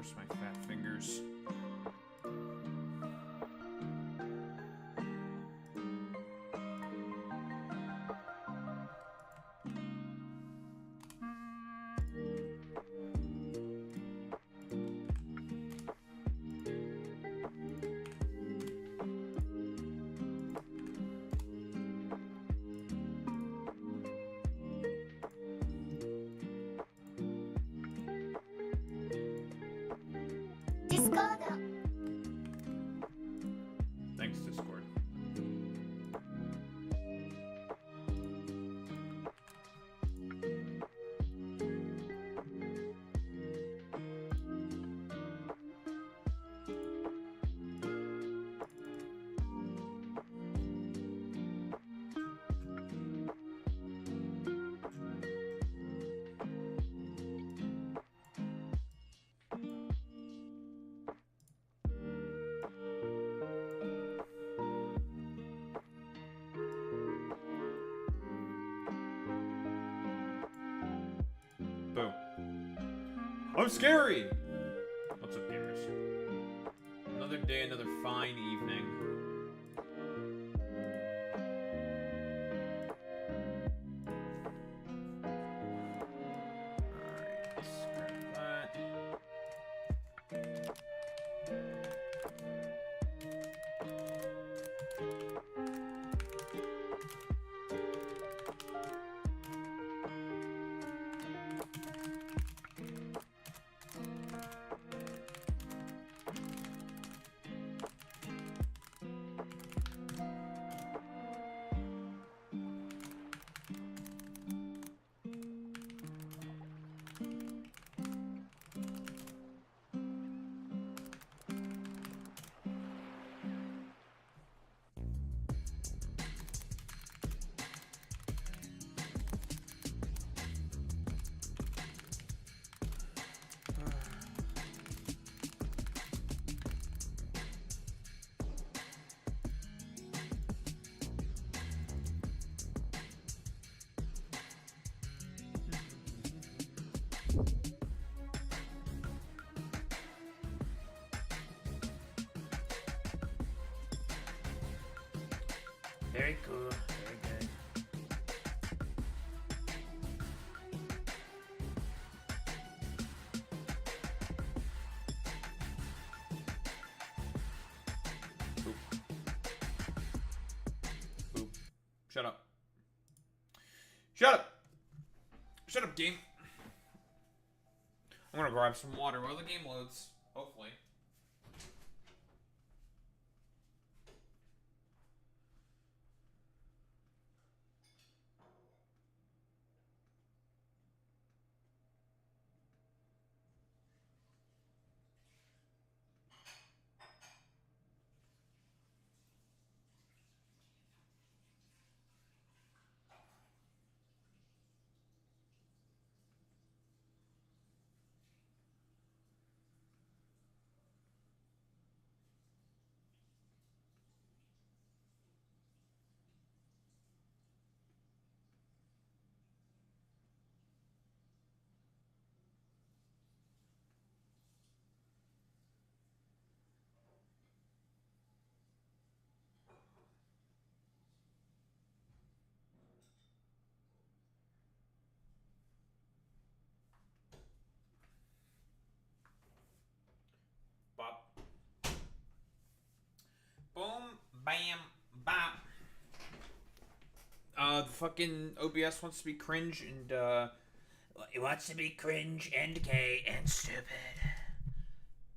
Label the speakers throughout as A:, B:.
A: force my fat fingers. Thanks, Discord. Boom. I'm scary! What's up, gamers? Another day, another fine evening. Alright, scrap that. Very cool. Very good. Boop. Boop. Shut up. Shut up! Shut up, game. I'm gonna grab some water while the game loads. Hopefully. Bop. Boom, bam, bop. The fucking OBS wants to be cringe and, it wants to be cringe and gay and stupid.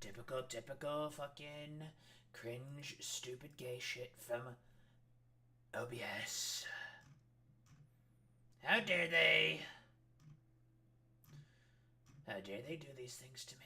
A: Typical fucking cringe, stupid gay shit from OBS. How dare they? How dare they do these things to me?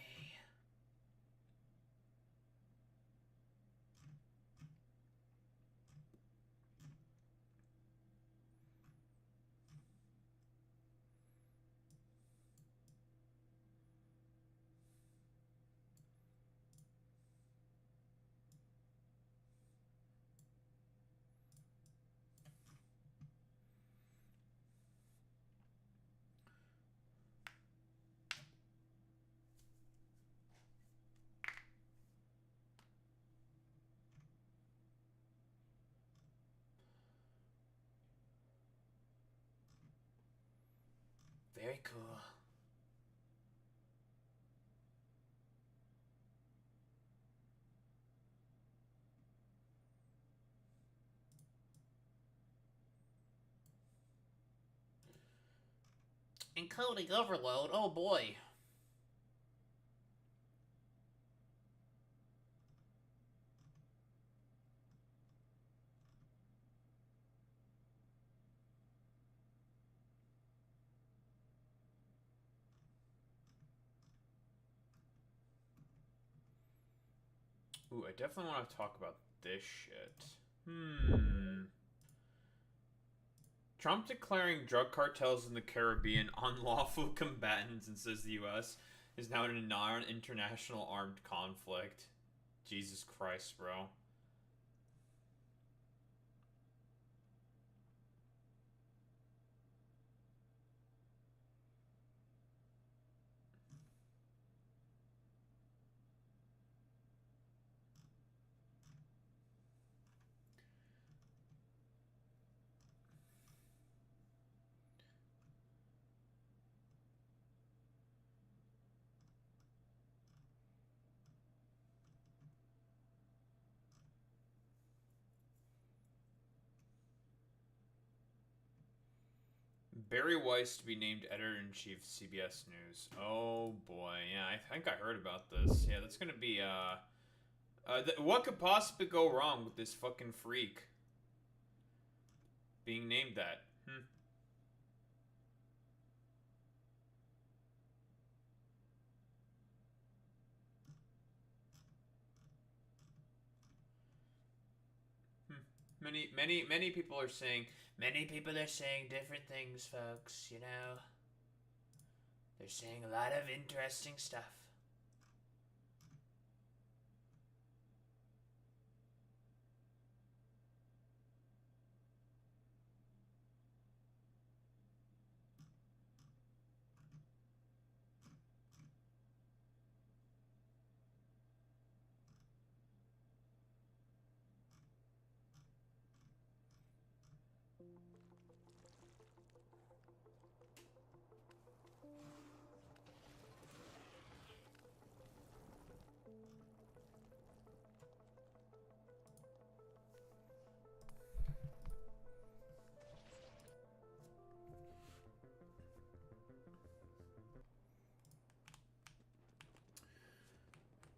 A: Very cool. Encoding overload. Oh boy. Ooh, I definitely want to talk about this shit. Trump declaring drug cartels in the Caribbean unlawful combatants and says the U.S. is now in a non-international armed conflict. Jesus Christ, bro. Barry Weiss to be named editor-in-chief of CBS News. Oh boy, yeah, I think I heard about this. Yeah, that's gonna be what could possibly go wrong with this fucking freak being named that? Many people are saying. Many people are saying different things, folks. You know, they're saying a lot of interesting stuff.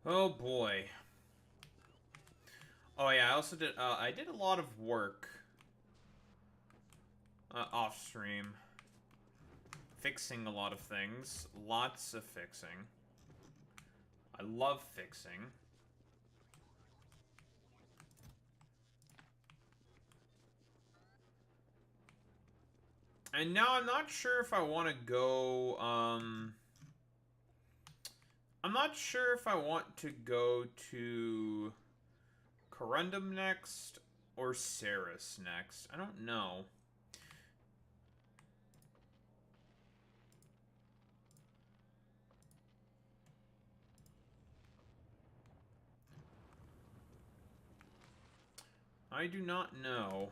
A: Oh boy. Oh yeah, I also did. I did a lot of work off stream, fixing a lot of things. Lots of fixing. I love fixing. And now I'm not sure if I want to go. I'm not sure if I want to go to Corundum next or Ceres next. I don't know. I do not know.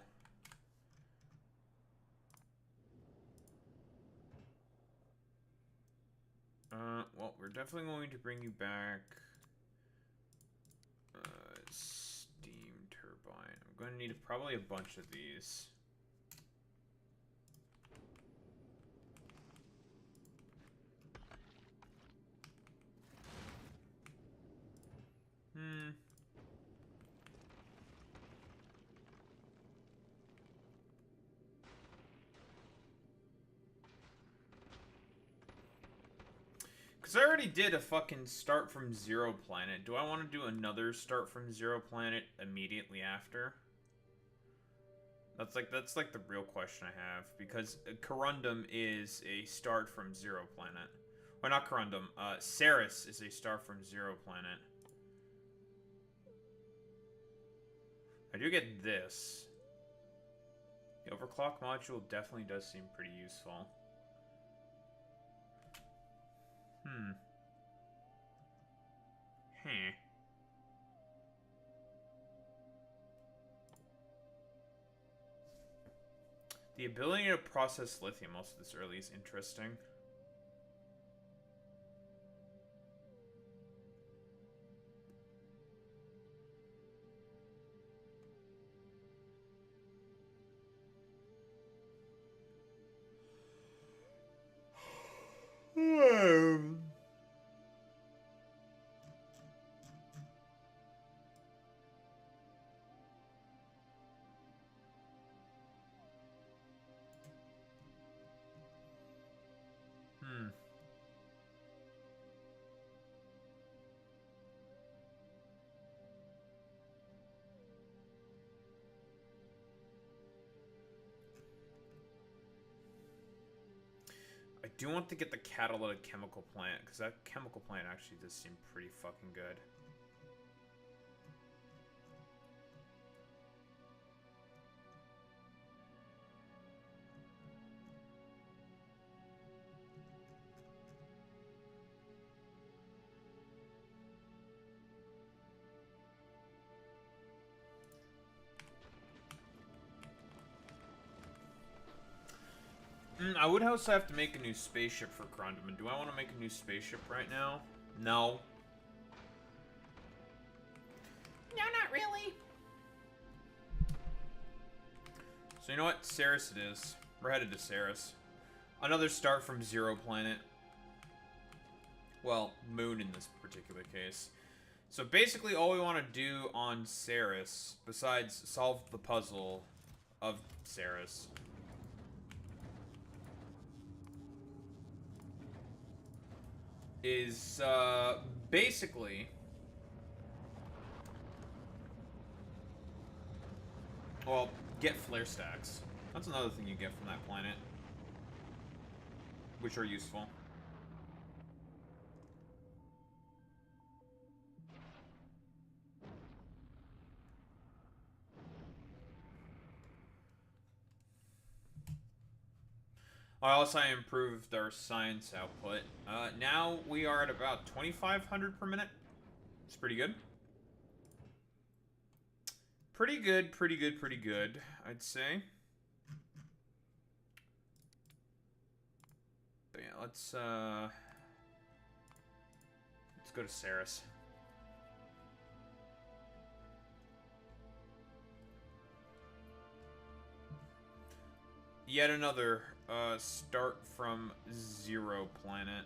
A: Well, we're definitely going to bring you back. Steam turbine. I'm going to need probably a bunch of these. Because I already did a fucking start from zero planet. Do I want to do another start from zero planet immediately after? That's like the real question I have. Because Corundum is a start from zero planet. Or not Corundum. Ceres is a start from zero planet. I do get this. The overclock module definitely does seem pretty useful. The ability to process lithium also this early is interesting. do want to get the catalytic chemical plant, because that chemical plant actually does seem pretty fucking good. I would also have to make a new spaceship for Grundman. Do I want to make a new spaceship right now? No. No, not really. So you know what? Ceres it is. We're headed to Ceres. Another start from zero planet. Well, moon in this particular case. So basically all we want to do on Ceres, besides solve the puzzle of Ceres, is basically, well, get flare stacks. That's another thing you get from that planet, which are useful. Also, I improved our science output. Now we are at about 2,500 per minute. It's pretty good. Pretty good, pretty good, pretty good, I'd say. But yeah, let's go to Ceres. Yet another start from zero planet.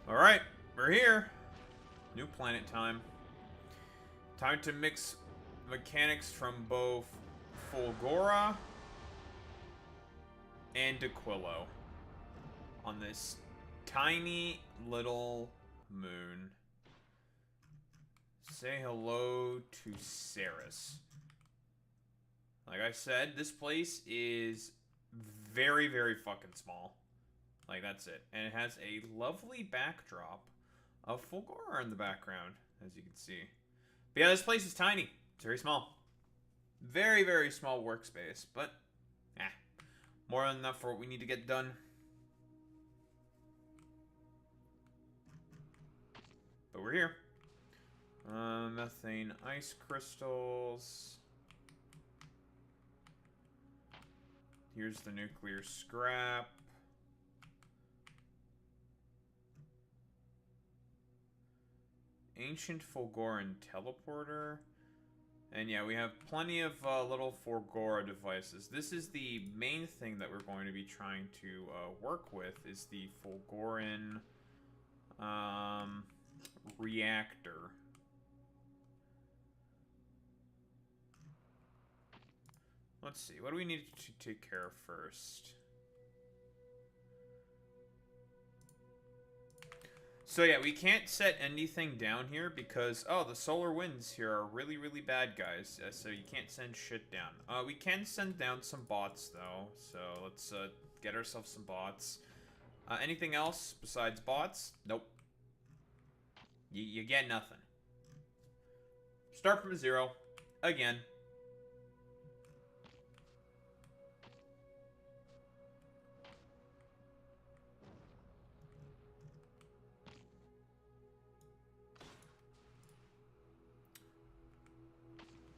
A: Alright, we're here. New planet time. Time to mix mechanics from both Fulgora and Aquilo on this tiny little moon. Say hello to Ceres. Like I said, this place is very, very fucking small. Like, that's it. And it has a lovely backdrop of Fulgora in the background, as you can see. But yeah, this place is tiny. It's very small. Very, very small workspace. But, more than enough for what we need to get done. But we're here. Methane ice crystals. Here's the nuclear scrap. Ancient Fulgoran teleporter. And yeah, we have plenty of little Fulgora devices. This is the main thing that we're going to be trying to work with, is the Fulgoran reactor. Let's see, what do we need to take care of first? So yeah, we can't set anything down here because, oh, the solar winds here are really, really bad, guys. So you can't send shit down. We can send down some bots, though. So let's get ourselves some bots. Anything else besides bots? Nope. You get nothing. Start from 0. Again.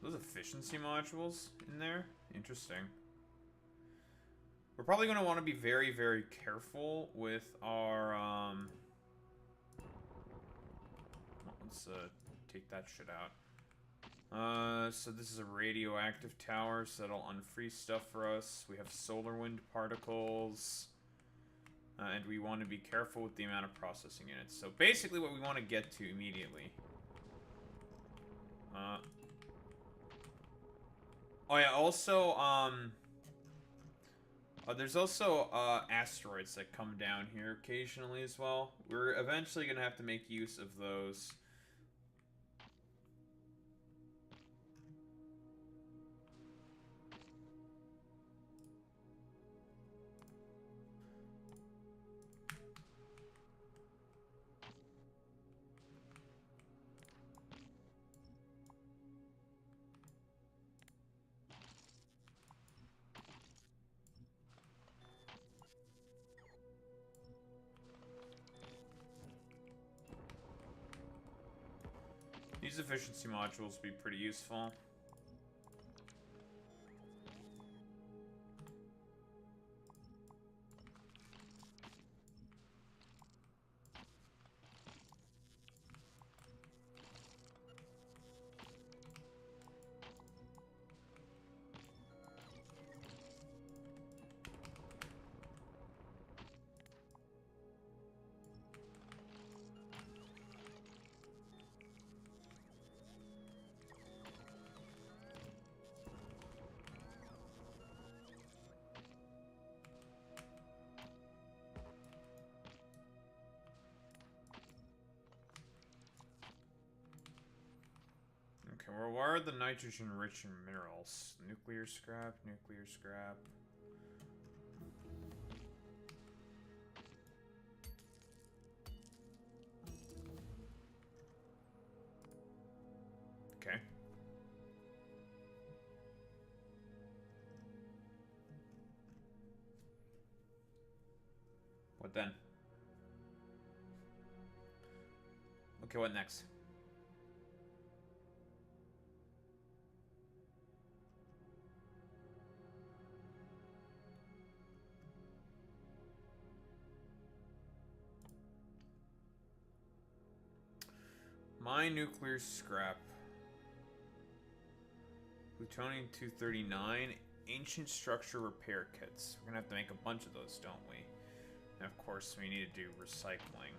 A: Those efficiency modules in there? Interesting. We're probably going to want to be very, very careful with our, let's, take that shit out. So this is a radioactive tower, so that'll unfreeze stuff for us. We have solar wind particles. And we want to be careful with the amount of processing units. So basically what we want to get to immediately. Oh yeah, also, there's also, asteroids that come down here occasionally as well. We're eventually gonna have to make use of those. These efficiency modules will be pretty useful. Well, where are the nitrogen-rich minerals? Nuclear scrap, nuclear scrap. Okay. What then? Okay, what next? My nuclear scrap. Plutonium-239. Ancient structure repair kits. We're gonna have to make a bunch of those, don't we? And of course, we need to do recycling.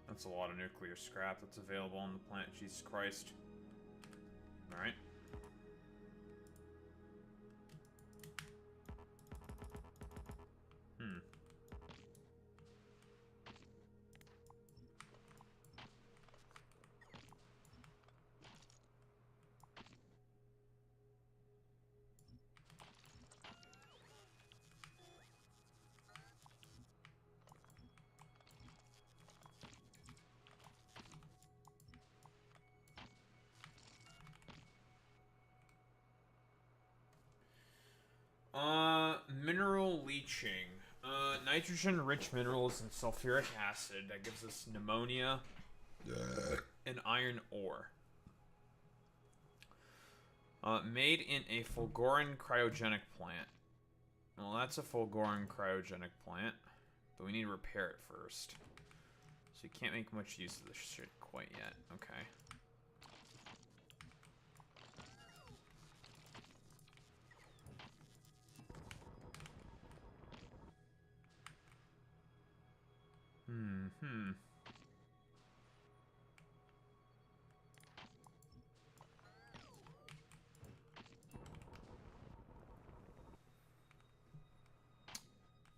A: That's a lot of nuclear scrap that's available on the planet. Jesus Christ. Alright. Mineral leaching. Nitrogen-rich minerals and sulfuric acid. That gives us pneumonia and iron ore. Made in a Fulgoran cryogenic plant. Well, that's a Fulgoran cryogenic plant. But we need to repair it first. So you can't make much use of this shit quite yet. Okay.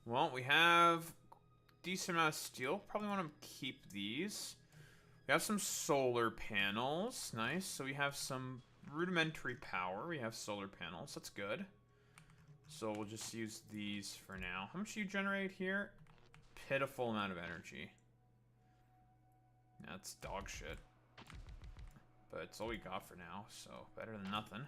A: Well, we have decent amount of steel. Probably want to keep these. We have some solar panels. Nice. So we have some rudimentary power. We have solar panels. That's good. So we'll just use these for now. How much do you generate here? Pitiful amount of energy. That's dog shit. But it's all we got for now, so better than nothing.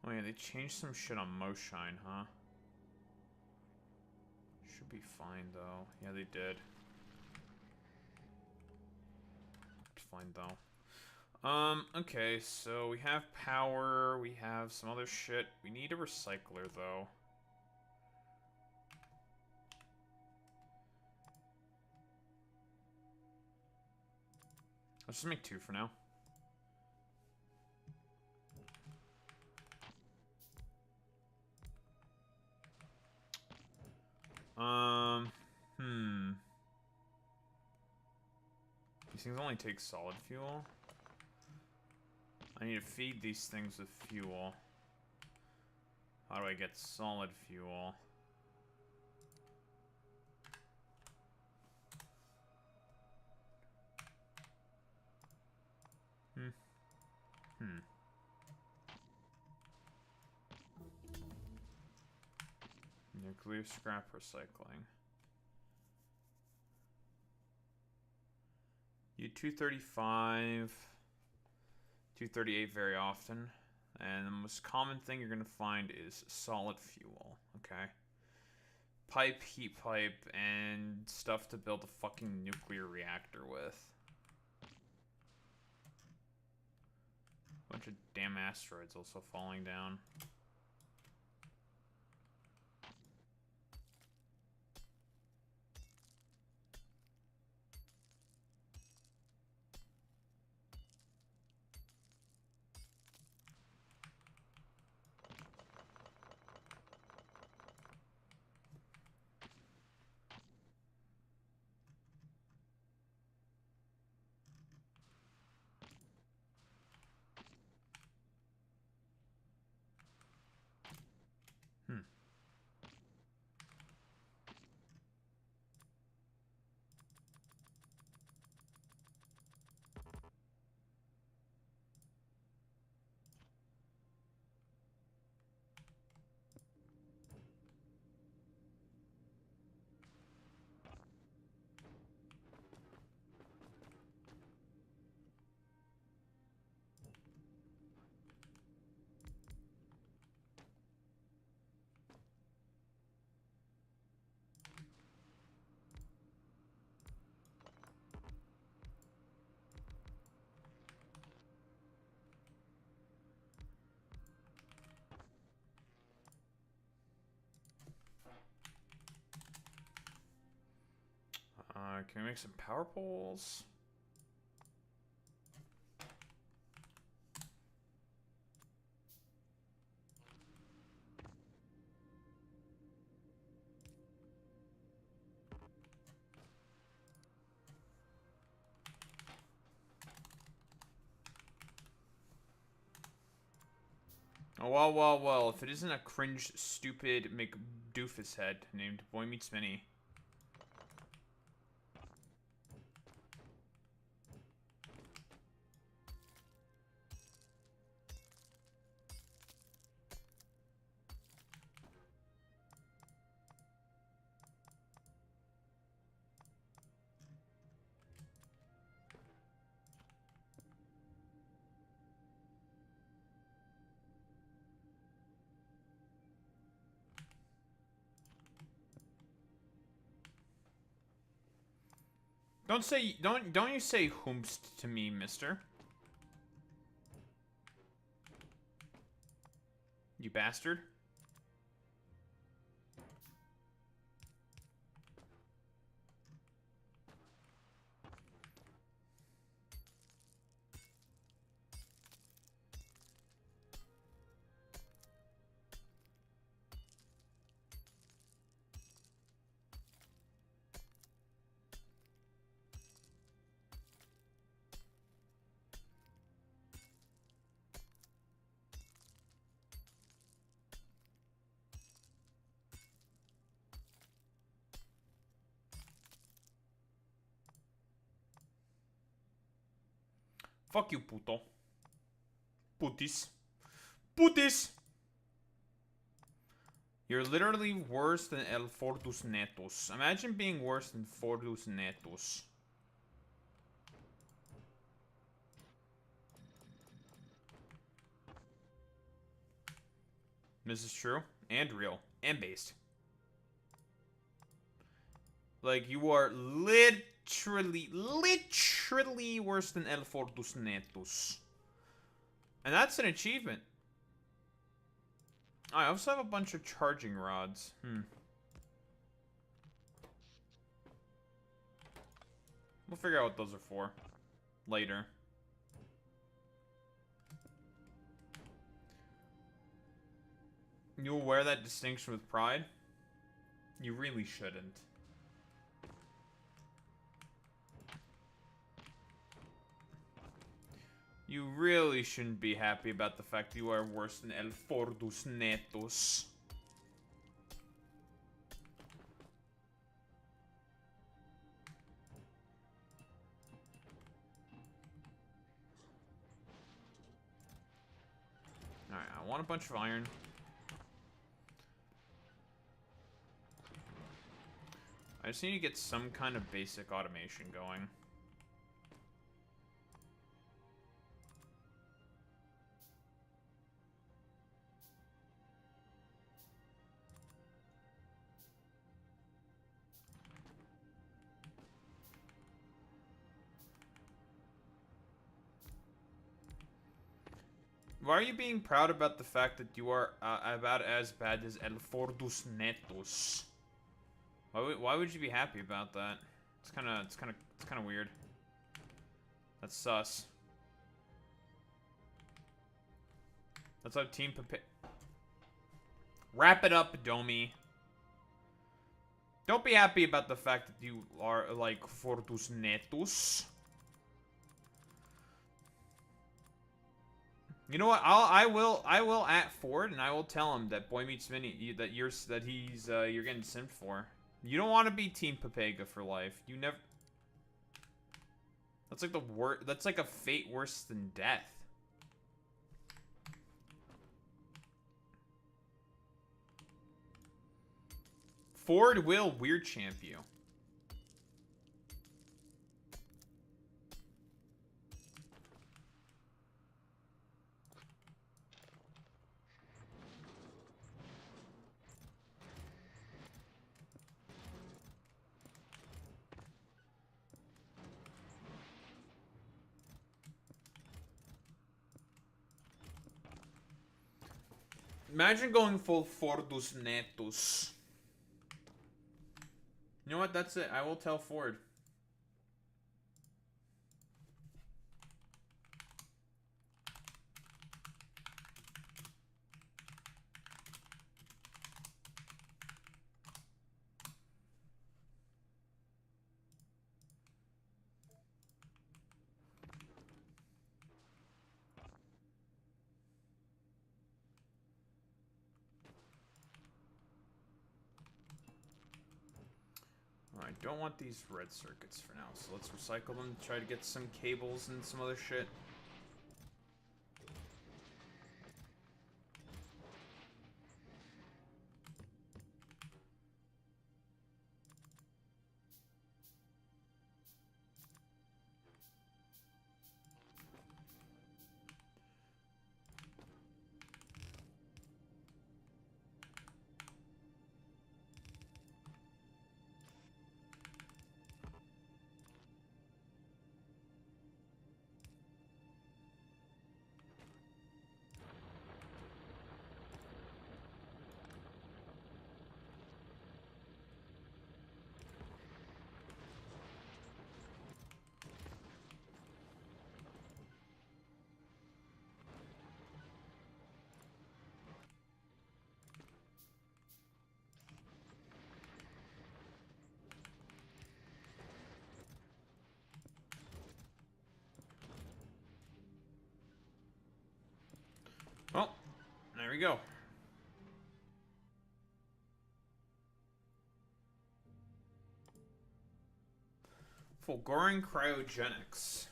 A: Oh yeah, they changed some shit on Moshine, huh? Should be fine though. Yeah, they did. It's fine though. Okay, so we have power, we have some other shit. We need a recycler though. Let's just make 2 for now. These things only take solid fuel. I need to feed these things with fuel. How do I get solid fuel? Nuclear scrap recycling. U-235, 238 very often. And the most common thing you're going to find is solid fuel, okay? Pipe, heat pipe, and stuff to build a fucking nuclear reactor with. Bunch of damn asteroids also falling down. Can we make some power poles? Oh, well, if it isn't a cringe, stupid McDoofus head named Boy Meets Minnie. Don't you say whomst to me, mister. You bastard. Fuck you, puto. Putis. Putis! You're literally worse than El Fortus Netos. Imagine being worse than Fortus Netos. This is true. And real. And based. Like, you are literally worse than El Fortus Netos. And that's an achievement. I also have a bunch of charging rods. We'll figure out what those are for. Later. You'll wear that distinction with pride? You really shouldn't. You really shouldn't be happy about the fact that you are worse than El Fortus Netos. Alright, I want a bunch of iron. I just need to get some kind of basic automation going. Why are you being proud about the fact that you are about as bad as El Fortus Netos? Why would you be happy about that? It's kind of weird. That's sus. Let's have Team Pepe. Wrap it up, Domi. Don't be happy about the fact that you are like Fortus Netos. You know what? I will at Ford and I will tell him that Boy Meets Mini that you're getting simped for. You don't want to be Team Pepega for life. You never. That's like the worst. That's like a fate worse than death. Ford will weird champ you. Imagine going full Fortus Netos. You know what? That's it. I will tell Ford. I don't want these red circuits for now, so let's recycle them, try to get some cables and some other shit. Well, there we go. Fulgoring cryogenics.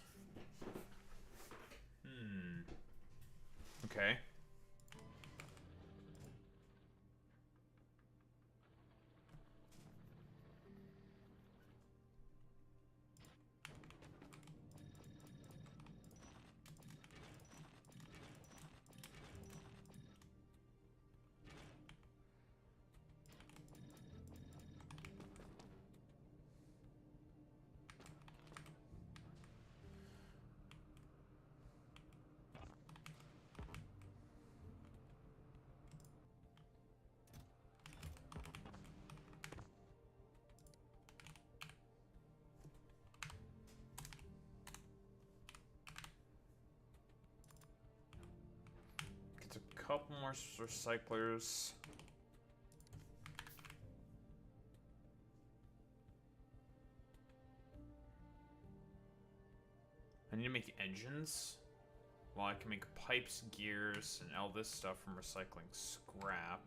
A: Okay. Gets a couple more recyclers. I need to make engines. Well, I can make pipes, gears, and all this stuff from recycling scrap.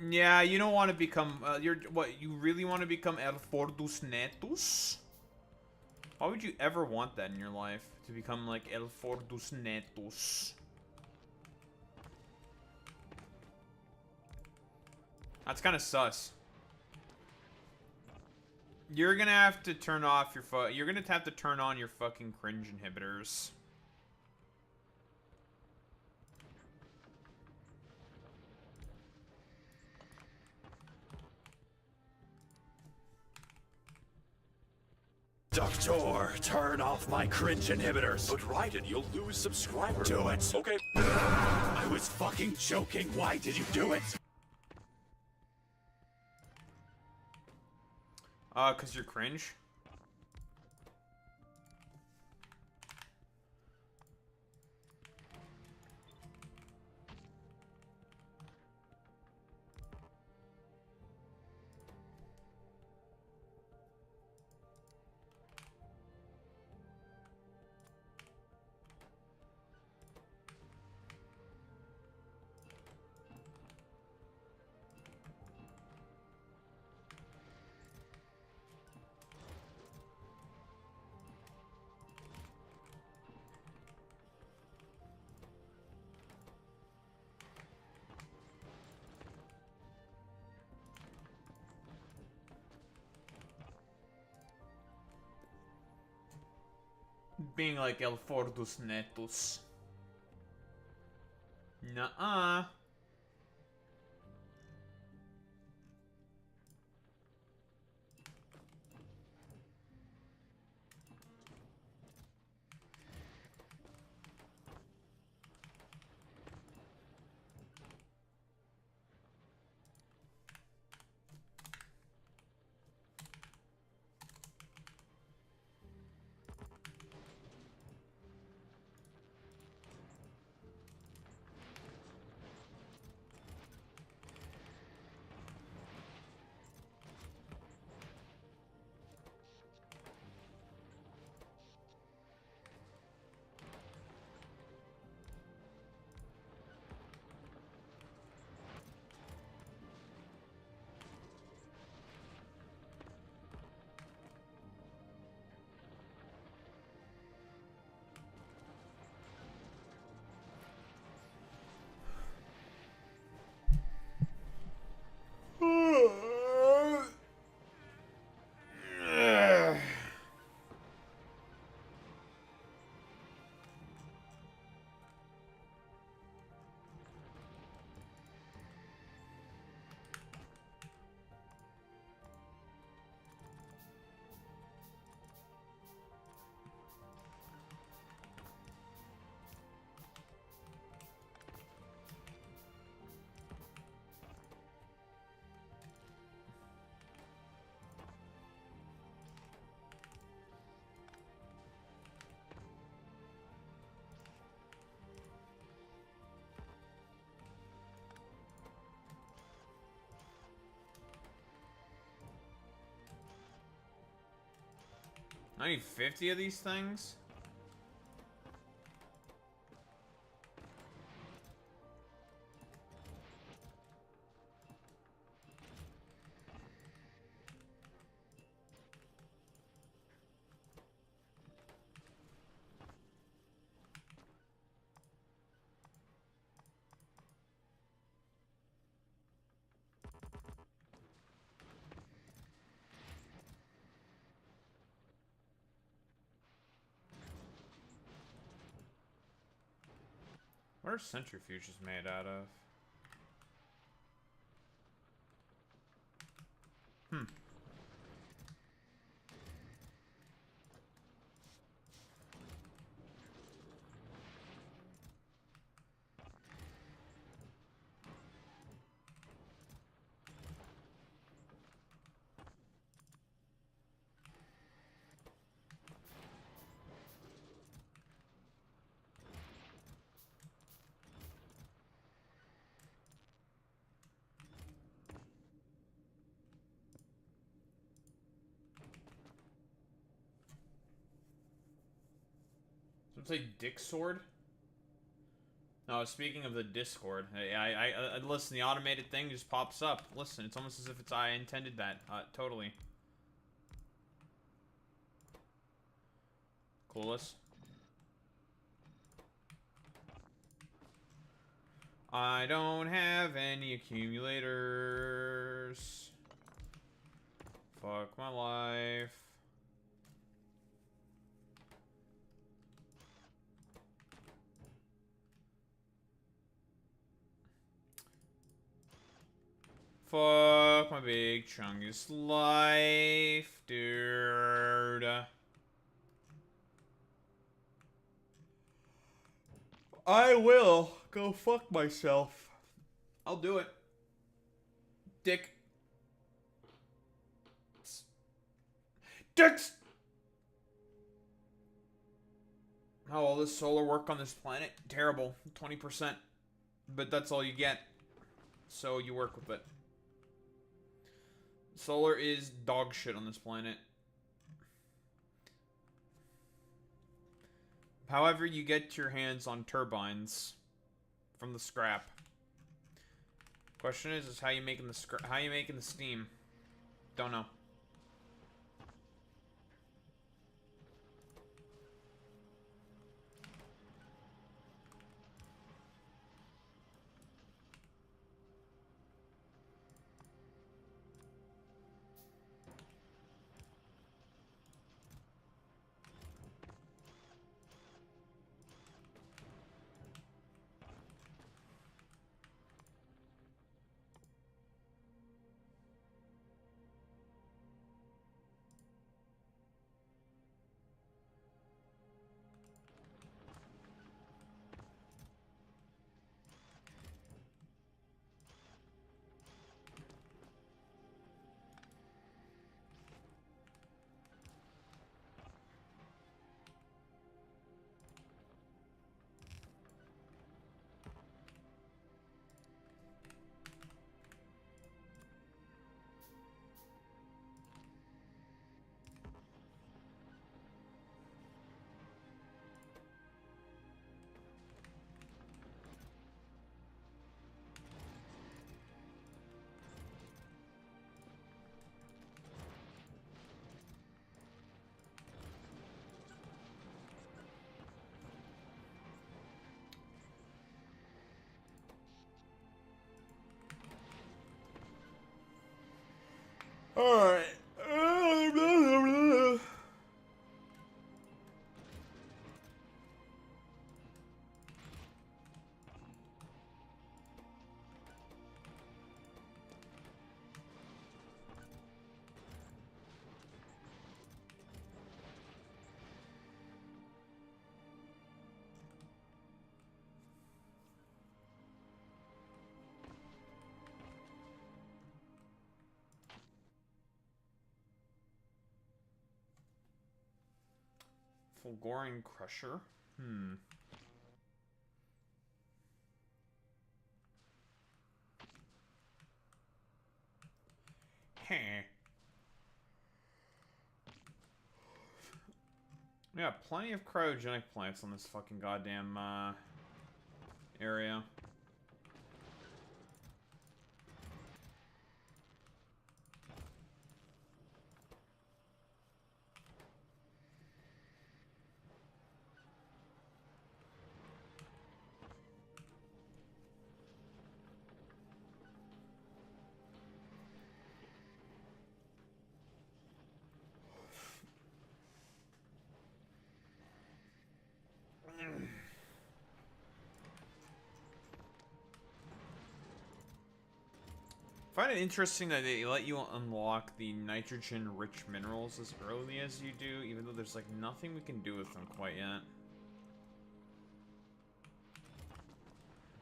A: Yeah, you don't want to become, you really want to become El Fordus Netus? Why would you ever want that in your life? To become, like, El Fordus Netus? That's kind of sus. You're gonna have to turn off your you're gonna have to turn on your fucking cringe inhibitors.
B: Doctor, turn off my cringe inhibitors.
C: But Raiden, you'll lose subscribers.
B: Do it.
C: Okay.
B: I was fucking joking. Why did you do it?
A: 'Cause you're cringe. Being like El Fordus Netus. Nuh-uh. I need 50 of these things? What are centrifuges made out of? Hmm. Let's say Dick Sword? No, speaking of the Discord, I listen, the automated thing just pops up. Listen, it's almost as if I intended that. Totally. Coolest. I don't have any accumulators. Fuck my life. Fuck my big chungus life, dude. I will go fuck myself. I'll do it. Dick. Dicks! How will this solar work on this planet? Terrible. 20%. But that's all you get. So you work with it. Solar is dog shit on this planet. However, you get your hands on turbines from the scrap. Question is how you making the steam? Don't know. Alright. Fulgoring Crusher? Heh. We got plenty of cryogenic plants on this fucking goddamn area. I find it interesting that they let you unlock the nitrogen-rich minerals as early as you do, even though there's, like, nothing we can do with them quite yet.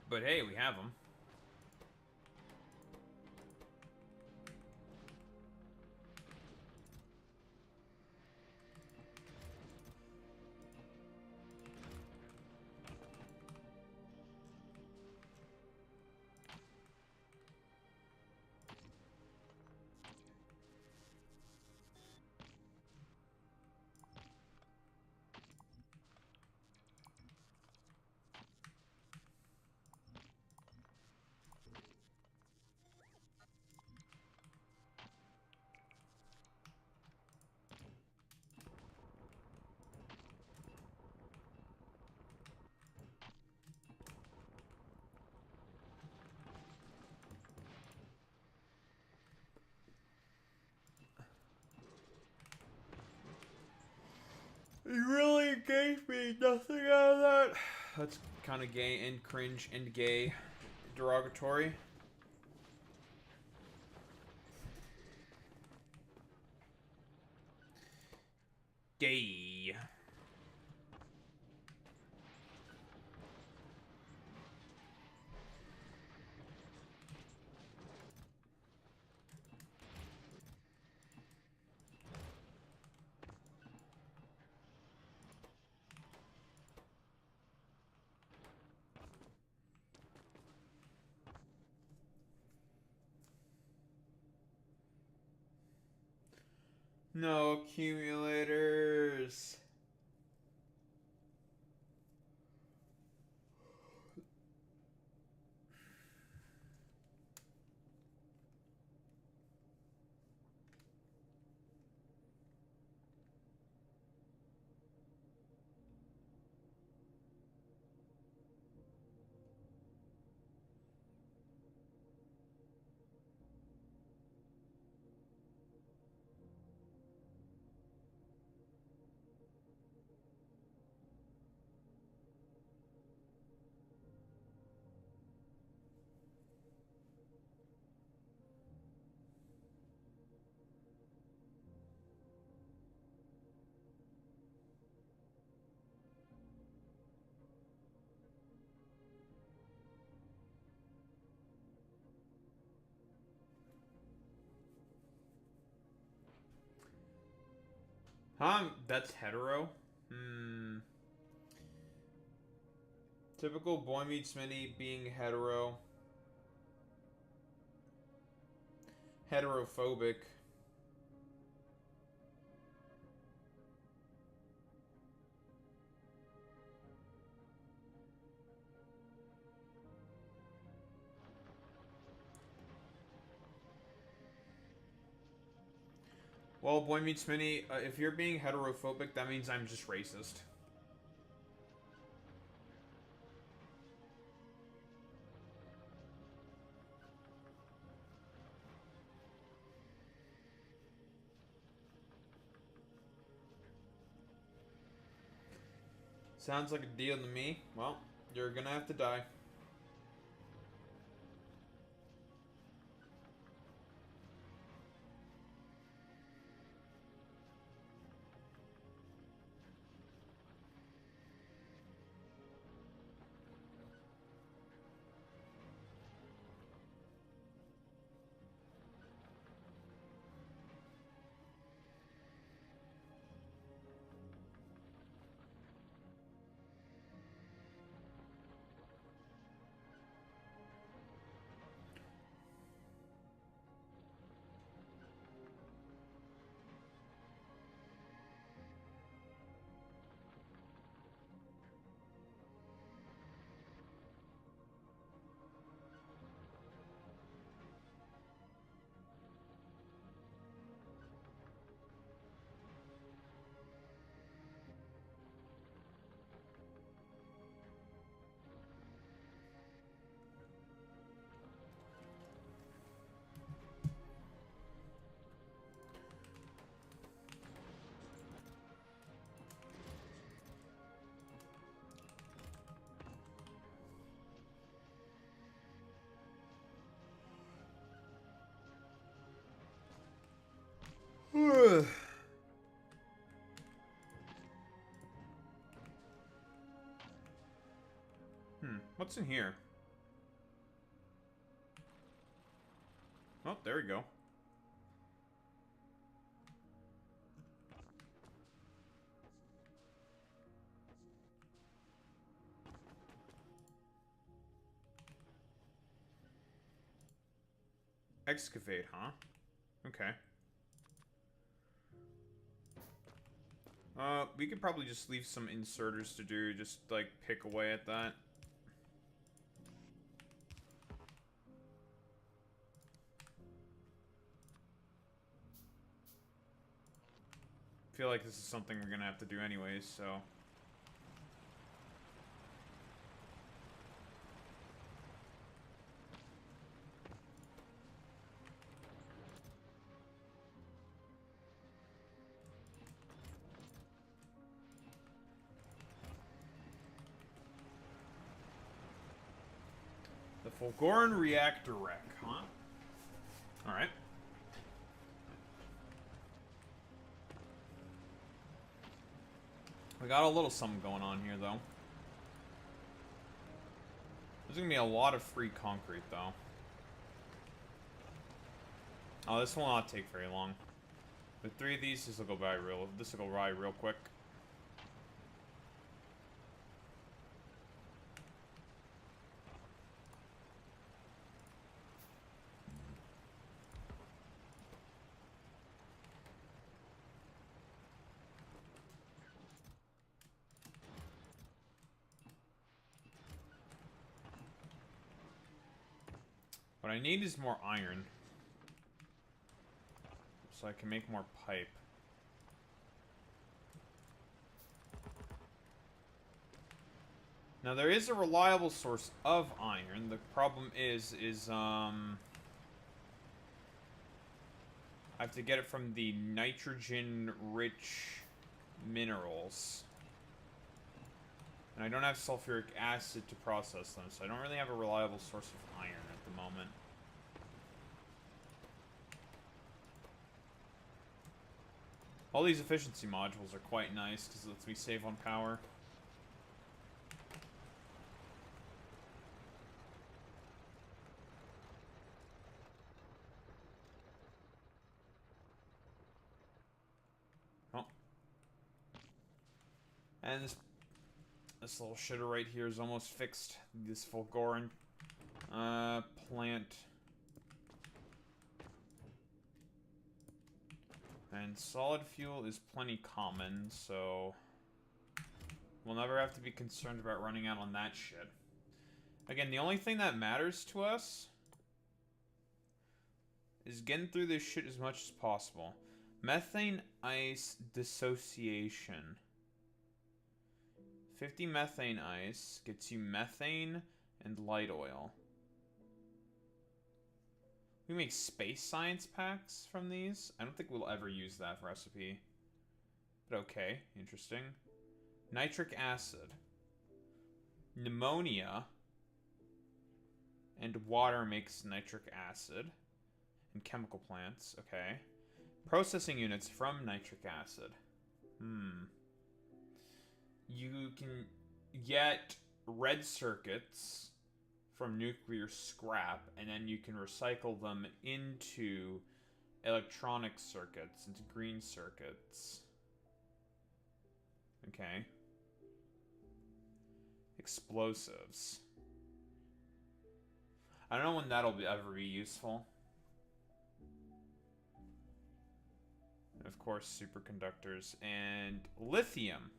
A: But hey, we have them. You really gave me nothing out of that. That's kind of gay and cringe and gay. Derogatory. Gay. No accumulators. That's hetero. Typical boy meets mini being hetero. Heterophobic. Well, boy meets mini, if you're being heterophobic, that means I'm just racist. Sounds like a deal to me. Well, you're gonna have to die. What's in here? Oh, there we go. Excavate, huh? Okay. We could probably just leave some inserters to do, just, like, pick away at that. I feel like this is something we're gonna have to do anyways, so... The Fulgoran Reactor Wreck, huh? Alright. We got a little something going on here, though. There's gonna be a lot of free concrete, though. Oh, this will not take very long. With 3 of these, this will go by real quick. What I need is more iron. So I can make more pipe. Now there is a reliable source of iron. The problem is I have to get it from the nitrogen-rich minerals. And I don't have sulfuric acid to process them, so I don't really have a reliable source of iron at the moment. All these efficiency modules are quite nice because it lets me save on power. Oh. And this little shitter right here is almost fixed. This Fulgoran plant. And solid fuel is plenty common, so we'll never have to be concerned about running out on that shit. Again, the only thing that matters to us is getting through this shit as much as possible. Methane ice dissociation. 50 methane ice gets you methane and light oil. We make space science packs from these. I don't think we'll ever use that recipe. But okay, interesting. Nitric acid. Pneumonia. And water makes nitric acid. And chemical plants, okay. Processing units from nitric acid. You can get red circuits from nuclear scrap, and then you can recycle them into electronic circuits, into green circuits. Okay. Explosives. I don't know when that'll ever be useful. And of course, superconductors and lithium.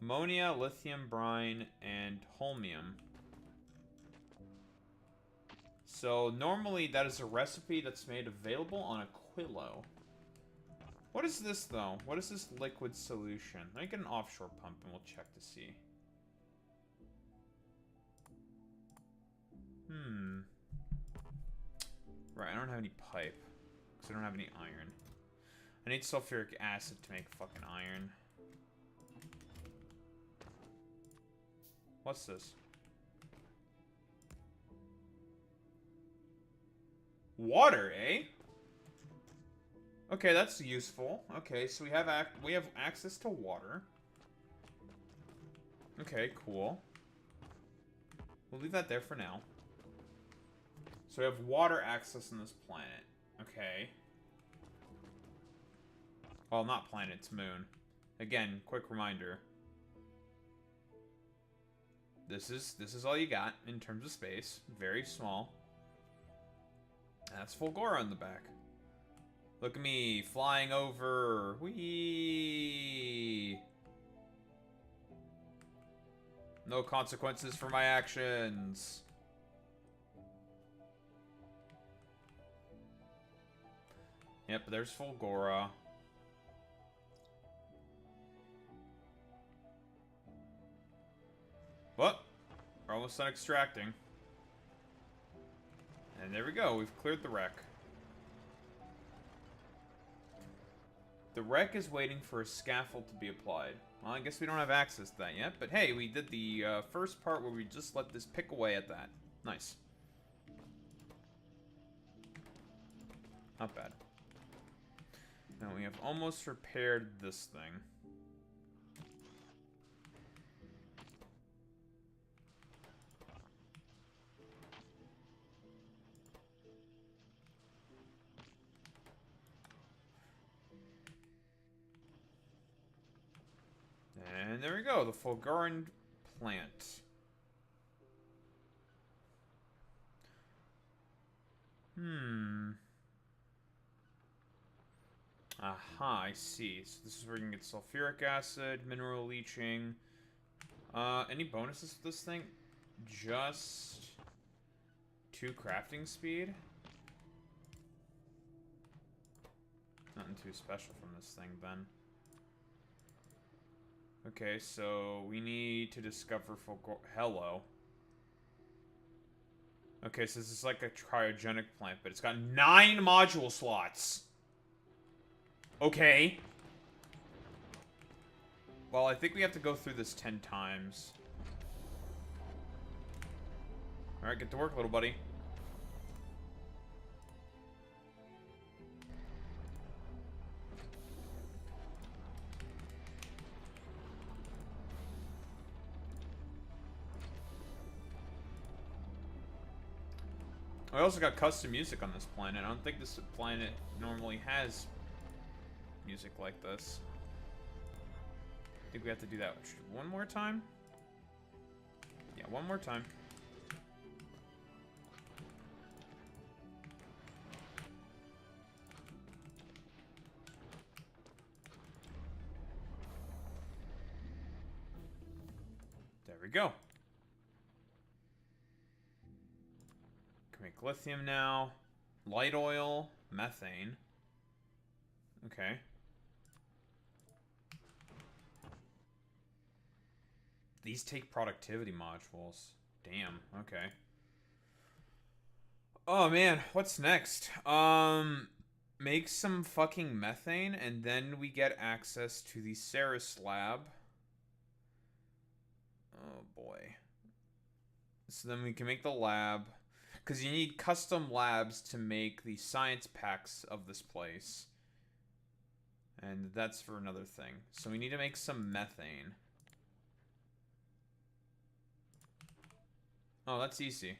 A: Ammonia, lithium brine, and holmium. So normally that is a recipe that's made available on Aquilo. What is this though? What is this liquid solution? Let me get an offshore pump and we'll check to see. Right, I don't have any pipe. Because I don't have any iron. I need sulfuric acid to make fucking iron. What's this? Water, eh? Okay, that's useful. Okay, so we have access to water. Okay, cool. We'll leave that there for now. So we have water access on this planet. Okay. Well, not planet, it's moon. Again, quick reminder. This is all you got in terms of space. Very small. That's Fulgora on the back. Look at me flying over. Whee! No consequences for my actions. Yep, there's Fulgora. What? We're almost done extracting. And there we go, we've cleared the wreck. The wreck is waiting for a scaffold to be applied. Well, I guess we don't have access to that yet, but hey, we did the first part where we just let this pick away at that. Nice. Not bad. Now we have almost repaired this thing. And there we go, the Fulguran plant. Aha, I see. So this is where you can get sulfuric acid, mineral leaching. Any bonuses to this thing? Just 2 crafting speed? Nothing too special from this thing, then. Okay, so we need to discover Hello. Okay, so this is like a cryogenic plant, but it's got 9 module slots. Okay. Well, I think we have to go through this 10 times. Alright, get to work, little buddy. I also got custom music on this planet. I don't think this planet normally has music like this. I think we have to do that one more time? Yeah, one more time. There we go. Can make lithium now. Light oil, methane. Okay. These take productivity modules. Damn, okay. Oh man, what's next? Make some fucking methane and then we get access to the Ceres lab. Oh boy. So then we can make the lab. Because you need custom labs to make the science packs of this place. And that's for another thing. So we need to make some methane. Oh, that's easy.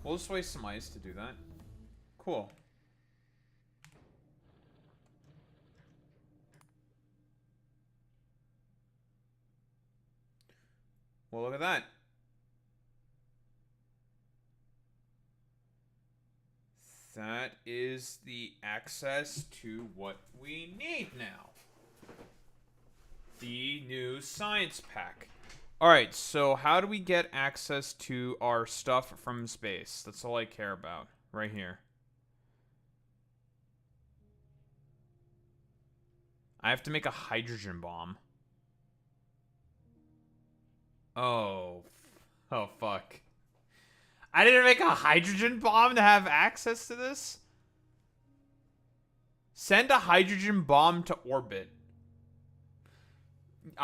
A: We'll just waste some ice to do that. Cool. Well, look at that. That is the access to what we need now. The new science pack. Alright, so how do we get access to our stuff from space? That's all I care about. Right here. I have to make a hydrogen bomb. Oh. Oh, fuck. I didn't make a hydrogen bomb to have access to this? Send a hydrogen bomb to orbit.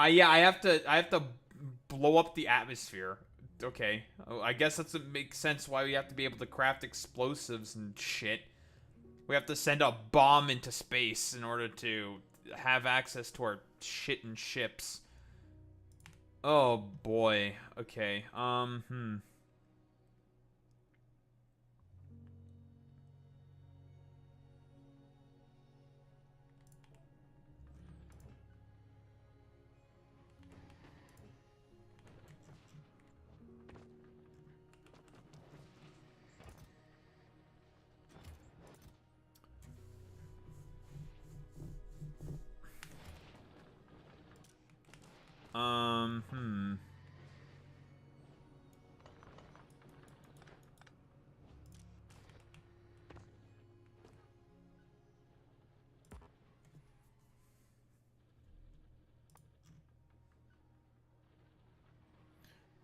A: Yeah, I have to blow up the atmosphere. Okay. I guess that makes sense why we have to be able to craft explosives and shit. We have to send a bomb into space in order to have access to our shit and ships. Oh boy. Okay.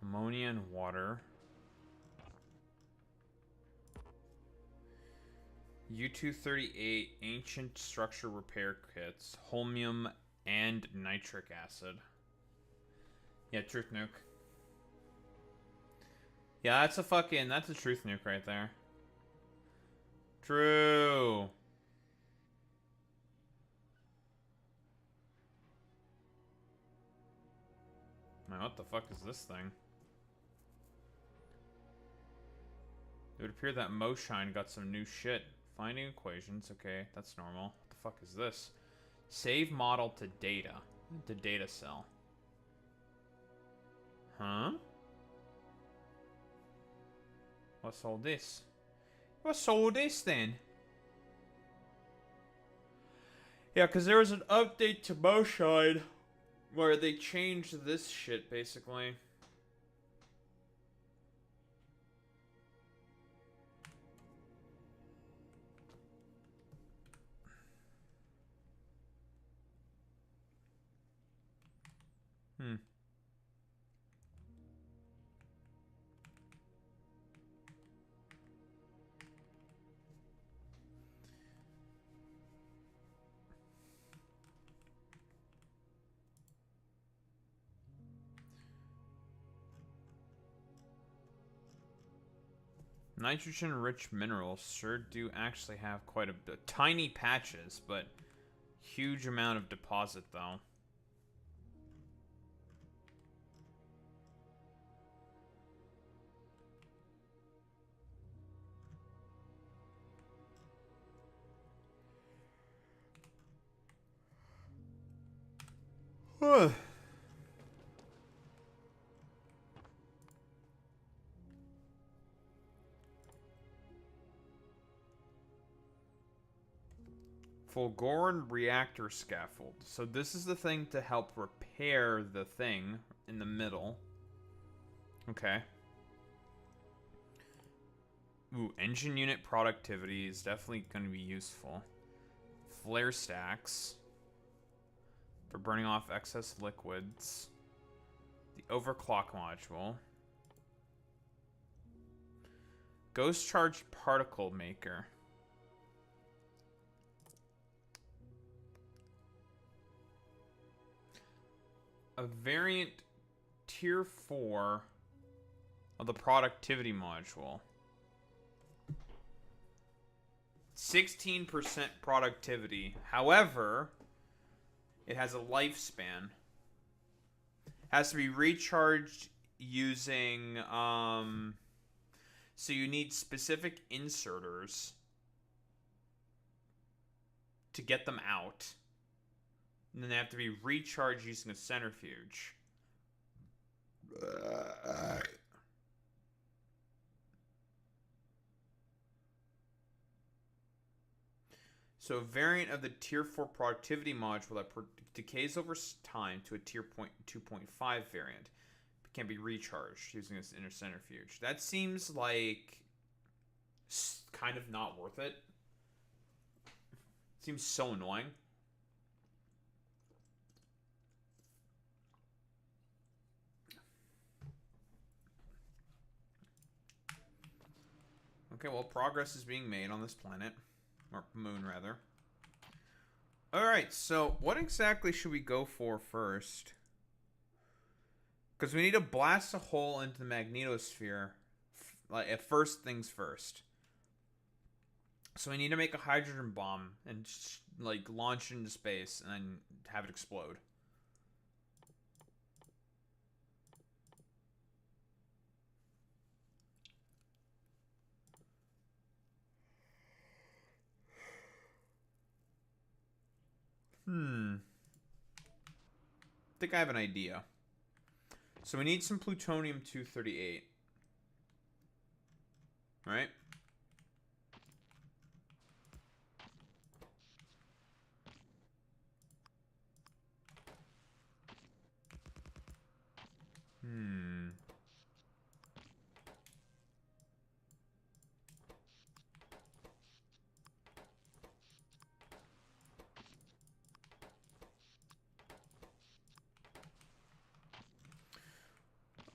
A: Ammonia and water. U-238 ancient structure repair kits, holmium and nitric acid. Yeah, truth nuke. Yeah, that's a truth nuke right there. True. Man, what the fuck is this thing? It would appear that Moshine got some new shit. Finding equations, okay, that's normal. What the fuck is this? Save model to data. To data cell. Huh? What's all this? What's all this then? Yeah, because there was an update to Moshine where they changed this shit, basically. Nitrogen-rich minerals sure do actually have quite a bit. Tiny patches, but huge amount of deposit, though. Fulgoran reactor scaffold. So this is the thing to help repair the thing in the middle. Okay. Ooh, engine unit productivity is definitely going to be useful. Flare stacks for burning off excess liquids. The overclock module. Ghost charged particle maker. A variant tier 4 of the productivity module. 16% productivity. However, it has a lifespan. Has to be recharged using so you need specific inserters to get them out. And then they have to be recharged using a centrifuge. So a variant of the tier 4 productivity module that decays over time to a tier 2.5 variant can be recharged using this inner centrifuge. That seems like kind of not worth it. Seems so annoying. Okay, well, progress is being made on this planet. Or moon, rather. Alright, so what exactly should we go for first? Because we need to blast a hole into the magnetosphere. Like, at first things first. So we need to make a hydrogen bomb and like launch it into space and then have it explode. I think I have an idea. So we need some plutonium-238. Right?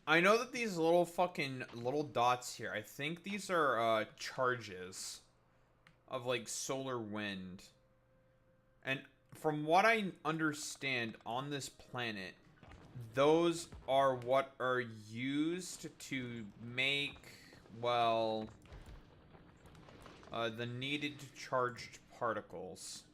A: I know that these little fucking little dots here, I think these are charges of like solar wind. And from what I understand on this planet, those are what are used to make, well, the needed charged particles.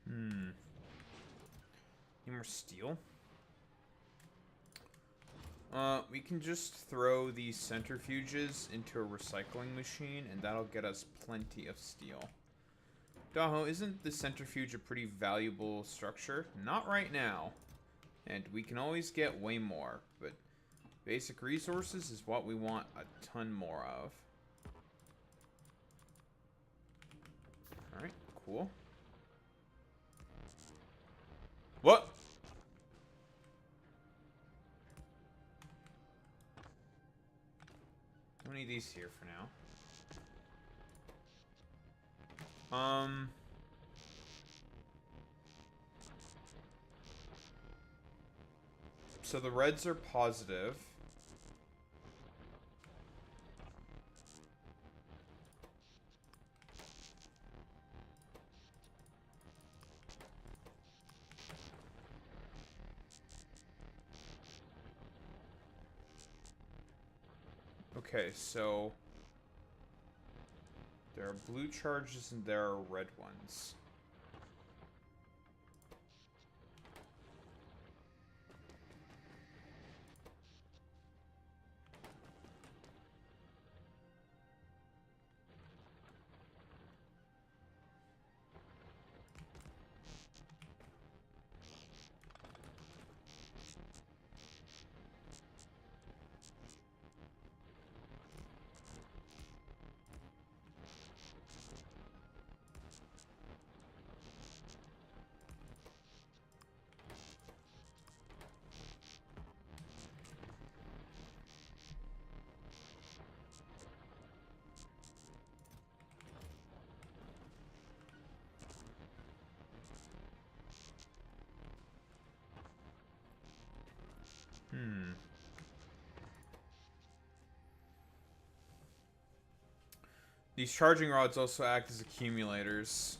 A: Hmm. Need more steel? We can just throw these centrifuges into a recycling machine, and that'll get us plenty of steel. Daho, isn't the centrifuge a pretty valuable structure? Not right now. And we can always get way more, but basic resources is what we want a ton more of. Alright, cool. What? Don't need these here for now. So the reds are positive. Okay, so there are blue charges and there are red ones. these charging rods also act as accumulators.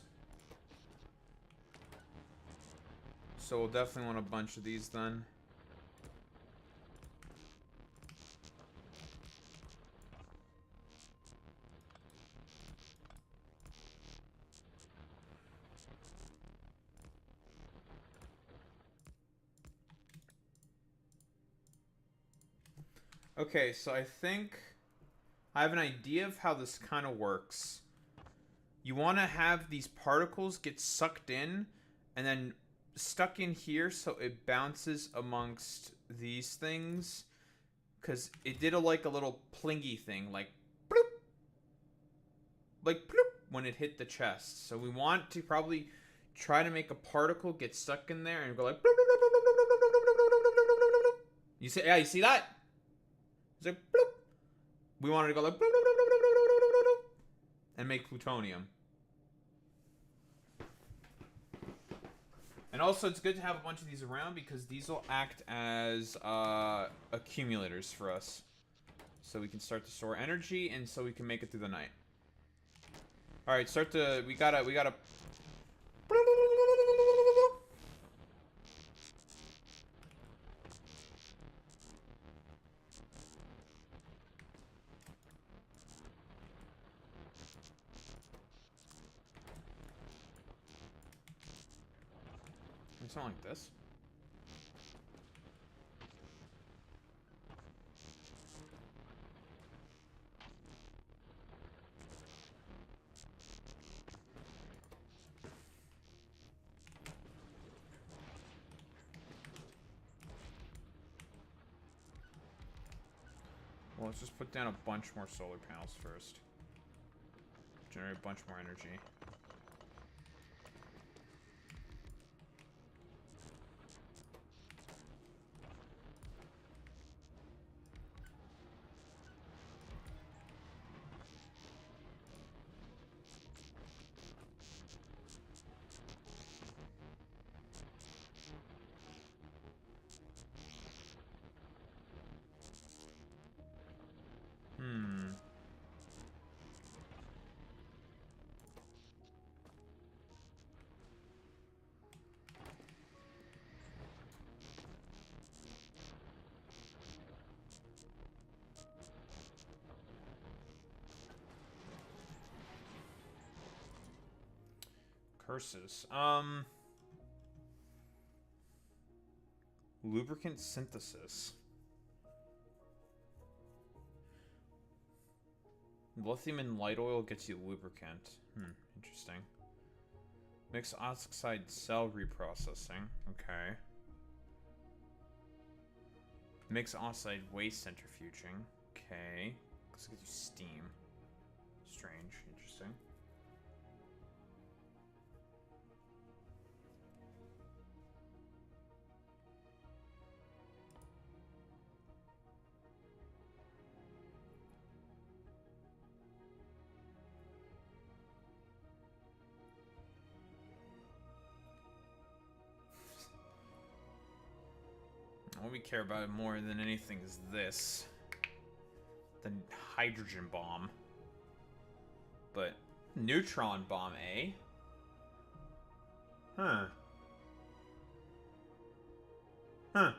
A: So we'll definitely want a bunch of these then. Okay, so I think I have an idea of how this kind of works. You want to have these particles get sucked in and then stuck in here so it bounces amongst these things. Because it did like a little plingy thing, like bloop, like bloop, when it hit the chest. So we want to probably try to make a particle get stuck in there and go like bloop, bloop, bloop, bloop, bloop, bloop, bloop, bloop, bloop, bloop, bloop. You see? Yeah, you see that? It's like bloop. We wanted to go like bloop, bloop, bloop, bloop, bloop, bloop, bloop, bloop, and make plutonium. And also, it's good to have a bunch of these around because these will act as accumulators for us. So we can start to store energy, and so we can make it through the night. All right, start to. We gotta. Something like this. Well, let's just put down a bunch more solar panels first. Generate a bunch more energy. Curses. Lubricant synthesis. Lithium and light oil gets you lubricant. Interesting. Mixed oxide cell reprocessing. Okay. Mixed oxide waste centrifuging. Okay. Let's get you steam. Strange. Interesting. What we care about more than anything is this. The hydrogen bomb. But neutron bomb, eh? Huh. Huh.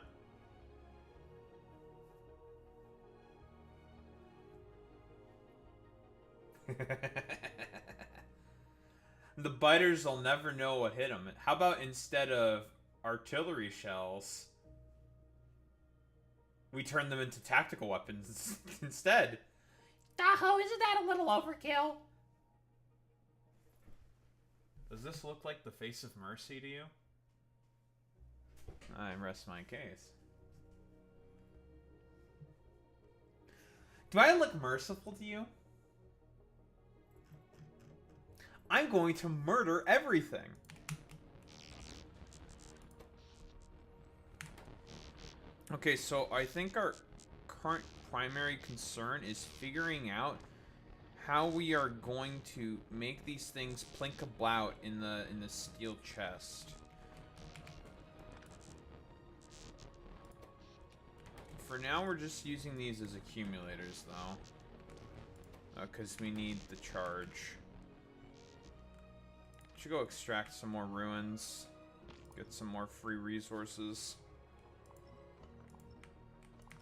A: The biters will never know what hit them. How about instead of artillery shells, we turn them into tactical weapons instead?
D: Daho, isn't that a little overkill?
A: Does this look like the face of mercy to you? I rest my case. Do I look merciful to you? I'm going to murder everything. Okay, so I think our current primary concern is figuring out how we are going to make these things plink about in the steel chest. For now, we're just using these as accumulators, though. Because we need the charge. Should go extract some more ruins. Get some more free resources.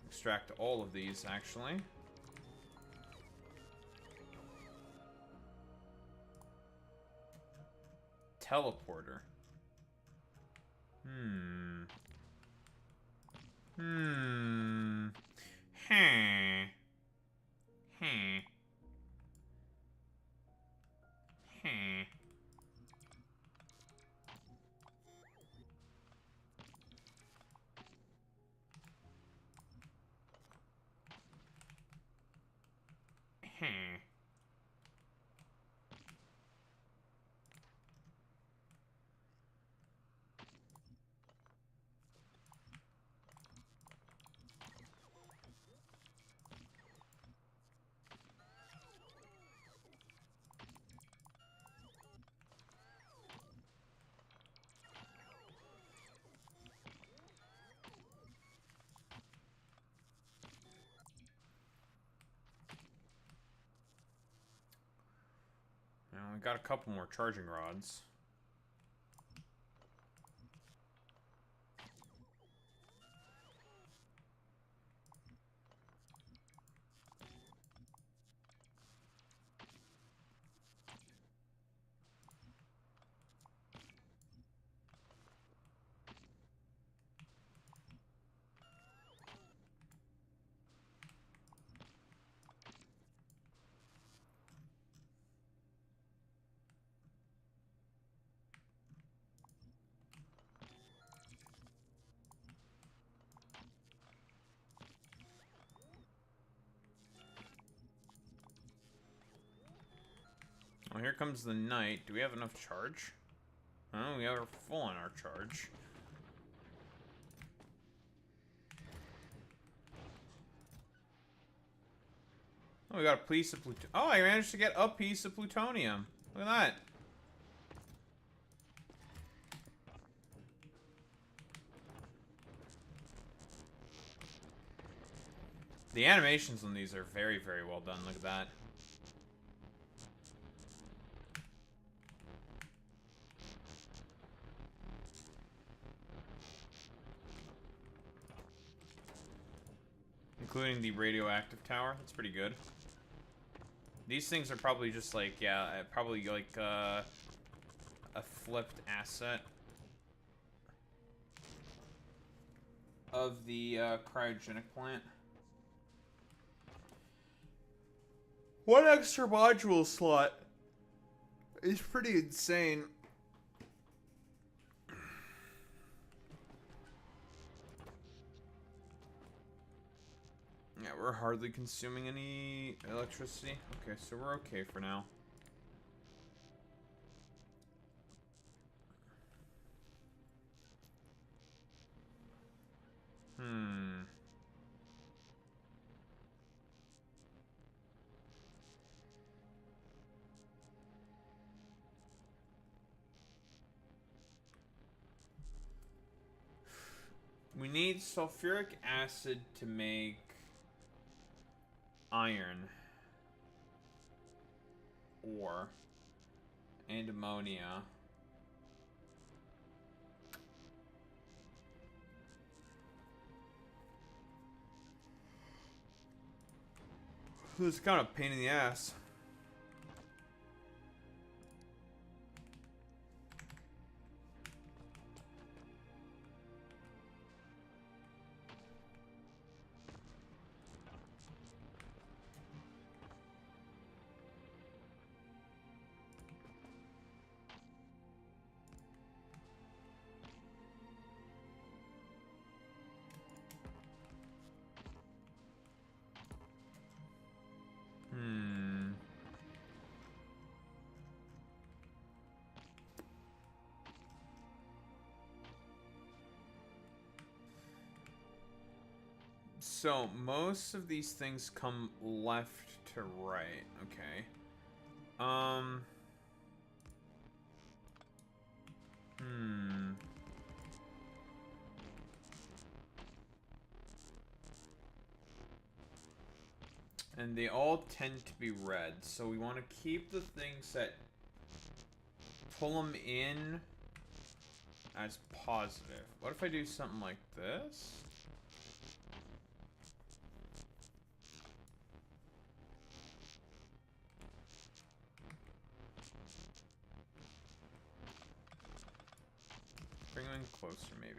A: Extract all of these, actually. Teleporter. Hmm. Hmm. Hmm. Hmm. Hmm. Hmm. Now we got a couple more charging rods. Well, here comes the night. Do we have enough charge? Oh, we are full on our charge. Oh, we got a piece of plutonium. Oh, I managed to get a piece of plutonium. Look at that. The animations on these are very, very well done. Look at that. Including the radioactive tower. That's pretty good. These things are probably just like, yeah, probably like a flipped asset of the cryogenic plant. One extra module slot is pretty insane. Yeah, we're hardly consuming any electricity. Okay, so we're okay for now. Hmm. We need sulfuric acid to make iron ore and ammonia. It's kind of a pain in the ass. Hmm. So most of these things come left to right. Okay. Hmm. And they all tend to be red, so we want to keep the things that pull them in as positive. What if I do something like this? Bring them in closer, maybe.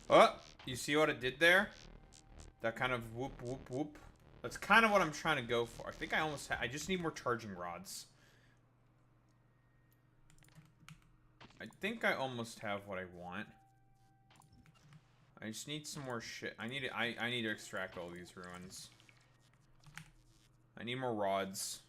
A: Oh, you see what it did there? That kind of whoop, whoop, whoop. That's kind of what I'm trying to go for. I think I almost I just need more charging rods. I think I almost have what I want. I just need some more shit. I need to extract all these ruins. I need more rods.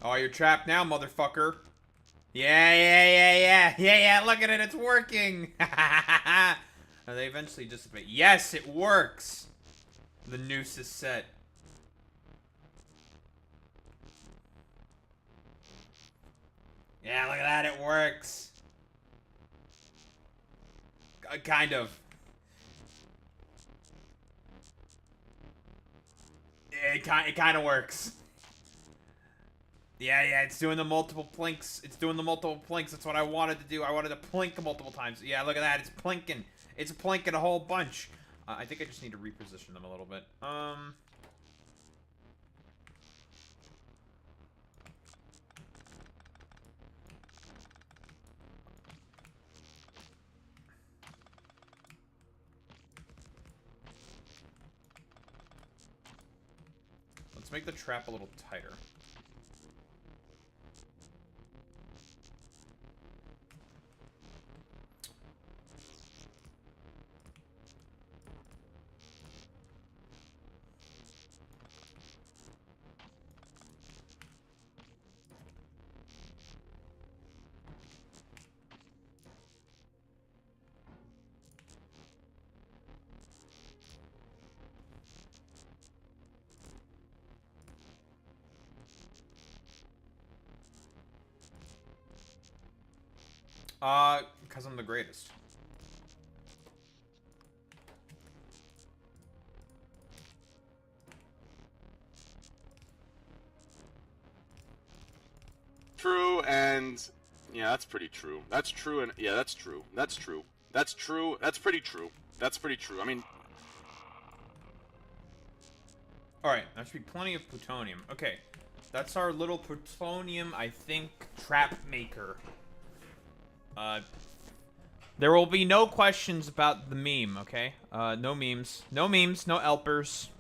A: Oh, you're trapped now, motherfucker. Yeah, look at it, it's working. They eventually dissipate. Yes, it works. The noose is set. Yeah, look at that, it works. Kind of. It kind of works. Yeah, it's doing the multiple plinks. It's doing the multiple plinks. That's what I wanted to do. I wanted to plink multiple times. Yeah, look at that. It's plinking. It's plinking a whole bunch. I think I just need to reposition them a little bit. Let's make the trap a little tighter. Because I'm the greatest.
C: True, and yeah, that's pretty true. That's true, and yeah, that's true. That's true. That's true. That's pretty true. That's pretty true. I mean,
A: Alright, that should be plenty of plutonium. Okay, that's our little plutonium, I think, trap maker. There will be no questions about the meme, okay? No memes. No memes, no helpers.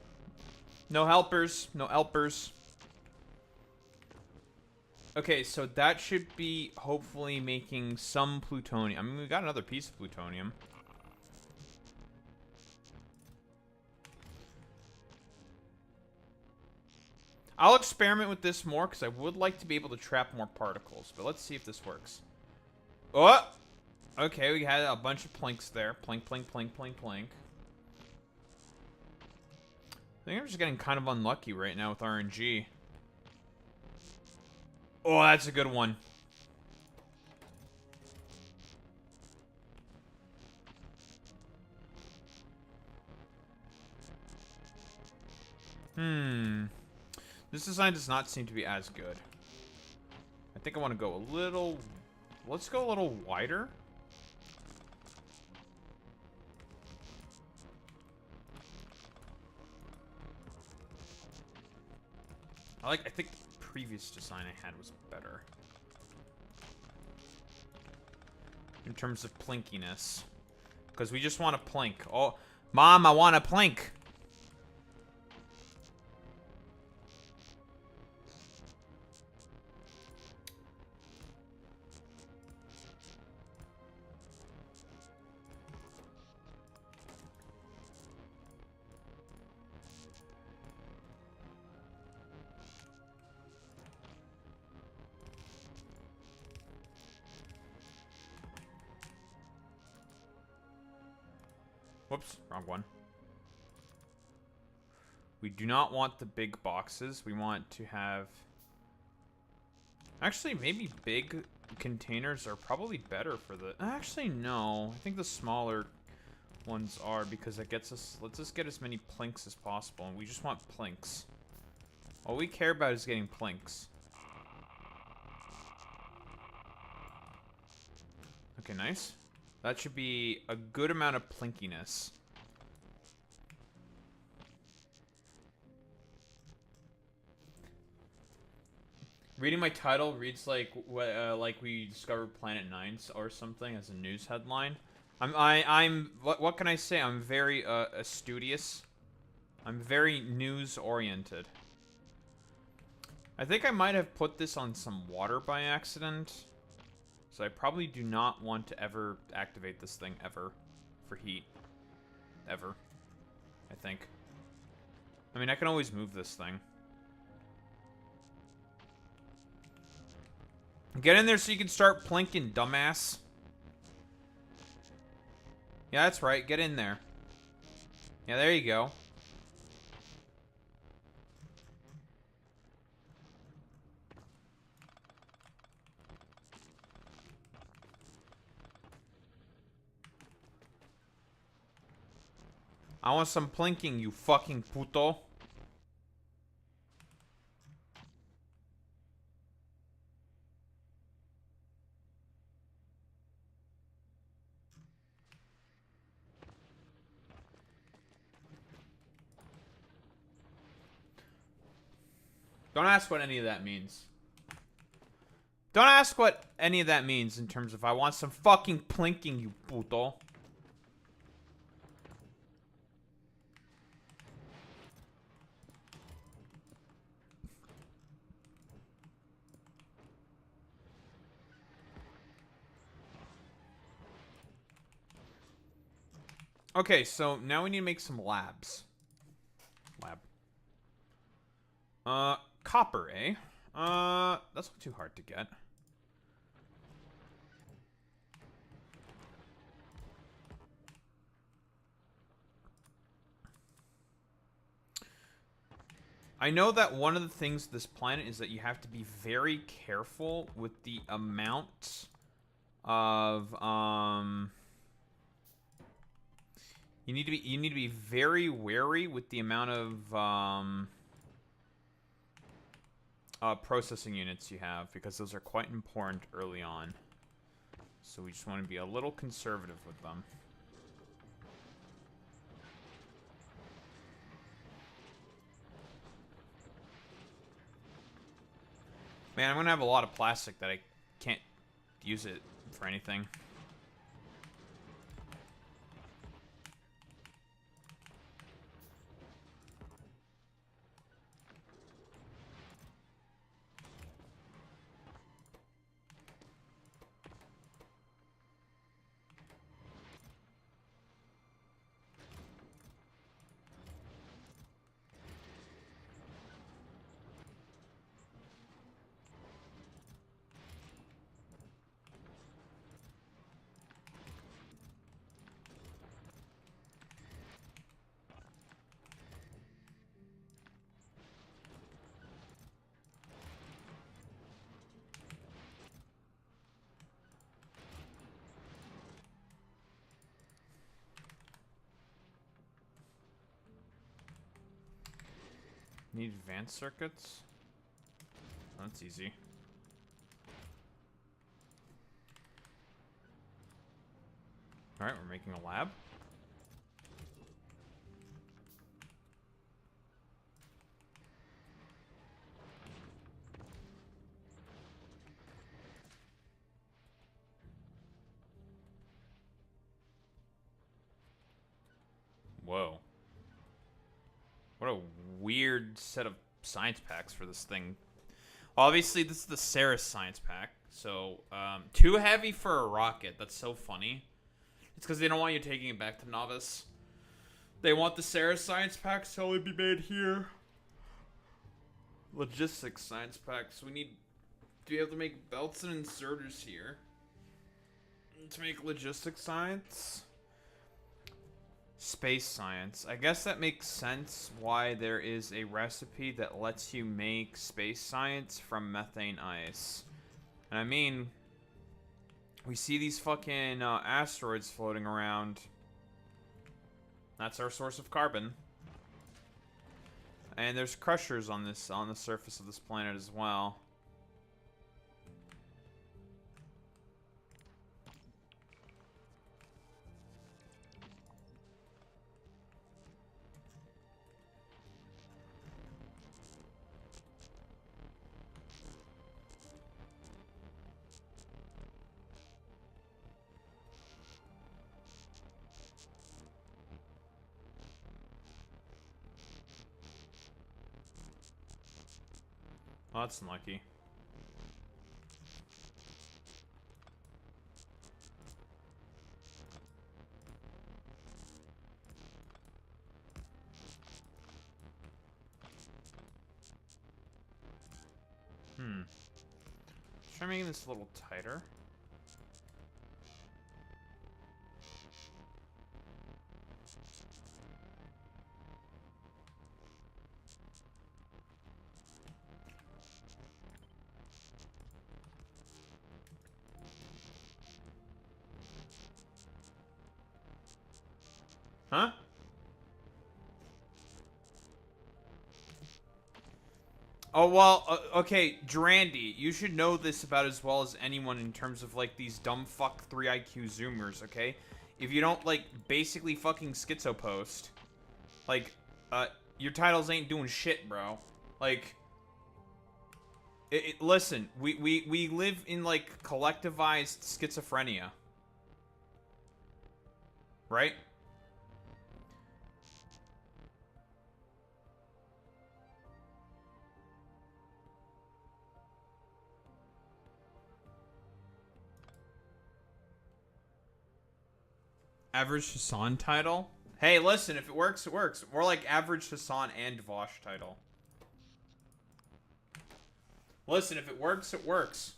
A: No helpers, no helpers. Okay, so that should be hopefully making some plutonium. I mean, we got another piece of plutonium. I'll experiment with this more, because I would like to be able to trap more particles. But let's see if this works. Oh! Okay, we had a bunch of planks there. Plank, plank, plank, plank, plank. I think I'm just getting kind of unlucky right now with RNG. Oh, that's a good one. This design does not seem to be as good. I think I want to go a little... Let's go a little wider. I think the previous design I had was better. In terms of plinkiness. Because we just want a plink. Oh, Mom, I want a plink. Whoops, wrong one. We do not want the big boxes. We want to have... Actually, maybe big containers are probably better for the... Actually, no. I think the smaller ones are because it gets us... Let's just get as many plinks as possible. And we just want plinks. All we care about is getting plinks. Okay, nice. That should be a good amount of plinkiness. Reading my title reads like we discovered Planet 9 or something as a news headline. What can I say? I'm very studious. I'm very news oriented. I think I might have put this on some water by accident. So I probably do not want to ever activate this thing ever for heat. Ever. I think. I mean, I can always move this thing. Get in there so you can start plinking, dumbass. Yeah, that's right. Get in there. Yeah, there you go. I want some plinking, you fucking puto. Don't ask what any of that means. Don't ask what any of that means in terms of I want some fucking plinking, you puto. Okay, so now we need to make some labs. Copper, eh? That's not too hard to get. I know that one of the things with this planet is that you have to be very careful with the amount of, you need to be very wary with the amount of processing units you have, because those are quite important early on. So we just want to be a little conservative with them. Man, I'm gonna have a lot of plastic that I can't use it for anything. Need Vance circuits? That's easy. Alright, we're making a lab. Whoa. What a weird set of science packs for this thing. Obviously, this is the Ceres science pack. So, too heavy for a rocket. That's so funny. It's because they don't want you taking it back to Novice. They want the Ceres science packs to only be made here. Logistics science packs. We need to be able to make belts and inserters here. To make logistics science. Space science. I guess that makes sense why there is a recipe that lets you make space science from methane ice. And I mean, we see these fucking asteroids floating around. That's our source of carbon. And there's crushers on the surface of this planet as well. Oh, that's unlucky. Try making this a little tighter. Huh? Oh, well, okay, Drandy, you should know this about as well as anyone in terms of, like, these dumb fuck 3 IQ Zoomers, okay? If you don't, like, basically fucking schizo post, like, your titles ain't doing shit, bro. Like, listen, we live in, like, collectivized schizophrenia. Right? Average Hassan title? Hey, listen, if it works, it works. More like average Hassan and Vosh title. Listen, if it works, it works.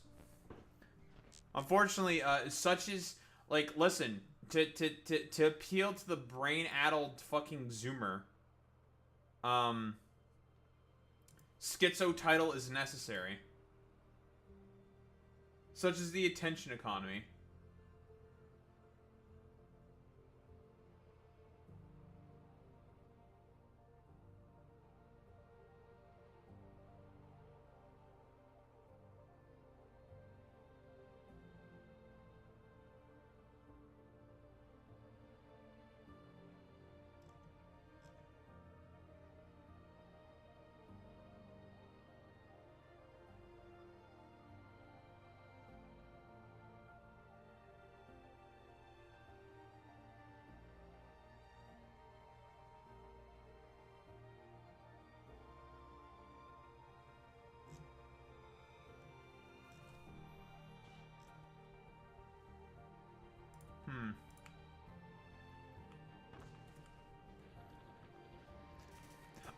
A: Unfortunately, such is, like, listen, to appeal to the brain-addled fucking Zoomer, schizo title is necessary. Such is the attention economy.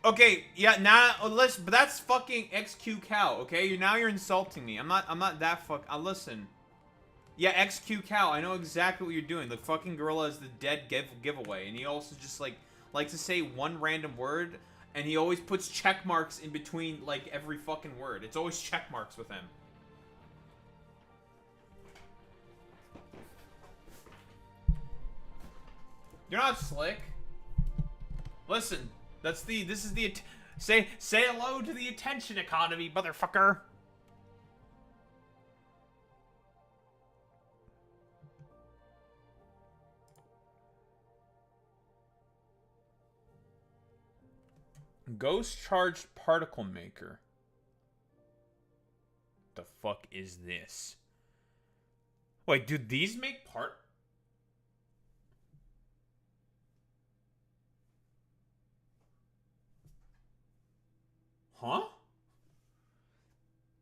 A: Okay, yeah, now listen, but that's fucking XQ cow, okay? Now you're insulting me. I'm not that listen. Yeah, XQ cow, I know exactly what you're doing. The fucking gorilla is the dead giveaway, and he also just likes to say one random word, and he always puts check marks in between like every fucking word. It's always check marks with him. You're not slick. Listen. This is the Say hello to the attention economy, motherfucker. Ghost charged particle maker. The fuck is this? Wait, do these make part? Huh?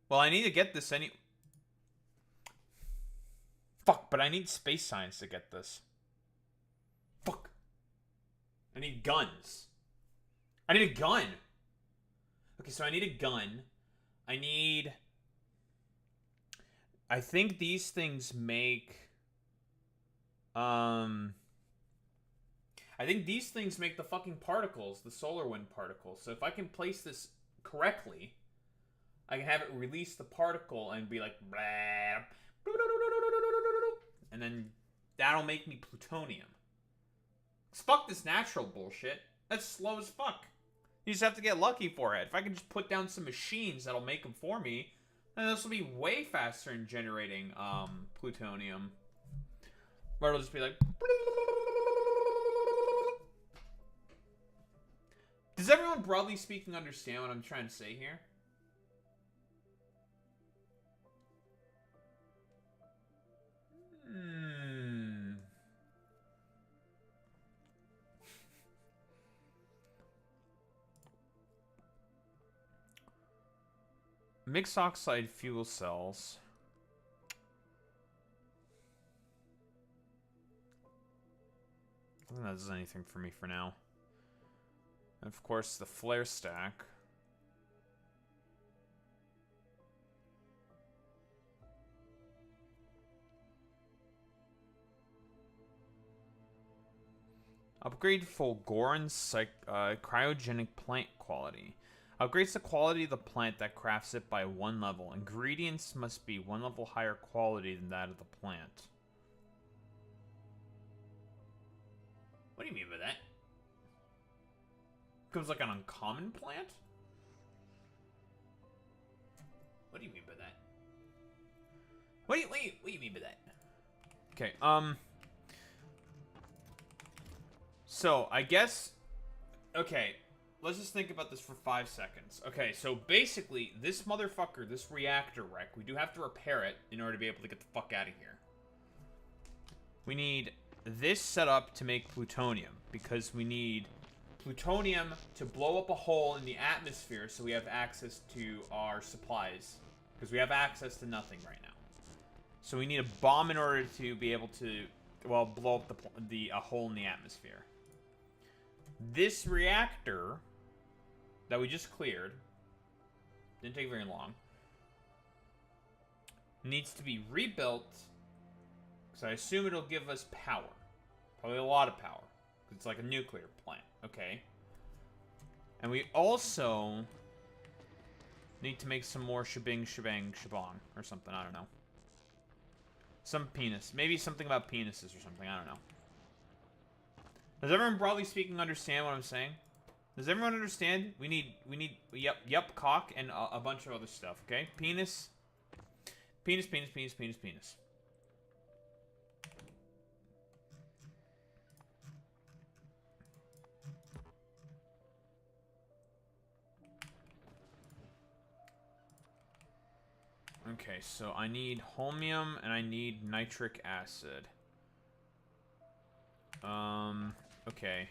A: Well, I need to get this any... Fuck, but I need space science to get this. Fuck. I need guns. I need a gun. Okay, so I need a gun. I need... I think these things make... I think these things make the fucking particles, the solar wind particles. So if I can place this correctly, I can have it release the particle and be like... And then that'll make me plutonium. 'Cause fuck this natural bullshit. That's slow as fuck. You just have to get lucky for it. If I can just put down some machines that'll make them for me, then this will be way faster in generating plutonium. Where it'll just be like... Does everyone, broadly speaking, understand what I'm trying to say here? Mixed oxide fuel cells. I don't think that does anything for me for now. And of course, the flare stack. Upgrade Fulgoran's cryogenic plant quality. Upgrades the quality of the plant that crafts it by 1 level. Ingredients must be 1 level higher quality than that of the plant. What do you mean by that? Becomes like an uncommon plant? What do you mean by that? What do you mean by that? Okay, so, I guess... Okay, let's just think about this for 5 seconds. Okay, so basically, this motherfucker, this reactor wreck, we do have to repair it in order to be able to get the fuck out of here. We need this set up to make plutonium, because we need plutonium to blow up a hole in the atmosphere so we have access to our supplies. Because we have access to nothing right now. So we need a bomb in order to be able to, well, blow up a hole in the atmosphere. This reactor that we just cleared, didn't take very long, needs to be rebuilt, because I assume it'll give us power. Probably a lot of power. It's like a nuclear plant, okay? And we also need to make some more shebang, shabong, or something, I don't know. Some penis. Maybe something about penises or something, I don't know. Does everyone, broadly speaking, understand what I'm saying? Does everyone understand? We need, yep, cock, and a bunch of other stuff, okay? Penis. Penis. Okay, so I need holmium and I need nitric acid. Okay.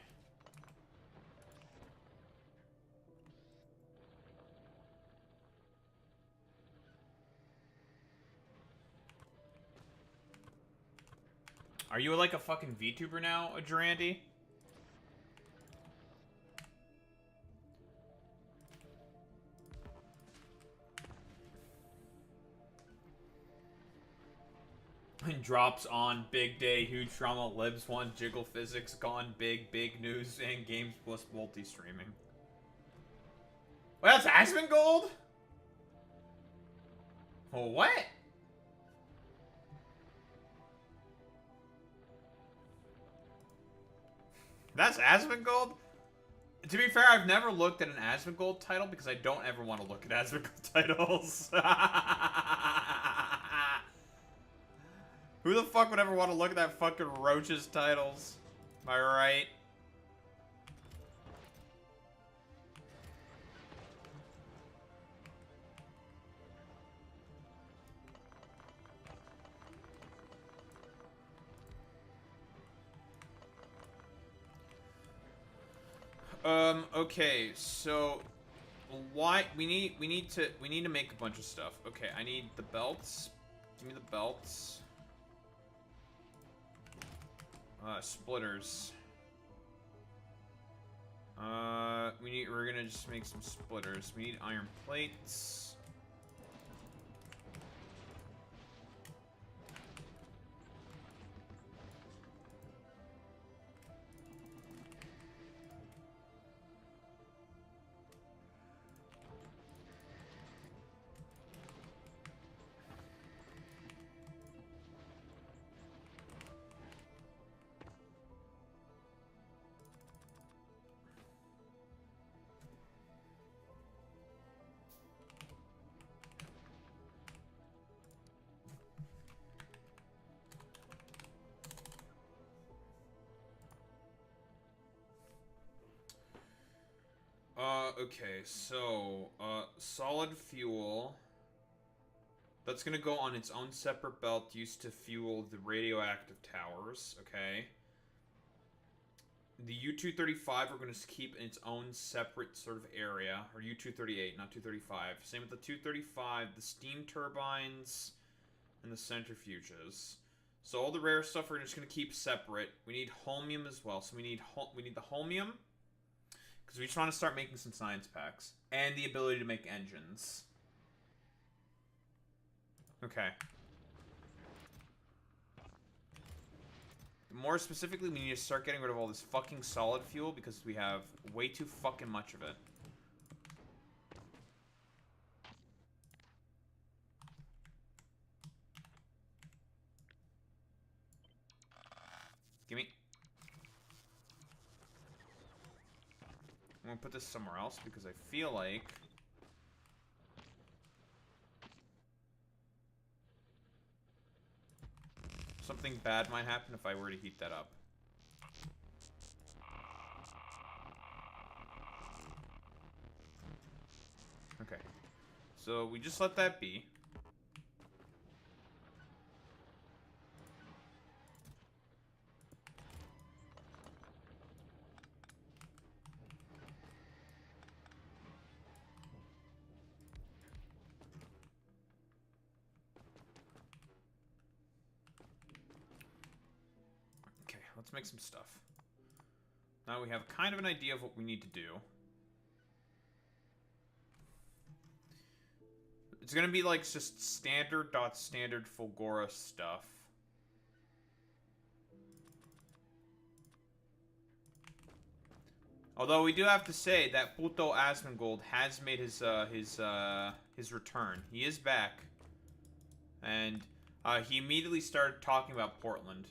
A: Are you like a fucking VTuber now, Durandy? And drops on big day, huge drama, libs one, jiggle physics, gone big news, and games plus multi-streaming. Well, that's Asmongold? Oh, what? That's Asmongold? To be fair, I've never looked at an Asmongold title because I don't ever want to look at Asmongold titles. Who the fuck would ever want to look at that fucking Roach's titles? Am I right? Okay, so why we need to make a bunch of stuff. Okay, I need the belts. Give me the belts. Splitters. We're gonna just make some splitters. We need iron plates. Okay, so, solid fuel. That's gonna go on its own separate belt used to fuel the radioactive towers, okay? The U-235 we're gonna keep in its own separate sort of area, or U-238, not 235. Same with the 235, the steam turbines, and the centrifuges. So all the rare stuff we're just gonna keep separate. We need holmium as well, so we need the holmium. Because we just want to start making some science packs. And the ability to make engines. Okay. More specifically, we need to start getting rid of all this fucking solid fuel because we have way too fucking much of it. Gimme. I'm gonna put this somewhere else because I feel like something bad might happen if I were to heat that up. Okay. So we just let that be. Let's make some stuff. Now we have kind of an idea of what we need to do. It's gonna be like just standard Fulgora stuff. Although we do have to say that Puto Asmongold has made his return. He is back. And he immediately started talking about Portland.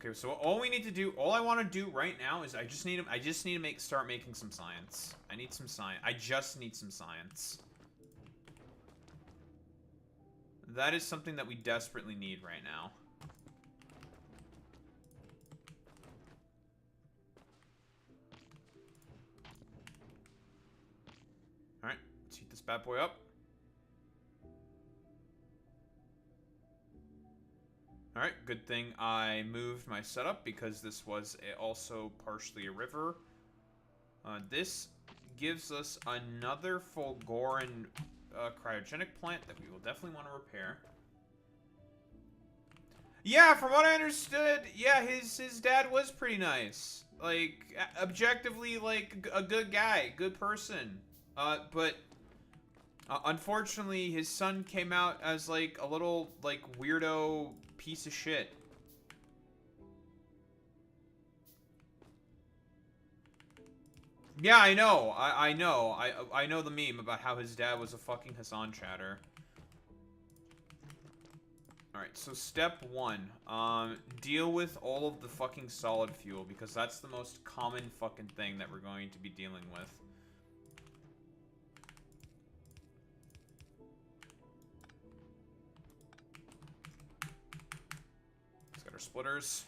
A: Okay, so all we need to do, all I want to do right now is I just need to start making some science. I need some science. I just need some science. That is something that we desperately need right now. All right, let's heat this bad boy up. Alright, good thing I moved my setup because this was also partially a river. This gives us another Fulgoran cryogenic plant that we will definitely want to repair. Yeah, from what I understood, yeah, his dad was pretty nice. Like, objectively, like, a good guy, good person. But unfortunately, his son came out as, like, a little, like, weirdo piece of shit. Yeah, I know. I know. I know the meme about how his dad was a fucking Hassan chatter. Alright, so step 1. Deal with all of the fucking solid fuel, because that's the most common fucking thing that we're going to be dealing with. Let's get our splitters.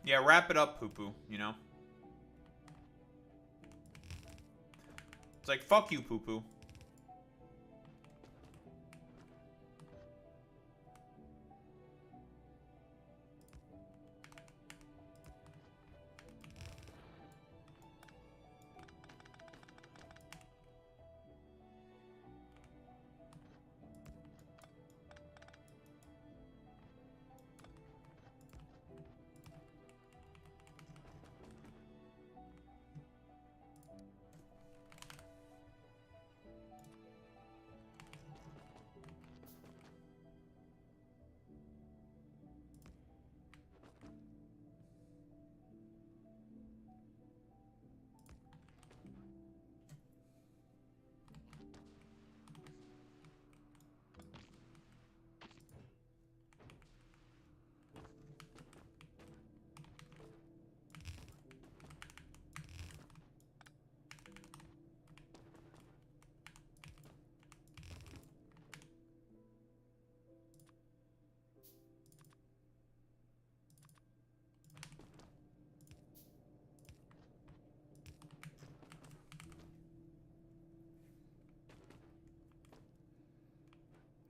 A: Yeah, wrap it up, poo-poo, you know? It's like, fuck you, poo-poo.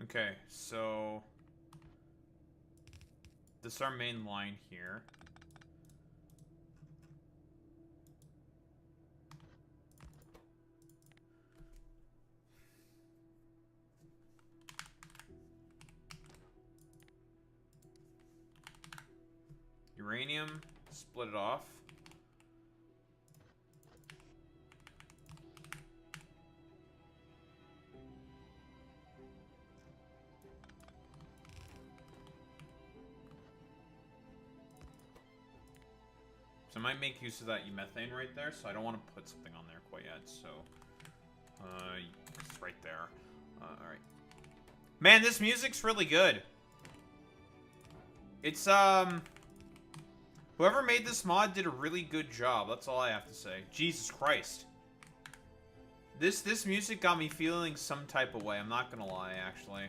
A: Okay, so this is our main line here. Uranium, split it off. So I might make use of that methane right there, so I don't want to put something on there quite yet, so... it's right there. Alright. Man, this music's really good. It's, whoever made this mod did a really good job, that's all I have to say. Jesus Christ. This music got me feeling some type of way, I'm not gonna lie, actually.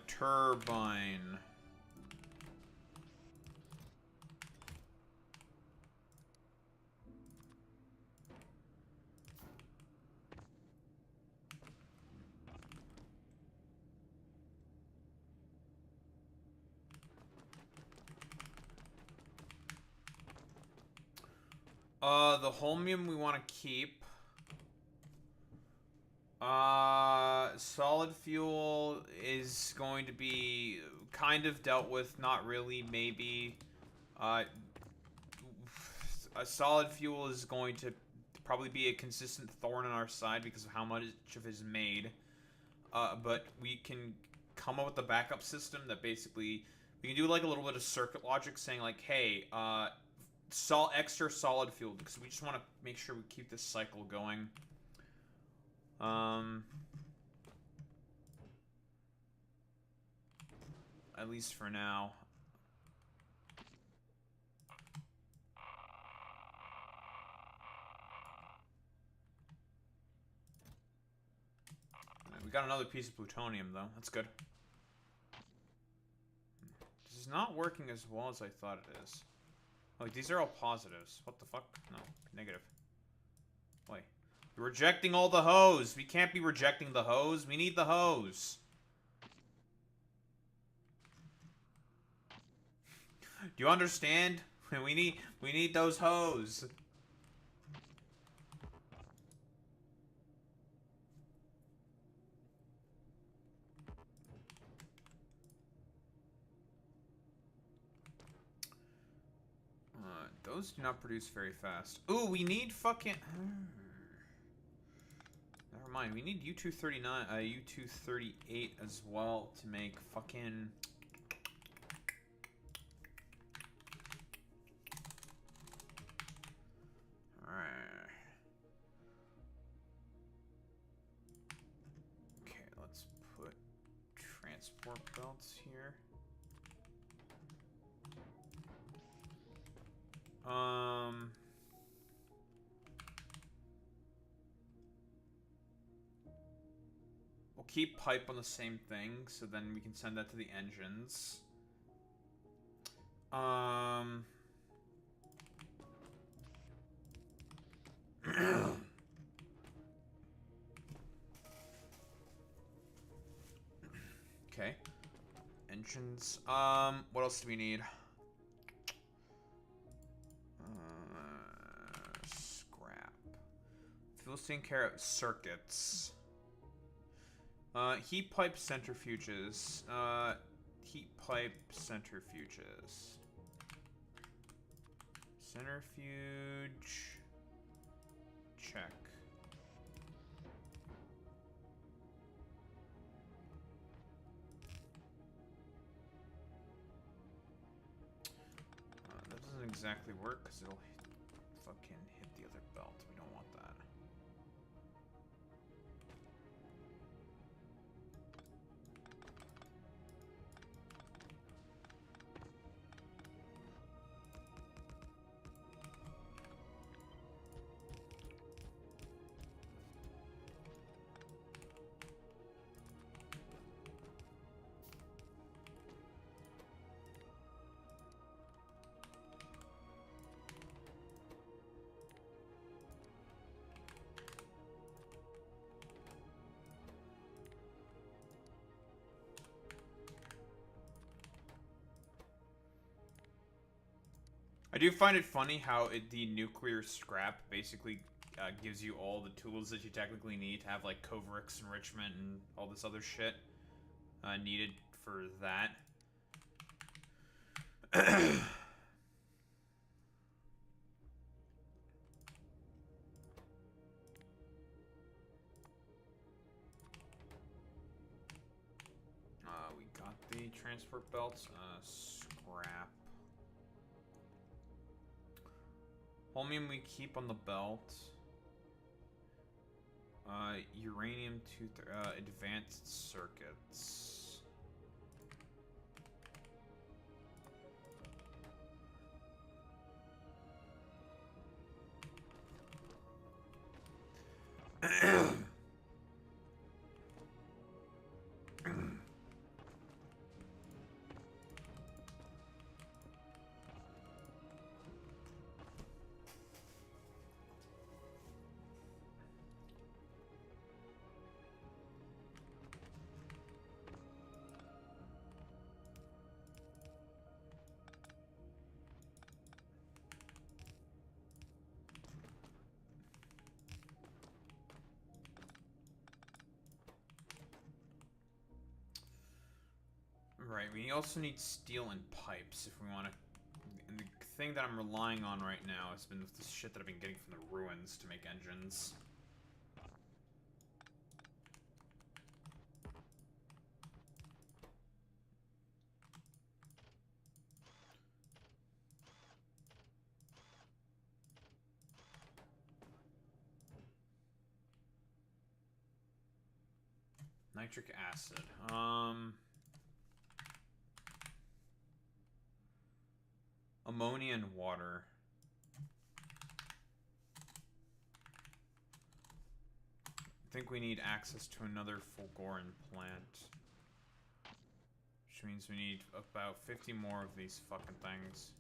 A: Turbine. The holmium we want to keep. Solid fuel is going to be kind of dealt with, not really, maybe. A solid fuel is going to probably be a consistent thorn in our side because of how much of it is made. But we can come up with a backup system that basically, we can do like a little bit of circuit logic saying like, hey, extra solid fuel, because we just want to make sure we keep this cycle going. At least for now. We got another piece of plutonium, though. That's good. This is not working as well as I thought it is. Like, these are all positives. What the fuck? No, negative. Wait. We're rejecting all the hose. We can't be rejecting the hose. We need the hose. Do you understand? We need those hose. Those do not produce very fast. Ooh, we need fucking... Never mind, we need U-239, U-238 as well to make fucking... Alright. Okay, let's put transport belts here. We'll keep pipe on the same thing, so then we can send that to the engines. Okay. Engines. What else do we need? Scrap. Fuel's taking care of circuits. Heat pipe centrifuges. Heat pipe centrifuges. Centrifuge. Check. That doesn't exactly work because it'll fucking hit the other belt. We don't want that. I do find it funny how the nuclear scrap basically gives you all the tools that you technically need to have, like, Coverix enrichment and all this other shit needed for that. We got the transport belts. Scrap. Holmium we keep on the belt. Uranium advanced circuits. Right, we also need steel and pipes if we want to... And the thing that I'm relying on right now has been this shit that I've been getting from the ruins to make engines. Nitric acid. Ammonia and water. I think we need access to another Fulgoran plant. Which means we need about 50 more of these fucking things.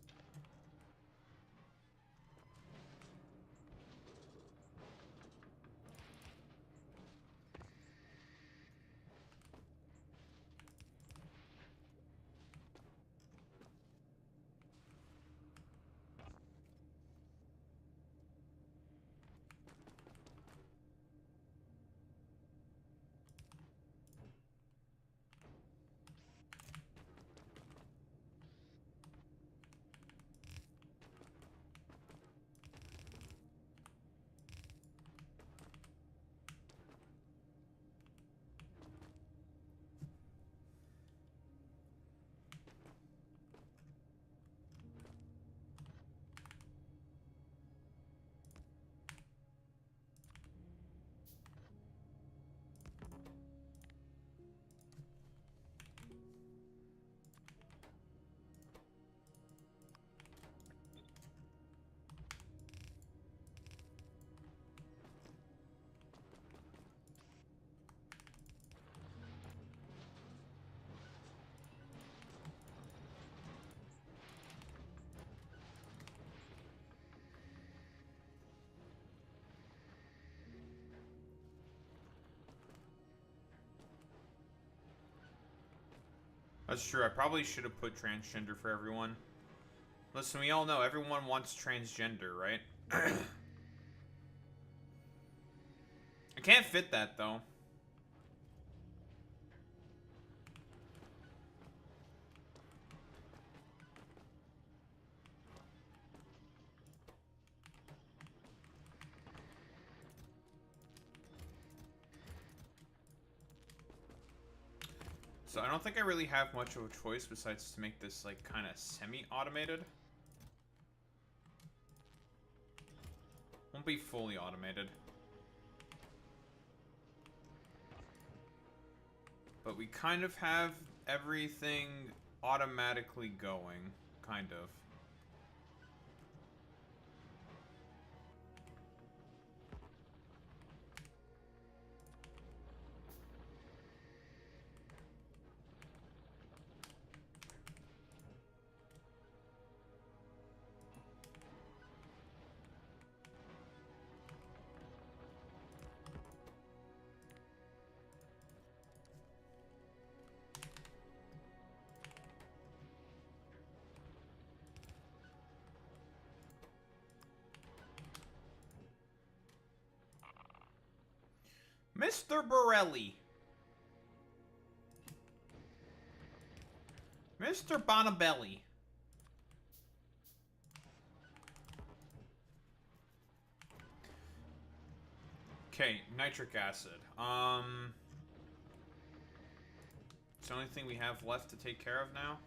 A: That's true. I probably should have put transgender for everyone. Listen, we all know everyone wants transgender, right? I can't fit that, though. So I don't think I really have much of a choice besides to make this, like, kind of semi-automated. Won't be fully automated. But we kind of have everything automatically going, kind of. Mr. Borelli. Mr. Bonabelli. Okay, nitric acid. It's the only thing we have left to take care of now.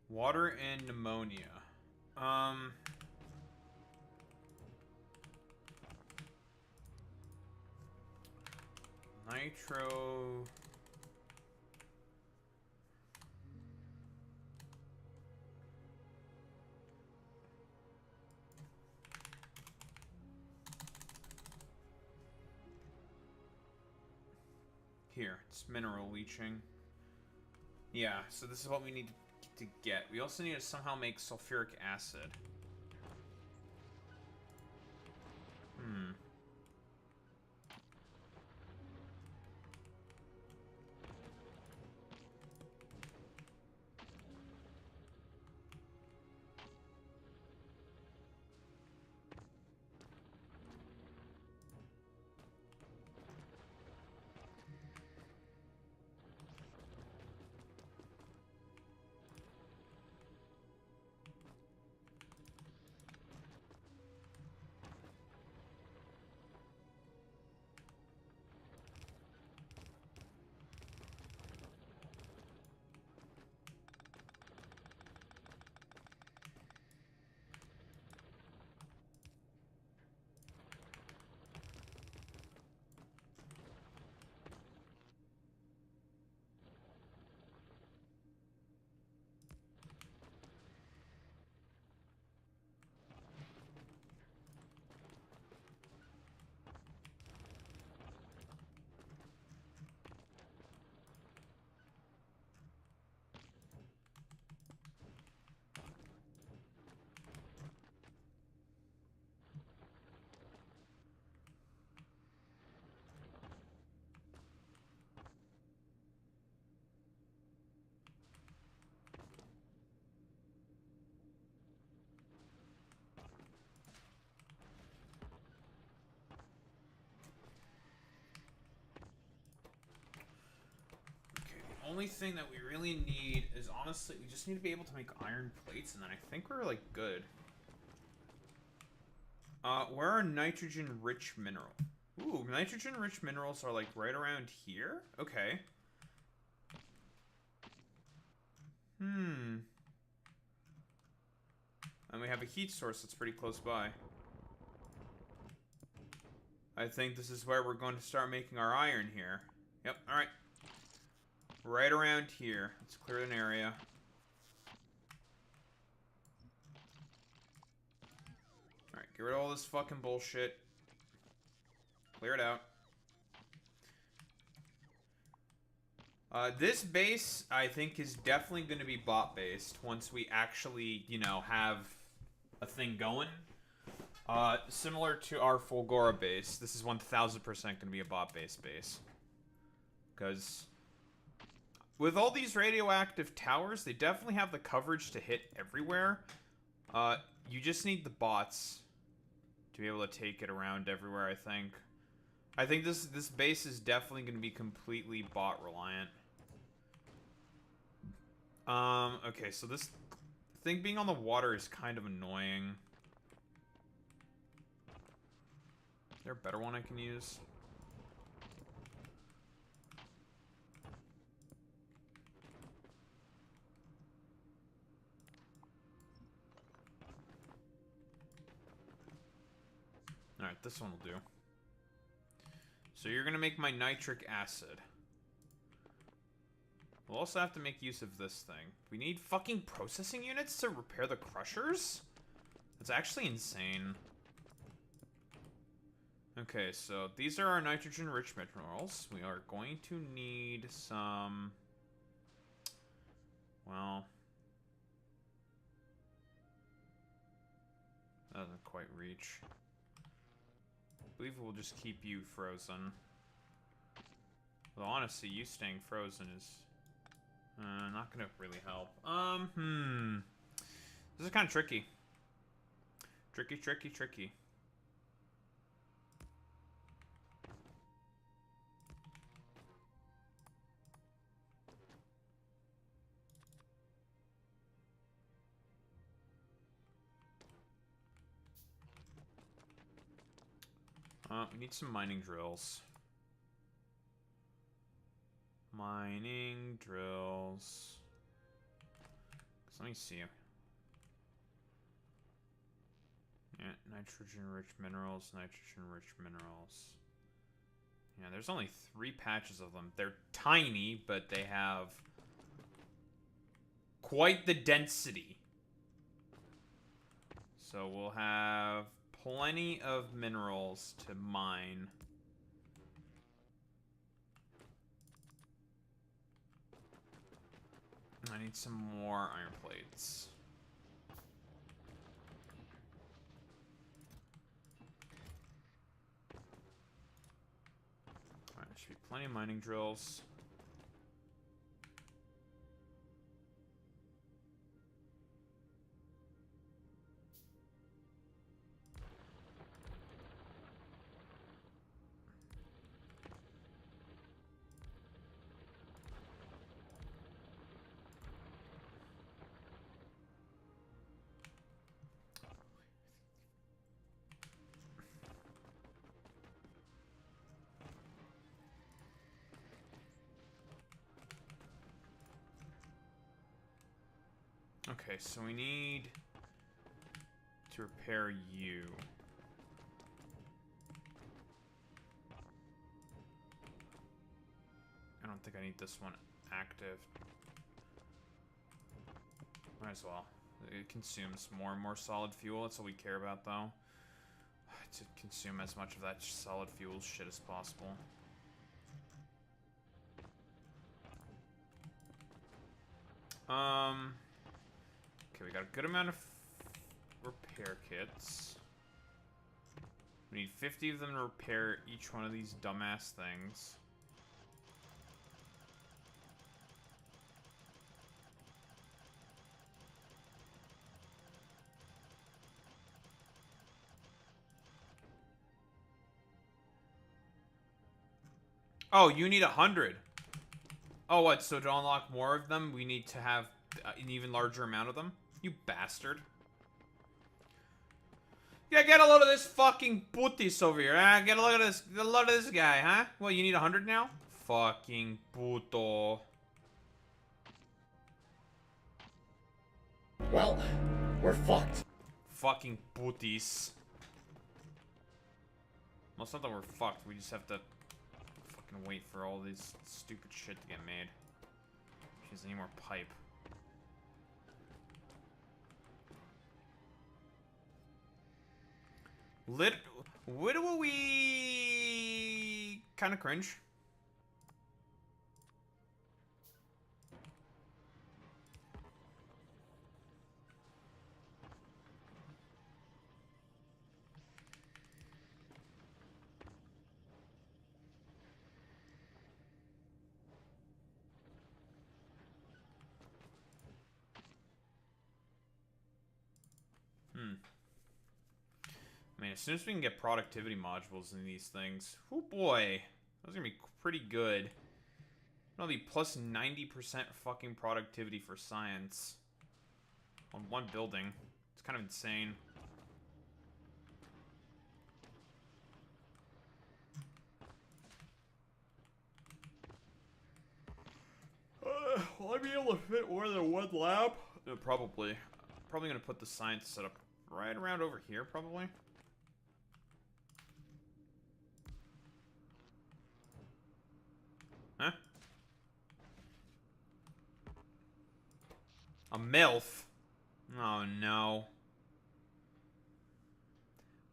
A: Water and pneumonia. Nitro. Here, it's mineral leaching. Yeah, so this is what we need to get. We also need to somehow make sulfuric acid. Only thing that we really need is, honestly, we just need to be able to make iron plates, and then I think we're, like, good. Where are nitrogen-rich minerals? Ooh, nitrogen-rich minerals are, like, right around here? Okay. And we have a heat source that's pretty close by. I think this is where we're going to start making our iron here. Yep, alright. Right around here. Let's clear an area. Alright, get rid of all this fucking bullshit. Clear it out. This base, I think, is definitely going to be bot-based once we actually, you know, have a thing going. Similar to our Fulgora base, this is 1000% going to be a bot-based base. Because with all these radioactive towers, they definitely have the coverage to hit everywhere. You just need the bots to be able to take it around everywhere, I think. I think this base is definitely going to be completely bot reliant. Okay, so this thing being on the water is kind of annoying. Is there a better one I can use? Alright, this one will do. So you're gonna make my nitric acid. We'll also have to make use of this thing. We need fucking processing units to repair the crushers? That's actually insane. Okay, so these are our nitrogen-rich minerals. We are going to need some... Well... That doesn't quite reach. I believe we'll just keep you frozen. Well, honestly, you staying frozen is... not gonna really help. This is kind of tricky. Tricky. We need some mining drills. Mining drills. So let me see. Yeah, nitrogen-rich minerals, nitrogen-rich minerals. Yeah, there's only 3 patches of them. They're tiny, but they have quite the density. So we'll have plenty of minerals to mine. I need some more iron plates. Alright, there should be plenty of mining drills. Okay, so we need to repair you. I don't think I need this one active. Might as well. It consumes more and more solid fuel. That's all we care about, though. To consume as much of that solid fuel shit as possible. Okay, we got a good amount of repair kits. We need 50 of them to repair each one of these dumbass things. Oh, you need 100. Oh, what? So to unlock more of them, we need to have an even larger amount of them? You bastard. Yeah, get a load of this fucking putis over here, huh? Get a load of this guy, huh? Well, you need 100 now? Fucking puto.
B: Well, we're fucked.
A: Fucking putis. Well, it's not that we're fucked. We just have to fucking wait for all this stupid shit to get made. Jeez, I need more pipe. What will we kind of cringe? Man, as soon as we can get productivity modules in these things, oh boy, those are gonna be pretty good. That'll be plus 90% fucking productivity for science on one building. It's kind of insane. Will I be able to fit more than one lab? Probably. Probably gonna put the science setup right around over here, probably. Huh? A MILF? Oh no.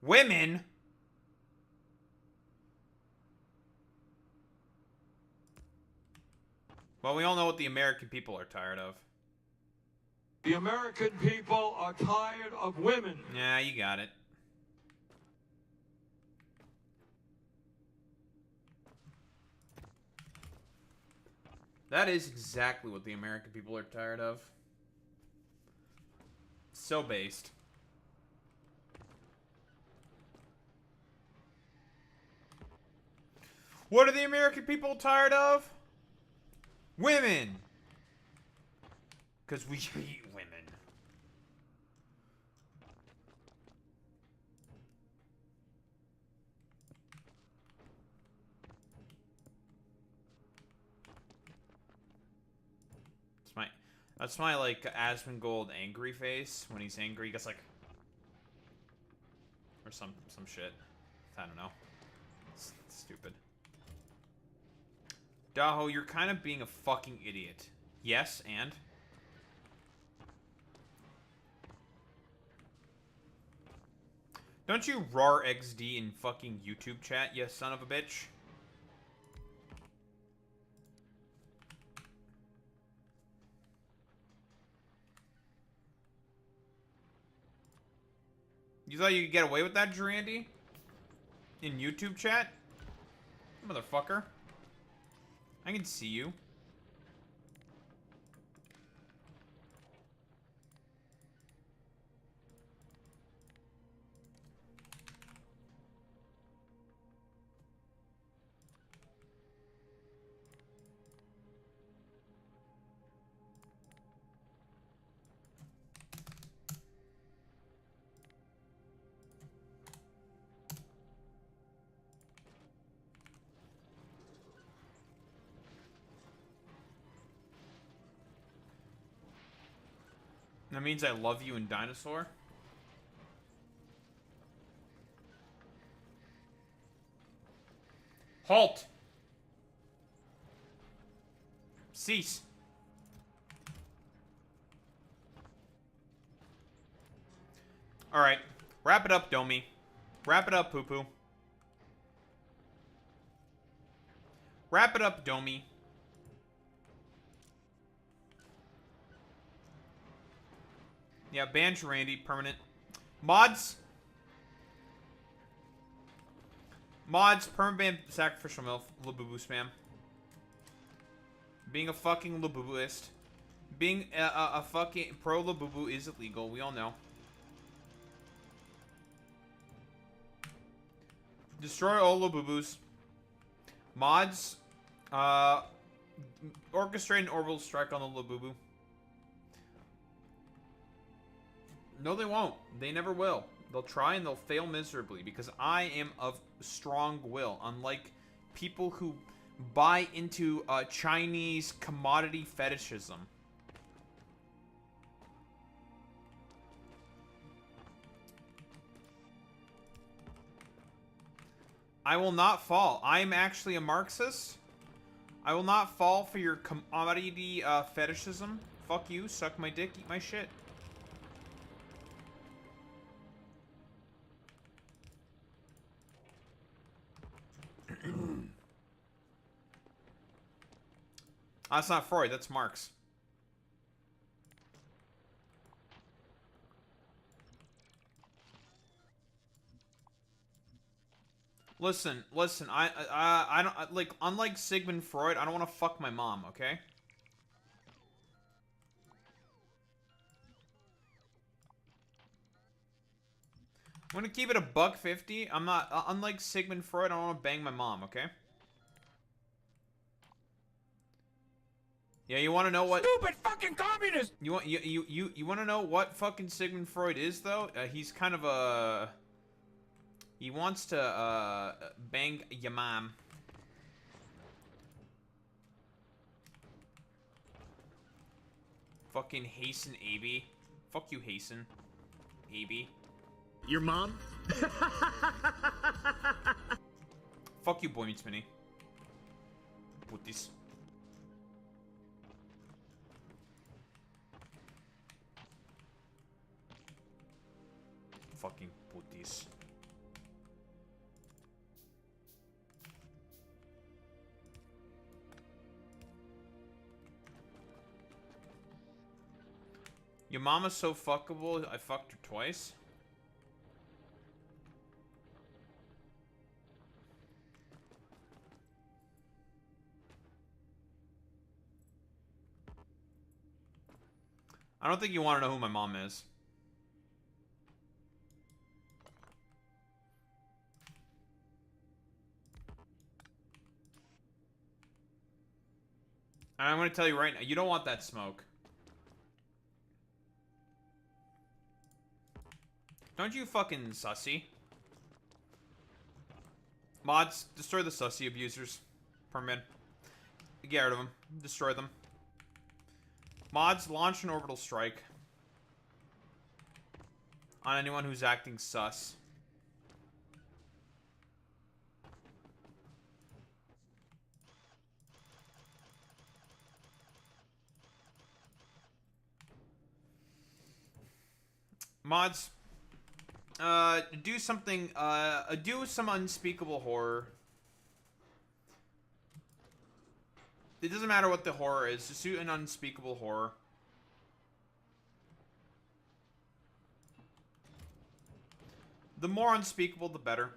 A: Women? Well, we all know what the American people are tired of.
E: The American people are tired of women.
A: Yeah, you got it. That is exactly what the American people are tired of. So based. What are the American people tired of? Women! Because we hate women. That's my like Asmongold angry face. When he's angry, he gets like, or some shit. I don't know. It's stupid. Daho, you're kind of being a fucking idiot. Yes, and? Don't you rar XD in fucking YouTube chat, you son of a bitch? You thought you could get away with that, Durandy? In YouTube chat? Motherfucker. I can see you. That means I love you in Dinosaur? Halt! Cease. Alright. Wrap it up, Domi. Wrap it up, Poo-Poo. Wrap it up, Domi. Yeah, ban Randy, permanent. Mods. Mods, permaban sacrificial milf, Labubu spam. Being a fucking Labubuist. Being a fucking pro Labubu is illegal, we all know. Destroy all Labubus. Mods, orchestrate an orbital strike on the Labubu. No, they won't. They never will. They'll try and they'll fail miserably because I am of strong will, unlike people who buy into Chinese commodity fetishism. I will not fall. I'm actually a Marxist. I will not fall for your commodity fetishism. Fuck you. Suck my dick. Eat my shit. That's not Freud, that's Marx. Listen, I don't like, unlike Sigmund Freud, I don't want to fuck my mom, okay? I'm gonna keep it a $1.50. I'm not, unlike Sigmund Freud, I don't want to bang my mom, okay? Yeah, you want to know what?
B: Stupid fucking communist!
A: You want to know what fucking Sigmund Freud is though? He's kind of a. He wants to bang your mom. Fucking Hasten AB. Fuck you, Hasten. AB.
B: Your mom?
A: Fuck you, Boy Meets Mini. Putis. Fucking putis. Your mama's so fuckable, I fucked her twice. I don't think you want to know who my mom is. And I'm going to tell you right now, you don't want that smoke. Don't you fucking sussy. Mods, destroy the sussy abusers. Permit. Get rid of them. Destroy them. Mods, launch an orbital strike on anyone who's acting sus. Mods, do something, do some unspeakable horror. It doesn't matter what the horror is, just do an unspeakable horror. The more unspeakable, the better.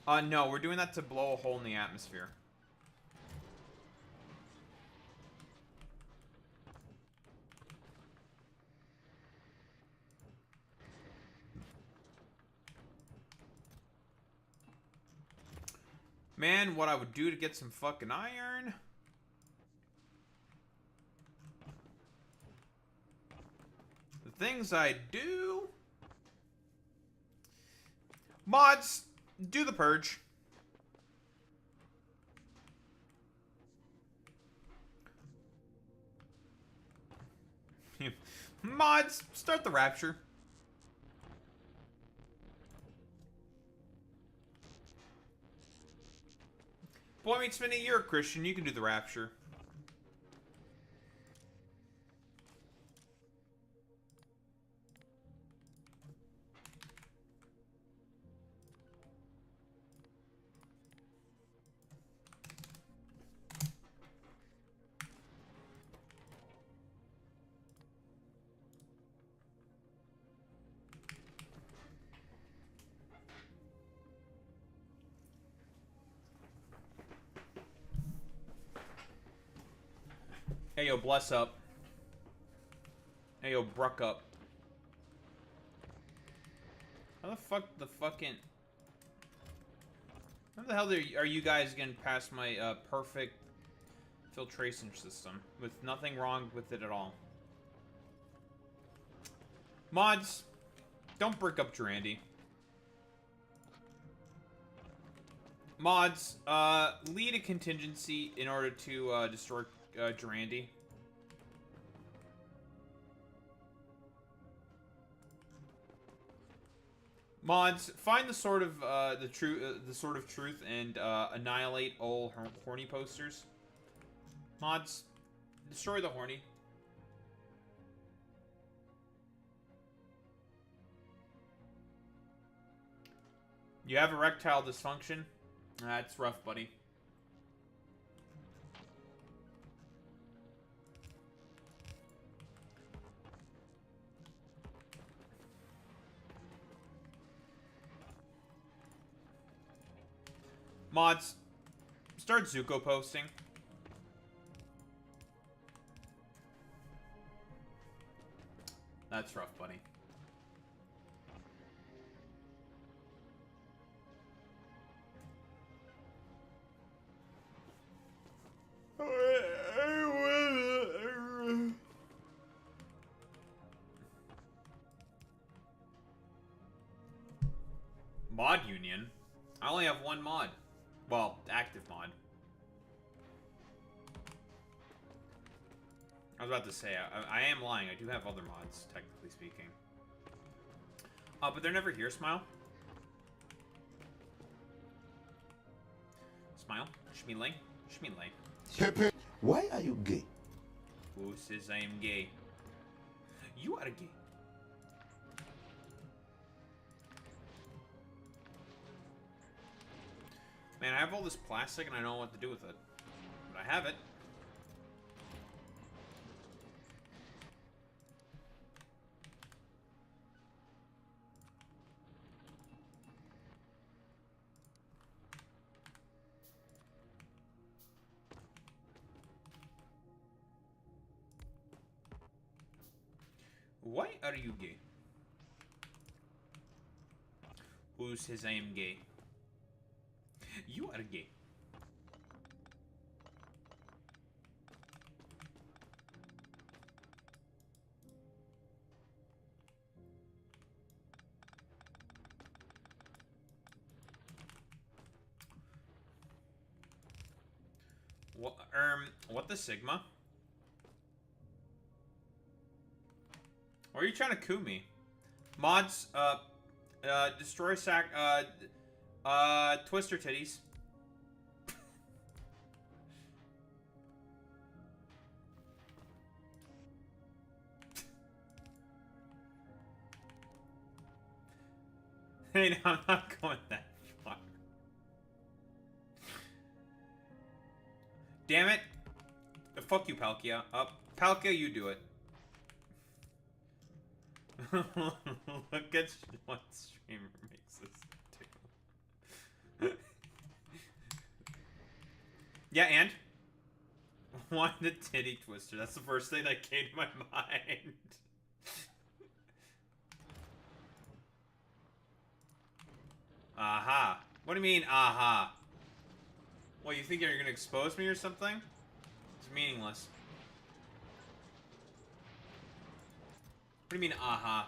A: No, we're doing that to blow a hole in the atmosphere. Man, what I would do to get some fucking iron. The things I do. Mods, do the purge. Mods, start the rapture. Boy Meets Minnie, you're a Christian. You can do the rapture. Hey, yo, bless up. Hey, yo, bruck up. How the fuck the fucking... How the hell are you guys getting past my perfect filtration system with nothing wrong with it at all? Mods, don't brick up Durandi. Mods, lead a contingency in order to destroy Durandi. Mods, find the sword of the sword of truth and annihilate all horny posters. Mods, destroy the horny. You have erectile dysfunction? That's rough, buddy. Mods, start Zuko posting. That's rough, buddy. Mod union? I only have one mod. Well, active mod. I was about to say, I am lying. I do have other mods, technically speaking. But they're never here, Smile. Smile. Schmeelay. Schmeelay.
B: Pepe, why are you gay?
A: Who says I am gay? You are gay. Man, I have all this plastic and I don't know what to do with it. But I have it. Why are you gay? Who says I am gay? You are gay. What the Sigma? Or are you trying to coup me? Mods, destroy Twister titties. Hey, no, I'm not going that far. Damn it. Fuck you, Palkia. Palkia, you do it. Look at what streamer makes this do. Yeah, and? Why the titty twister? That's the first thing that came to my mind. Aha. What do you mean, aha? What, you think you're gonna expose me or something? It's meaningless. What do you mean, aha?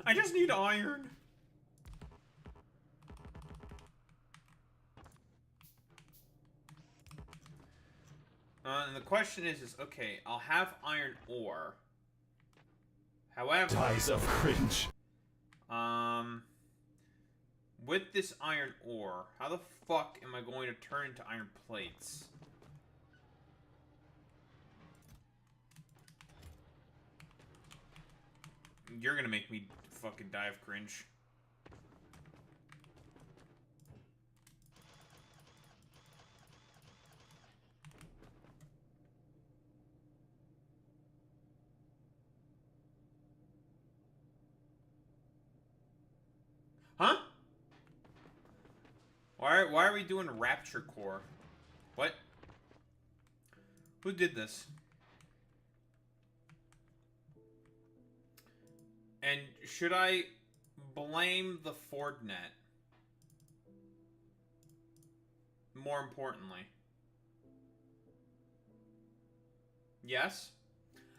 A: I just need iron. And the question is okay, I'll have iron ore. However,
B: Ties of cringe.
A: with this iron ore, how the fuck am I going to turn into iron plates? You're gonna make me fucking die of cringe. Huh? Why are we doing Rapture Core? What? Who did this? And should I blame the Fordnet? More importantly. Yes?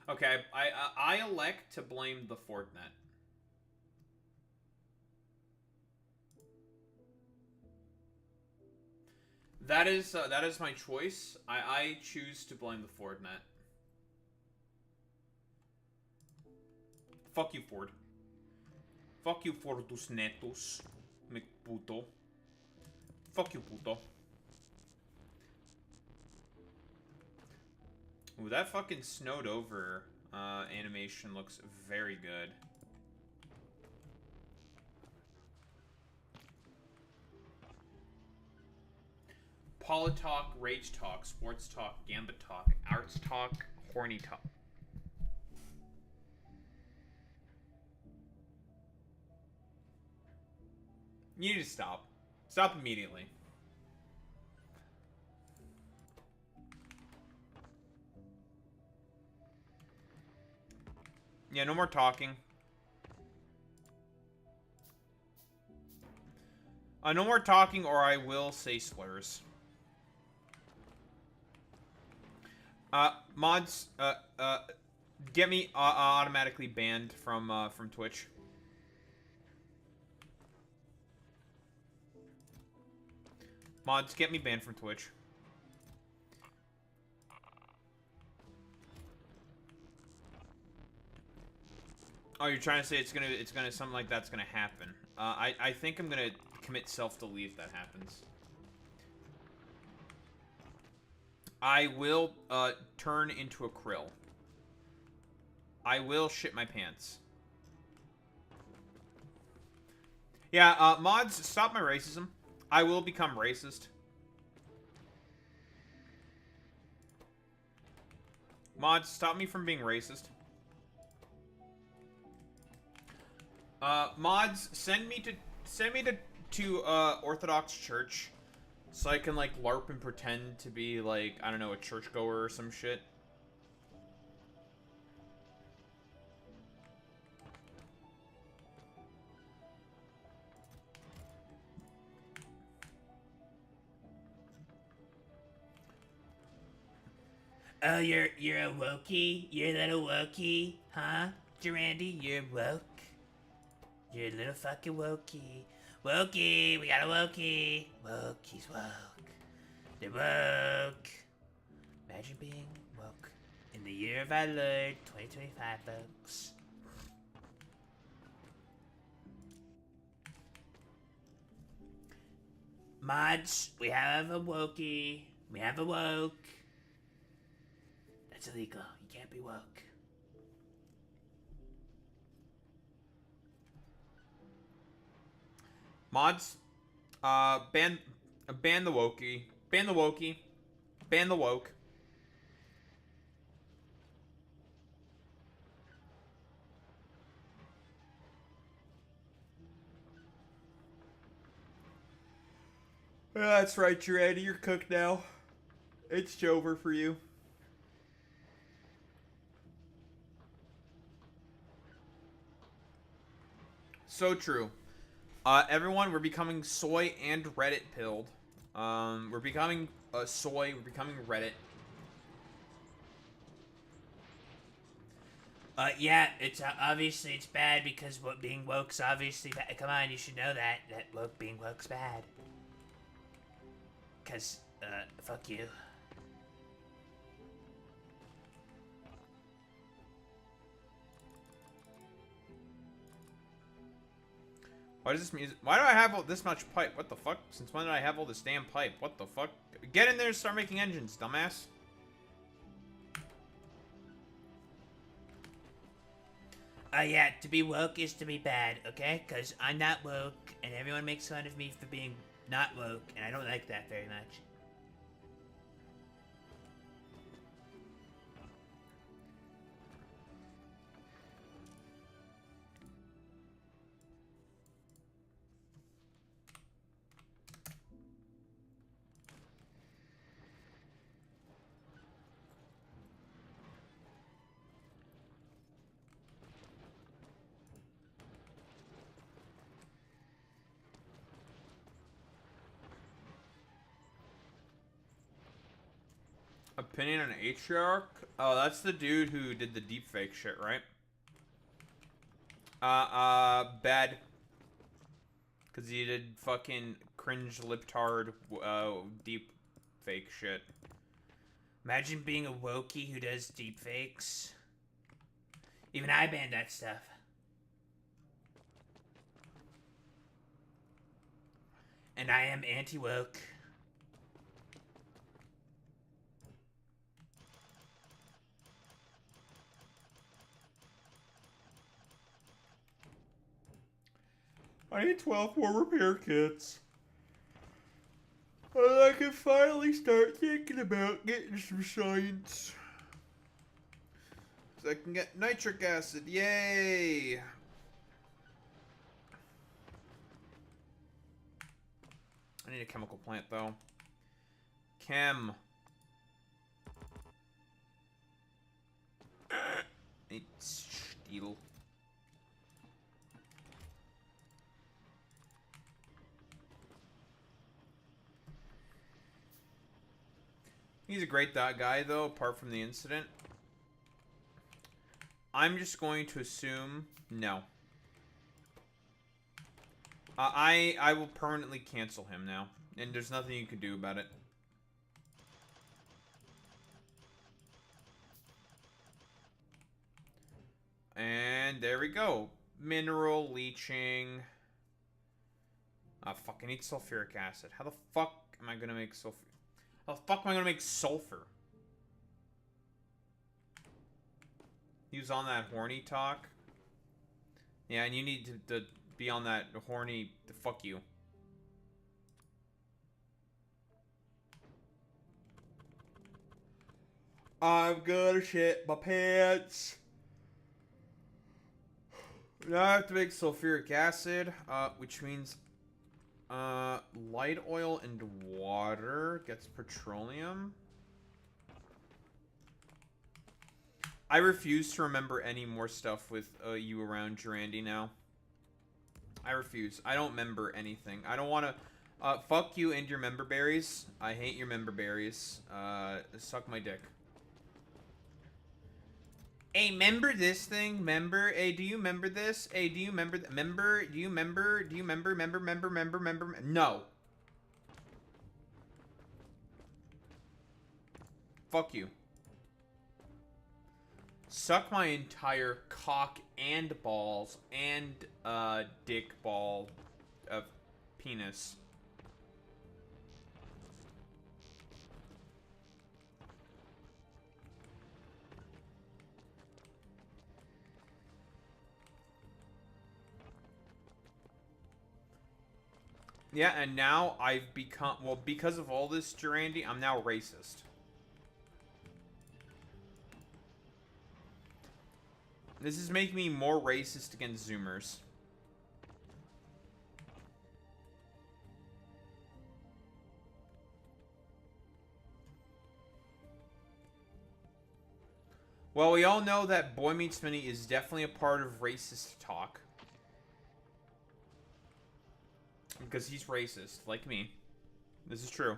A: Okay, I elect to blame the Fordnet. That is my choice. I choose to blame the Fordnet. Fuck you, Ford. Fuck you, Fordus Netos. McPuto. Fuck you, puto. Ooh, that fucking snowed over animation looks very good. Politalk, Rage Talk, Sports Talk, Gambit Talk, Arts Talk, Horny Talk. You need to stop. Stop immediately. Yeah, no more talking. No more talking or I will say slurs. Mods, get me automatically banned from Twitch. Mods, get me banned from Twitch. Oh, you're trying to say it's gonna something like that's gonna happen. I think I'm gonna commit self-delete if that happens. I will turn into a krill. I will shit my pants. Yeah, mods, stop my racism. I will become racist. Mods, stop me from being racist. Mods, send me to Orthodox Church so I can like LARP and pretend to be like, I don't know, a churchgoer or some shit.
D: Oh, you're a wokey? You're a little wokey? Huh? Durandi, you're woke? You're a little fucking wokey. Wokey, we got a wokey. Woke, he's woke. They're woke. Imagine being woke in the year of our Lord, 2025, folks. Mods, we have a wokey. We have a woke. That's illegal. You can't be woke.
A: Mods, ban the wokey. Ban the wokey. Ban the woke. That's right, Durandi, you're cooked now. It's over for you. So true. Everyone, we're becoming soy and Reddit pilled. We're becoming soy, we're becoming Reddit.
D: Yeah, it's obviously it's bad because being woke's obviously bad. Come on, you should know that being woke's bad. Cause fuck you.
A: Why does this music? Why do I have all this much pipe? What the fuck? Since when did I have all this damn pipe? What the fuck? Get in there and start making engines, dumbass.
D: Yeah, to be woke is to be bad, okay? Cause I'm not woke, and everyone makes fun of me for being not woke, and I don't like that very much.
A: Opinion on Atriarch? Oh, that's the dude who did the deepfake shit, right? Bad. Because he did fucking cringe liptard deepfake shit.
D: Imagine being a wokey who does deepfakes. Even I banned that stuff. And I am anti-woke.
A: I need 12 more repair kits. And I can finally start thinking about getting some science. So I can get nitric acid. Yay! I need a chemical plant, though. Chem. Need steel. He's a great guy, though, apart from the incident. I'm just going to assume no. I will permanently cancel him now, and there's nothing you can do about it. And there we go. Mineral leaching. Ah, fuck, I need sulfuric acid. How the fuck am I gonna make sulfur? How the fuck am I gonna make sulfur? He was on that horny talk. Yeah, and you need to be on that horny... Fuck you. I'm gonna shit my pants. Now I have to make sulfuric acid, which means light oil and water gets petroleum. I refuse to remember any more stuff with you around, Durandi, now. I refuse. I don't remember anything. I don't want to... fuck you and your member berries. I hate your member berries. Suck my dick. Hey, member this thing? Member? Hey, do you member this? Hey, do you member... Member? Do you member? Do you member? Member? No. Fuck you. Suck my entire cock and balls and dick ball of penis. Yeah, and now I've become, well, because of all this, Durandi, I'm now racist. This is making me more racist against Zoomers. Well, we all know that Boy Meets Mini is definitely a part of racist talk. Because he's racist, like me. This is true.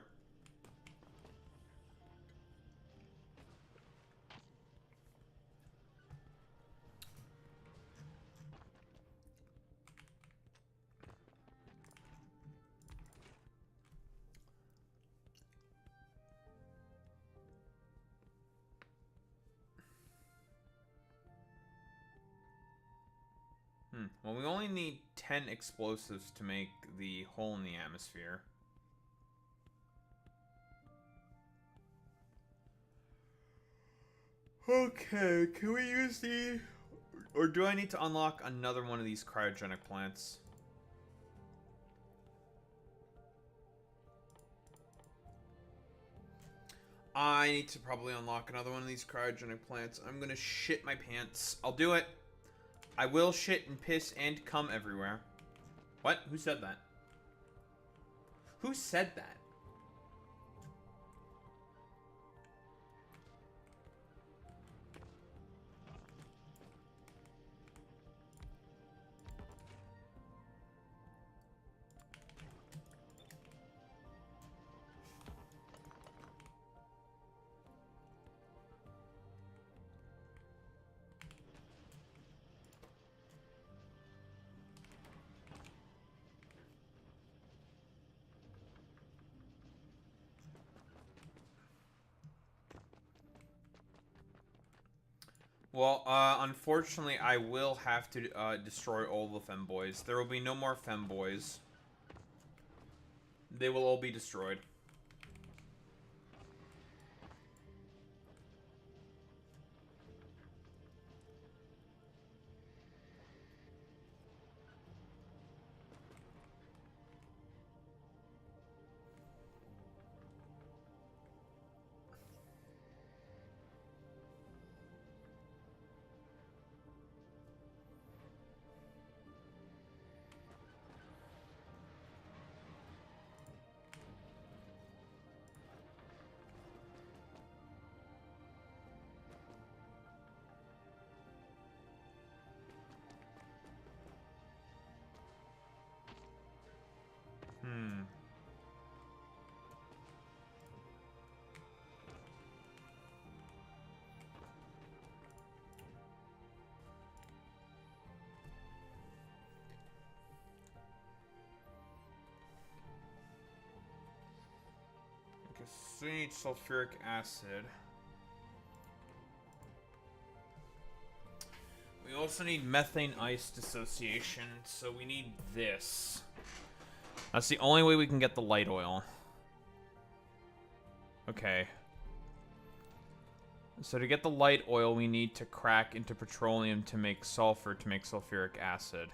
A: Well, we only need 10 explosives to make the hole in the atmosphere. Okay, can we use the... Or do I need to unlock another one of these cryogenic plants? I need to probably unlock another one of these cryogenic plants. I'm gonna shit my pants. I'll do it. I will shit and piss and cum everywhere. What? Who said that? Who said that? Well, unfortunately, I will have to destroy all the femboys. There will be no more femboys. They will all be destroyed. So we need sulfuric acid. We also need methane ice dissociation, so we need this. That's the only way we can get the light oil. Okay. So to get the light oil, we need to crack into petroleum to make sulfur to make sulfuric acid.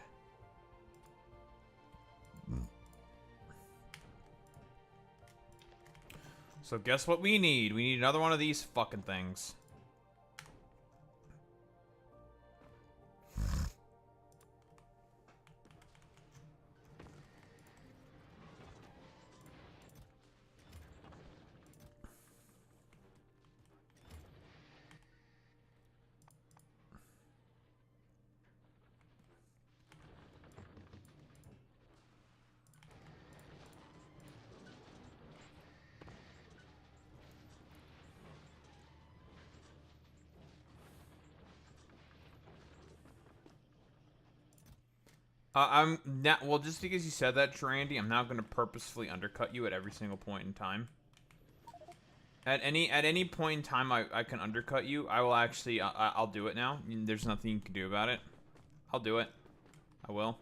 A: So guess what we need? We need another one of these fucking things. I'm not, well, just because you said that, Randy, I'm now going to purposefully undercut you at every single point in time. At any point in time I can undercut you, I will actually, I'll do it now. There's nothing you can do about it. I'll do it. I will.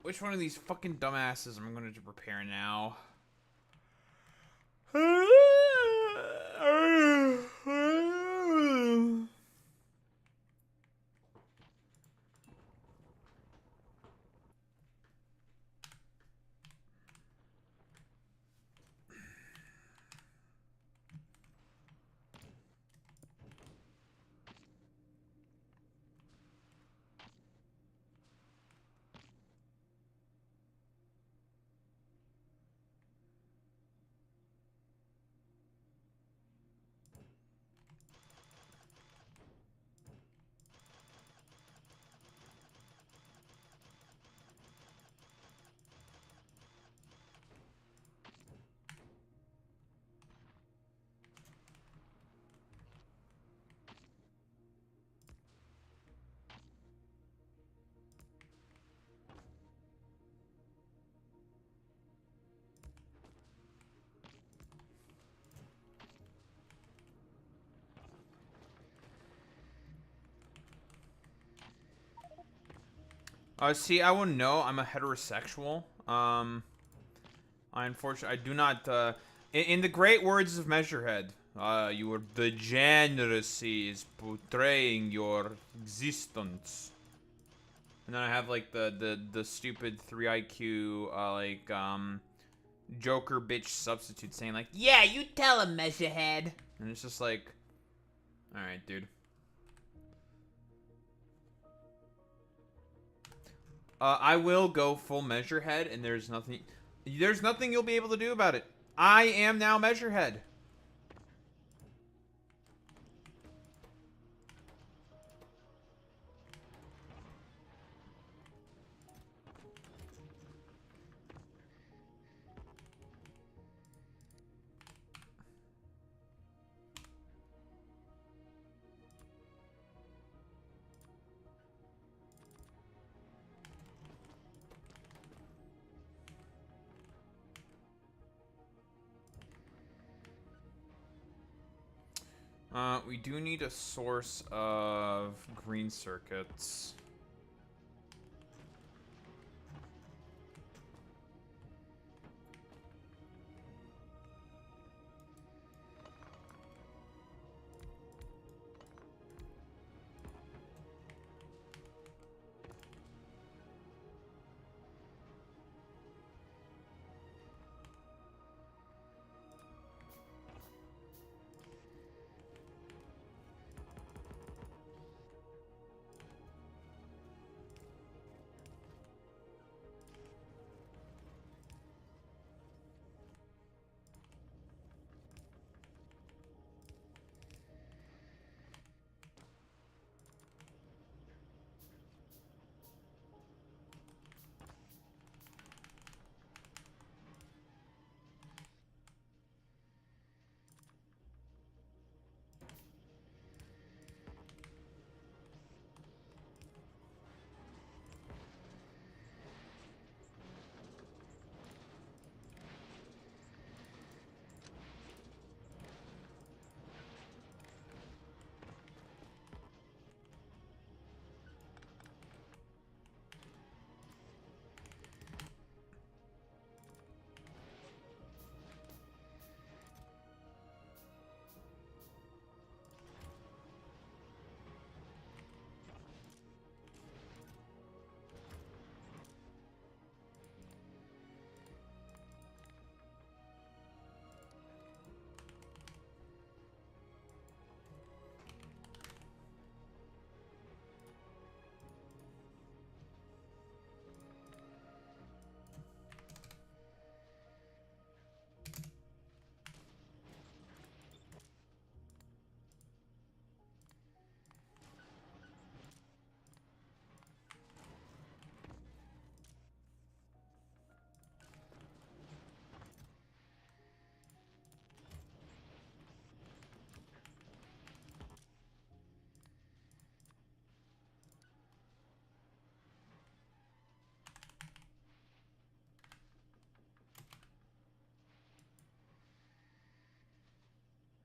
A: Which one of these fucking dumbasses am I going to repair now? See, I wouldn't know. I'm a heterosexual. I do not, in the great words of Measurehead, your degeneracy is betraying your existence. And then I have, like, the stupid 3 IQ, Joker bitch substitute saying, like,
D: Yeah, you tell him, Measurehead.
A: and it's just like, alright, dude. I will go full Measurehead, and there's nothing you'll be able to do about it. I am now Measurehead. We do need a source of green circuits.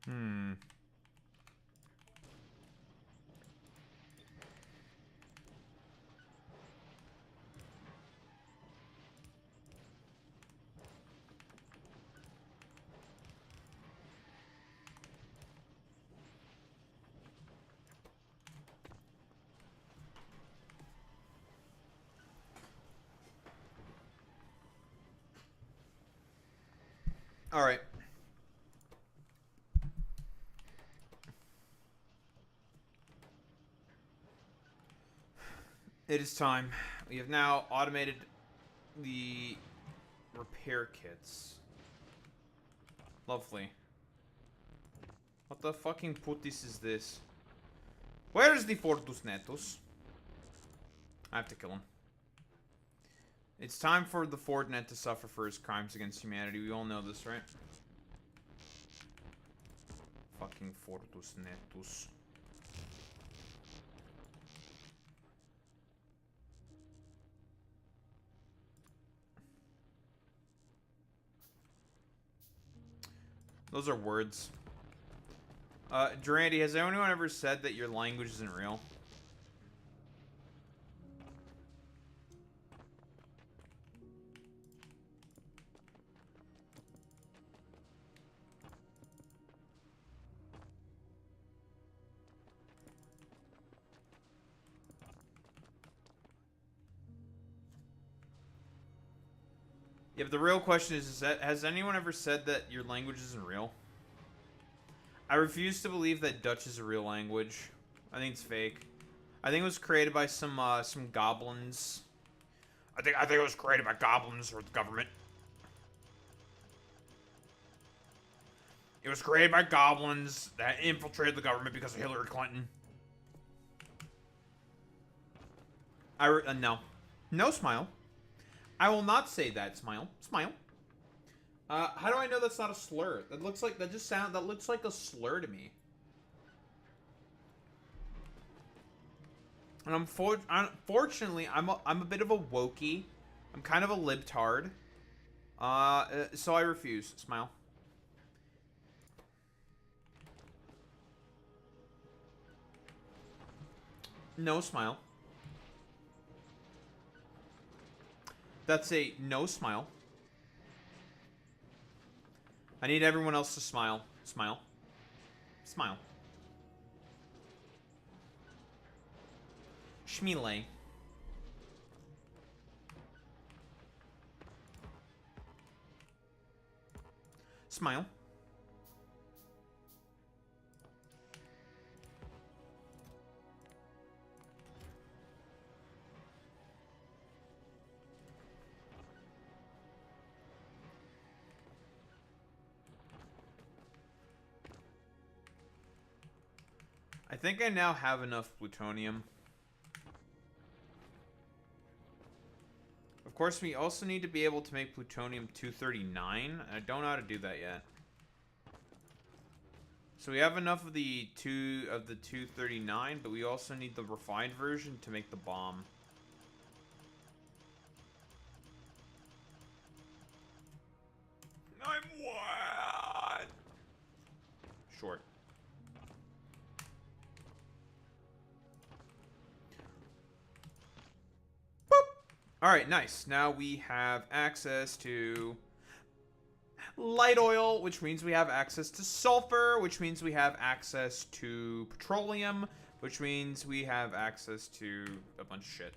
A: Hmm. All right. It is time. We have now automated the repair kits. Lovely. What the fucking puttis is this? Where's the Fortus Netus? I have to kill him. It's time for the Fortnet to suffer for his crimes against humanity. We all know this, right? Fucking Fortus Netus. Those are words. Durandi, has anyone ever said that your language isn't real? Yeah, but the real question is that has anyone ever said that your language isn't real? I refuse to believe that Dutch is a real language. I think it's fake. I think it was created by some goblins. I think it was created by goblins or the government. It was created by goblins that infiltrated the government because of Hillary Clinton. No. No, Smile. I will not say that, Smile. Smile. How do I know that's not a slur? That looks like that looks like a slur to me. And unfortunately, I'm a bit of a wokey. I'm kind of a libtard. So I refuse. Smile. No, Smile. That's a no, Smile. I need everyone else to smile. Smile. Smile. Schmile. Smile. I think I now have enough plutonium. Of course, we also need to be able to make plutonium-239. I don't know how to do that yet. So we have enough of the 239, but we also need the refined version to make the bomb. I'm what? Short. Alright, nice. Now we have access to light oil, which means we have access to sulfur, which means we have access to petroleum, which means we have access to a bunch of shit.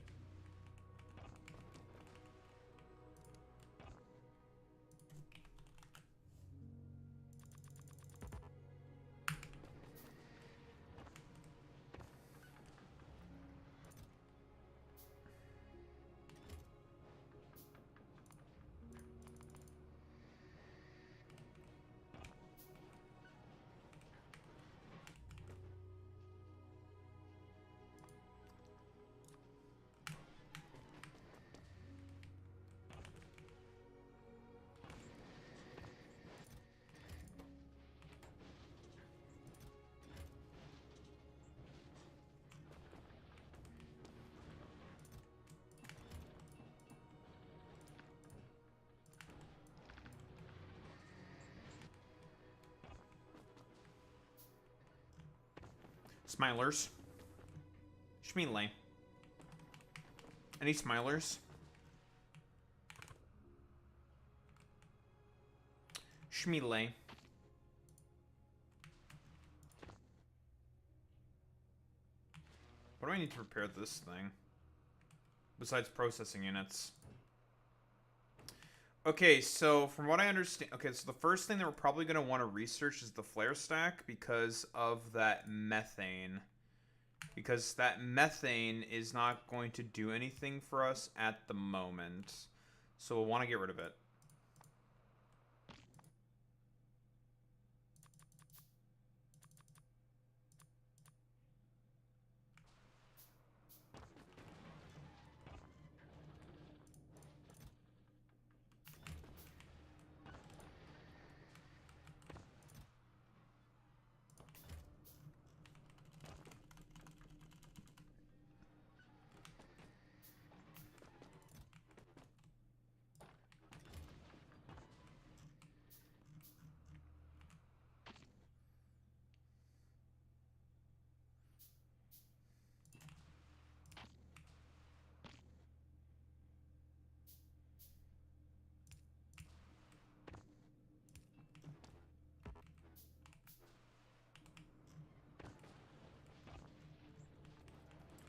A: Smilers. Schmeelay. Any smilers? Schmeelay. What do I need to repair this thing? Besides processing units. Okay, so from what I understand... Okay, so the first thing that we're probably going to want to research is the flare stack because of that methane. Because that methane is not going to do anything for us at the moment. So we'll want to get rid of it.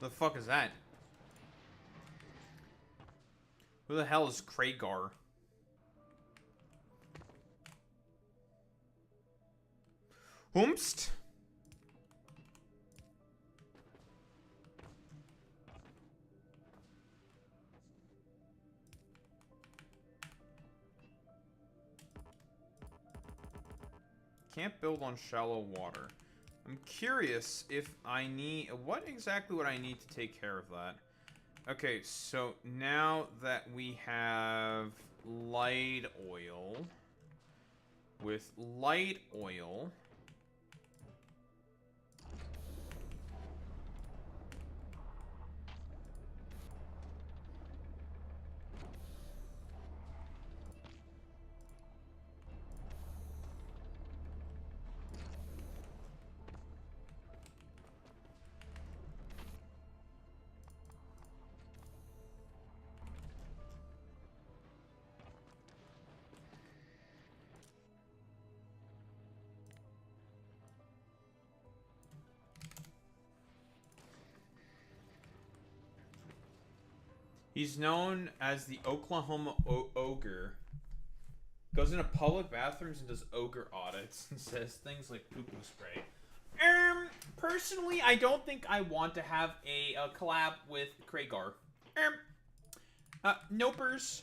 A: The fuck is that? Who the hell is Kragar? Whomst? Can't build on shallow water. I'm curious if I need... What exactly would I need to take care of that? Okay, so now that we have light oil... With light oil... He's known as the Oklahoma Ogre. Goes into public bathrooms and does ogre audits and says things like poo-poo spray. Personally, I don't think I want to have a collab with Kragar. Nopers.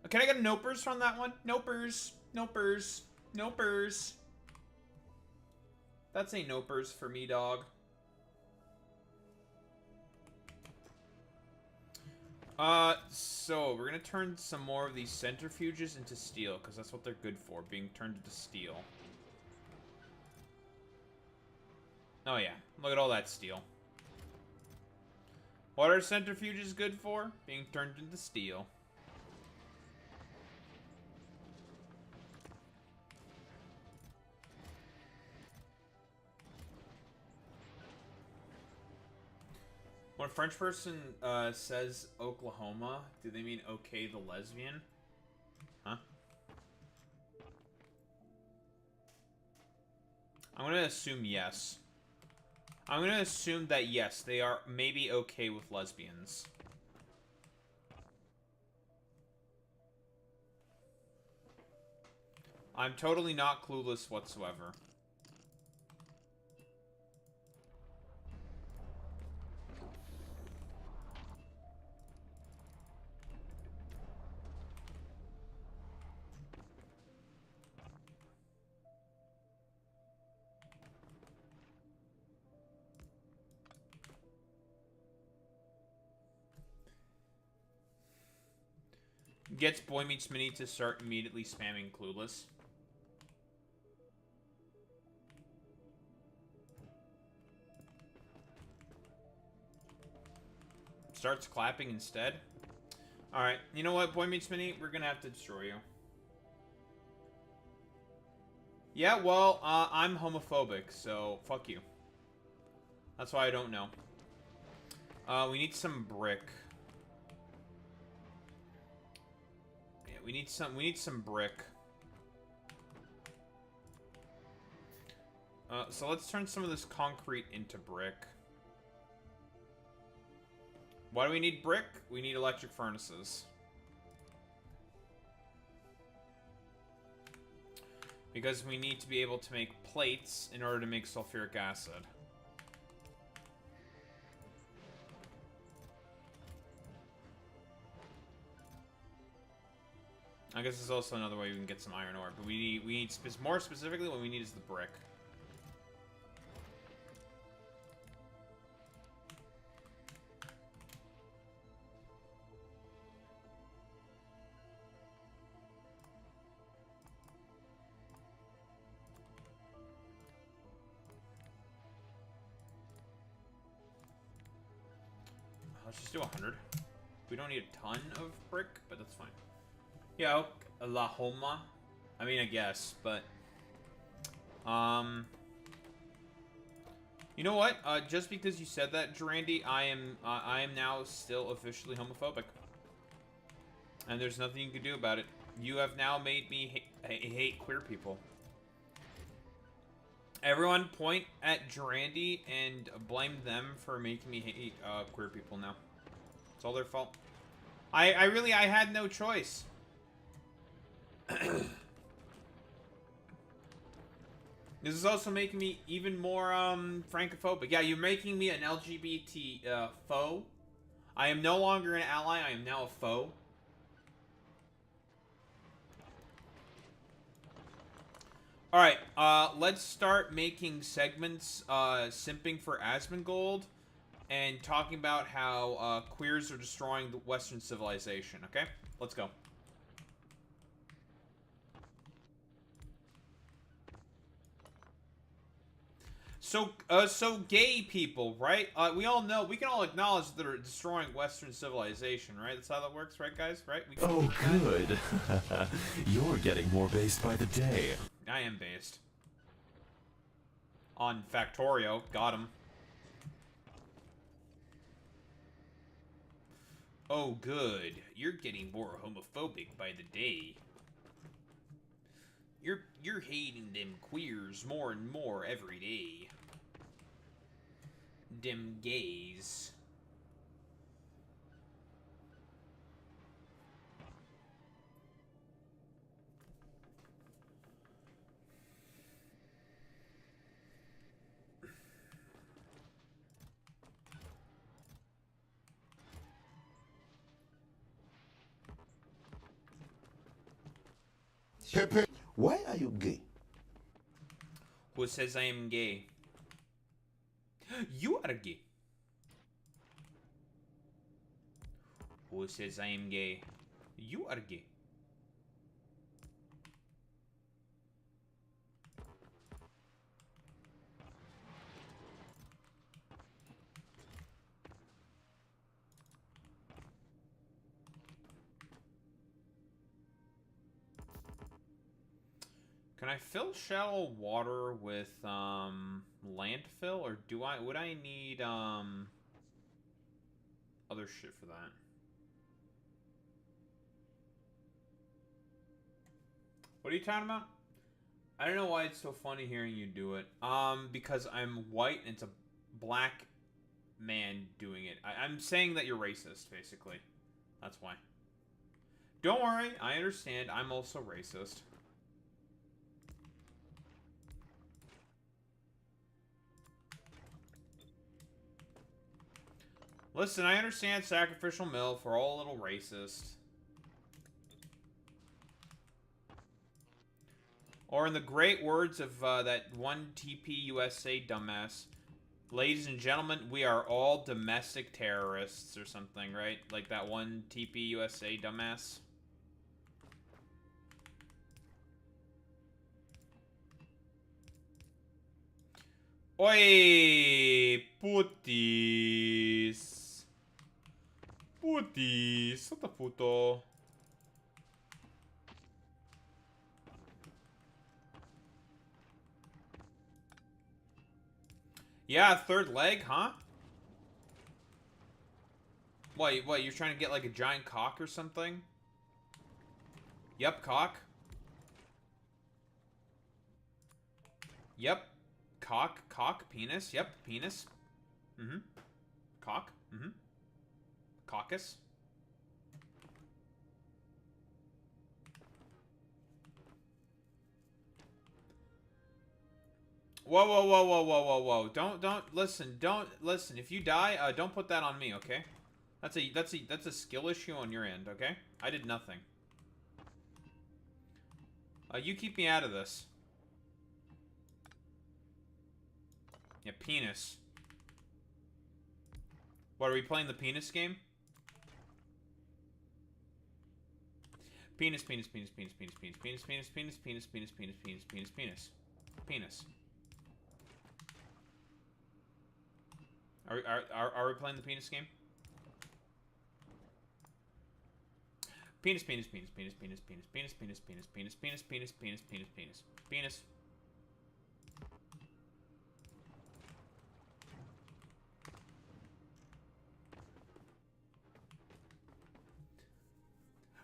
A: Can I get a nopers from that one? Nopers. Nopers. Nopers. That's a nopers for me, dog. So we're gonna turn some more of these centrifuges into steel, because that's what they're good for, being turned into steel. Oh yeah, look at all that steel. What are centrifuges good for? Being turned into steel. When a French person says Oklahoma, do they mean okay the lesbian? Huh? I'm gonna assume yes. I'm gonna assume that yes, they are maybe okay with lesbians. I'm totally not clueless whatsoever. Gets Boy Meets Mini to start immediately spamming Clueless. Starts clapping instead. Alright, you know what, Boy Meets Mini? We're gonna have to destroy you. Yeah, well, I'm homophobic, so fuck you. That's why I don't know. We need some brick. Yeah, we need some brick. So let's turn some of this concrete into brick. Why do we need brick? We need electric furnaces. Because we need to be able to make plates in order to make sulfuric acid. I guess there's also another way we can get some iron ore, but we need more specifically what we need is the brick. Let's just do 100. We don't need a ton of brick, but that's fine. Yeah, Lahoma. I mean, I guess, but... You know what? Just because you said that, Durandi, I am now still officially homophobic. And there's nothing you can do about it. You have now made me hate queer people. Everyone point at Durandi and blame them for making me hate queer people now. It's all their fault. I had no choice. This is also making me even more francophobic. Yeah, you're making me an LGBT foe. I am no longer an ally, I am now a foe. Alright, let's start making segments simping for Asmongold and talking about how queers are destroying the Western civilization, okay? Let's go. So gay people, right? We all know, we can all acknowledge that they're destroying Western civilization, right? That's how that works, right, guys? Right? We can
B: Oh, good. You're getting more based by the day.
A: I am based. On Factorio. Got him. Oh, good. You're getting more homophobic by the day. You're hating them queers more and more every day. Them gays.
F: Pepe, why are you gay?
A: Who says I am gay? You are gay. Who says I am gay? You are gay. Can I fill shallow water with landfill, or would I need other shit for that? What are you talking about? I don't know why it's so funny hearing you do it. Because I'm white and it's a black man doing it. I'm saying that you're racist, basically. That's why. Don't worry, I understand. I'm also racist. Listen, I understand sacrificial milk. We're all a little racist. Or in the great words of that one TP USA dumbass, ladies and gentlemen, we are all domestic terrorists or something, right? Like that one TP USA dumbass. Oi, putis. Putis, sota puto. Yeah, third leg, huh? What, you're trying to get like a giant cock or something? Yep, cock. Yep. Cock, penis. Yep, penis. Mm-hmm. Cock. Mm-hmm. Caucus. Whoa. Don't listen. If you die, don't put that on me, okay? That's a skill issue on your end, okay? I did nothing. You keep me out of this. Yeah, penis. What, are we playing the penis game? Penis. Are we playing the penis game? Penis.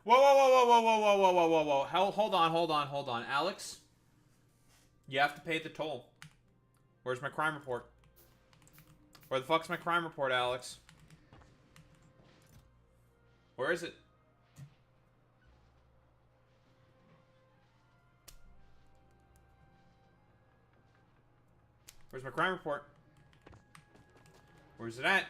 A: Whoa. Hold on. Alex, you have to pay the toll. Where's my crime report? Where the fuck's my crime report, Alex? Where is it? Where's my crime report? Where's it at?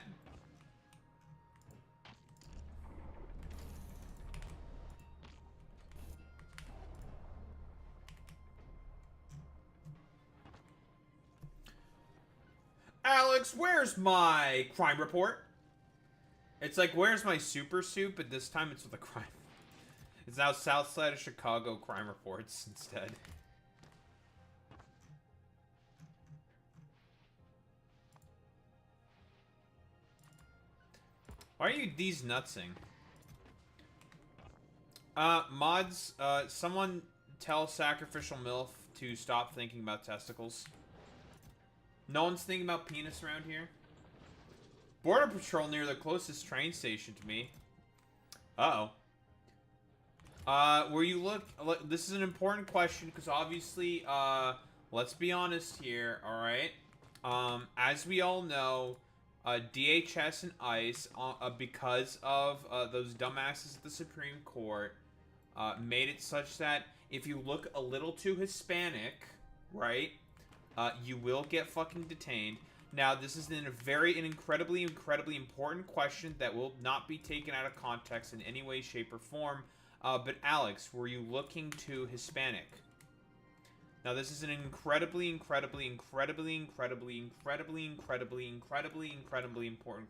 A: Alex, where's my crime report? It's like, where's my super suit? But this time it's with a crime. It's now South Side of Chicago crime reports instead. Why are you these nutsing? Mods, someone tell Sacrificial MILF to stop thinking about testicles. No one's thinking about penis around here. Border Patrol near the closest train station to me. Uh-oh. Where you look, this is an important question, because obviously, let's be honest here, alright? As we all know, DHS and ICE, because of, those dumbasses at the Supreme Court, made it such that if you look a little too Hispanic, right, you will get fucking detained. Now, this is an incredibly important question that will not be taken out of context in any way, shape, or form. But Alex, were you looking to Hispanic? Now, this is an incredibly important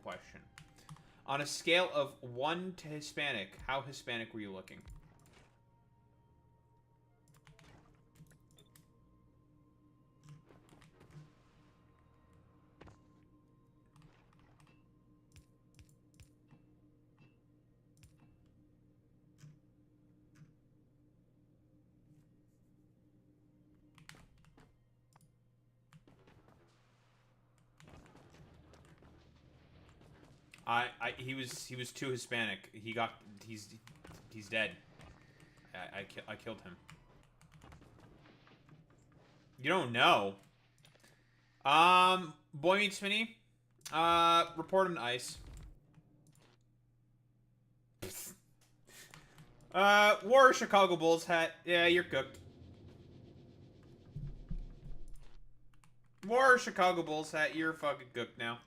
A: question. On a scale of 1 to Hispanic, how Hispanic were you looking? He was too Hispanic. He's dead. I killed him. You don't know. Boy Meets Mini. Report him to ICE. Wore a Chicago Bulls hat. Yeah, you're cooked. Wore a Chicago Bulls hat. You're fucking cooked now.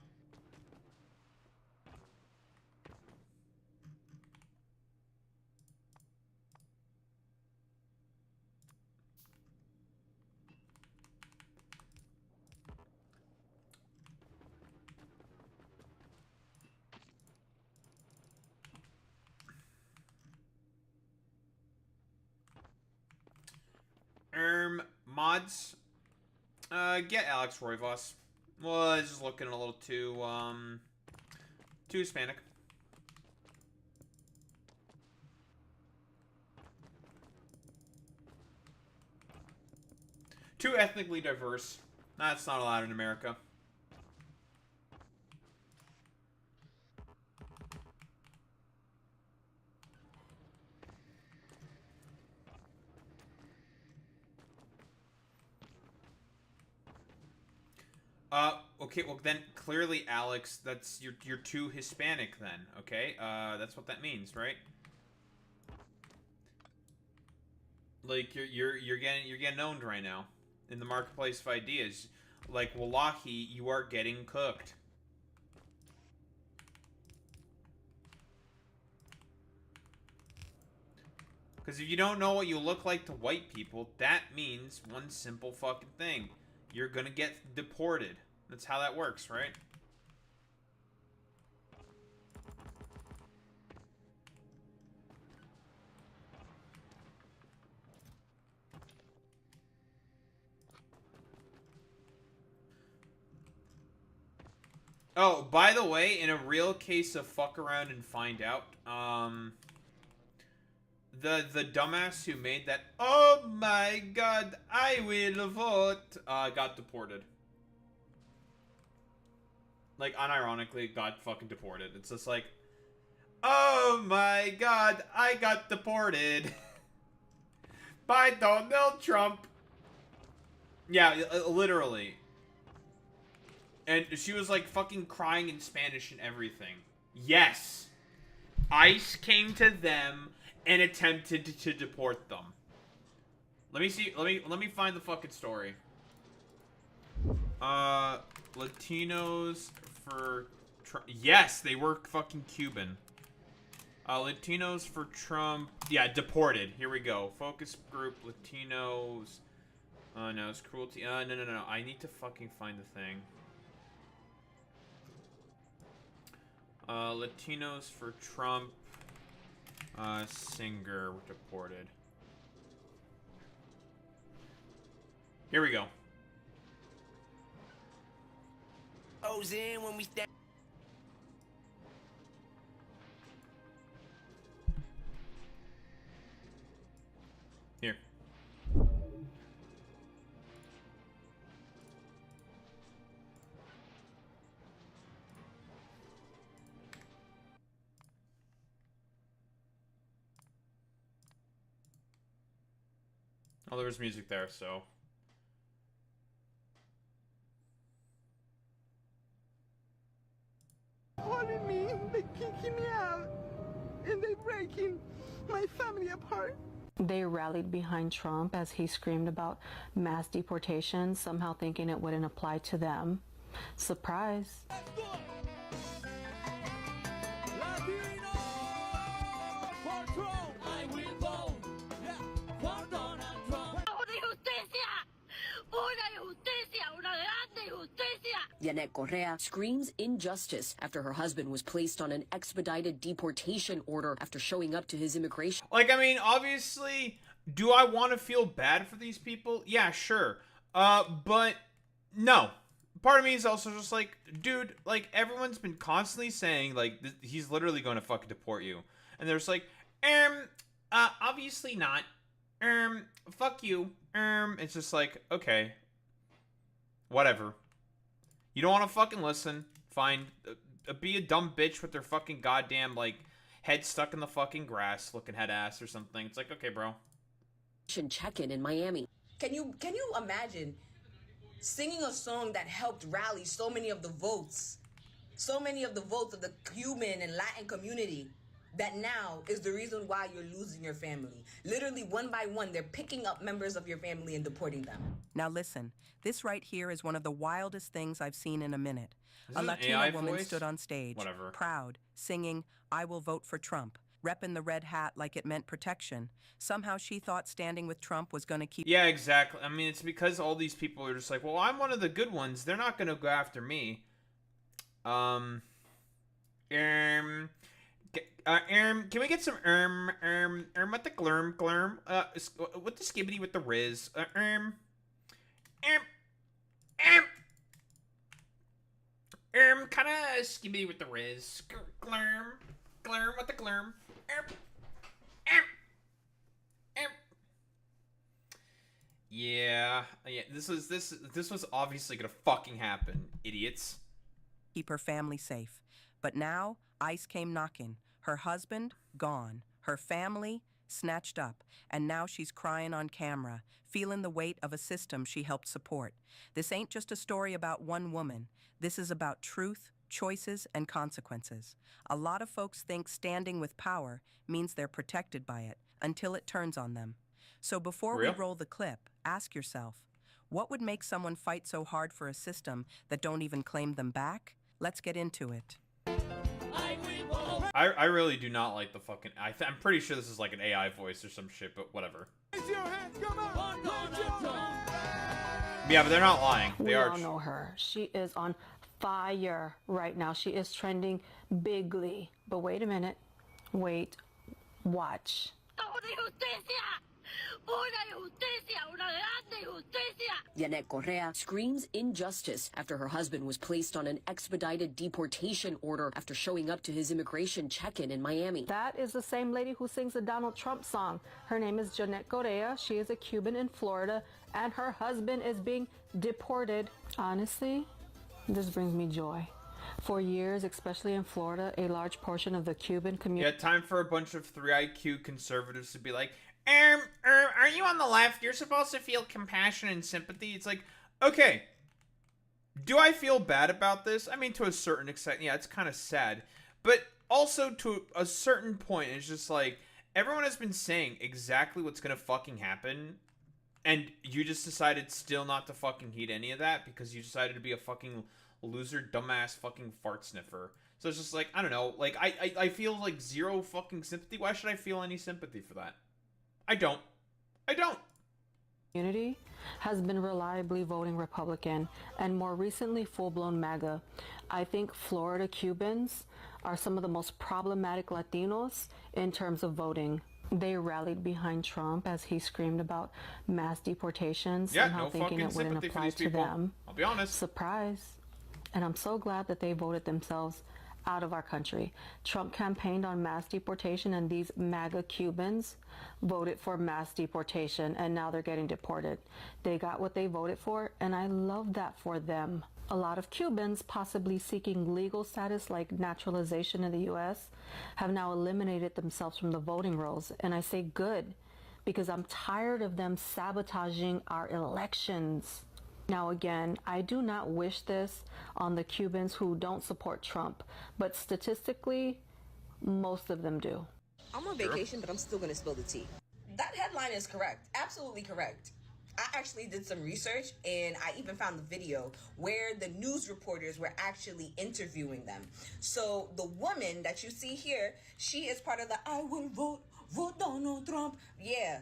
A: Mods. Get Alex Roivas. Well, I was just looking a little too Hispanic. Too ethnically diverse. That's not allowed in America. Okay, well then, clearly, Alex, that's, you're too Hispanic then, okay? That's what that means, right? Like, you're getting owned right now. In the marketplace of ideas. Like, wallahi, you are getting cooked. Because if you don't know what you look like to white people, that means one simple fucking thing. You're gonna get deported. That's how that works, right? Oh, by the way, in a real case of fuck around and find out, the dumbass who made that, oh my god, I will vote, got deported. Like, unironically, got fucking deported. It's just like, oh my god, I got deported by Donald Trump. Yeah, literally. And she was like fucking crying in Spanish and everything. Yes. ICE came to them and attempted to deport them. Let me see. Let me find the fucking story. Latinos for yes, they were fucking Cuban. Latinos for Trump. Yeah, deported. Here we go. Focus group Latinos. No, it's cruelty. No. I need to fucking find the thing. Latinos for Trump. Singer deported. Here we go.
G: In when we stand.
A: Here. Oh, there was music there, so.
H: Holding me, they kicking me out, and they breaking my family apart.
I: They rallied behind Trump as he screamed about mass deportation, somehow thinking it wouldn't apply to them. Surprise.
J: Yanet Correa screams injustice after her husband was placed on an expedited deportation order after showing up to his immigration.
A: Like, I mean, obviously, do I want to feel bad for these people? Yeah, sure. But no. Part of me is also just like, dude, like, everyone's been constantly saying, like, he's literally going to fucking deport you. And there's like, obviously not. Fuck you. It's just like, okay. Whatever. You don't want to fucking listen. Fine. Be a dumb bitch with their fucking goddamn, like, head stuck in the fucking grass looking head ass or something. It's like, okay, bro.
J: Check-in in Miami.
K: Can you imagine singing a song that helped rally so many of the votes of the Cuban and Latin community, that now is the reason why you're losing your family? Literally, one by one, they're picking up members of your family and deporting them.
L: Now listen, this right here is one of the wildest things I've seen in a minute.
A: Is
L: A
A: this an
L: Latina
A: AI
L: woman
A: voice?
L: stood on stage,
A: Whatever.
L: proud, singing, "I will vote for Trump," repping the red hat like it meant protection. Somehow she thought standing with Trump was going to keep...
A: Yeah, exactly. I mean, it's because all these people are just like, well, I'm one of the good ones. They're not going to go after me. Can we get some, what the glurm, what the skibbity with the riz, kind of skibbity with the riz, glurm, what the glurm, yeah, this was obviously gonna fucking happen, idiots.
L: keep her family safe. But now, ICE came knocking. Her husband, gone. Her family, snatched up, and now she's crying on camera, feeling the weight of a system she helped support. This ain't just a story about one woman. This is about truth, choices, and consequences. A lot of folks think standing with power means they're protected by it, until it turns on them. So before we roll the clip, ask yourself, what would make someone fight so hard for a system that don't even claim them back? Let's get into it.
A: I really do not like the fucking... I'm pretty sure this is like an AI voice or some shit, but whatever. Yeah, but they're not lying. They are.
I: We all know her. She is on fire right now. She is trending bigly. But wait a minute. Wait. Watch.
J: Janet Correa screams injustice after her husband was placed on an expedited deportation order after showing up to his immigration check-in in Miami.
I: That is the same lady who sings the Donald Trump song. Her name is Janet Correa. She is a Cuban in Florida, and her husband is being deported. Honestly, this brings me joy. For years, especially in Florida, a large portion of the Cuban community...
A: Yeah, time for a bunch of 3 IQ conservatives to be like, are you on the left? You're supposed to feel compassion and sympathy. It's like, okay, do I feel bad about this? I mean, to a certain extent, yeah, it's kind of sad. But also to a certain point, it's just like, everyone has been saying exactly what's gonna fucking happen, and you just decided still not to fucking heed any of that because you decided to be a fucking loser, dumbass, fucking fart sniffer. So it's just like, I don't know, like, I feel like zero fucking sympathy. Why should I feel any sympathy for that? I don't.
I: Community has been reliably voting Republican and more recently full-blown MAGA. I think Florida Cubans are some of the most problematic Latinos in terms of voting. They rallied behind Trump as he screamed about mass deportations, somehow
A: no
I: thinking it wouldn't apply to them.
A: I'll be honest.
I: Surprise. And I'm so glad that they voted themselves out of our country. Trump campaigned on mass deportation, and these MAGA Cubans voted for mass deportation, and now they're getting deported. They got what they voted for, and I love that for them. A lot of Cubans, possibly seeking legal status like naturalization in the U.S., have now eliminated themselves from the voting rolls, and I say good, because I'm tired of them sabotaging our elections. Now again, I do not wish this on the Cubans who don't support Trump, but statistically, most of them do.
K: I'm on vacation, but I'm still gonna spill the tea. That headline is correct, absolutely correct. I actually did some research, and I even found the video where the news reporters were actually interviewing them. So the woman that you see here, she is part of the I will vote Donald Trump. Yeah.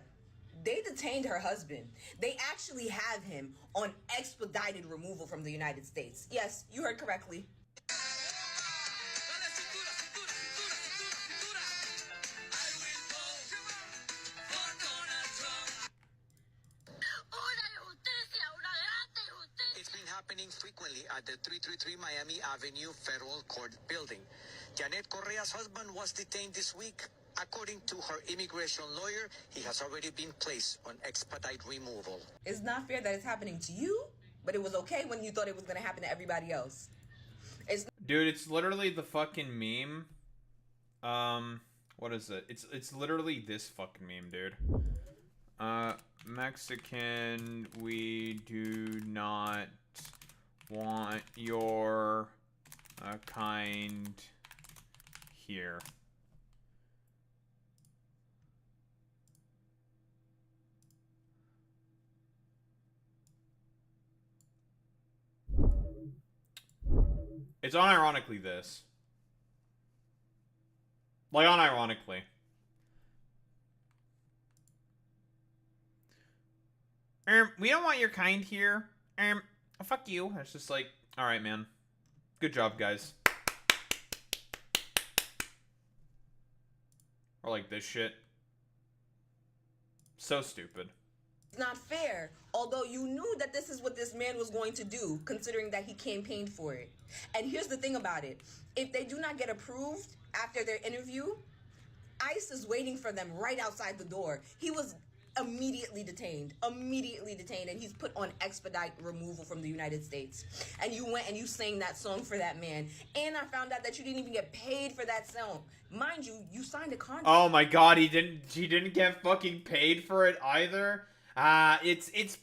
K: They detained her husband. They actually have him on expedited removal from the United States. Yes, you heard correctly.
M: It's been happening frequently at the 333 Miami Avenue Federal Court building. Janet Correa's husband was detained this week. According to her immigration lawyer, he has already been placed on expedite removal.
K: It's not fair that it's happening to you, but it was okay when you thought it was going to happen to everybody else.
A: Dude, it's literally the fucking meme. What is it? It's literally this fucking meme, dude. Mexican, we do not want your kind here. It's unironically this. Like, unironically. We don't want your kind here. Fuck you. It's just like, alright, man. Good job, guys. Or like this shit. So stupid.
K: It's not fair, although you knew that this is what this man was going to do, considering that he campaigned for it. And here's the thing about it. If they do not get approved after their interview, ICE is waiting for them right outside the door. He was immediately detained, and he's put on expedite removal from the United States. And you went and you sang that song for that man, and I found out that you didn't even get paid for that song. Mind you, you signed a contract.
A: Oh my god, he didn't get fucking paid for it either. It's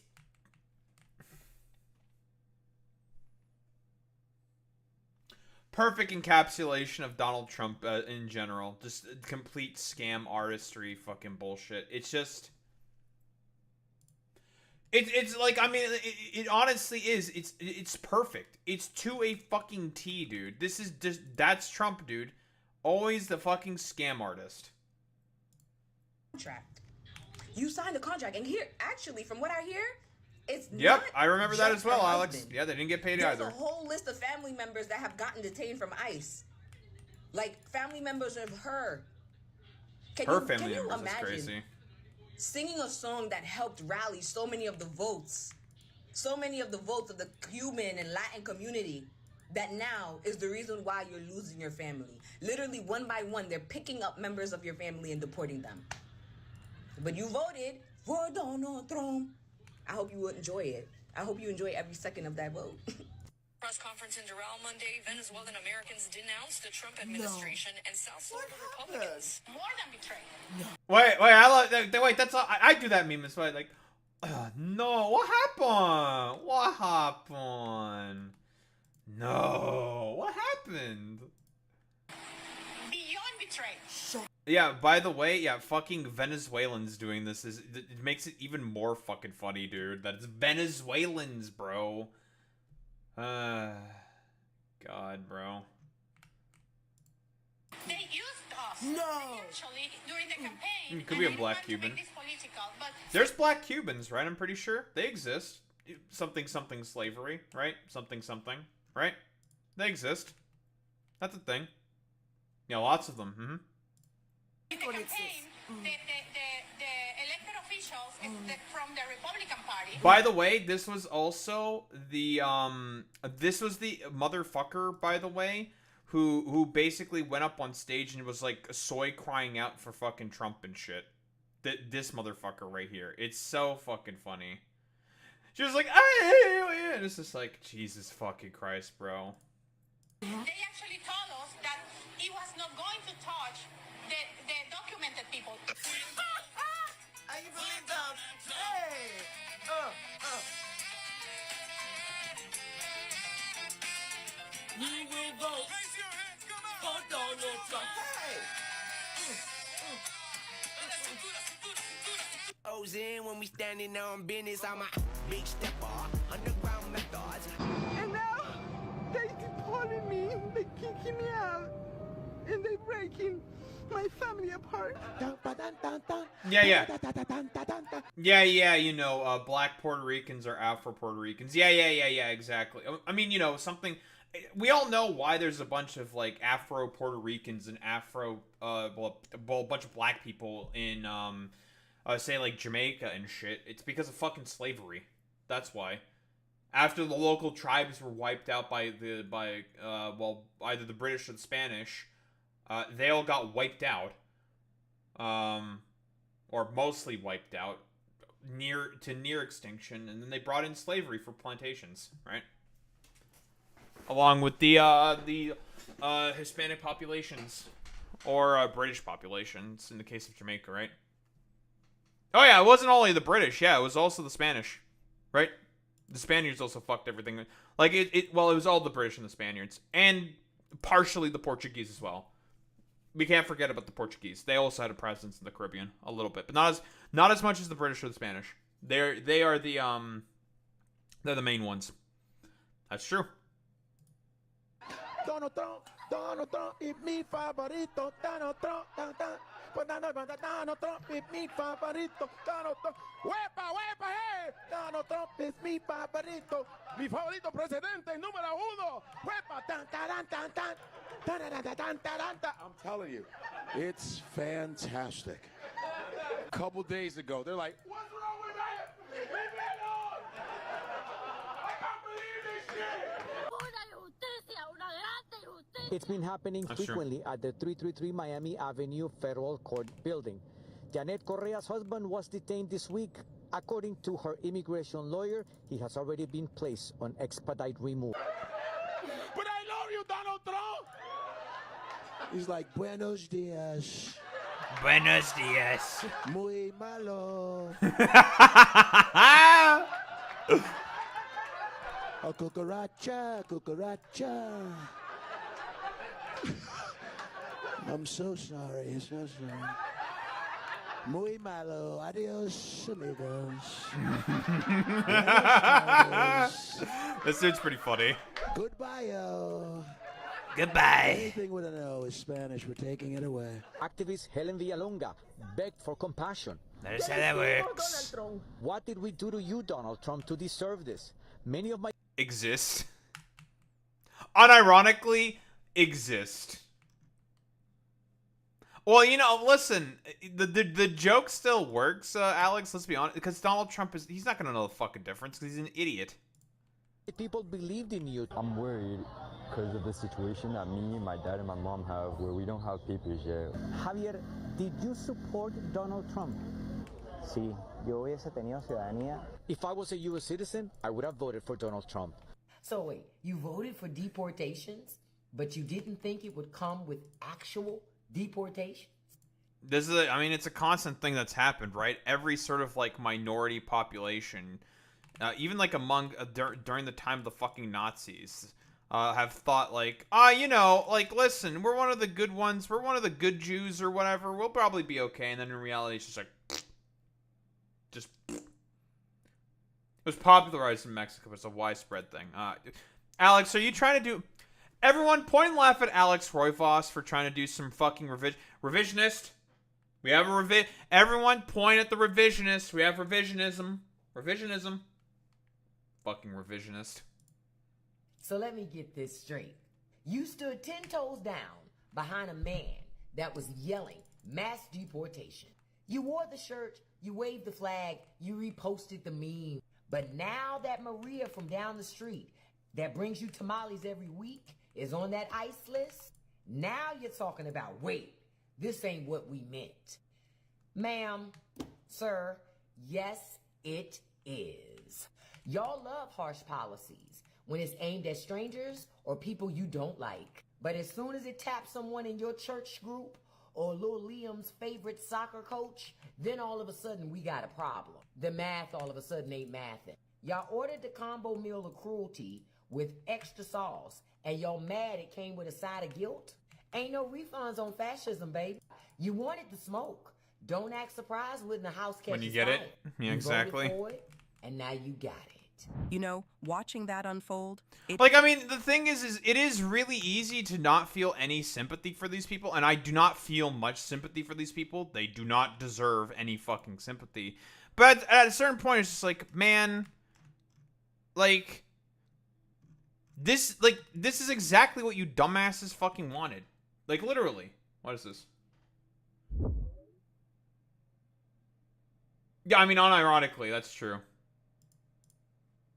A: perfect encapsulation of Donald Trump in general. Just complete scam artistry fucking bullshit. It's just it's like, I mean, it honestly is. It's perfect. It's to a fucking T, dude. This is just, that's Trump, dude. Always the fucking scam artist.
K: Contract. You signed a contract, and here, actually, from what I hear, it's
A: Yep,
K: not
A: I remember that
K: just
A: as well,
K: her
A: Alex.
K: husband.
A: Yeah, they didn't get paid
K: There's
A: either.
K: a whole list of family members that have gotten detained from ICE. Like, family members of her. Can
A: Her
K: you
A: family members is
K: imagine
A: crazy.
K: singing a song that helped rally so many of the votes of the Cuban and Latin community, that now is the reason why you're losing your family. Literally, one by one, they're picking up members of your family and deporting them. But you voted for Donald Trump. I hope you enjoy it. I hope you enjoy every second of that vote.
J: Press conference in Doral Monday, Venezuelan Americans denounced the Trump administration and South Florida Republicans. More than betrayal.
A: Wait, I love that. Wait, that's all. I do that meme as well. Like, no, what happened? What happened? No, what happened?
J: Beyond betrayal.
A: Yeah, by the way, yeah, fucking Venezuelans doing this it makes it even more fucking funny, dude. That it's Venezuelans, bro. God, bro.
J: They used us.
H: No.
J: Actually, during the campaign.
A: It could be a black Cuban.
J: But
A: There's black Cubans, right? I'm pretty sure they exist. Something slavery, right? Something, right? They exist. That's a thing. Yeah, lots of them. Mm-hmm.
J: in the campaign, the elected officials from the Republican Party.
A: By the way, this was also the motherfucker, by the way, who basically went up on stage and was like soy crying out for fucking Trump and shit. This motherfucker right here. It's so fucking funny. She was like, "Hey," and it's just like, Jesus fucking Christ, bro.
J: They actually told us that he was not going to touch the documented people.
H: I can believe that. Hey! We will vote for Donald Trump. Hey!
G: O's in when we standing on business. I'm a big stepper, underground methods.
H: And now they deported me, they kicking me out, and they breaking my family apart.
A: Yeah, you know, black Puerto Ricans are Afro Puerto Ricans. Yeah, exactly. I mean, you know, something, we all know why there's a bunch of, like, Afro Puerto Ricans and Afro, well, a bunch of black people in, say, like, Jamaica and shit. It's because of fucking slavery. That's why. After the local tribes were wiped out by well, either the British or the Spanish, they all got wiped out. Or mostly wiped out, near extinction, and then they brought in slavery for plantations, right? Along with the Hispanic populations, or British populations, in the case of Jamaica, right? Oh yeah, it wasn't only the British, yeah, it was also the Spanish, right? The Spaniards also fucked everything. Like, well, it was all the British and the Spaniards, and partially the Portuguese as well. We can't forget about the Portuguese. They also had a presence in the Caribbean a little bit, but not as much as the British or the Spanish. They're the main ones. That's true.
F: Donald Trump es mi favorito. Donald Trump, Donald Trump es mi favorito. Donald Trump, huepa, hey. Donald Trump es mi favorito. Mi favorito presidente número uno. Huepa, tan, tan, tan, tan. I'm telling you, it's fantastic. A couple days ago, they're like, what's wrong with that? Leave me alone! I can't believe this shit!
N: It's been happening
A: That's
N: frequently at the 333 Miami Avenue Federal Court building.
M: Janet Correa's husband was detained this week. According to her immigration lawyer, he has already been placed on expedite removal.
F: But I love you, Donald Trump. He's like, buenos dias.
D: Buenos dias.
F: Muy malo. A cucaracha, cucaracha. I'm so sorry, so sorry. Muy malo. Adios, amigos.
A: This dude's pretty funny.
F: Goodbye, yo.
D: Goodbye.
F: Anything with an O is Spanish. We're taking it away.
M: Activist Helen Villalonga begged for compassion.
D: That's how that works.
M: What did we do to you, Donald Trump, to deserve this? Many of my
A: Exist. Unironically, exist. Well, you know, listen, the joke still works, Alex, let's be honest, because Donald Trump he's not gonna know the fucking difference, because he's an idiot.
M: people believed in you.
N: I'm worried because of the situation that me, my dad, and my mom have, where we don't have papers yet.
M: Javier, did you support Donald Trump?
N: Sí, yo hubiese tenido ciudadanía.
M: If I was a U.S. citizen, I would have voted for Donald Trump.
O: So wait, you voted for deportations, but you didn't think it would come with actual deportations?
A: This is, I mean, it's a constant thing that's happened, right? Every sort of like minority population, even like among during the time of the fucking Nazis, have thought like, you know, like, listen, we're one of the good ones, we're one of the good Jews or whatever, we'll probably be okay. And then in reality, it's just like, it was popularized in Mexico. It's a widespread thing. Alex, are you trying to do? Everyone, point and laugh at Alex Roivas for trying to do some fucking revisionist. We have a Everyone, point at the revisionist. We have revisionism. Revisionism. Fucking revisionist.
O: So let me get this straight. You stood 10 toes down behind a man that was yelling mass deportation. You wore the shirt, you waved the flag, you reposted the meme. But now that Maria from down the street that brings you tamales every week is on that ICE list, now you're talking about, wait, this ain't what we meant. Ma'am, sir, yes, it is. Y'all love harsh policies when it's aimed at strangers or people you don't like. But as soon as it taps someone in your church group or Lil Liam's favorite soccer coach, then all of a sudden we got a problem. The math all of a sudden ain't mathing. Y'all ordered the combo meal of cruelty with extra sauce, and y'all mad it came with a side of guilt? Ain't no refunds on fascism, baby. You wanted the smoke. Don't act surprised when the house catches
A: When you get
O: fire.
A: it. Yeah,
O: You
A: exactly.
O: voted for it, and now you got it.
L: You know, watching that unfold...
A: Like, I mean, the thing is it is really easy to not feel any sympathy for these people, and I do not feel much sympathy for these people. They do not deserve any fucking sympathy. But at a certain point, it's just like, man, like, this is exactly what you dumbasses fucking wanted. Like, literally. What is this? Yeah, I mean, unironically, that's true.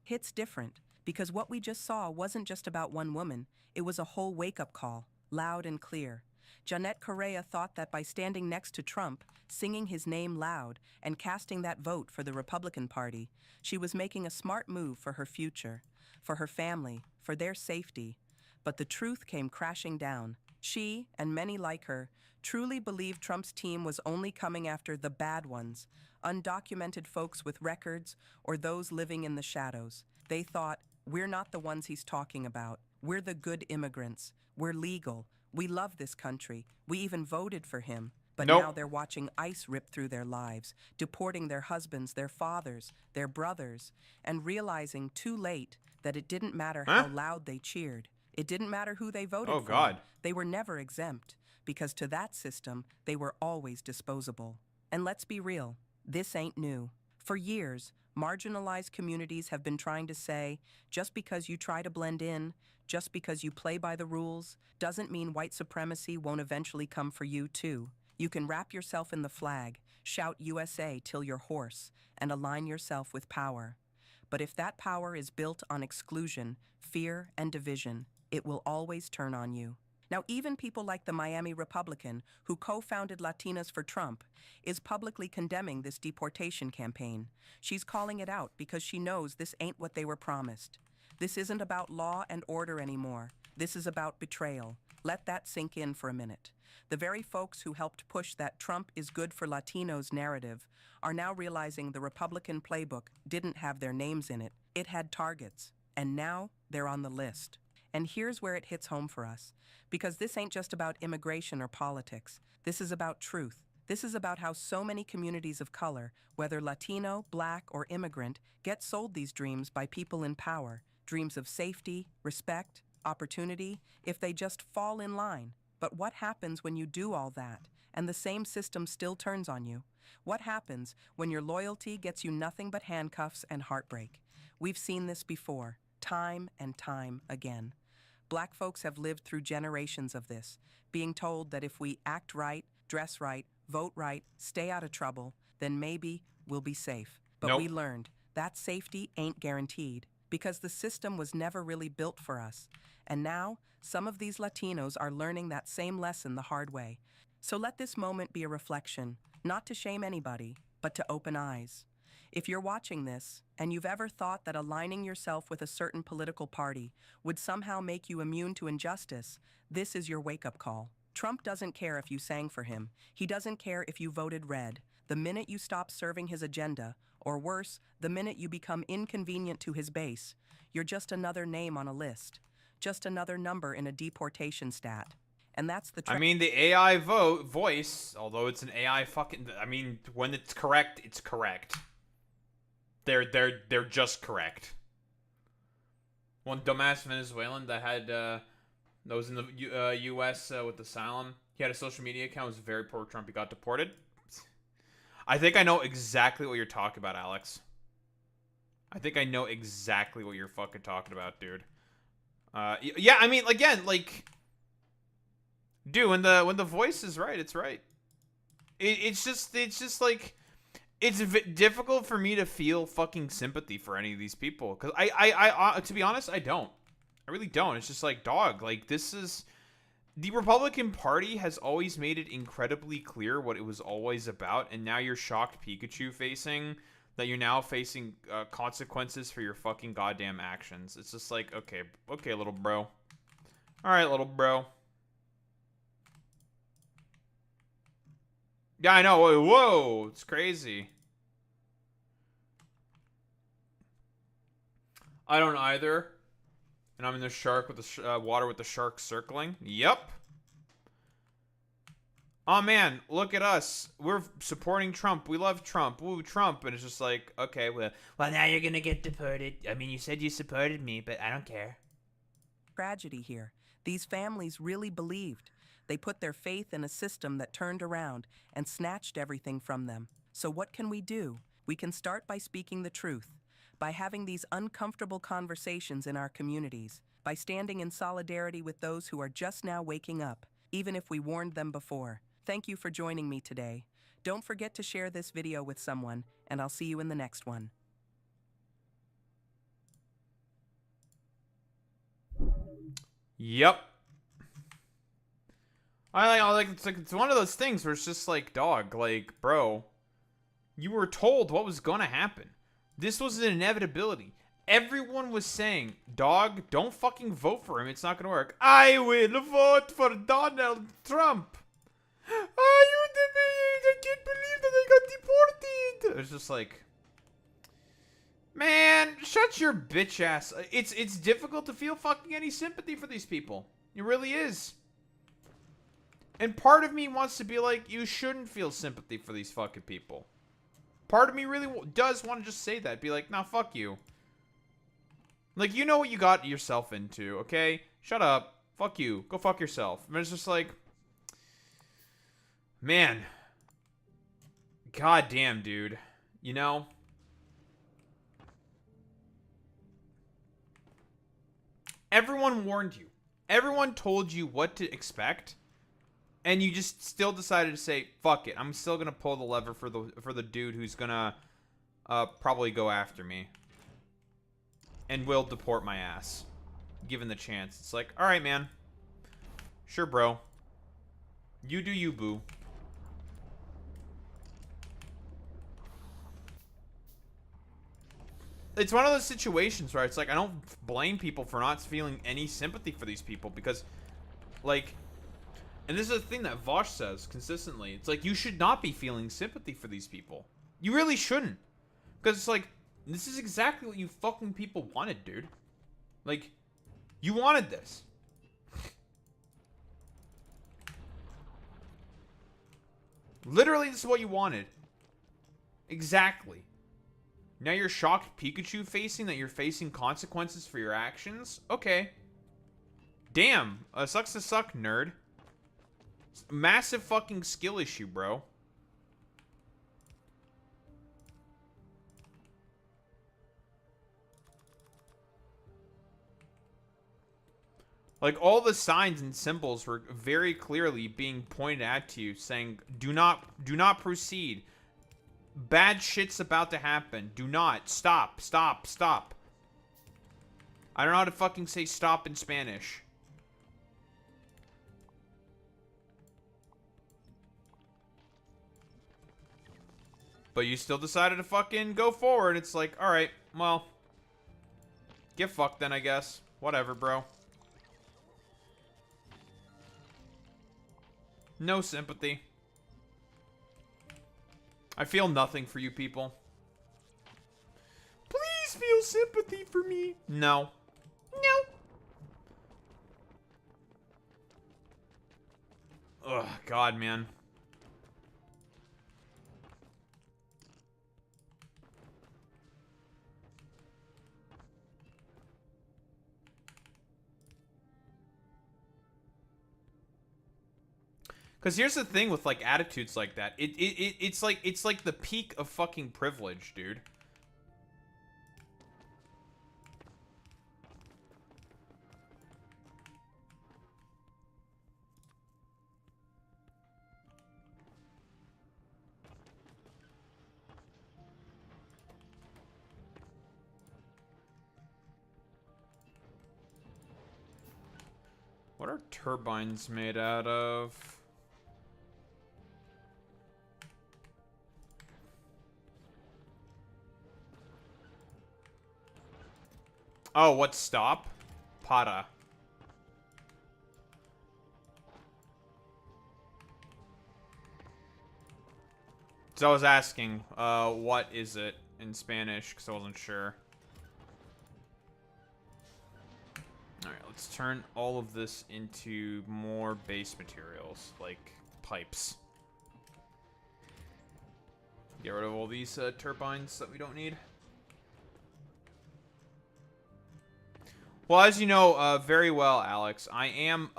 L: Hits different, because what we just saw wasn't just about one woman. It was a whole wake-up call, loud and clear. Janet Correa thought that by standing next to Trump, singing his name loud, and casting that vote for the Republican Party, she was making a smart move for her future, for her family, for their safety. But the truth came crashing down. She, and many like her, truly believed Trump's team was only coming after the bad ones, undocumented folks with records, or those living in the shadows. They thought, we're not the ones he's talking about. We're the good immigrants. We're legal. We love this country. We even voted for him. But
A: Nope.
L: now they're watching ICE rip through their lives, deporting their husbands, their fathers, their brothers, and realizing too late that it didn't matter how loud they cheered. It didn't matter who they voted
A: Oh,
L: for.
A: God.
L: They were never exempt, because to that system, they were always disposable. And let's be real, this ain't new. For years, marginalized communities have been trying to say, just because you try to blend in, just because you play by the rules, doesn't mean white supremacy won't eventually come for you too. You can wrap yourself in the flag, shout USA till you're hoarse, and align yourself with power. But if that power is built on exclusion, fear, and division, it will always turn on you. Now Now, even people like the Miami Republican, who co-founded Latinas for Trump, is publicly condemning this deportation campaign. She's calling it out because she knows this ain't what they were promised. This isn't about law and order anymore. This is about betrayal. Let that sink in for a minute. The very folks who helped push that Trump is good for Latinos narrative are now realizing the Republican playbook didn't have their names in it. It had targets. And now they're on the list. And here's where it hits home for us. Because this ain't just about immigration or politics. This is about truth. This is about how so many communities of color, whether Latino, Black, or immigrant, get sold these dreams by people in power. Dreams of safety, respect, opportunity, if they just fall in line. But what happens when you do all that, and the same system still turns on you? What happens when your loyalty gets you nothing but handcuffs and heartbreak? We've seen this before, time and time again. Black folks have lived through generations of this, being told that if we act right, dress right, vote right, stay out of trouble, then maybe we'll be safe. But we learned that safety ain't guaranteed because the system was never really built for us. And now, some of these Latinos are learning that same lesson the hard way. So let this moment be a reflection, not to shame anybody, but to open eyes. If you're watching this, and you've ever thought that aligning yourself with a certain political party would somehow make you immune to injustice, this is your wake-up call. Trump doesn't care if you sang for him. He doesn't care if you voted red. The minute you stop serving his agenda, or worse, the minute you become inconvenient to his base, you're just another name on a list. Just another number in a deportation stat. And that's the
A: I mean, the AI voice, although it's an AI fucking... I mean, when it's correct, it's correct. They're just correct. One dumbass Venezuelan that had that was in the U.S. With asylum. He had a social media account. Was very pro Trump. He got deported. I think I know exactly what you're talking about, Alex. I think I know exactly what you're fucking talking about, dude. Yeah, I mean, again, like, dude, when the voice is right, it's right. It's just like. It's difficult for me to feel fucking sympathy for any of these people. Because I to be honest, I don't. I really don't. It's just like, dog, like, this is... The Republican Party has always made it incredibly clear what it was always about. And now you're shocked Pikachu facing... That you're now facing consequences for your fucking goddamn actions. It's just like, okay, little bro. Alright, little bro. Yeah, I know. Whoa, it's crazy. I don't either. And I'm in the shark with the water with the shark circling. Yep. Oh man, look at us. We're supporting Trump. We love Trump. Woo, Trump. And it's just like, okay, well,
D: now you're gonna get deported. I mean, you said you supported me, but I don't care.
L: Tragedy here. These families really believed. They put their faith in a system that turned around and snatched everything from them. So what can we do? We can start by speaking the truth, by having these uncomfortable conversations in our communities, by standing in solidarity with those who are just now waking up, even if we warned them before. Thank you for joining me today. Don't forget to share this video with someone, and I'll see you in the next one.
A: Yep. It's one of those things where it's just like, dog, like, bro, you were told what was gonna happen. This was an inevitability. Everyone was saying, dog, don't fucking vote for him. It's not gonna work. I will vote for Donald Trump. I can't believe that I got deported. It's just like, man, shut your bitch ass. It's difficult to feel fucking any sympathy for these people. It really is. And part of me wants to be like, you shouldn't feel sympathy for these fucking people. Part of me really does want to just say that. Be like, nah, fuck you. Like, you know what you got yourself into, okay? Shut up. Fuck you. Go fuck yourself. And it's just like, man. God damn, dude. You know? Everyone warned you. Everyone told you what to expect. And you just still decided to say, fuck it. I'm still going to pull the lever for the dude who's going to probably go after me. And will deport my ass. Given the chance. It's like, alright, man. Sure, bro. You do you, boo. It's one of those situations where it's like, I don't blame people for not feeling any sympathy for these people because, like, and this is a thing that Vosh says consistently. It's like, you should not be feeling sympathy for these people. You really shouldn't. Because it's like, this is exactly what you fucking people wanted, dude. Like, you wanted this. Literally, this is what you wanted. Exactly. Now you're shocked Pikachu facing that you're facing consequences for your actions? Okay. Damn. Sucks to suck, nerd. Massive fucking skill issue, bro. Like, all the signs and symbols were very clearly being pointed at to you, saying, do not proceed. Bad shit's about to happen. Do not. Stop. Stop. Stop. I don't know how to fucking say stop in Spanish. But you still decided to fucking go forward. It's like, alright, well, get fucked then, I guess. Whatever, bro. No sympathy. I feel nothing for you people. Please feel sympathy for me. No. No. Ugh, God, man. Because here's the thing with, like, attitudes like that. It's like the peak of fucking privilege, dude. What are turbines made out of? Oh, what stop? Para. So I was asking, what is it in Spanish? Because I wasn't sure. Alright, let's turn all of this into more base materials, like pipes. Get rid of all these turbines that we don't need. Well, as you know very well, Alex, I am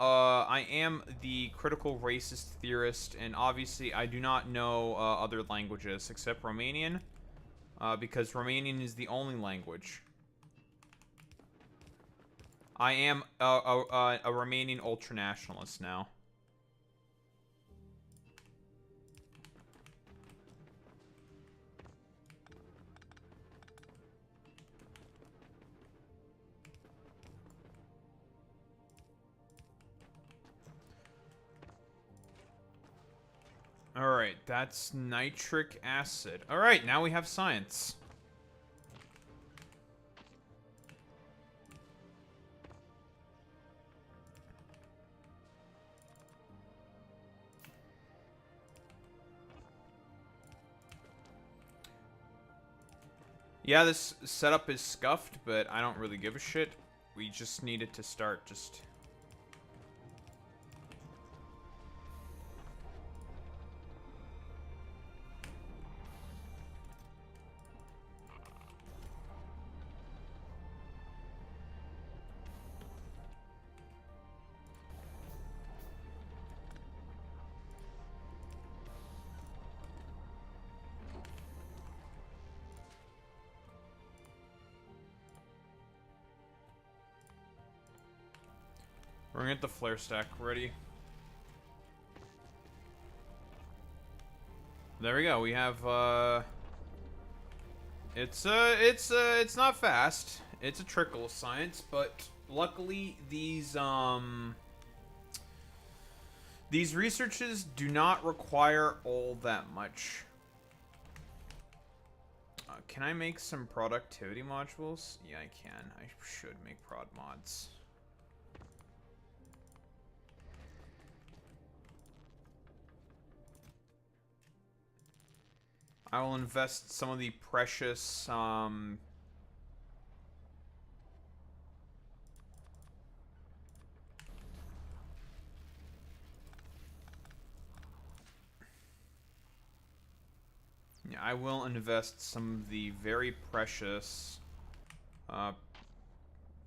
A: the critical racist theorist, and obviously I do not know other languages except Romanian, because Romanian is the only language. I am a Romanian ultranationalist now. Alright, that's nitric acid. Alright, now we have science. Yeah, this setup is scuffed, but I don't really give a shit. We just need it to start, just... We're gonna get the flare stack ready. There we go. We have it's not fast. It's a trickle of science, but luckily these These researches do not require all that much. Can I make some productivity modules? Yeah, I can. I should make prod mods. I will invest some of the precious, yeah, I will invest some of the very precious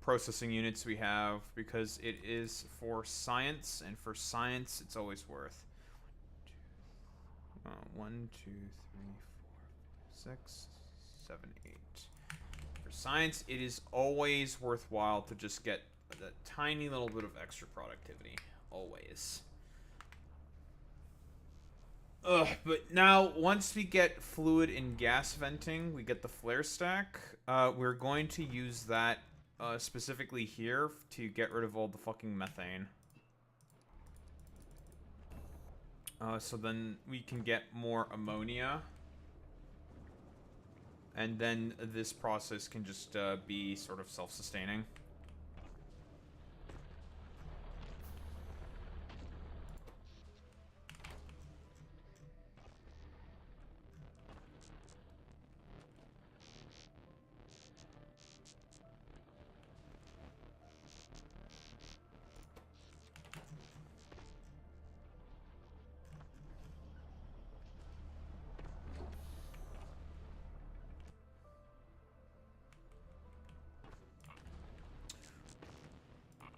A: processing units we have, because it is for science, and for science it's always worth. 1, 2, 3, 4, 5, 6, 7, 8. For science, it is always worthwhile to just get a tiny little bit of extra productivity. Always. Ugh, but now, once we get fluid and gas venting, we get the flare stack. We're going to use that specifically here to get rid of all the fucking methane. So then we can get more ammonia. And then this process can just be sort of self-sustaining.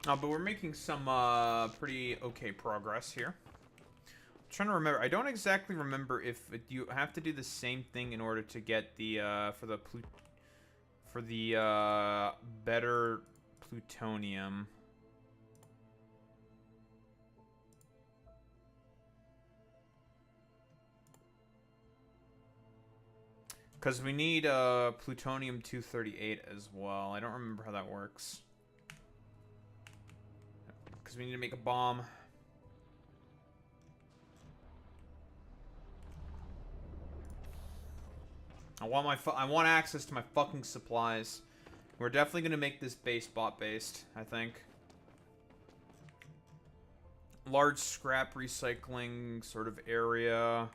A: But we're making some pretty okay progress here. I'm trying to remember. I don't exactly remember if you have to do the same thing in order to get the better plutonium. Because we need plutonium-238 as well. I don't remember how that works. Because we need to make a bomb. I want access to my fucking supplies. We're definitely gonna make this base bot-based, I think. Large scrap recycling sort of area.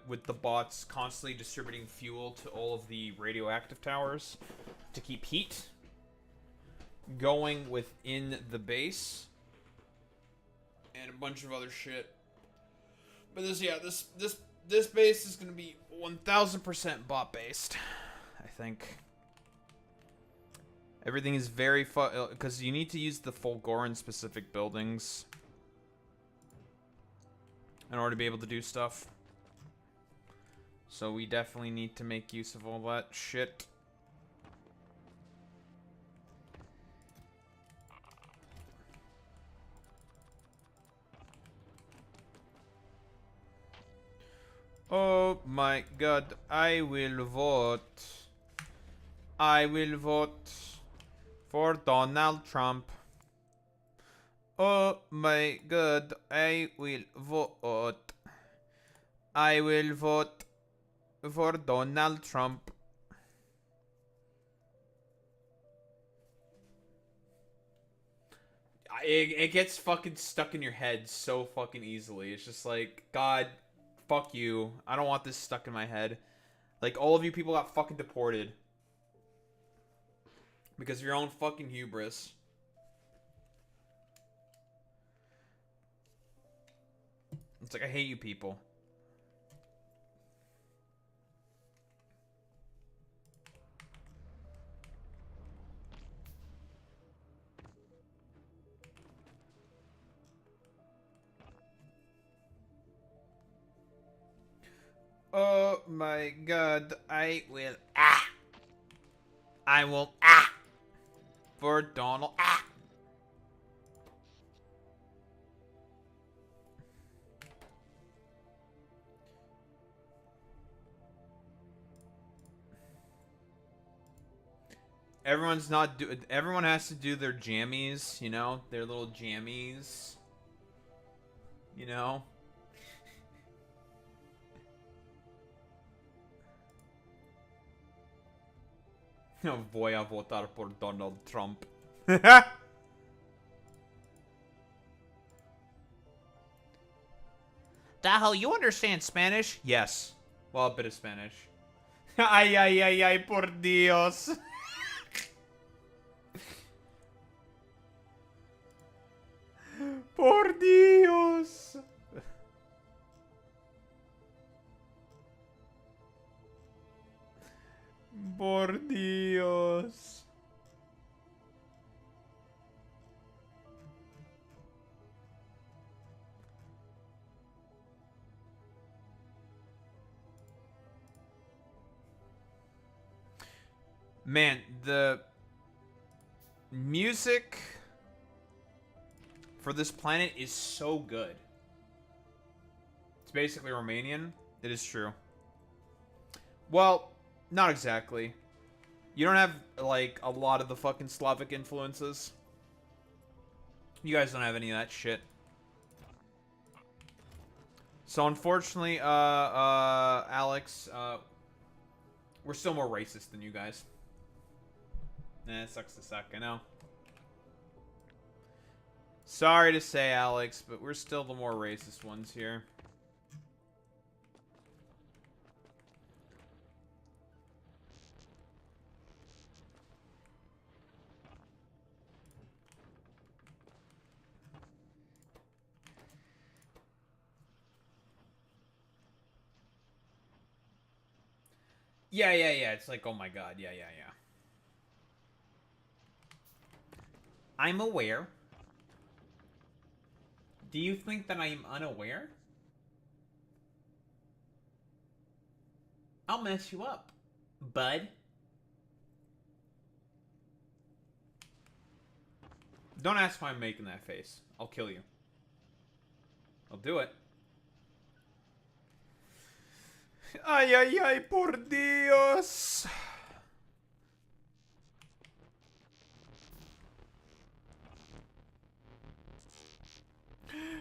A: With the bots constantly distributing fuel to all of the radioactive towers to keep heat going within the base, and a bunch of other shit. But this base is gonna be 1000% bot based, I think. Everything is very because you need to use the Fulgoran specific buildings in order to be able to do stuff. So we definitely need to make use of all that shit. Oh my god, I will vote. I will vote for Donald Trump. Oh my god, I will vote. I will vote for Donald Trump. It gets fucking stuck in your head so fucking easily. It's just like, God, fuck you. I don't want this stuck in my head. Like, all of you people got fucking deported. Because of your own fucking hubris. It's like, I hate you people. Oh my god, I will I will for Donald Everyone has to do their jammies, you know, their little jammies. You know? Voy a votar por Donald Trump. Tahoe, you understand Spanish? Yes. Well, a bit of Spanish. Ay, ay, ay, ay, por Dios. Por Dios. Por Dios. Man, the music for this planet is so good. It's basically Romanian. It is true. Well, not exactly. You don't have, like, a lot of the fucking Slavic influences. You guys don't have any of that shit. So, unfortunately, Alex, we're still more racist than you guys. It sucks to suck, I know. Sorry to say, Alex, but we're still the more racist ones here. Yeah. It's like, oh my god. Yeah. I'm aware. Do you think that I am unaware? I'll mess you up, bud. Don't ask why I'm making that face. I'll kill you. I'll do it. Ay, ay, ay, por Dios.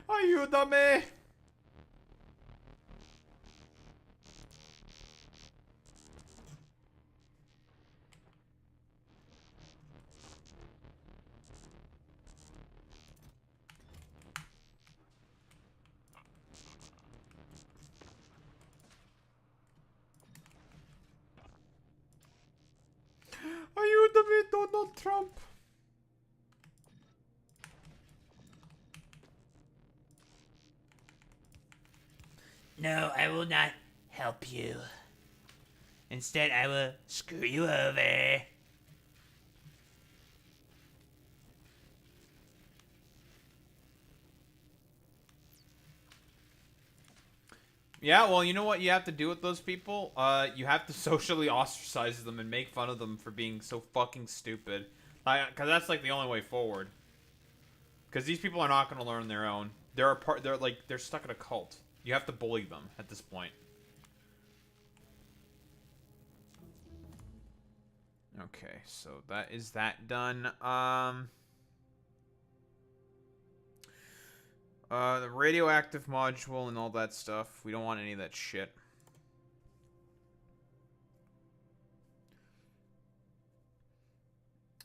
A: Ayúdame. Ayúdame, Donald Trump.
D: No, I will not help you. Instead, I will screw you over.
A: Yeah, well, you know what you have to do with those people? You have to socially ostracize them and make fun of them for being so fucking stupid. Because that's, like, the only way forward. Because these people are not going to learn their own. They're stuck in a cult. You have to bully them at this point. Okay, so that is that done. The radioactive module and all that stuff. We don't want any of that shit.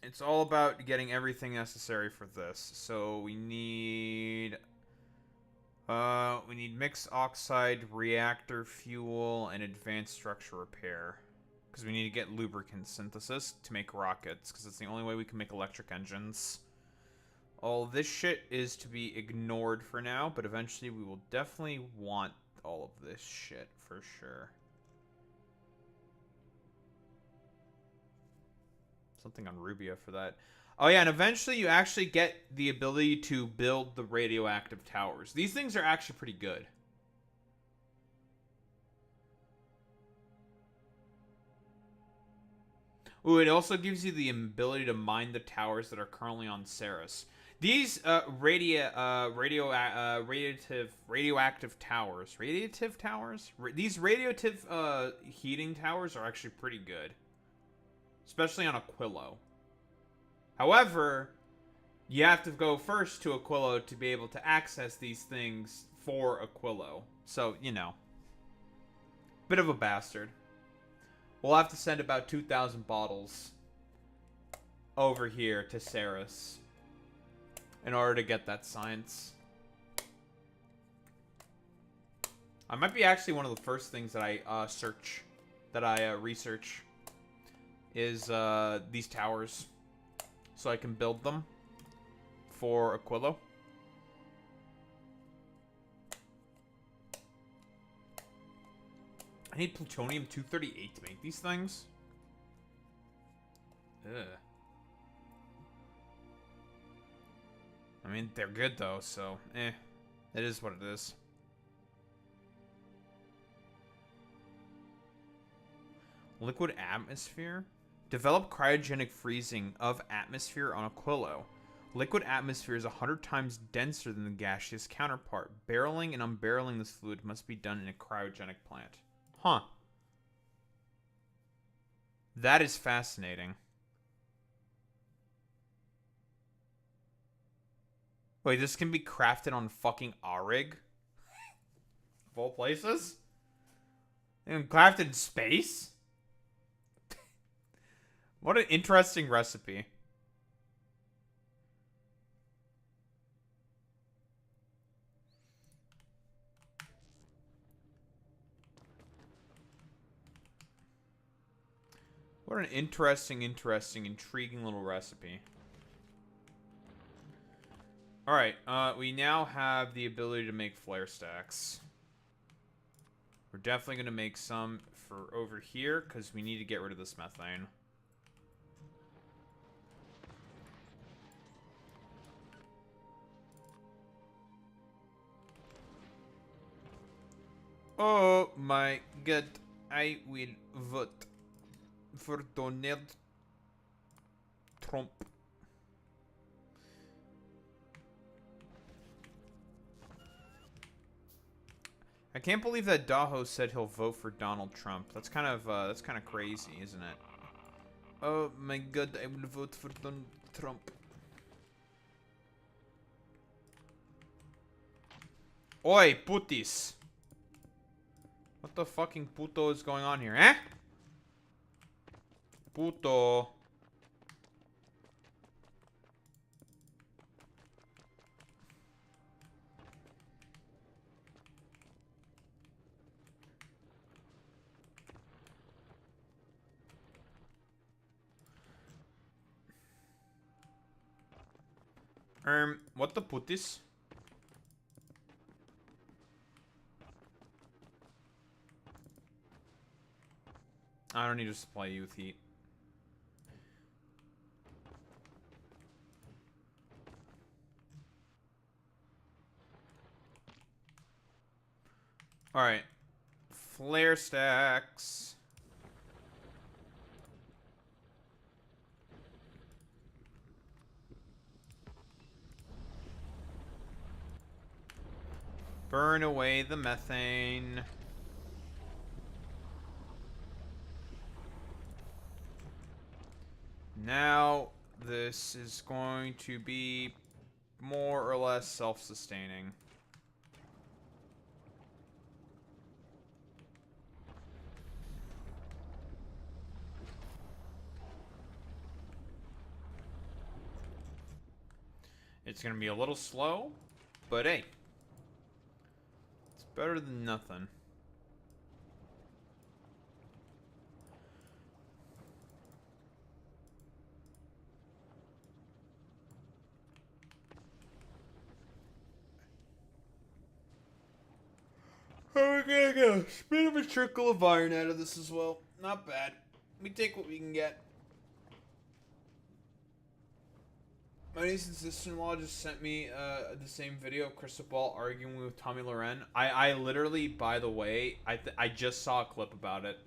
A: It's all about getting everything necessary for this. So we need mixed oxide, reactor fuel, and advanced structure repair. Because we need to get lubricant synthesis to make rockets. Because it's the only way we can make electric engines. All this shit is to be ignored for now, but eventually we will definitely want all of this shit for sure. Something on Rubia for that. Oh yeah, and eventually you actually get the ability to build the radioactive towers. These things are actually pretty good. Ooh, it also gives you the ability to mine the towers that are currently on Ceres. These radioactive towers, these radiative heating towers are actually pretty good, especially on Aquilo. However, you have to go first to Aquilo to be able to access these things for Aquilo. So, you know. Bit of a bastard. We'll have to send about 2,000 bottles over here to Ceres in order to get that science. I might be actually one of the first things that I research is these towers, so I can build them for Aquilo. I need plutonium-238 to make these things. Ugh. I mean, they're good though, so it is what it is. Liquid atmosphere? Develop cryogenic freezing of atmosphere on Aquilo. Liquid atmosphere is 100 times denser than the gaseous counterpart. Barreling and unbarreling this fluid must be done in a cryogenic plant. Huh. That is fascinating. Wait, this can be crafted on fucking Arig? Of all places? And crafted in space? What an interesting recipe. What an interesting, intriguing little recipe. Alright, we now have the ability to make flare stacks. We're definitely going to make some for over here, because we need to get rid of this methane. Oh my god, I will vote for Donald Trump. I can't believe that Daho said he'll vote for Donald Trump. That's kind of crazy, isn't it? Oh my god, I will vote for Donald Trump. Oi, putis. What the fucking puto is going on here, eh? Puto. What the putis? I don't need to supply you with heat. Alright. Flare stacks. Burn away the methane. Now, this is going to be more or less self-sustaining. It's going to be a little slow, but hey, it's better than nothing. We're gonna get a bit of a trickle of iron out of this as well. Not bad. We take what we can get. My niece and sister-in-law just sent me the same video of Crystal Ball arguing with Tommy Loren. I literally, by the way, I just saw a clip about it.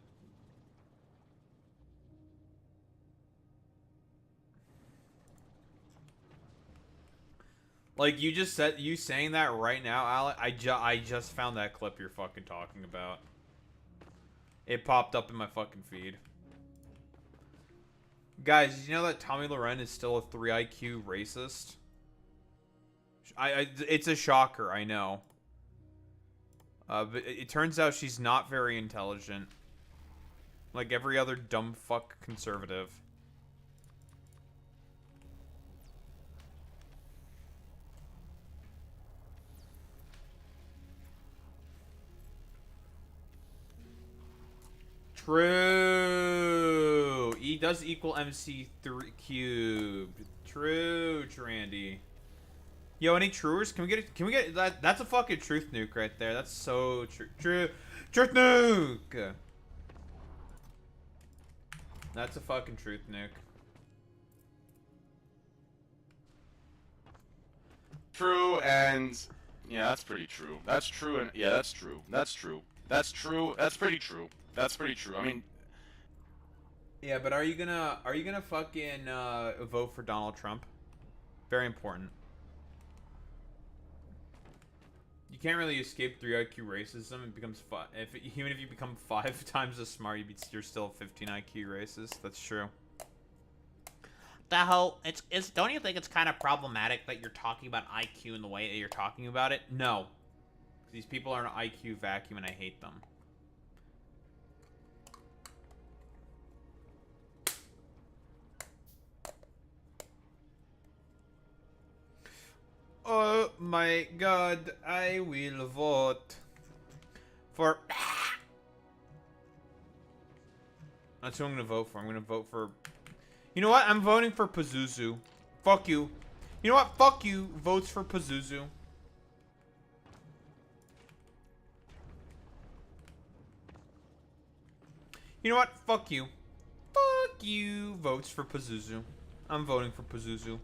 A: Like, you just said, you saying that right now, Alec, I just found that clip you're fucking talking about. It popped up in my fucking feed. Guys, did you know that Tommy Loren is still a 3 IQ racist? It's a shocker, I know. But it turns out she's not very intelligent. Like every other dumb fuck conservative. True. E does equal MC3 cubed. True, Trandy. Yo, any truers? Can we get that? That's a fucking truth nuke right there. That's so true. Truth nuke. That's a fucking truth nuke.
C: True, and yeah, that's pretty true. That's true, and yeah, that's true. That's true. That's true. That's pretty true. That's pretty true. I mean,
A: yeah, but are you gonna fucking vote for Donald Trump? Very important. You can't really escape 3 IQ racism. It becomes even if you become 5 times as smart, you're still 15 IQ racist. That's true.
D: The whole don't you think it's kind of problematic that you're talking about IQ in the way that you're talking about it?
A: No. These people are an IQ vacuum and I hate them. Oh my god, I will vote for... That's who I'm gonna vote for. I'm gonna vote for... You know what? I'm voting for Pazuzu. Fuck you. You know what? Fuck you. Votes for Pazuzu. You know what? Fuck you. Fuck you. Votes for Pazuzu. I'm voting for Pazuzu.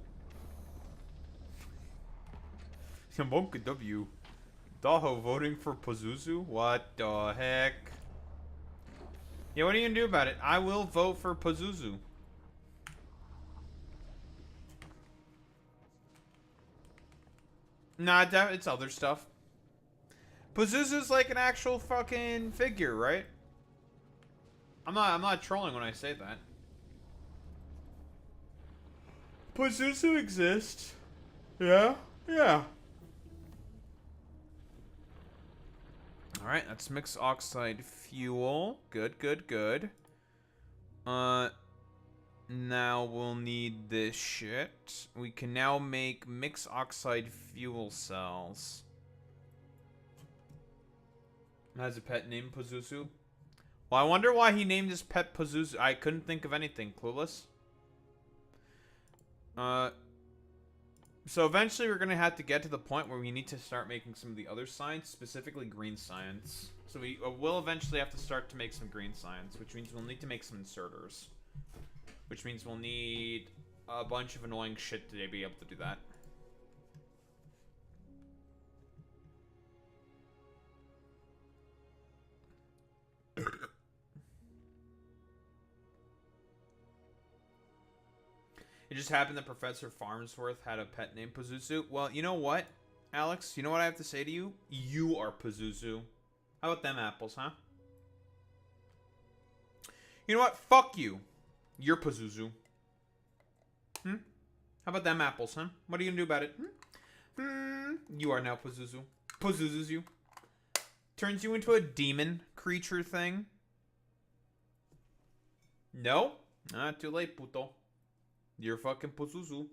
A: Monka W. Daho voting for Pazuzu? What the heck? Yeah, what are you gonna do about it? I will vote for Pazuzu. Nah, it's other stuff. Pazuzu's like an actual fucking figure, right? I'm not trolling when I say that. Pazuzu exists. Yeah? Yeah. Alright, that's mixed oxide fuel. Good, good, good. Now we'll need this shit. We can now make mixed oxide fuel cells. Has a pet named Pazuzu. Well, I wonder why he named his pet Pazuzu. I couldn't think of anything. Clueless. So eventually we're going to have to get to the point where we need to start making some of the other science, specifically green science. So we will eventually have to start to make some green science, which means we'll need to make some inserters. Which means we'll need a bunch of annoying shit to be able to do that. It just happened that Professor Farnsworth had a pet named Pazuzu. Well, you know what, Alex? You know what I have to say to you? You are Pazuzu. How about them apples, huh? You know what? Fuck you. You're Pazuzu. How about them apples, huh? What are you gonna do about it? You are now Pazuzu. Pazuzu's you. Turns you into a demon creature thing. No? Too late, puto. You're fucking Pazuzu.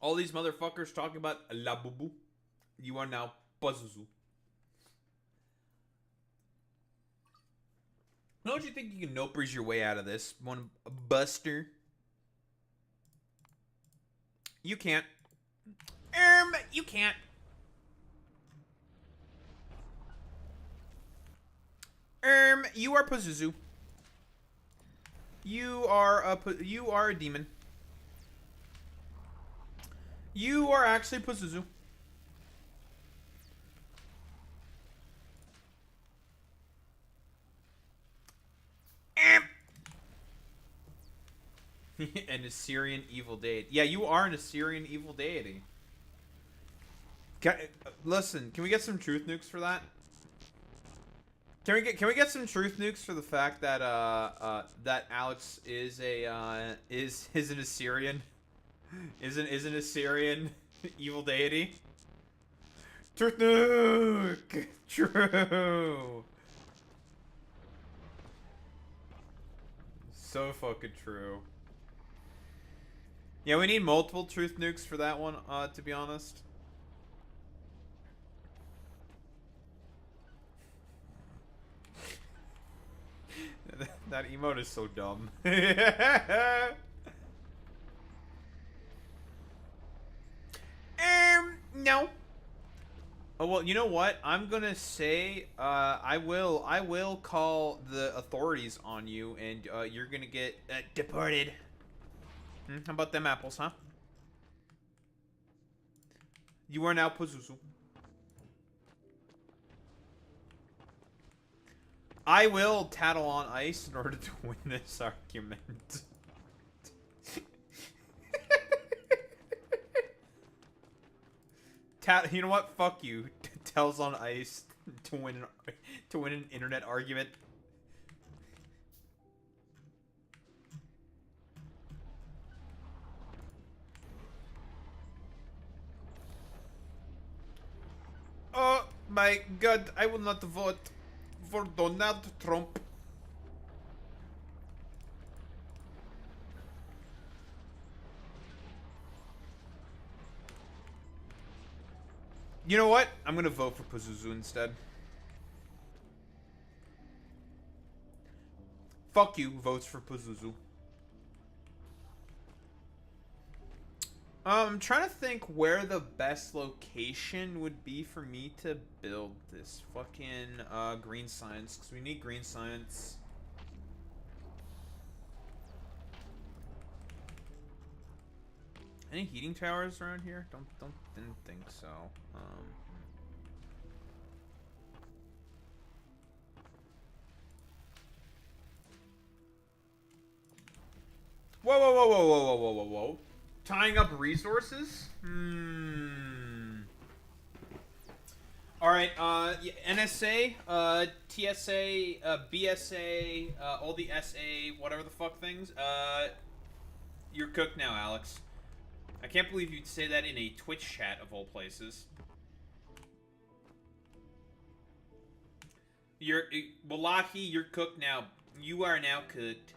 A: All these motherfuckers talking about La Bubu. You are now Pazuzu. Don't you think you can nopers your way out of this, one buster? You can't. You can't. You are Pazuzu. You are a demon. You are actually Pazuzu. An Assyrian evil deity. Yeah, you are an Assyrian evil deity. Listen, can we get some truth nukes for that? Can we get some truth nukes for the fact that that Alex is an Assyrian? Is an Assyrian? Evil deity. Truth nuke! True! So fucking true. Yeah, we need multiple truth nukes for that one, to be honest. That emote is so dumb. No. Oh, well, you know what? I'm gonna say, I will call the authorities on you, and, you're gonna get, deported. How about them apples, huh? You are now Pazuzu. I will tattle on ice in order to win this argument. You know what? Fuck you. Tells on ice to win an internet argument. Oh my god, I will not vote for Donald Trump. You know what? I'm gonna vote for Pazuzu instead. Fuck you, votes for Pazuzu. I'm trying to think where the best location would be for me to build this fucking green science, because we need green science. Any heating towers around here? Didn't think so. Whoa, whoa, whoa, whoa, whoa, whoa, whoa, whoa, whoa. Tying up resources? Alright, yeah, NSA, TSA, BSA, all the SA, whatever the fuck things, you're cooked now, Alex. I can't believe you'd say that in a Twitch chat of all places. Wallahi, you're cooked now. You are now cooked.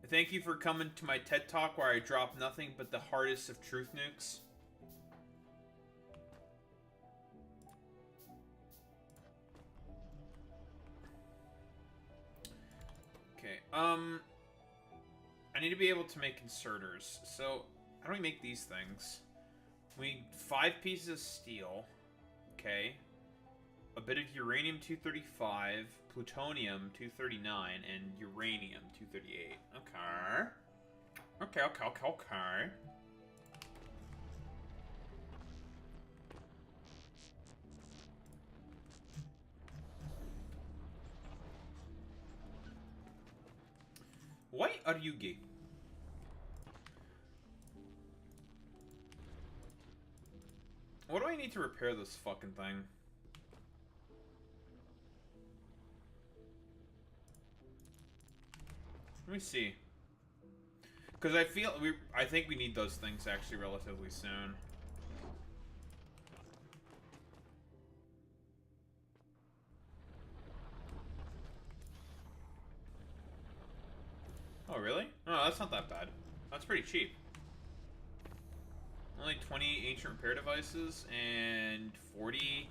A: Thank you for coming to my TED Talk where I drop nothing but the hardest of truth nukes. Okay, I need to be able to make inserters. So, how do we make these things? We need 5 pieces of steel. Okay. A bit of uranium-235, plutonium-239, and uranium-238. Okay. Okay. Why are you gay? What do I need to repair this fucking thing? Let me see. Because I think we need those things actually relatively soon. Oh, really? Oh, that's not that bad. That's pretty cheap. Only 20 ancient repair devices and 40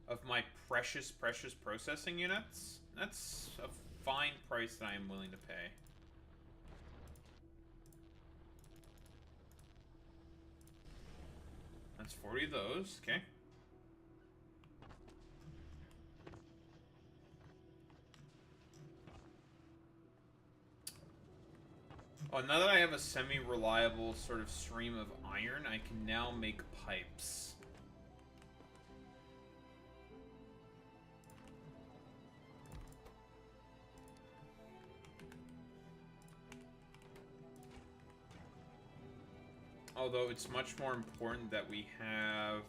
A: of my precious processing units. That's a fine price that I am willing to pay. That's 40 of those, okay. Oh, now that I have a semi-reliable sort of stream of iron, I can now make pipes. Although it's much more important that we have,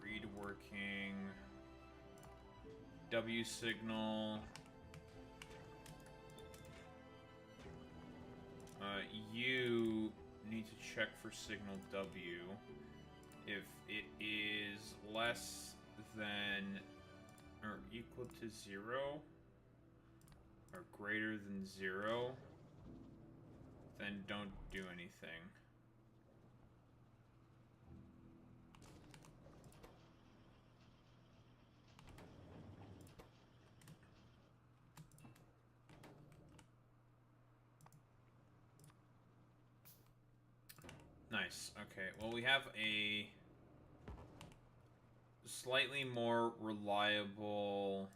A: read working, W signal, you need to check for signal W. If it is less than or equal to 0 or greater than 0, then don't do anything. Nice. Okay, well, we have a slightly more reliable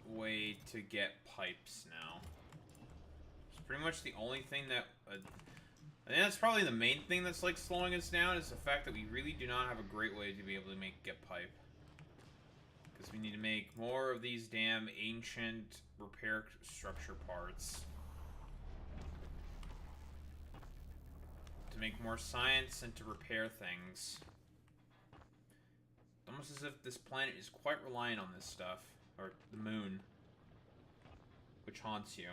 A: way to get pipes now. It's pretty much the only thing that... I think that's probably the main thing that's, like, slowing us down, is the fact that we really do not have a great way to be able to get pipe. Because we need to make more of these damn ancient repair structure parts. To make more science and to repair things. It's almost as if this planet is quite reliant on this stuff. Or the moon. Which haunts you.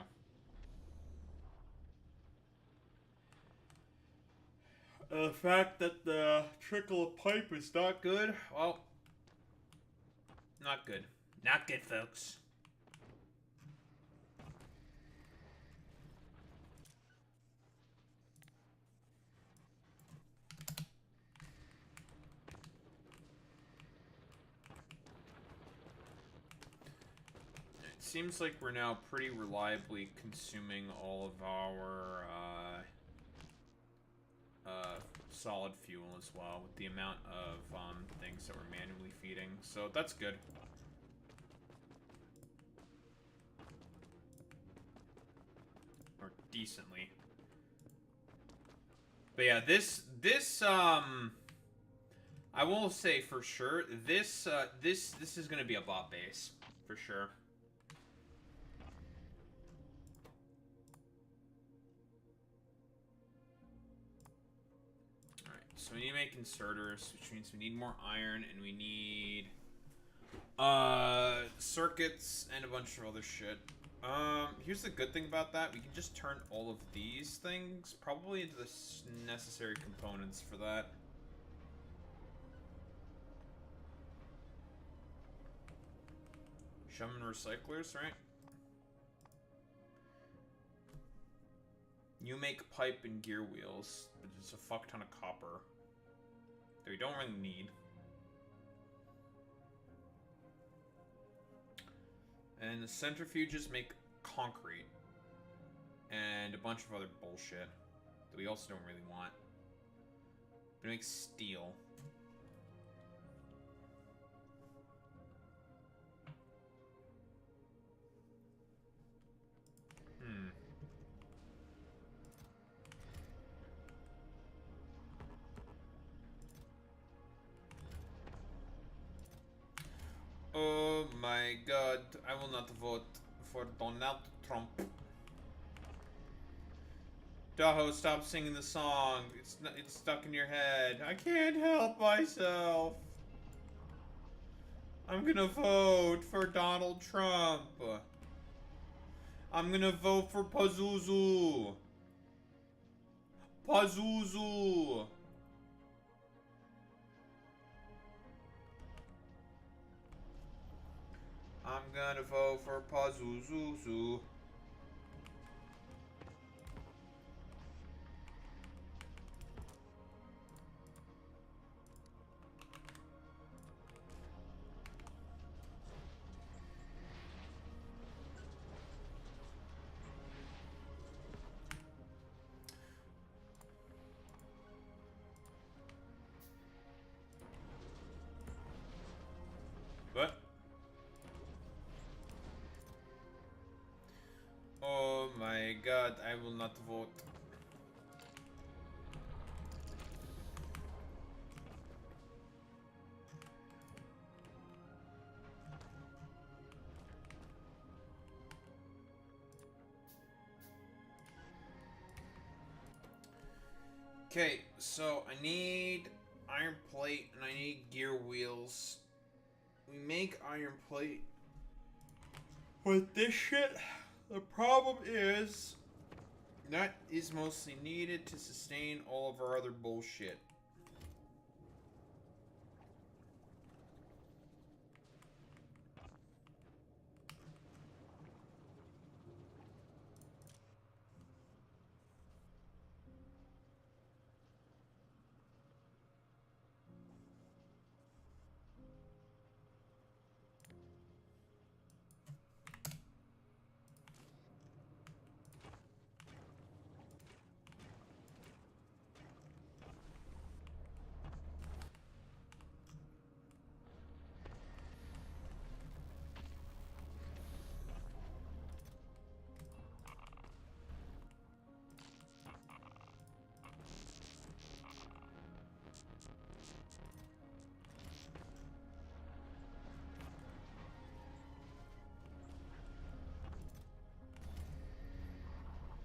A: The fact that the trickle of pipe is not good, well, not good.
D: Not good, folks.
A: It seems like we're now pretty reliably consuming all of our solid fuel as well, with the amount of things that we're manually feeding, so that's good. Or decently. But yeah, this I will say for sure, this is gonna be a bot base, for sure. So we need to make inserters, which means we need more iron, and we need circuits and a bunch of other shit. Here's the good thing about that: we can just turn all of these things probably into the necessary components for that. Shaman recyclers, right? You make pipe and gear wheels, but it's a fuck ton of copper that we don't really need. And the centrifuges make concrete and a bunch of other bullshit that we also don't really want. But it makes steel. Oh my god, I will not vote for Donald Trump. Daho, stop singing the song. It's stuck in your head. I can't help myself. I'm gonna vote for Donald Trump. I'm gonna vote for Pazuzu. Pazuzu. I'm gonna vote for Pazuzu. What? Oh my god, I will not vote. Okay, so I need iron plate and I need gear wheels. We make iron plate with this shit. The problem is that is mostly needed to sustain all of our other bullshit.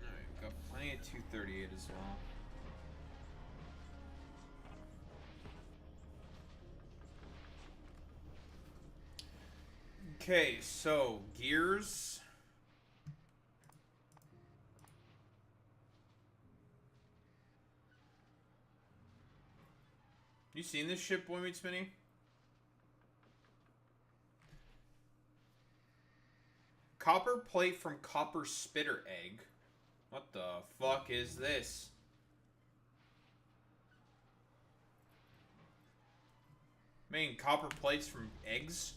A: Alright, got plenty of 238 as well. Okay, so gears. You seen this shit, Boy Meets Mini? Copper plate from copper spitter egg. What the fuck is this? Making copper plates from eggs?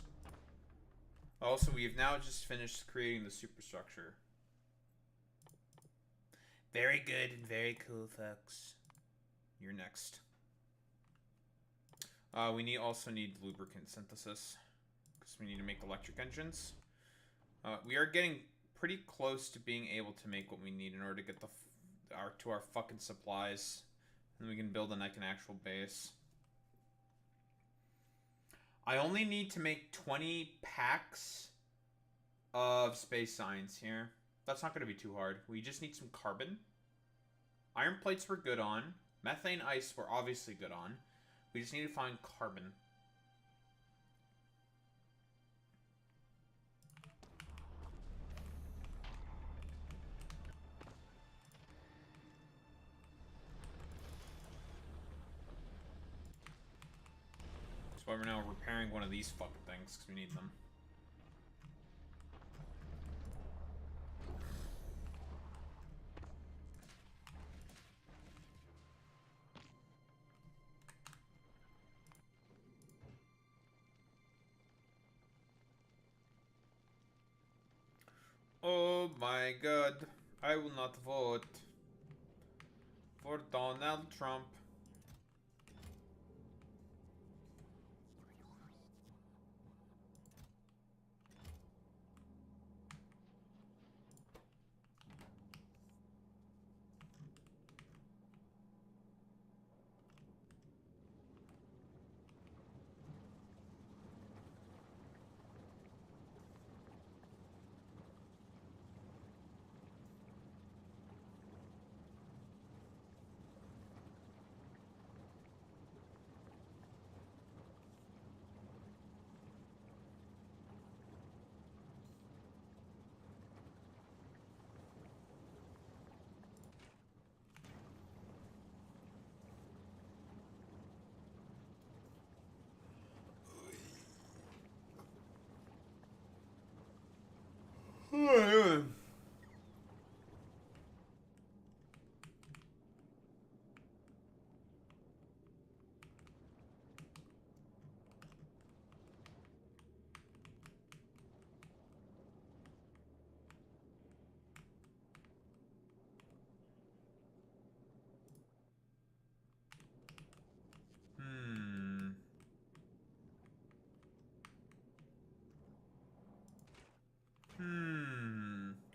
A: Also, we have now just finished creating the superstructure.
D: Very good and very cool, folks.
A: You're next. We also need lubricant synthesis because we need to make electric engines. We are getting pretty close to being able to make what we need in order to get our fucking supplies, and we can build an actual base. I only need to make 20 packs of space science here. That's not going to be too hard. We just need some carbon. Iron plates we're good on. Methane ice we're obviously good on. We just need to find carbon. That's why we're now repairing one of these fucking things, because we need them. Oh my god, I will not vote for Donald Trump.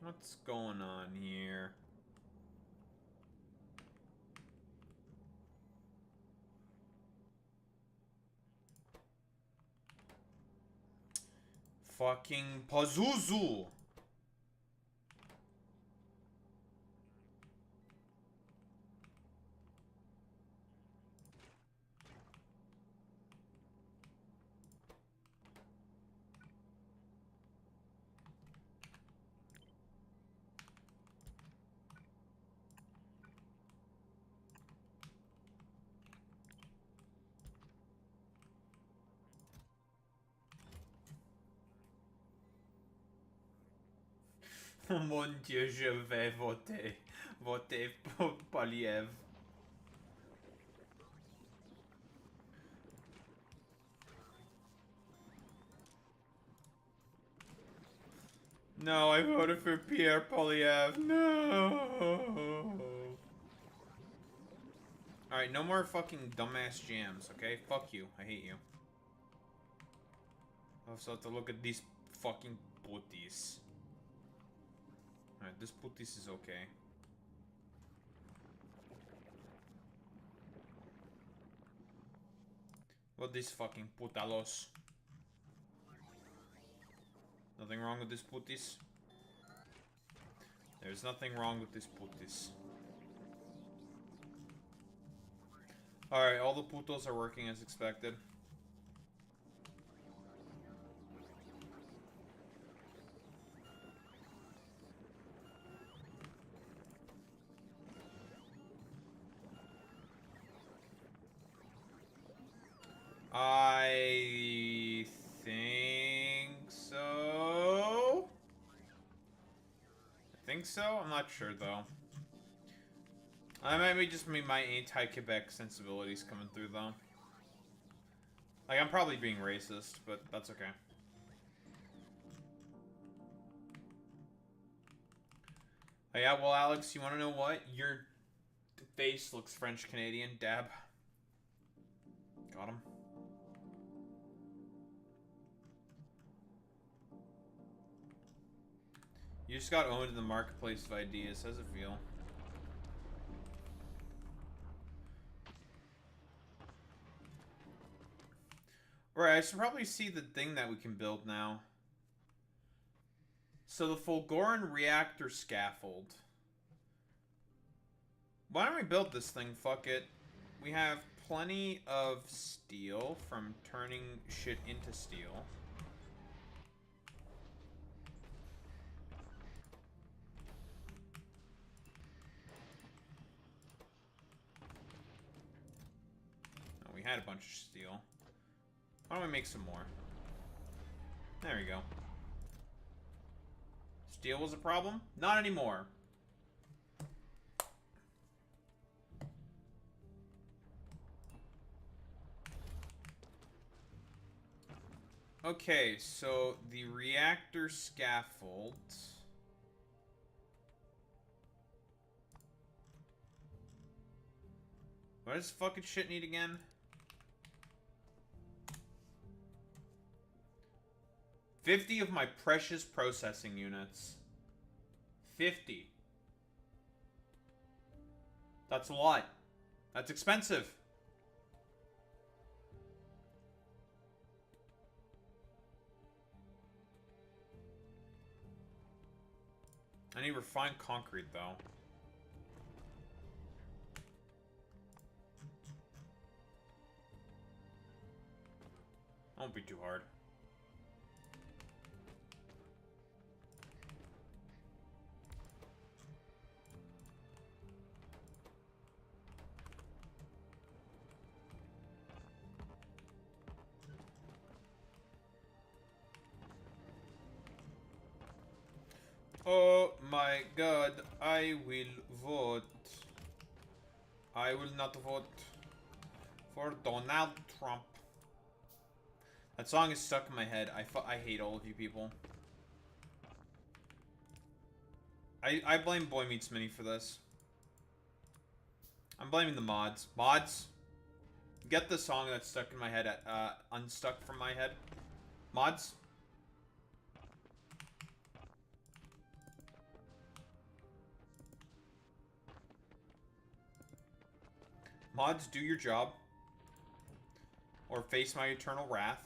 A: What's going on here? Fucking Pazuzu! Oh mon Dieu, je vais voter. Voter pour Poliev. No, I voted for Pierre Poliev. No. Alright, no more fucking dumbass jams, okay? Fuck you. I hate you. I also have to look at these fucking putties. Alright, this putties is okay. What these fucking putalos? Nothing wrong with this putties? There's nothing wrong with this putties. Alright, all the putos are working as expected. I think so. I think so? I'm not sure though. I might be just my anti-Quebec sensibilities coming through though. Like, I'm probably being racist, but that's okay. Oh, yeah, well, Alex, you want to know what? Your face looks French-Canadian. Dab. Got him. You just got owned in the marketplace of ideas. How's it feel? Right, I should probably see the thing that we can build now. So the Fulgoran reactor scaffold. Why don't we build this thing? Fuck it. We have plenty of steel from turning shit into steel. Oh, we had a bunch of steel. Why don't we make some more? There we go. Steel was a problem? Not anymore. Okay, so the reactor scaffold. What does fucking shit need again? 50 of my precious processing units. 50. That's a lot. That's expensive. I need refined concrete, though. Won't be too hard. Oh my god, I will vote. I will not vote for Donald Trump. That song is stuck in my head. I hate all of you people. I blame Boy Meets Mini for this. I'm blaming the mods. Mods, get the song that's stuck in my head unstuck from my head. Mods. Mods, do your job. Or face my eternal wrath.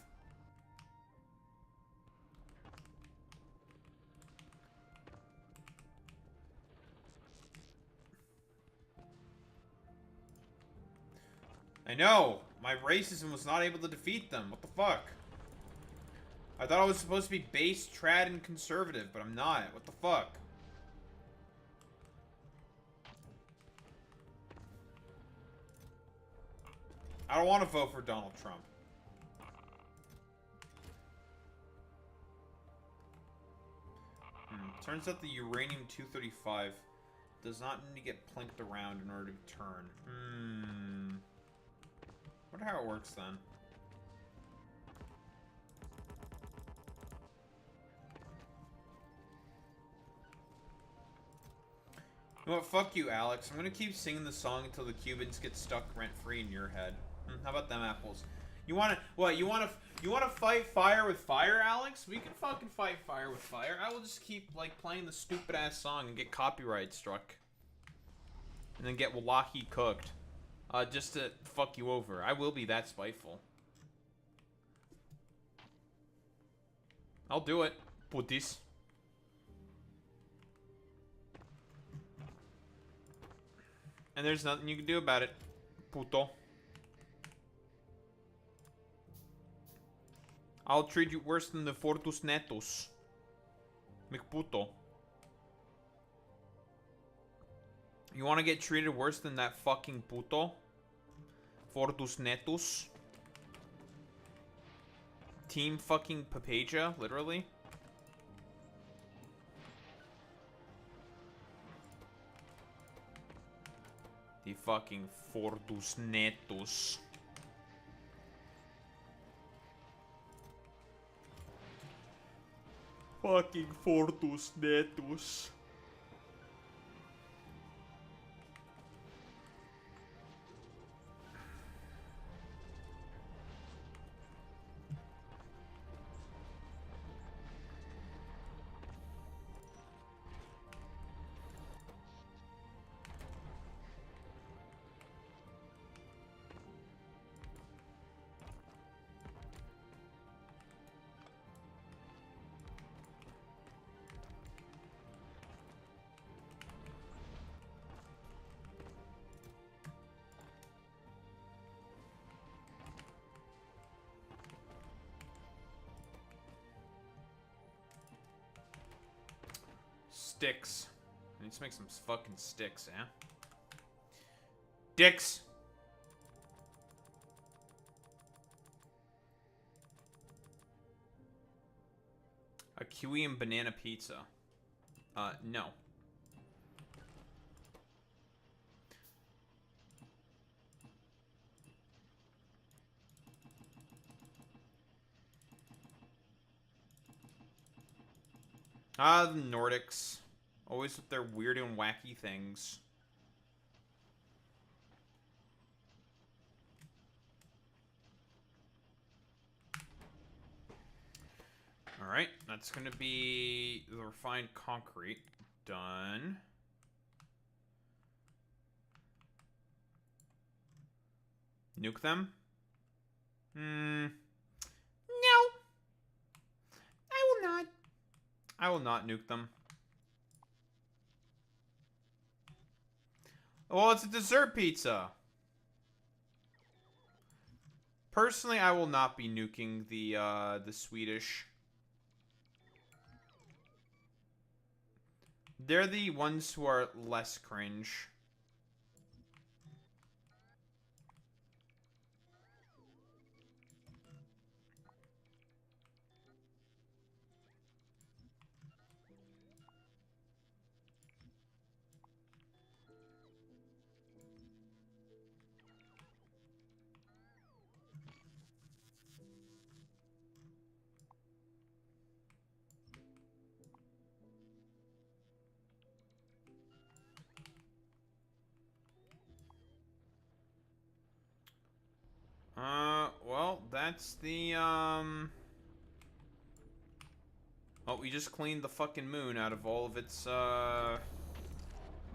A: I know! My racism was not able to defeat them. What the fuck? I thought I was supposed to be base, trad, and conservative, but I'm not. What the fuck? I don't want to vote for Donald Trump. Turns out the uranium-235 does not need to get plinked around in order to turn. Wonder how it works then. You know what? Fuck you, Alex. I'm gonna keep singing the song until the Cubans get stuck rent-free in your head. How about them apples? You wanna what? You wanna fight fire with fire, Alex? We can fucking fight fire with fire. I will just keep like playing the stupid ass song and get copyright struck, and then get wallahi cooked, just to fuck you over. I will be that spiteful. I'll do it, putis. And there's nothing you can do about it, puto. I'll treat you worse than the Fortus Netos. McPuto. You want to get treated worse than that fucking puto? Fortus Netos. Team fucking Papaja, literally. The fucking Fortus Netos. Fucking Fortus Netos. Sticks. I need to make some fucking sticks, eh? Dicks! A kiwi and banana pizza. No. The Nordics. Always with their weird and wacky things. Alright, that's gonna be the refined concrete. Done. Nuke them? No. I will not. I will not nuke them. Well, it's a dessert pizza. Personally, I will not be nuking the Swedish. They're the ones who are less cringe. Well, that's the, Oh, we just cleaned the fucking moon out of all of its,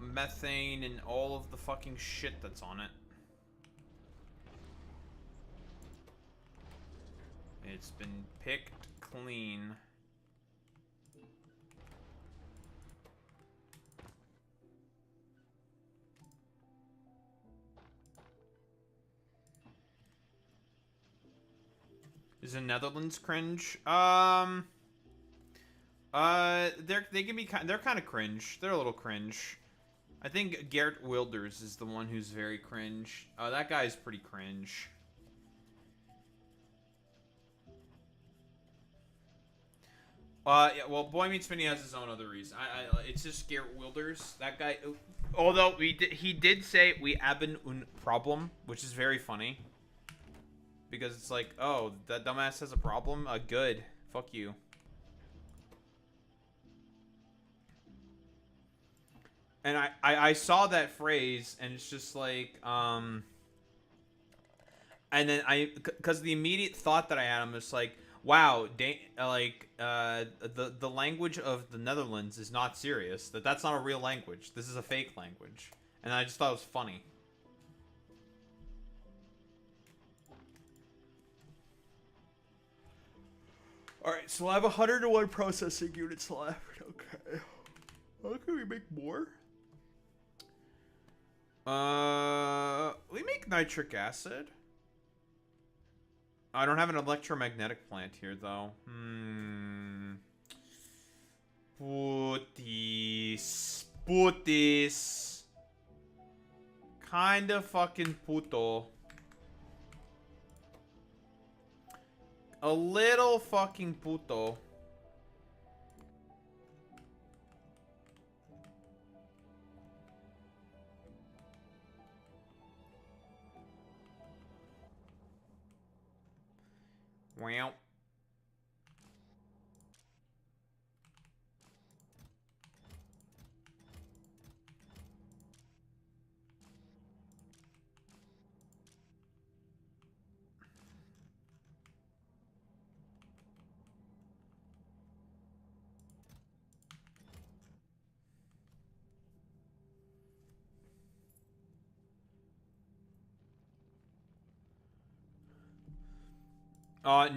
A: methane and all of the fucking shit that's on it. It's been picked clean. Is the Netherlands cringe? They can be they're kind of cringe. They're a little cringe. I think Geert Wilders is the one who's very cringe. That guy's pretty cringe. Yeah, well, Boy Meets Minnie has his own other reason. It's just Garrett Wilders. That guy, although he did say we haben un problem, which is very funny. Because it's like, oh, that dumbass has a problem? Good. Fuck you. And I saw that phrase, and it's just like, and then because the immediate thought that I had, I'm just like, wow, the language of the Netherlands is not serious. That's not a real language. This is a fake language. And I just thought it was funny. Alright, so I have 101 processing units left. Okay. How can we make more? We make nitric acid. I don't have an electromagnetic plant here, though. Putis. Kinda fucking puto. A little fucking puto. Wow.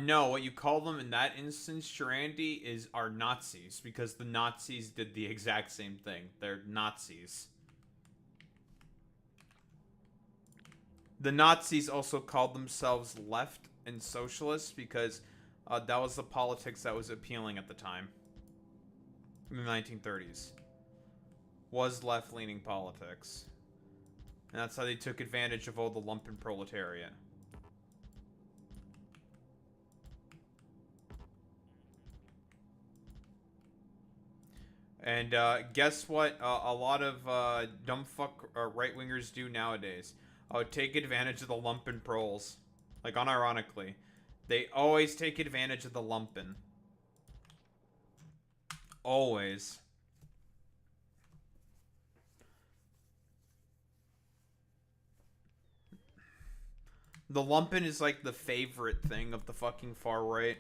A: No, what you call them in that instance, Sharandi, are Nazis, because the Nazis did the exact same thing. They're Nazis. The Nazis also called themselves left and socialists because that was the politics that was appealing at the time. In the 1930s. Was left-leaning politics. And that's how they took advantage of all the lumpen proletariat. And guess what a lot of dumb fuck right-wingers do nowadays? Oh, take advantage of the lumpen proles. Like, unironically. They always take advantage of the lumpen. Always. The lumpen is like the favorite thing of the fucking far right.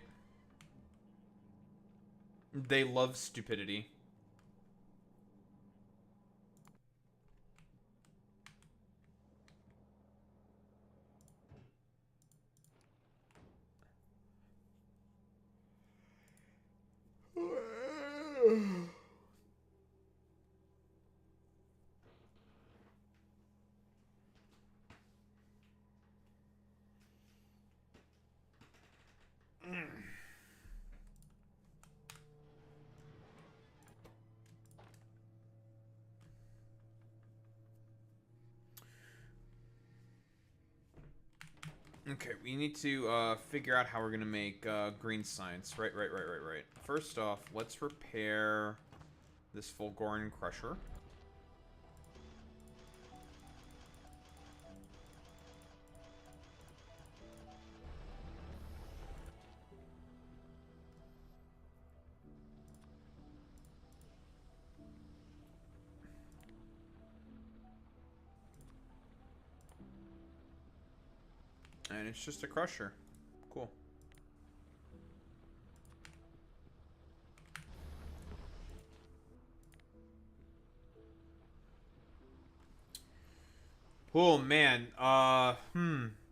A: They love stupidity. Okay, we need to figure out how we're gonna make green science. Right. First off, let's repair this Fulgoran Crusher. And it's just a crusher. Cool. Oh, man.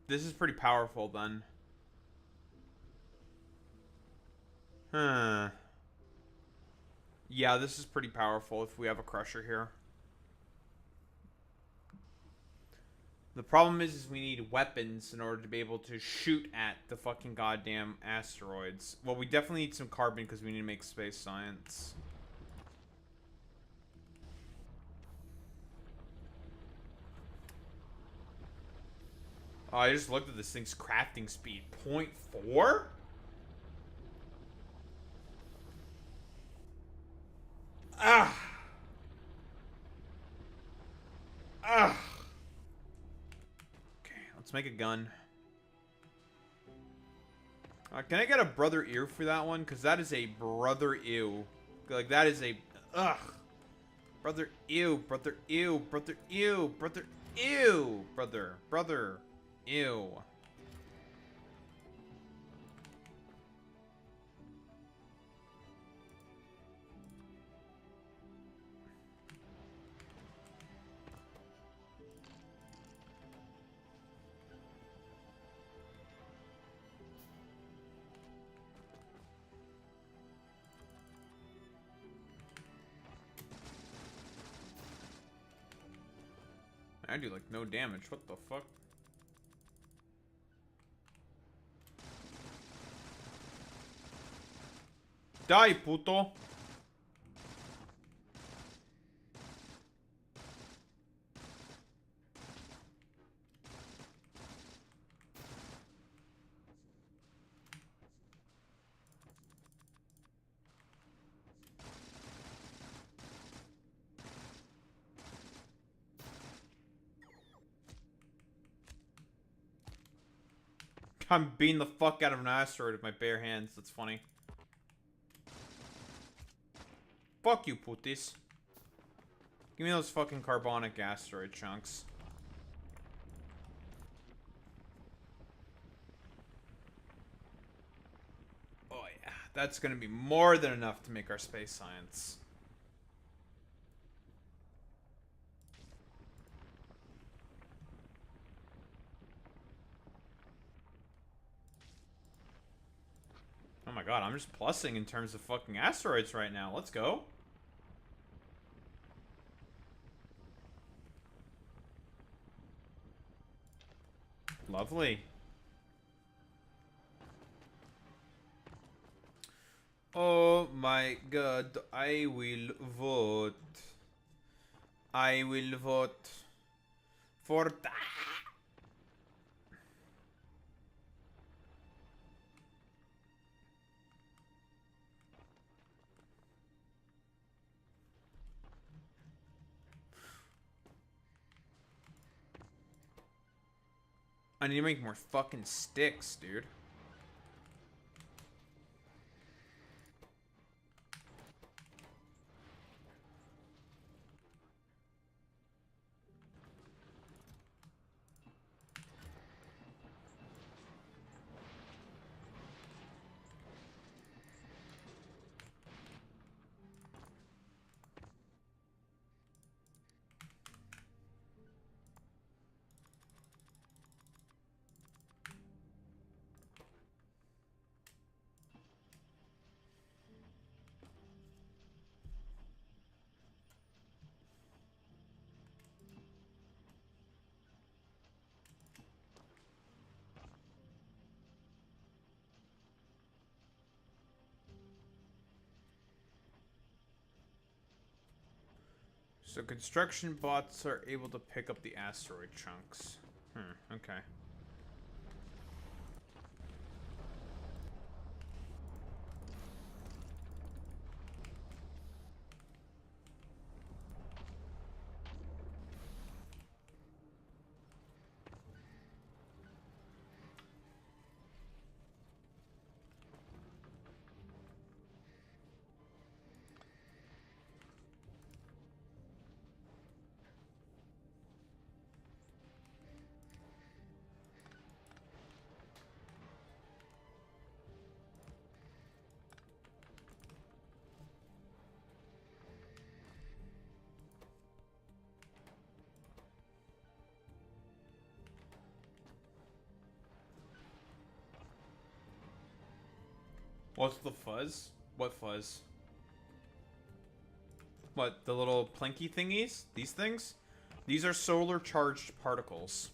A: This is pretty powerful, then. Huh. Yeah, this is pretty powerful if we have a crusher here. The problem is we need weapons in order to be able to shoot at the fucking goddamn asteroids. Well, we definitely need some carbon because we need to make space science. Oh, I just looked at this thing's crafting speed. 0.4? Ah. Ah. Okay, let's make a gun. Can I get a brother ear for that one? Because that is a brother ew. Like, that is a... Ugh. Brother ew. Brother ew. Brother ew. Brother ew. Brother ew. I do like no damage. What the fuck? Die, puto. I'm beating the fuck out of an asteroid with my bare hands. That's funny. Fuck you, putis. Give me those fucking carbonic asteroid chunks. Oh yeah, that's gonna be more than enough to make our space science. Oh my god, I'm just plussing in terms of fucking asteroids right now. Let's go. Lovely. Oh my god, I will vote. I will vote for that. I need to make more fucking sticks, dude. So construction bots are able to pick up the asteroid chunks. Okay. What's the fuzz? What fuzz? What, the little plinky thingies? These things? These are solar charged particles.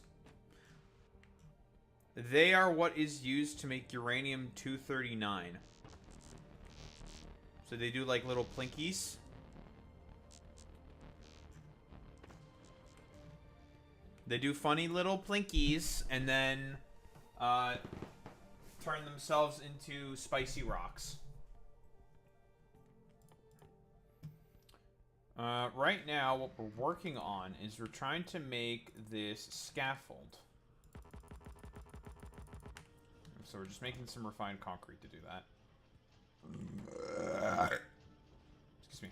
A: They are what is used to make uranium-239. So they do like little plinkies. They do funny little plinkies and then turn themselves into spicy rocks. Right now, what we're working on is we're trying to make this scaffold. So we're just making some refined concrete to do that. Excuse me.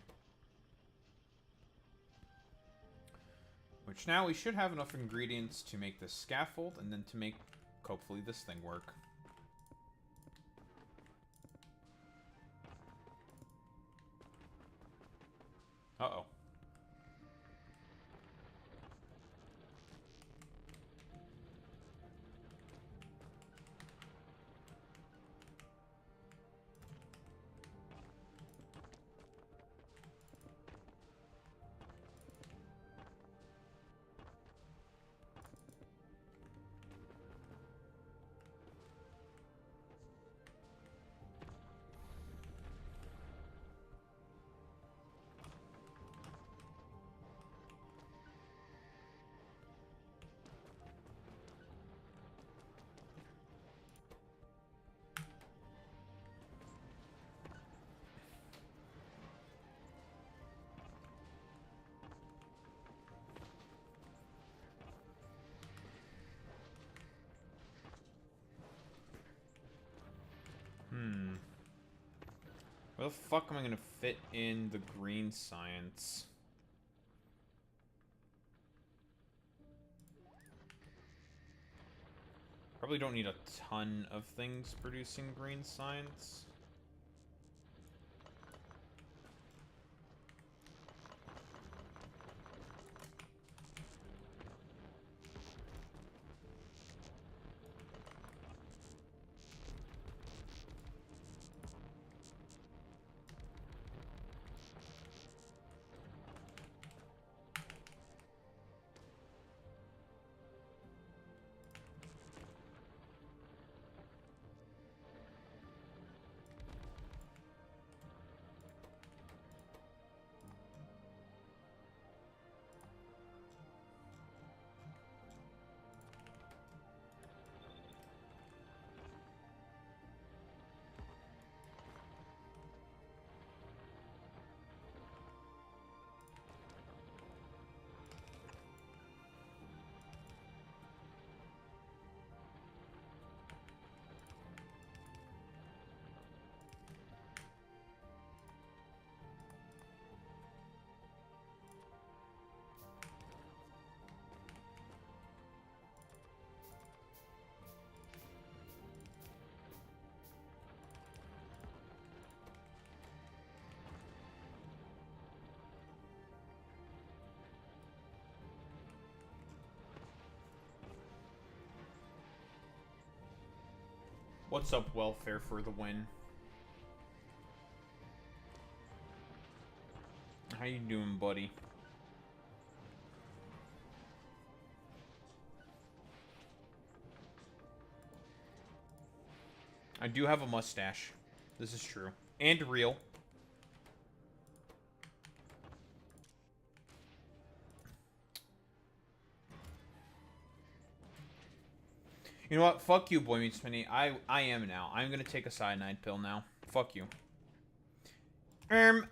A: Which now we should have enough ingredients to make this scaffold, and then to make, hopefully, this thing work. Uh-oh. Where the fuck am I gonna fit in the green science? Probably don't need a ton of things producing green science. What's up, welfare for the win? How you doing, buddy? I do have a mustache. This is true. And real. You know what? Fuck you, Boy Meets Penny. I am now. I'm gonna take a cyanide pill now. Fuck you.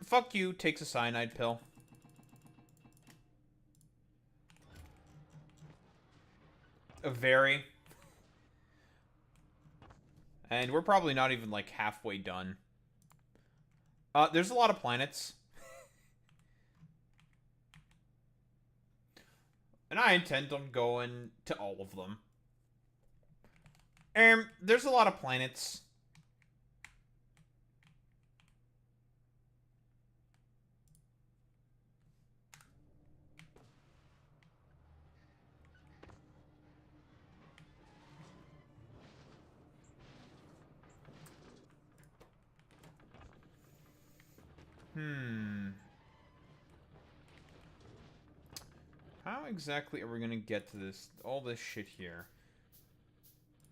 A: Fuck you takes a cyanide pill. Very. And we're probably not even, like, halfway done. There's a lot of planets. And I intend on going to all of them. There's a lot of planets. How exactly are we gonna get to this, all this shit here?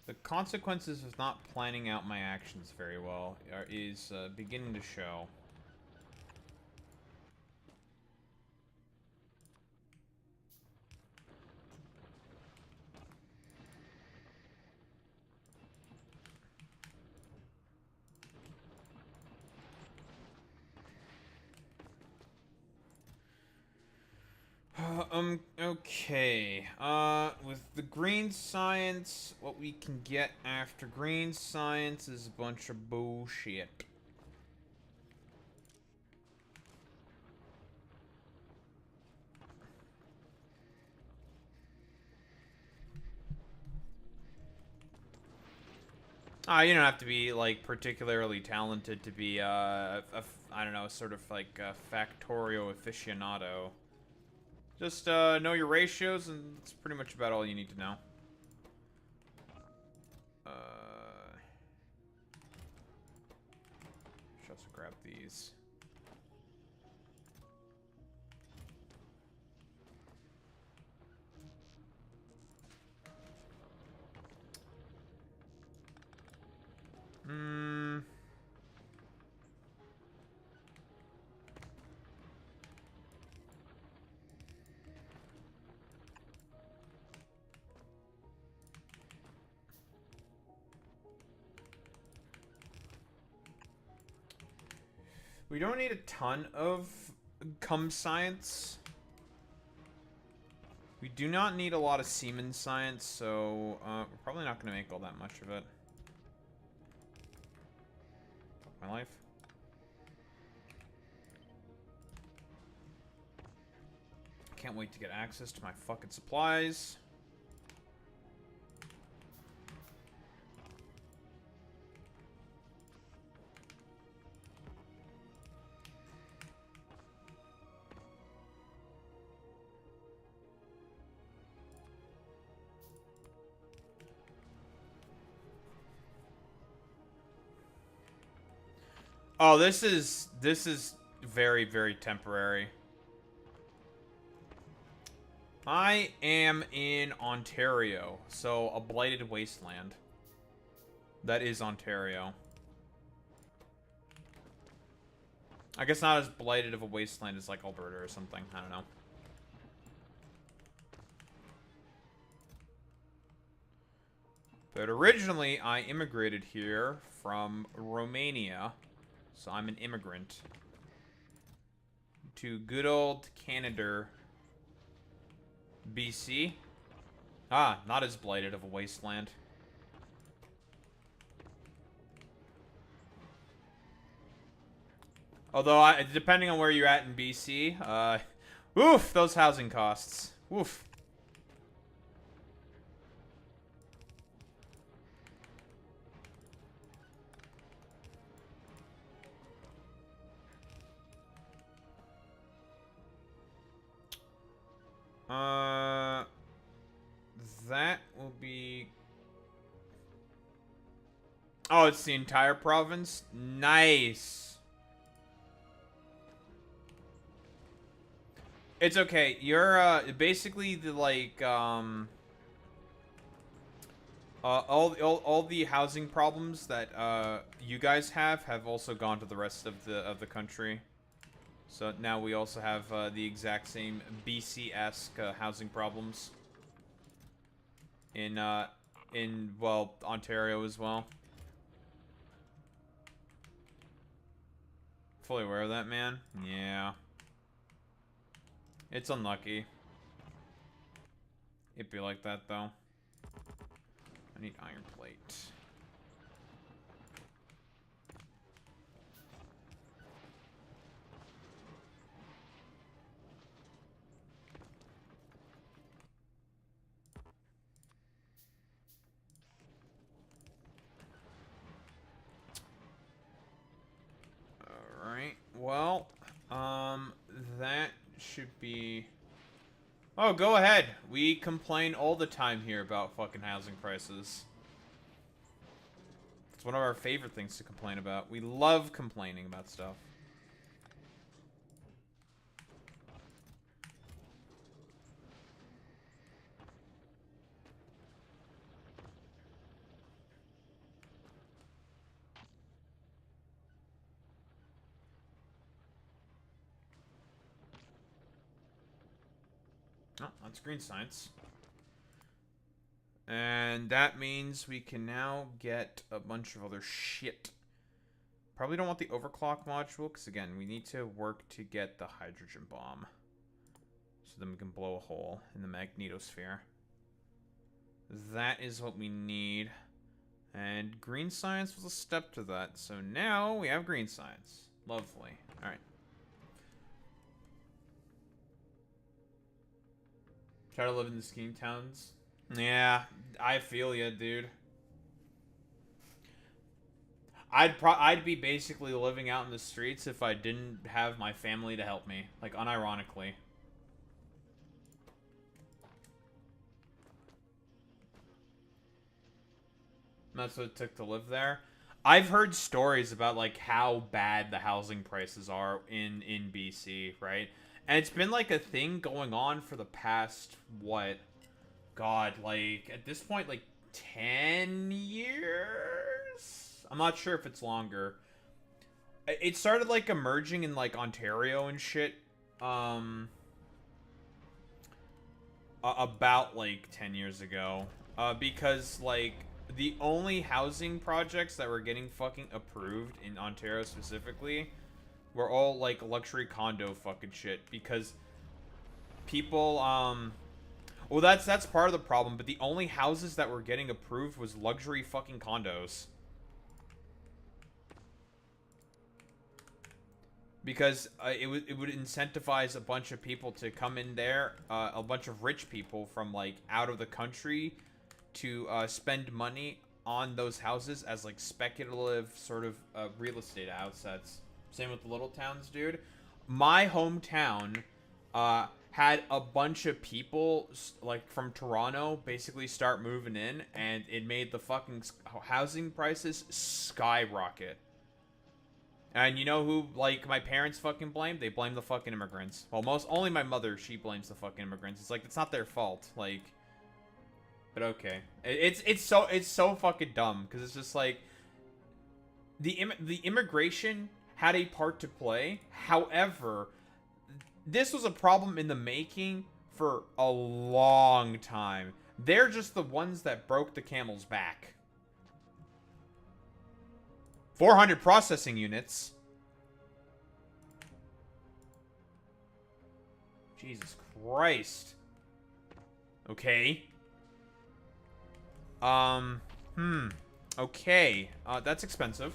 A: The consequences of not planning out my actions very well is beginning to show. Okay. With the green science, what we can get after green science is a bunch of bullshit. You don't have to be, like, particularly talented to be, I don't know, sort of like a Factorio aficionado. Just, know your ratios, and that's pretty much about all you need to know. Should also grab these. We don't need a ton of science. We do not need a lot of semen science, so we're probably not going to make all that much of it. Fuck my life. Can't wait to get access to my fucking supplies. Oh, this is very, very temporary. I am in Ontario, so a blighted wasteland. That is Ontario. I guess not as blighted of a wasteland as like Alberta or something. I don't know. But originally, I immigrated here from Romania. So I'm an immigrant to good old Canada, BC. Ah, not as blighted of a wasteland. Although, depending on where you're at in BC, oof, those housing costs. Oof. That will be... Oh, it's the entire province? Nice. It's okay. You're, basically the, like, all the housing problems that, you guys have also gone to the rest of the country. So now we also have the exact same BC-esque housing problems in well, Ontario as well. Fully aware of that, man. Yeah. It's unlucky. It'd be like that, though. I need iron plate. Alright, well, that should be... Oh, go ahead. We complain all the time here about fucking housing prices. It's one of our favorite things to complain about. We love complaining about stuff. Oh, that's green science. And that means we can now get a bunch of other shit. Probably don't want the overclock module, because again, we need to work to get the hydrogen bomb. So then we can blow a hole in the magnetosphere. That is what we need. And green science was a step to that. So now we have green science. Lovely. Alright. Try to live in the scheme towns. Yeah, I feel ya, dude. I'd be basically living out in the streets if I didn't have my family to help me. Like, unironically. That's what it took to live there. I've heard stories about, like, how bad the housing prices are in BC, right? And it's been, like, a thing going on for the past, what? God, like, at this point, like, 10 years? I'm not sure if it's longer. It started, like, emerging in, like, Ontario and shit. About, like, 10 years ago. Because, like, the only housing projects that were getting fucking approved in Ontario specifically were all, like, luxury condo fucking shit. Because people, well, that's part of the problem, but the only houses that were getting approved was luxury fucking condos. Because it would incentivize a bunch of people to come in there, a bunch of rich people from, like, out of the country to spend money on those houses as, like, speculative sort of real estate assets. Same with the little towns, dude. My hometown had a bunch of people, like, from Toronto basically start moving in, and it made the fucking housing prices skyrocket. And you know who, like, my parents fucking blame? They blame the fucking immigrants. Well, only my mother, she blames the fucking immigrants. It's like, it's not their fault, like... But okay. It's so fucking dumb, because it's just like... The immigration had a part to play. However, this was a problem in the making for a long time. They're just the ones that broke the camel's back. 400 processing units. Jesus Christ. Okay. Okay. That's expensive.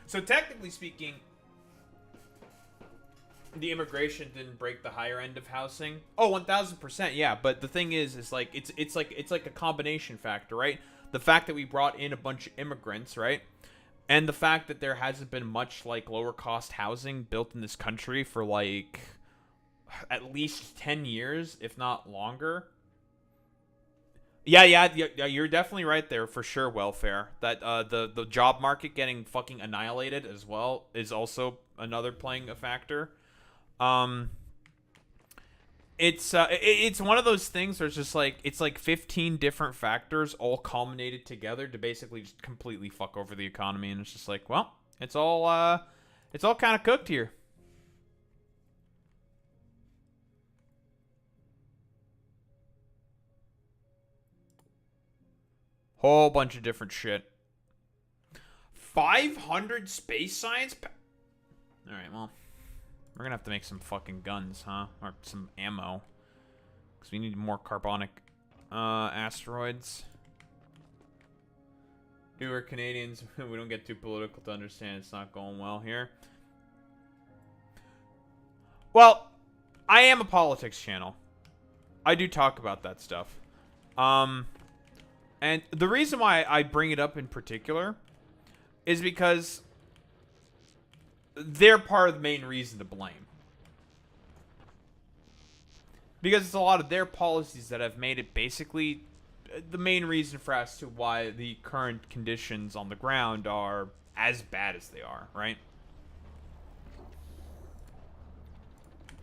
A: So technically speaking, the immigration didn't break the higher end of housing. Oh, 1000%, yeah. But the thing is like it's like a combination factor, right? The fact that we brought in a bunch of immigrants, right? And the fact that there hasn't been much, like, lower cost housing built in this country for, like, at least 10 years, if not longer. Yeah, you're definitely right there for sure, welfare. That the job market getting fucking annihilated as well is also another playing a factor. It's one of those things where it's just like, it's like 15 different factors all culminated together to basically just completely fuck over the economy, and it's just like, well, it's all kind of cooked here. Whole bunch of different shit. 500 space science. All right, well, we're gonna have to make some fucking guns, huh? Or some ammo. Because we need more carbonic asteroids. Newer Canadians, we don't get too political to understand it's not going well here. Well, I am a politics channel. I do talk about that stuff. And the reason why I bring it up in particular is because they're part of the main reason to blame. Because it's a lot of their policies that have made it basically the main reason for as to why the current conditions on the ground are as bad as they are, right?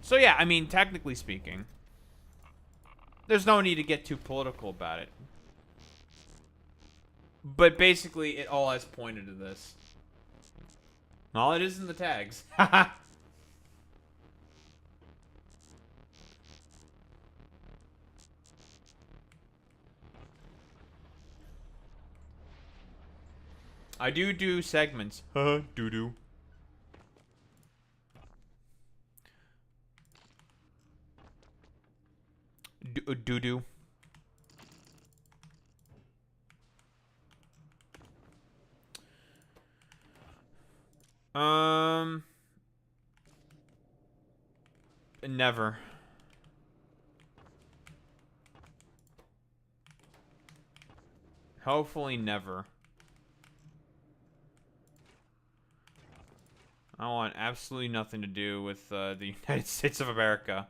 A: So yeah, I mean, technically speaking, there's no need to get too political about it. But basically, it all has pointed to this. All it is in the tags. Haha. I do segments. Doo-doo. Doo-doo. Never. Hopefully never. I want absolutely nothing to do with the United States of America.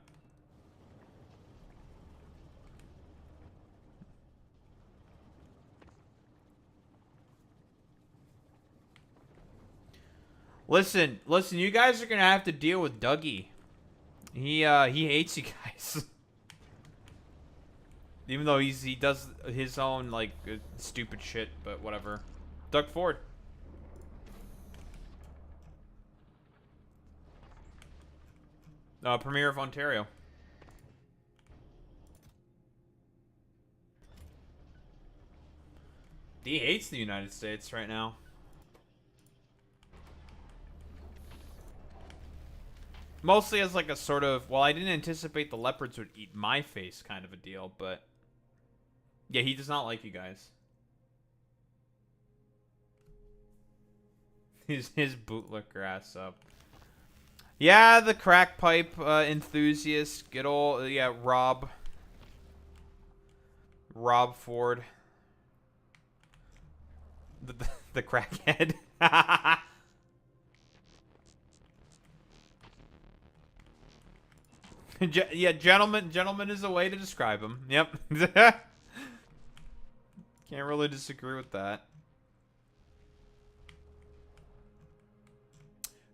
A: Listen, you guys are gonna have to deal with Dougie. He hates you guys. Even though he does his own like stupid shit, but whatever. Doug Ford. Premier of Ontario. He hates the United States right now. Mostly as like a sort of, well, I didn't anticipate the leopards would eat my face kind of a deal, but yeah, he does not like you guys. His bootlicker ass up. Yeah, the crack pipe enthusiast. Good old, yeah, Rob Ford. The crackhead. Yeah, gentleman is a way to describe him. Yep. Can't really disagree with that.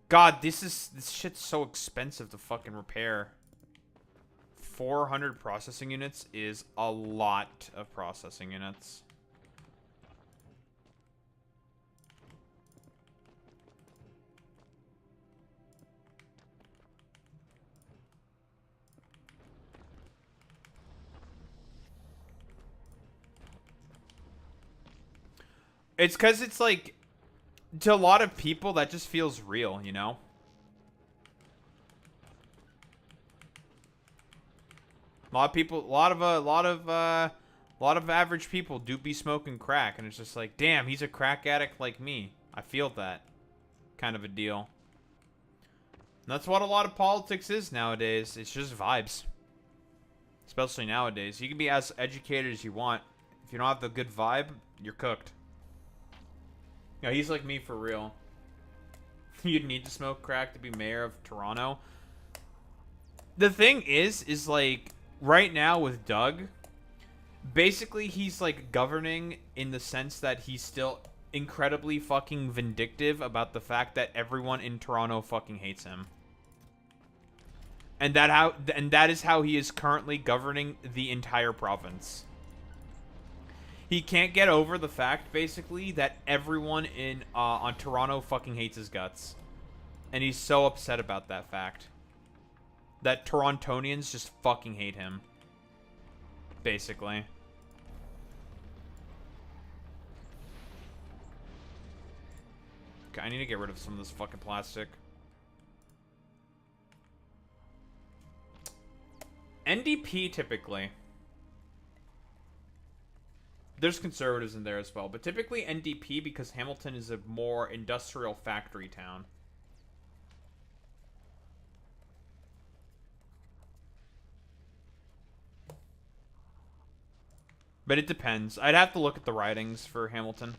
A: God, this shit's so expensive to fucking repair. 400 processing units is a lot of processing units. It's because it's like, to a lot of people, that just feels real, you know? A lot of people, a lot of average people do be smoking crack, and it's just like, damn, he's a crack addict like me. I feel that kind of a deal. And that's what a lot of politics is nowadays. It's just vibes. Especially nowadays. You can be as educated as you want. If you don't have the good vibe, you're cooked. Yeah, he's like me for real. You'd need to smoke crack to be mayor of Toronto. The thing is like, right now with Doug, basically he's like governing in the sense that he's still incredibly fucking vindictive about the fact that everyone in Toronto fucking hates him. And that is how he is currently governing the entire province. He can't get over the fact, basically, that everyone in on Toronto fucking hates his guts. And he's so upset about that fact. That Torontonians just fucking hate him. Basically. Okay, I need to get rid of some of this fucking plastic. NDP, typically. There's conservatives in there as well, but typically NDP because Hamilton is a more industrial factory town. But it depends. I'd have to look at the writings for Hamilton.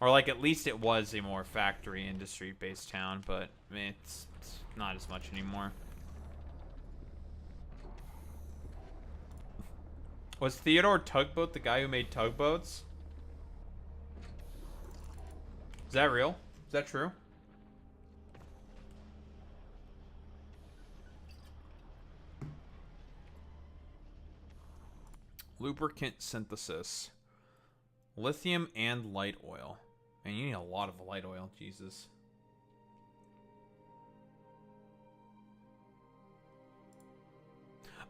A: Or like at least it was a more factory industry based town, but I mean, it's not as much anymore. Was Theodore Tugboat the guy who made tugboats? Is that real? Is that true? Lubricant synthesis. Lithium and light oil. Man, you need a lot of light oil, Jesus.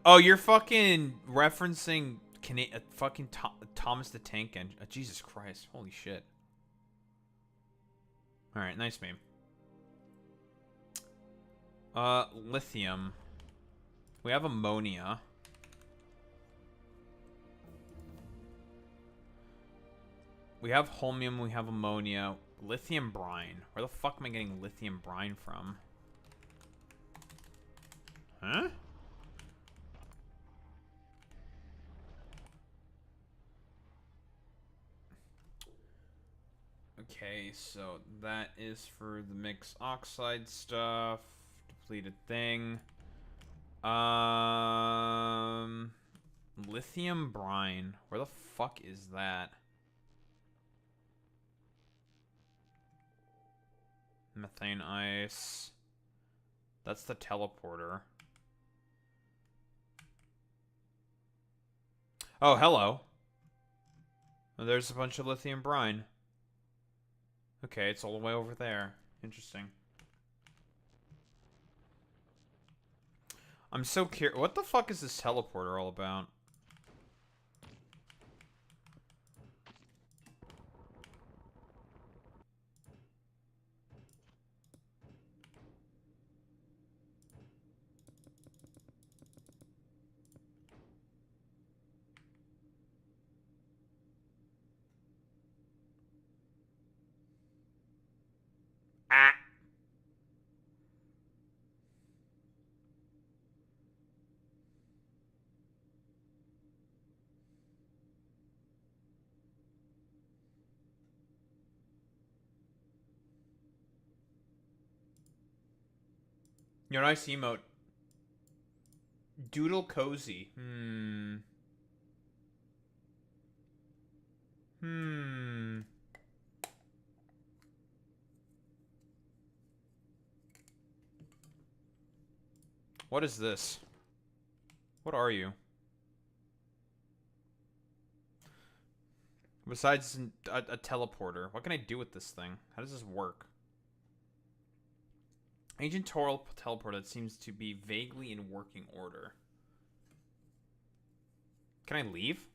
A: Oh, you're fucking referencing fucking Thomas the Tank Engine. Jesus Christ. Holy shit. Alright, nice meme. Lithium. We have ammonia. We have holmium, we have ammonia. Lithium brine. Where the fuck am I getting lithium brine from? Huh? Okay, so that is for the mixed oxide stuff. Depleted thing. Lithium brine. Where the fuck is that? Methane ice. That's the teleporter. Oh, hello. Oh, there's a bunch of lithium brine. Okay, it's all the way over there. Interesting. I'm so curious. What the fuck is this teleporter all about? Ah. Your nice emote. Doodle cozy. What is this? What are you? Besides a teleporter, what can I do with this thing? How does this work? Ancient teleporter that seems to be vaguely in working order. Can I leave?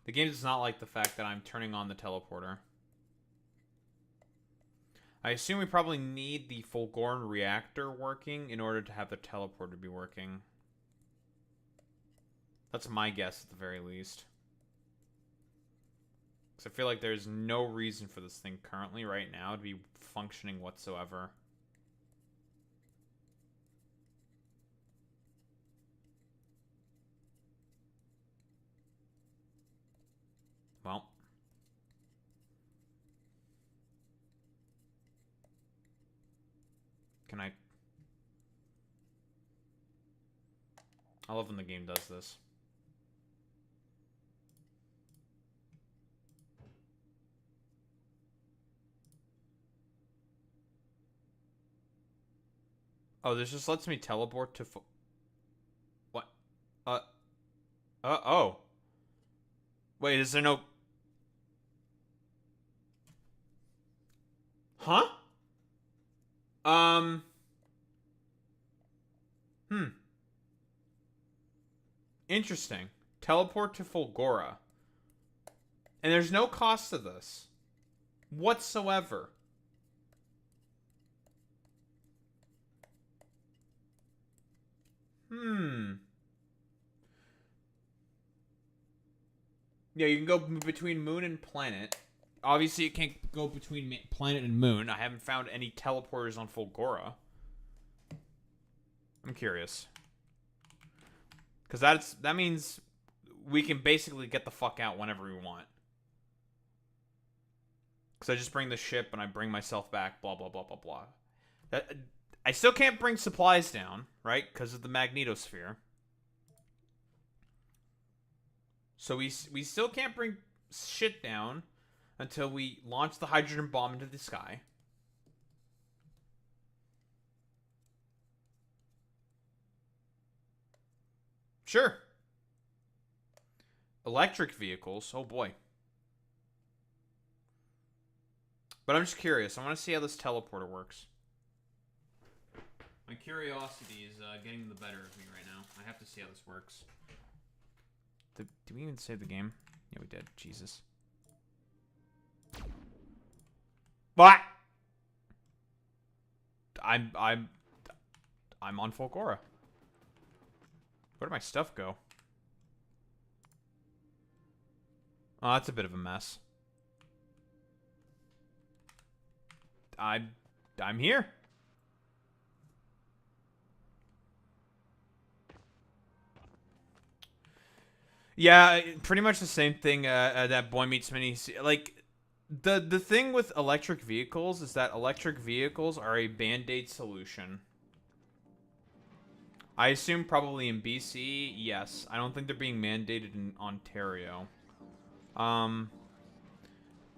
A: The game does not like the fact that I'm turning on the teleporter. I assume we probably need the Fulgoran reactor working in order to have the teleporter be working. That's my guess at the very least. Because I feel like there's no reason for this thing currently, right now, to be functioning whatsoever. Well. Can I... I love when the game does this. Oh, this just lets me teleport to... What? Oh. Wait, is there no... Huh? Interesting. Teleport to Fulgora. And there's no cost to this. Whatsoever. Yeah, you can go between moon and planet. Obviously, it can't go between planet and moon. I haven't found any teleporters on Fulgora. I'm curious. Because that means we can basically get the fuck out whenever we want. Because I just bring the ship and I bring myself back, blah, blah, blah, blah, blah. I still can't bring supplies down, right? Because of the magnetosphere. So we still can't bring shit down until we launch the hydrogen bomb into the sky. Sure. Electric vehicles. Oh boy. But I'm just curious. I want to see how this teleporter works. My curiosity is getting the better of me right now. I have to see how this works. Did we even save the game? Yeah, we did. Jesus. What? I'm on Fulgora. Where did my stuff go? Oh, that's a bit of a mess. I'm here. Yeah, pretty much the same thing that Boy Meets Mini. Like, the thing with electric vehicles is that electric vehicles are a band-aid solution. I assume probably in BC, yes. I don't think they're being mandated in Ontario. But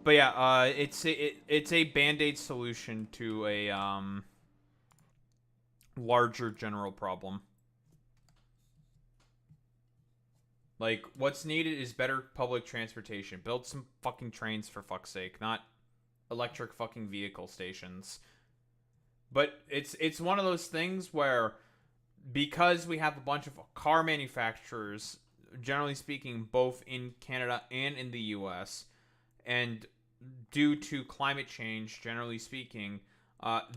A: yeah, it's a band-aid solution to a larger general problem. Like, what's needed is better public transportation. Build some fucking trains, for fuck's sake, not electric fucking vehicle stations. But it's one of those things where, because we have a bunch of car manufacturers, generally speaking, both in Canada and in the US, and due to climate change, generally speaking,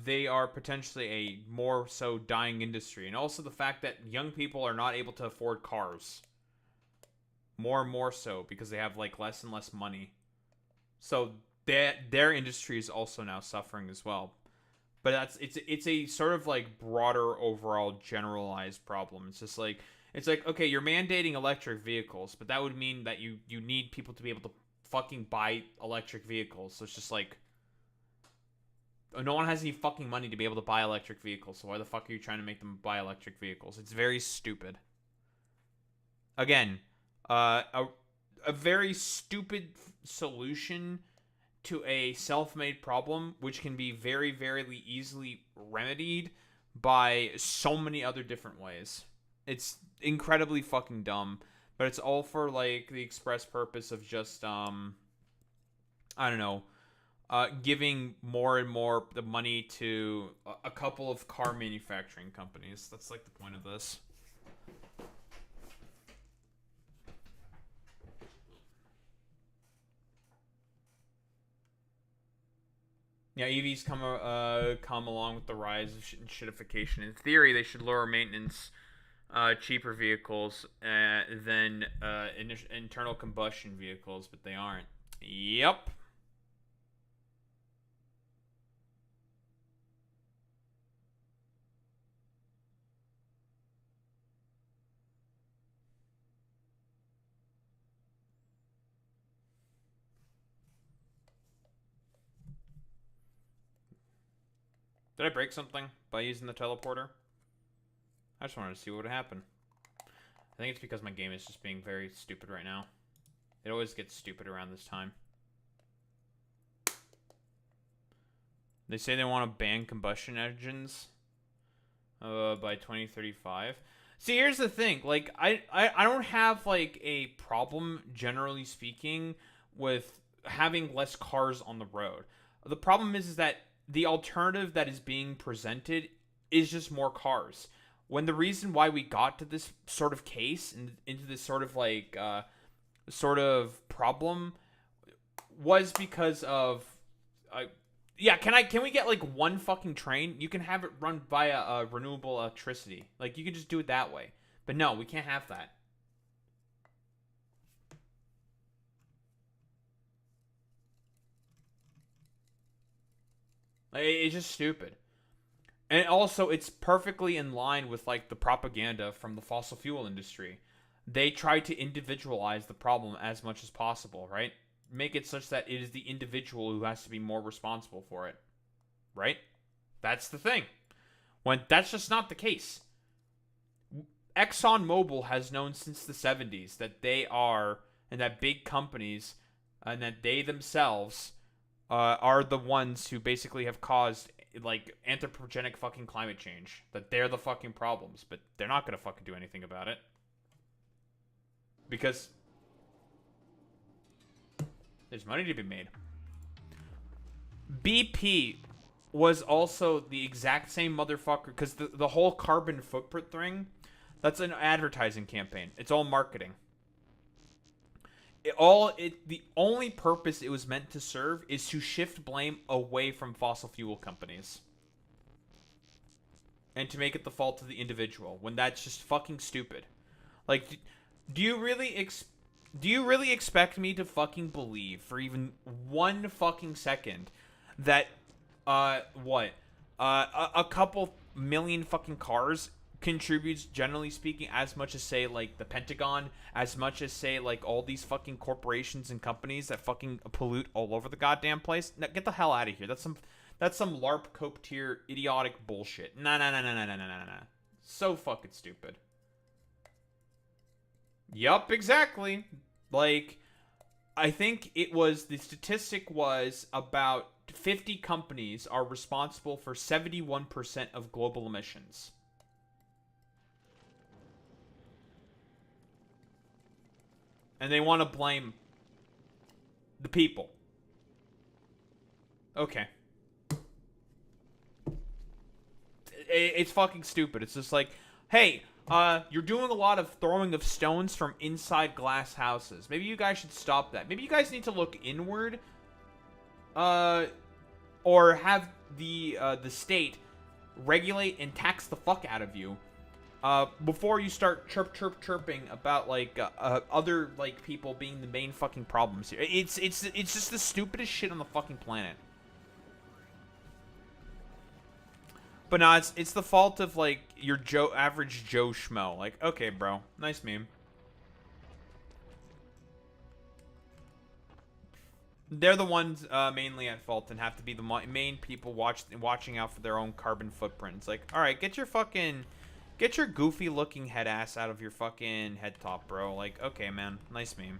A: they are potentially a more so dying industry. And also the fact that young people are not able to afford cars. More and more so, because they have like less and less money. So their industry is also now suffering as well. But it's a sort of like broader overall generalized problem. It's just like, okay, you're mandating electric vehicles, but that would mean that you need people to be able to fucking buy electric vehicles. So it's just like, no one has any fucking money to be able to buy electric vehicles. So why the fuck are you trying to make them buy electric vehicles? It's very stupid. Again, a very stupid solution to a self-made problem, which can be very, very easily remedied by so many other different ways. It's incredibly fucking dumb, but it's all for like the express purpose of just I don't know, giving more and more the money to a couple of car manufacturing companies. That's like the point of this. Yeah, EVs come along with the rise of shittification. In theory, they should lower maintenance, cheaper vehicles than internal combustion vehicles, but they aren't. Yep. Did I break something by using the teleporter? I just wanted to see what would happen. I think it's because my game is just being very stupid right now. It always gets stupid around this time. They say they want to ban combustion engines by 2035. See, here's the thing. Like, I don't have, like, a problem, generally speaking, with having less cars on the road. The problem is that the alternative that is being presented is just more cars. When the reason why we got to this sort of case and into this sort of like sort of problem was because of yeah, can we get like one fucking train? You can have it run via renewable electricity. Like, you can just do it that way. But no, we can't have that. It's just stupid. And also, it's perfectly in line with, like, the propaganda from the fossil fuel industry. They try to individualize the problem as much as possible, right? Make it such that it is the individual who has to be more responsible for it. Right? That's the thing. When that's just not the case. ExxonMobil has known since the 70s that they are, and that big companies, and that they themselves are the ones who basically have caused, like, anthropogenic fucking climate change. That they're the fucking problems, but they're not gonna fucking do anything about it. Because there's money to be made. BP was also the exact same motherfucker, because the whole carbon footprint thing, that's an advertising campaign. It's all marketing. The only purpose it was meant to serve is to shift blame away from fossil fuel companies. And to make it the fault of the individual, when that's just fucking stupid. Like, do you really expect me to fucking believe for even one fucking second that a couple million fucking cars contributes, generally speaking, as much as, say, like, the Pentagon, as much as, say, like, all these fucking corporations and companies that fucking pollute all over the goddamn place? Now, get the hell out of here. That's some LARP cope tier idiotic bullshit. Nah. So fucking stupid. Yup, exactly. Like, I think the statistic was about 50 companies are responsible for 71% of global emissions. And they want to blame the people. Okay. It's fucking stupid. It's just like, hey, you're doing a lot of throwing of stones from inside glass houses. Maybe you guys should stop that. Maybe you guys need to look inward. Or have the state regulate and tax the fuck out of you. Before you start chirping about, like, other, like, people being the main fucking problems here. It's just the stupidest shit on the fucking planet. But no, it's the fault of, like, your average Joe Schmo. Like, okay, bro. Nice meme. They're the ones mainly at fault and have to be the main people watching out for their own carbon footprint. It's like, alright, get your goofy looking head ass out of your fucking head top, bro. Like, okay, man. Nice meme.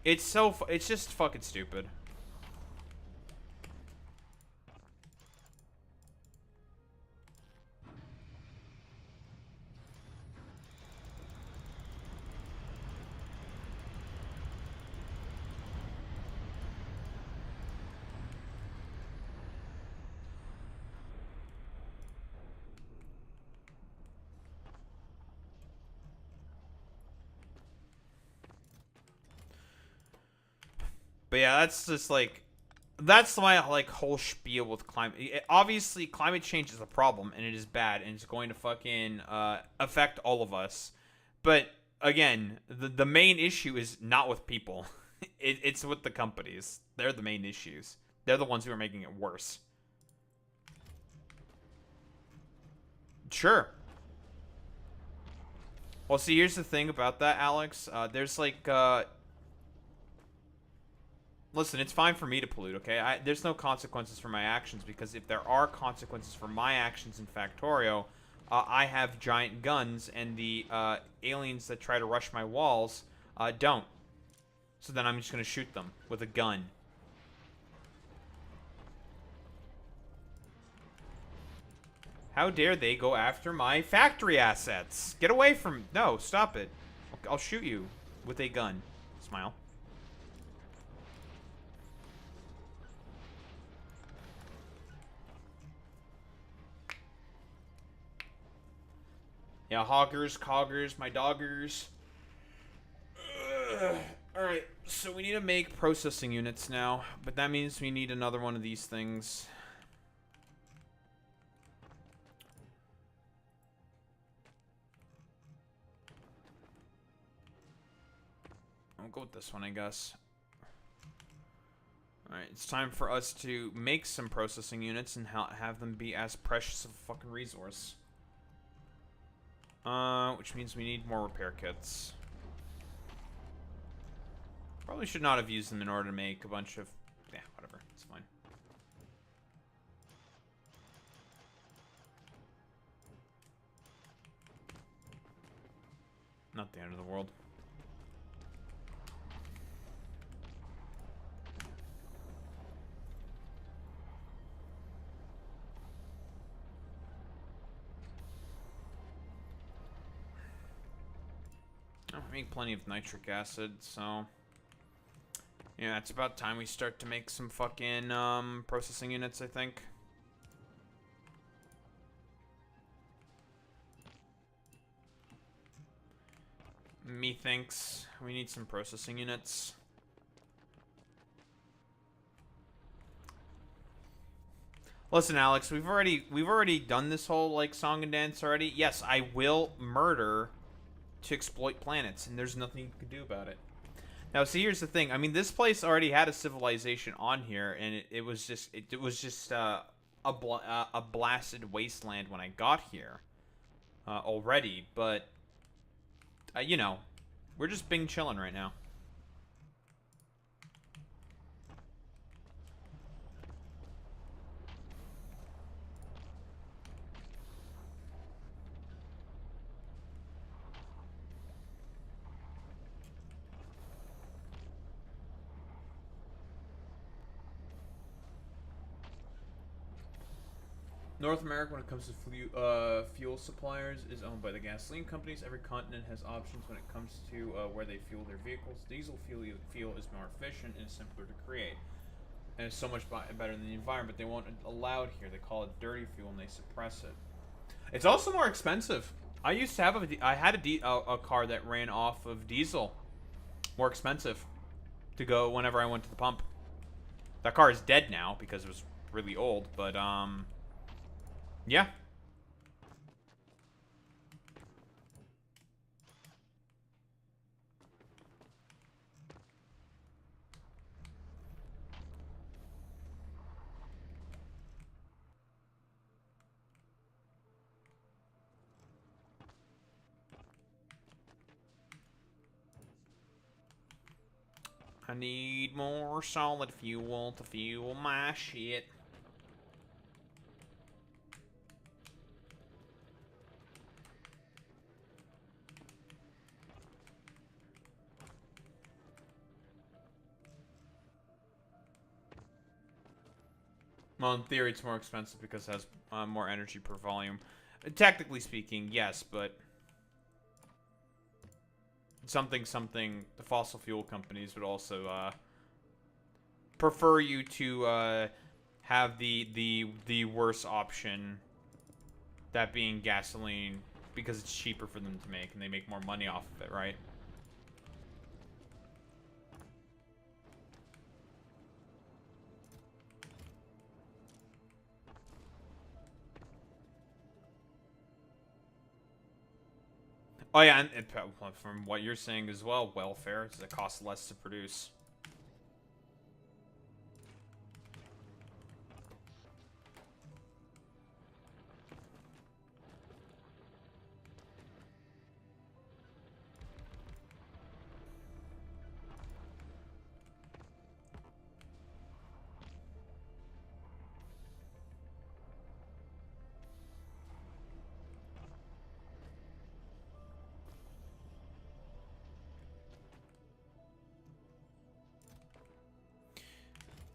A: It's just fucking stupid. But yeah, that's just like, that's my like whole spiel with climate. Obviously, climate change is a problem and it is bad and it's going to fucking affect all of us. But again, the main issue is not with people. It's with the companies. They're the main issues. They're the ones who are making it worse. Sure. Well, see, here's the thing about that, Alex. There's like listen, it's fine for me to pollute, okay? There's no consequences for my actions, because if there are consequences for my actions in Factorio, I have giant guns, and the aliens that try to rush my walls don't. So then I'm just going to shoot them with a gun. How dare they go after my factory assets? Get away from... No, stop it. I'll shoot you with a gun. Smile. Yeah, hoggers, coggers, my doggers. Alright, so we need to make processing units now, but that means we need another one of these things. I'll go with this one, I guess. Alright, it's time for us to make some processing units and have them be as precious of a fucking resource. Which means we need more repair kits. Probably should not have used them in order to make a bunch of... Yeah, whatever. It's fine. Not the end of the world. I make plenty of nitric acid, so Yeah, it's about time we start to make some fucking processing units, I think. Methinks we need some processing units. Listen, Alex, we've already done this whole like song and dance already. Yes, I will murder to exploit planets, and there's nothing you can do about it. Now, see, here's the thing. I mean, this place already had a civilization on here, and it was just a blasted wasteland when I got here already. But you know, we're just Bing chilling right now. North America, when it comes to fuel suppliers, is owned by the gasoline companies. Every continent has options when it comes to where they fuel their vehicles. Diesel fuel is more efficient and simpler to create, and it's so much better than the environment. They won't allow it here. They call it dirty fuel and they suppress it. It's also more expensive. I used to have a car that ran off of diesel. More expensive to go whenever I went to the pump. That car is dead now because it was really old, but yeah. I need more solid fuel to fuel my shit. Well, in theory, it's more expensive because it has more energy per volume. Technically speaking, yes, but something, the fossil fuel companies would also prefer you to have the worse option, that being gasoline, because it's cheaper for them to make and they make more money off of it, right? Oh yeah, and from what you're saying as well, welfare, it costs less to produce.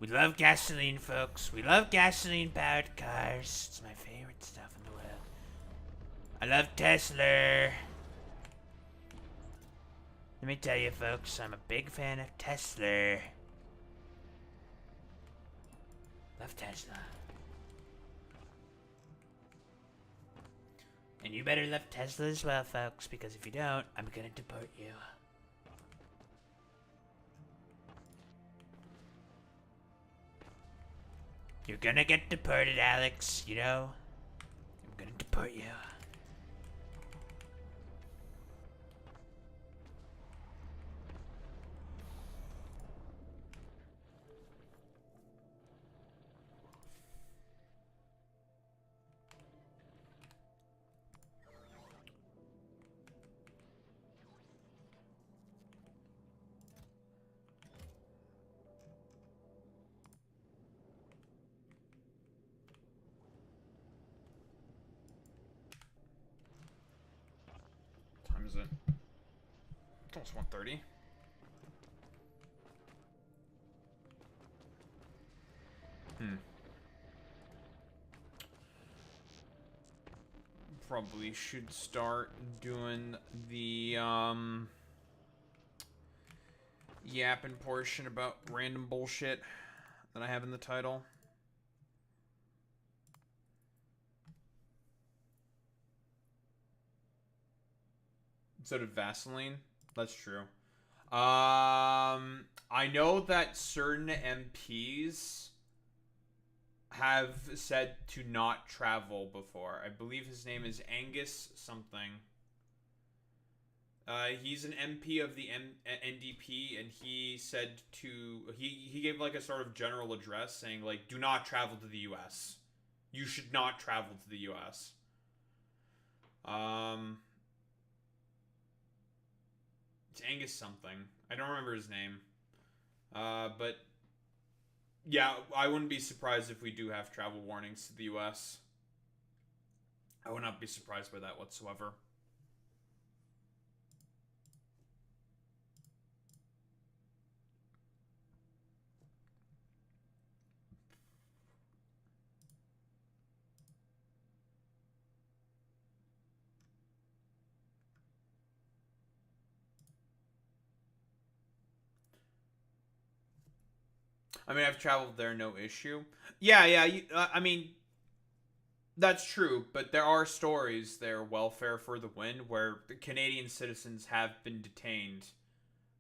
D: We love gasoline, folks. We love gasoline-powered cars. It's my favorite stuff in the world. I love Tesla. Let me tell you, folks, I'm a big fan of Tesla. Love Tesla. And you better love Tesla as well, folks, because if you don't, I'm gonna deport you. You're gonna get deported, Alex, you know? I'm gonna deport you.
A: Is it? It's almost 1:30. Probably should start doing the yapping portion about random bullshit that I have in the title. So did Vaseline. That's true. I know that certain MPs have said to not travel before. I believe his name is Angus something. He's an MP of the NDP, and he said he gave like a sort of general address saying like, do not travel to the US. You should not travel to the US. It's Angus something. I don't remember his name. But yeah, I wouldn't be surprised if we do have travel warnings to the US. I would not be surprised by that whatsoever. I mean, I've traveled there, no issue. Yeah, I mean, that's true, but there are stories there, welfare for the win, where the Canadian citizens have been detained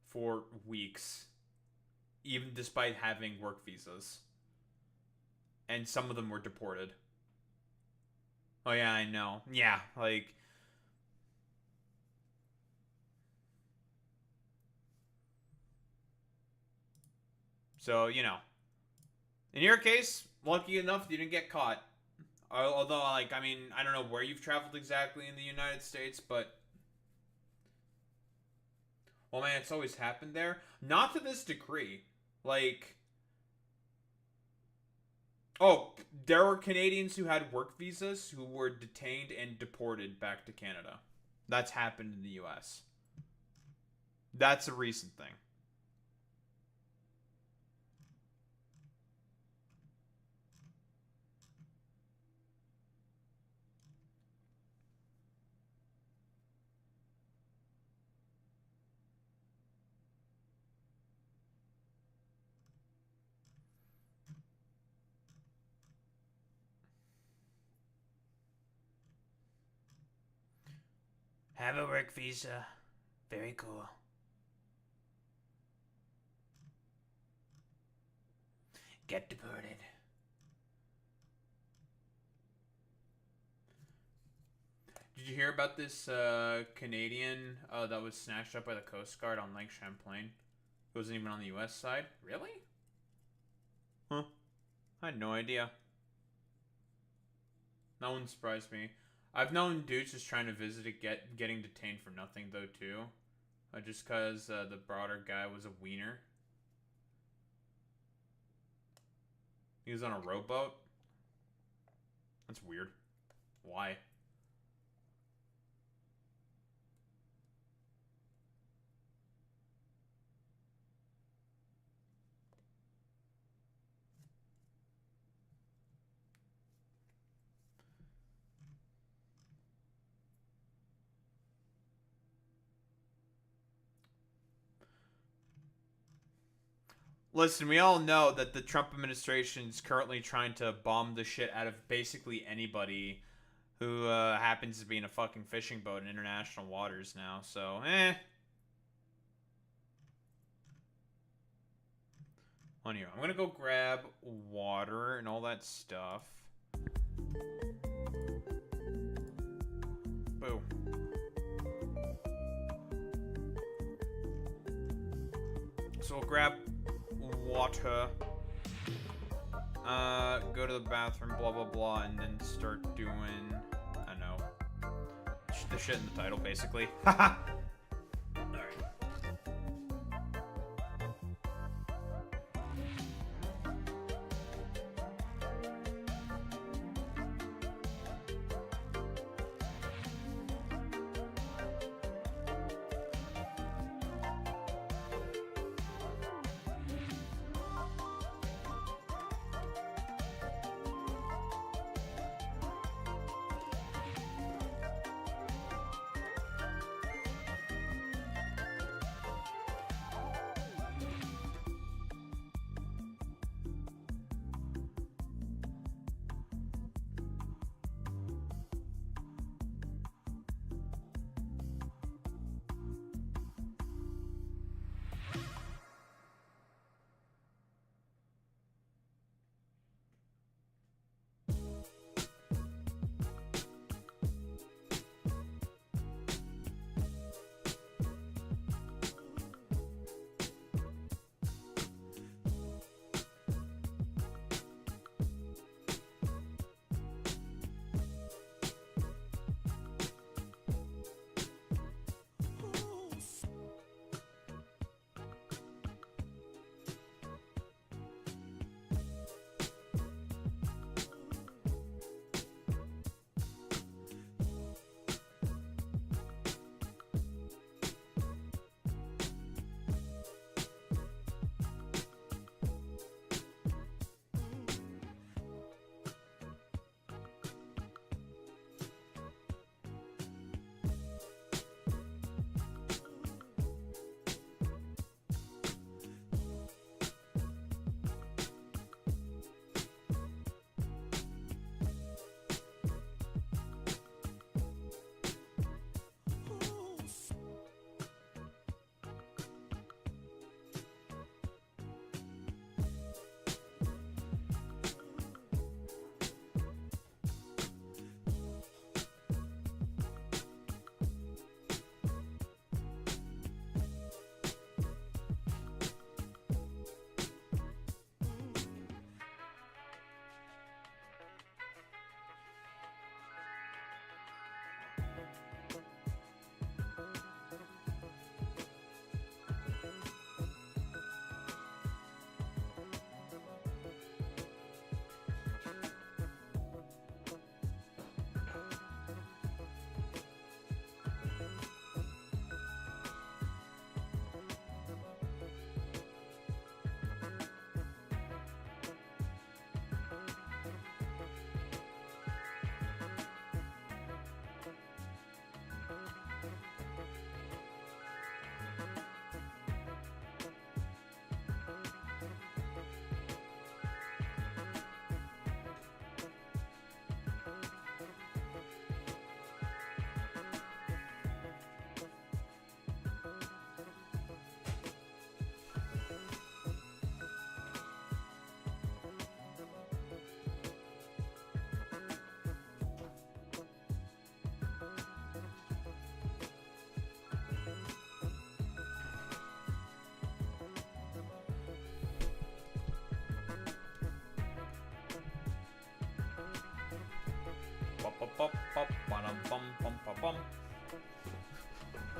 A: for weeks, even despite having work visas. And some of them were deported. Oh yeah, I know. Yeah, like... So, you know. In your case, lucky enough you didn't get caught. Although, like, I mean, I don't know where you've traveled exactly in the United States, but... Well, man, it's always happened there. Not to this degree. Like... Oh, there were Canadians who had work visas who were detained and deported back to Canada. That's happened in the US. That's a recent thing.
D: Have a work visa. Very cool. Get deported.
A: Did you hear about this Canadian that was snatched up by the Coast Guard on Lake Champlain? It wasn't even on the US side? Really? Huh. I had no idea. That wouldn't surprise me. I've known dudes just trying to visit it getting detained for nothing, though, too. Just because the broader guy was a wiener. He was on a rowboat. That's weird. Why? Listen, we all know that the Trump administration is currently trying to bomb the shit out of basically anybody who happens to be in a fucking fishing boat in international waters now, so, On here. I'm gonna go grab water and all that stuff. Boom. So we'll grab water, go to the bathroom, blah blah blah, and then start doing, I don't know, the shit in the title, basically. Haha.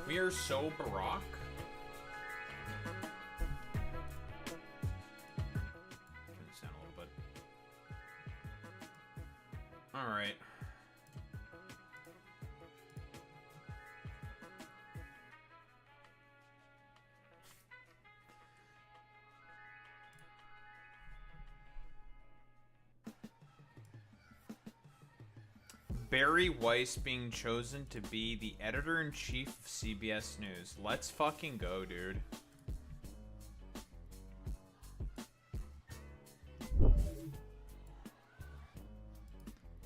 A: We are so Barack. Turn this down a little bit. Alright. Barry Weiss being chosen to be the editor-in-chief of CBS News. Let's fucking go, dude.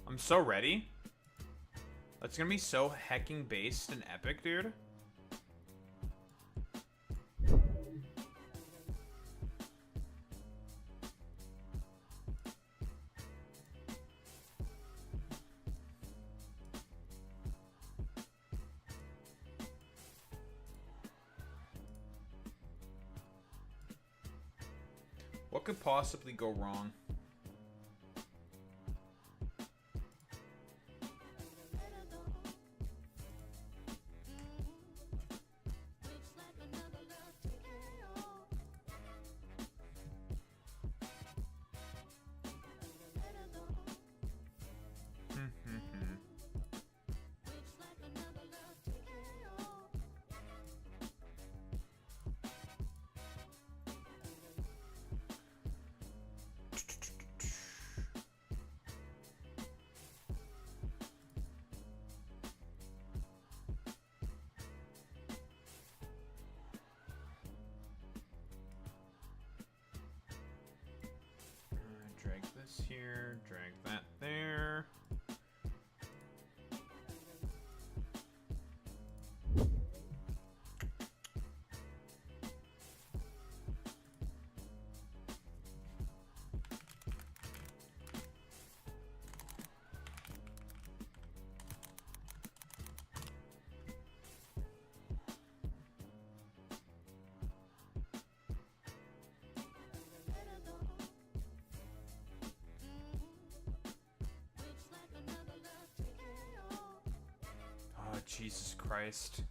A: I'm so ready. That's gonna be so hecking based and epic, dude. What could possibly go wrong? Drag this here, drag that there. Jesus Christ.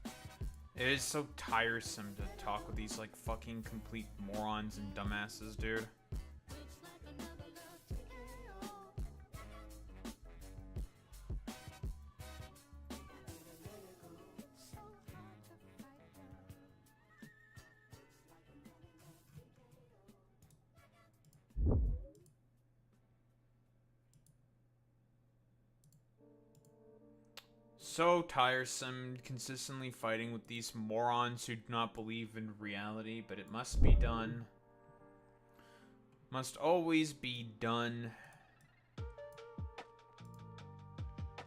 A: It is so tiresome to talk with these, like, fucking complete morons and dumbasses, dude. So tiresome, consistently fighting with these morons who do not believe in reality, but it must be done. Must always be done.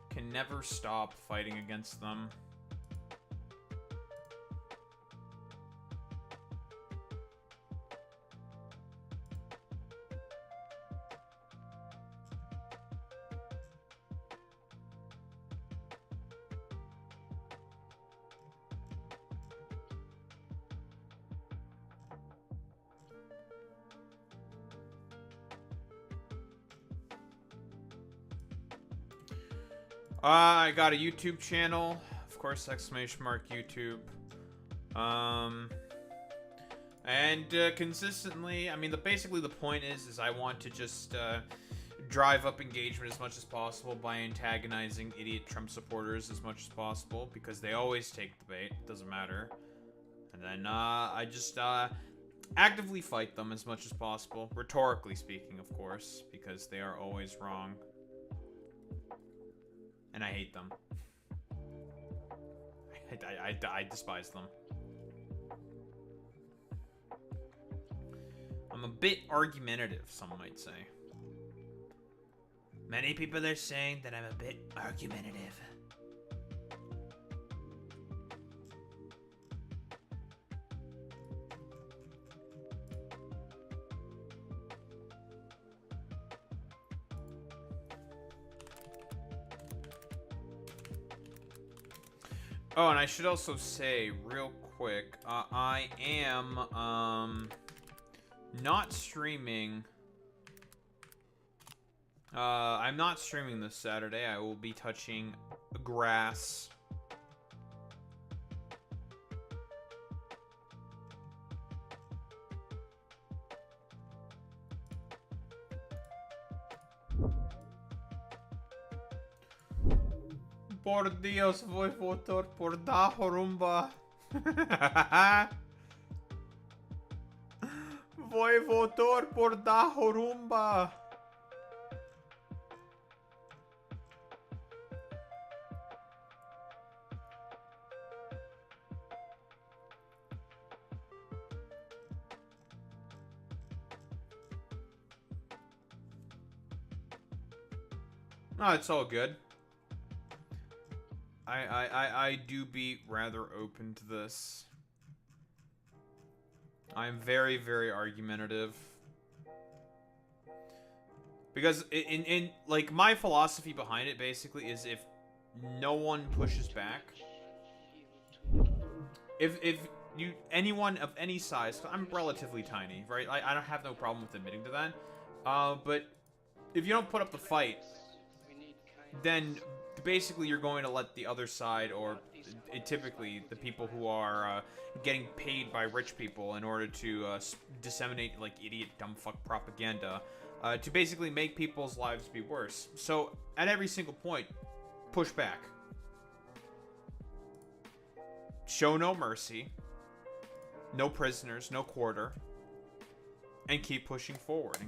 A: Can never stop fighting against them. I got a YouTube channel, of course, !YouTube. And consistently, I mean, basically the point is I want to just drive up engagement as much as possible by antagonizing idiot Trump supporters as much as possible, because they always take the bait, doesn't matter. And then I just actively fight them as much as possible, rhetorically speaking, of course, because they are always wrong. And I hate them. I despise them. I'm a bit argumentative, some might say.
D: Many people are saying that I'm a bit argumentative.
A: Oh, and I should also say, real quick, I am, not streaming I'm not streaming this Saturday. I will be touching grass. Por Dios, voy votar por da Horumba. Voy votar por da Horumba. No, it's all good. I do be rather open to this. I'm very, very argumentative. Because in like my philosophy behind it basically is if no one pushes back, if you anyone of any size, 'cause I'm relatively tiny, right? I don't have no problem with admitting to that. But if you don't put up the fight, then basically you're going to let the other side, or typically the people who are getting paid by rich people in order to disseminate like idiot dumb fuck propaganda, to basically make people's lives be worse. So at every single point, push back. Show no mercy. No prisoners, no quarter. And keep pushing forward.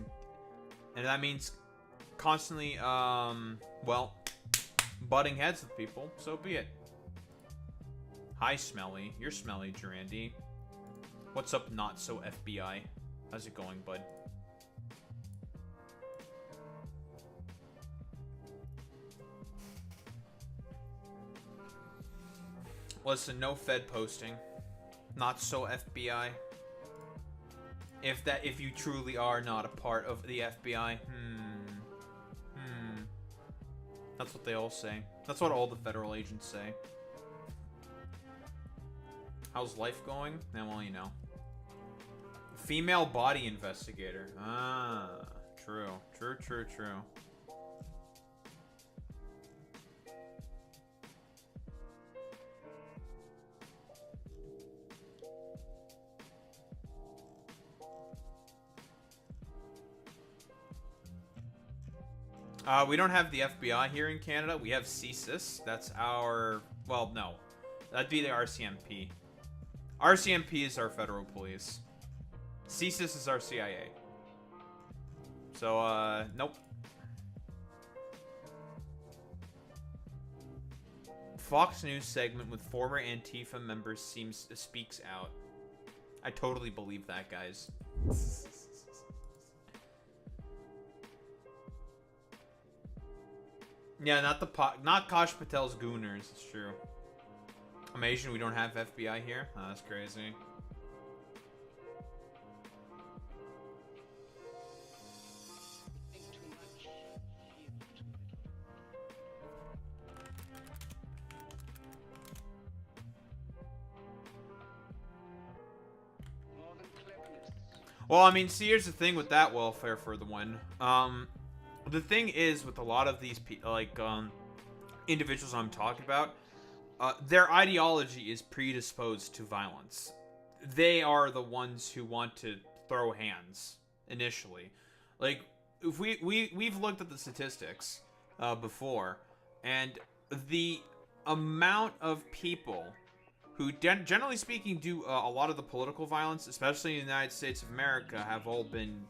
A: And that means constantly, well, butting heads with people, so be it. Hi, Smelly. You're smelly, Durandi. What's up, not so FBI? How's it going, bud? Listen, no Fed posting. Not so FBI. If you truly are not a part of the FBI, That's what they all say. That's what all the federal agents say. How's life going? Eh, well, you know. Female body investigator. Ah, true. True, true, true. We don't have the FBI here in Canada. We have CSIS. That's our... Well, no. That'd be the RCMP. RCMP is our federal police. CSIS is our CIA. So, nope. Fox News segment with former Antifa members speaks out. I totally believe that, guys. Yeah, not Kosh Patel's Gooners. It's true. Amazing we don't have FBI here. Oh, that's crazy. Well, I mean, see, here's the thing with that welfare for the one. The thing is with a lot of these individuals I'm talking about, their ideology is predisposed to violence. They are the ones who want to throw hands initially. Like, if we've looked at the statistics before, and the amount of people who, generally speaking, do a lot of the political violence, especially in the United States of America, have all been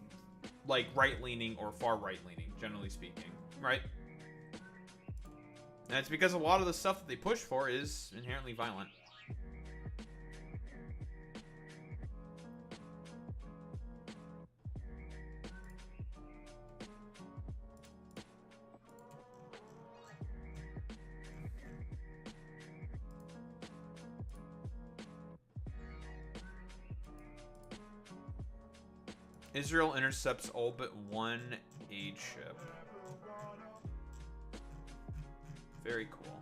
A: like right-leaning or far right-leaning, generally speaking, right? And it's because a lot of the stuff that they push for is inherently violent. Israel intercepts all but one aid ship. Very cool.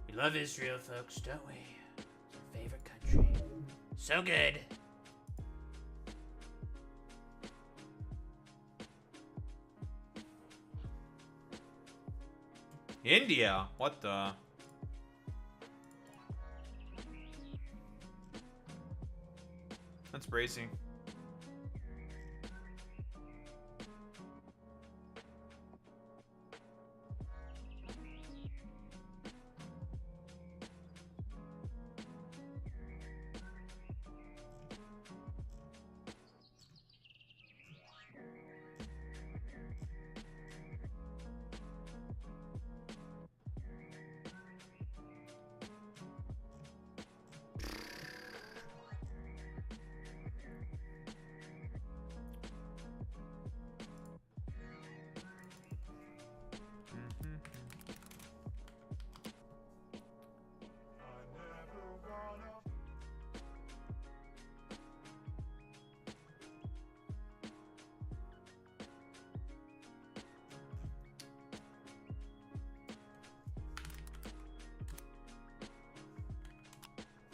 D: We love Israel, folks, don't we? It's our favorite country. So good.
A: India? What the? That's brazy.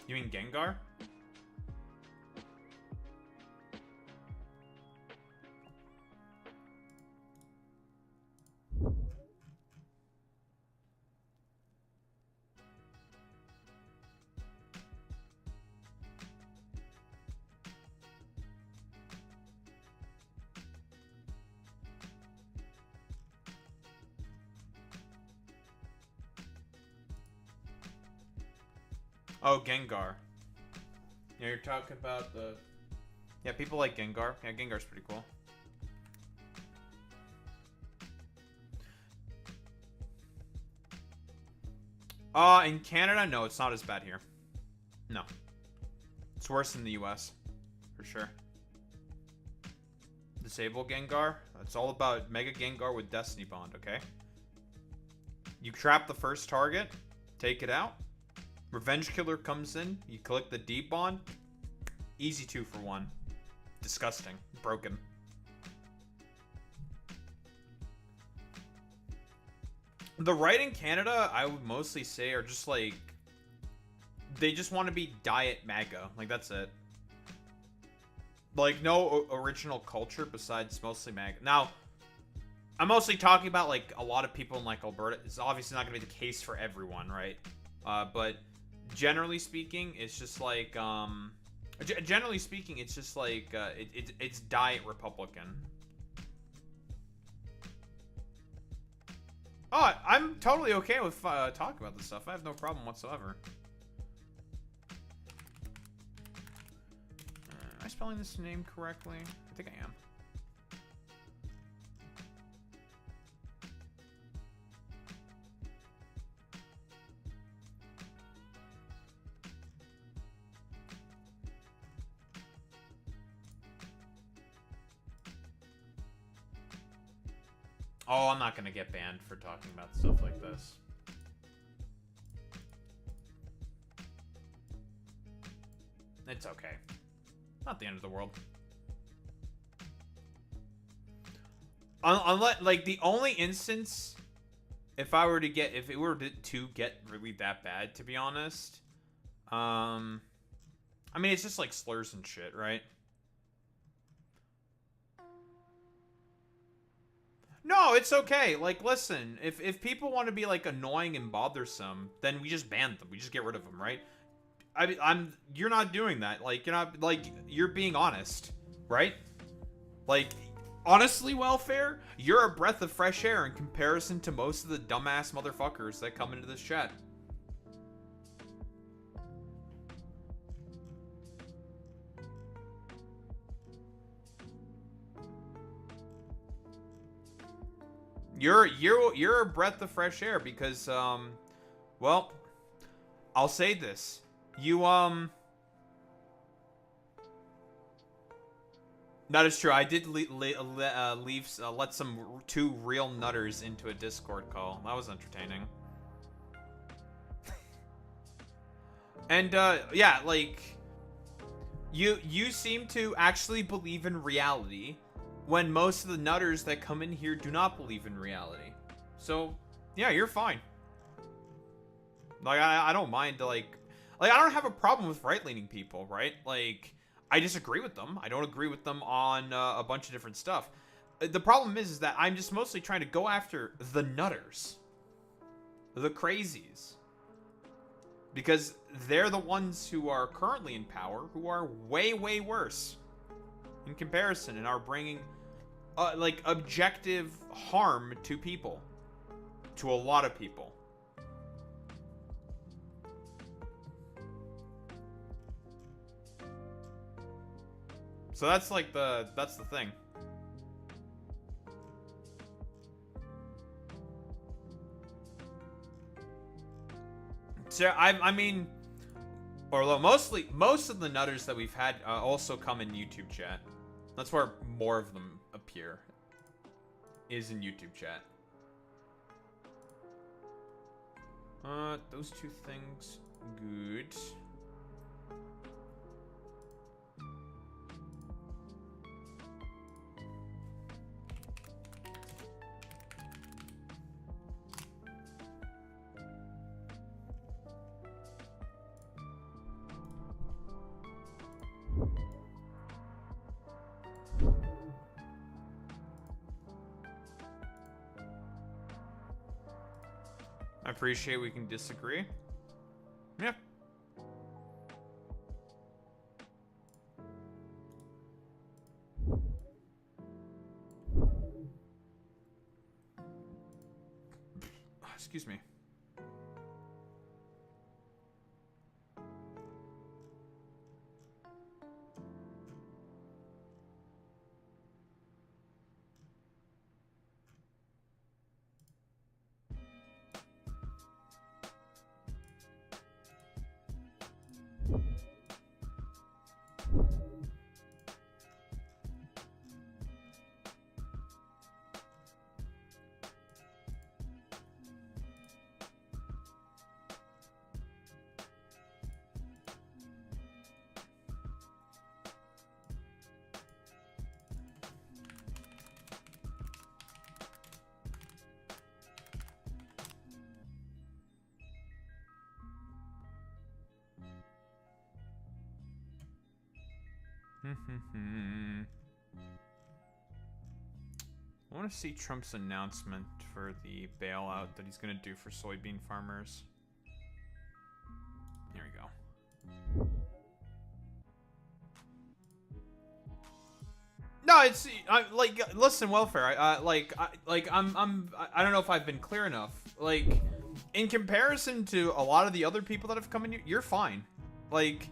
A: You mean Gengar? Oh, Gengar. Yeah, you're talking about the... Yeah, people like Gengar. Yeah, Gengar's pretty cool. In Canada, no, it's not as bad here. No. It's worse in the US. For sure. Disable Gengar. It's all about Mega Gengar with Destiny Bond, okay? You trap the first target. Take it out. Revenge Killer comes in. You collect the D Bond. Easy 2 for 1. Disgusting. Broken. The right in Canada, I would mostly say, are just like... They just want to be diet MAGA. Like, that's it. Like, no original culture besides mostly MAGA. Now, I'm mostly talking about, like, a lot of people in, like, Alberta. It's obviously not going to be the case for everyone, right? But generally speaking, it's just like, generally speaking, it's just like, it's diet Republican. Oh, I'm totally okay with talking about this stuff. I have no problem whatsoever. Am I spelling this name correctly? I think I am. Oh, I'm not gonna get banned for talking about stuff like this. It's okay. Not the end of the world. Unless, like, the only instance, if it were to get really that bad, to be honest, I mean, it's just like slurs and shit, right? No, it's okay. Like, listen, if people want to be, like, annoying and bothersome, then we just ban them. We just get rid of them, right? You're not doing that. Like, you're not, like, you're being honest, right? Like, honestly, Welfare, you're a breath of fresh air in comparison to most of the dumbass motherfuckers that come into this chat. You're a breath of fresh air because, well, I'll say this. You, that is true. I did let some 2 real nutters into a Discord call. That was entertaining. And, yeah, like, you seem to actually believe in reality, when most of the nutters that come in here do not believe in reality. So, yeah, you're fine. Like, I don't mind, like, I don't have a problem with right-leaning people, right? Like, I disagree with them. I don't agree with them on a bunch of different stuff. The problem is that I'm just mostly trying to go after the nutters. the crazies. Because they're the ones who are currently in power, who are way, way worse in comparison and are bringing, like, objective harm to people. To a lot of people. So that's like that's the thing. So I mean, or most of the nutters that we've had also come in YouTube chat. That's where more of them appear. Is in YouTube chat. Those two things, good. I appreciate we can disagree. Yeah. Excuse me. I want to see Trump's announcement for the bailout that he's going to do for soybean farmers. Here we go. No, it's like, listen, welfare. I don't know if I've been clear enough. Like, in comparison to a lot of the other people that have come in here, you're fine. Like,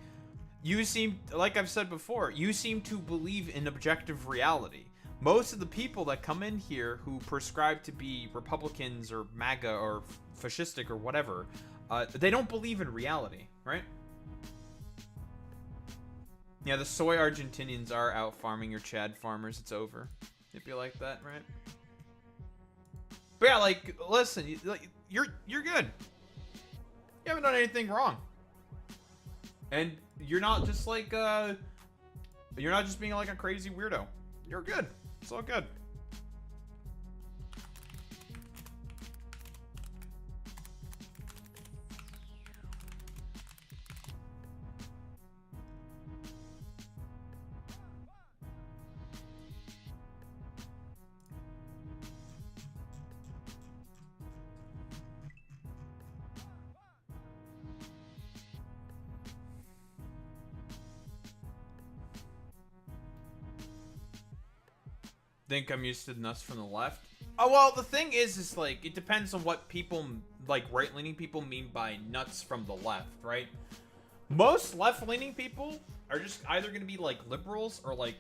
A: you seem, like I've said before, you seem to believe in objective reality. Most of the people that come in here who prescribe to be Republicans or MAGA or fascistic or whatever, they don't believe in reality, right? Yeah, the soy Argentinians are out farming your Chad farmers. It's over. It'd be like that, right? But yeah, like, listen, you're good. You haven't done anything wrong. And you're not just like, you're not just being like a crazy weirdo. You're good. It's all good. Think I'm used to the nuts from the left? Oh, well, the thing is like, it depends on what people, like, right-leaning people mean by nuts from the left, right? Most left-leaning people are just either going to be, like, liberals or, like,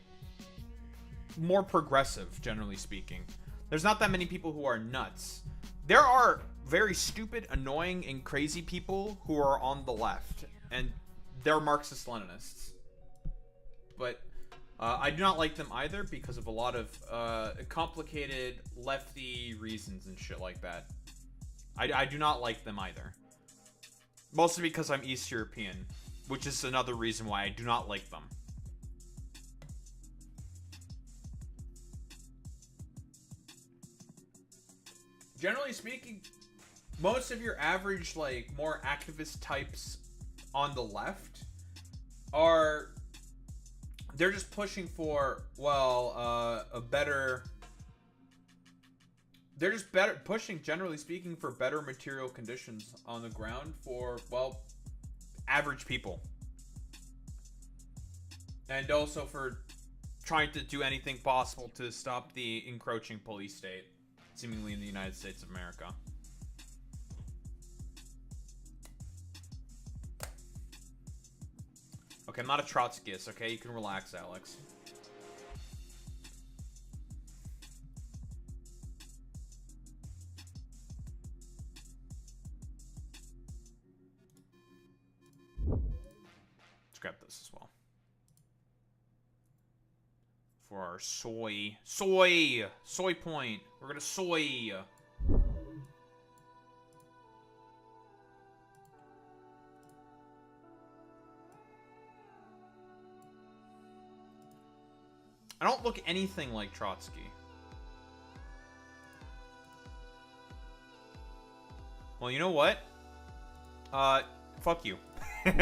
A: more progressive, generally speaking. There's not that many people who are nuts. There are very stupid, annoying, and crazy people who are on the left, and they're Marxist-Leninists. But I do not like them either because of a lot of complicated lefty reasons and shit like that. I do not like them either. Mostly because I'm East European, which is another reason why I do not like them. Generally speaking, most of your average, like, more activist types on the left are... They're just pushing for, well, a better they're just better pushing, generally speaking, for better material conditions on the ground for, well, average people. And also for trying to do anything possible to stop the encroaching police state, seemingly in the United States of America. Okay, I'm not a Trotskyist, okay? You can relax, Alex. Let's grab this as well. For our soy point. We're gonna soy. I don't look anything like Trotsky. Well, you know what? Fuck you. You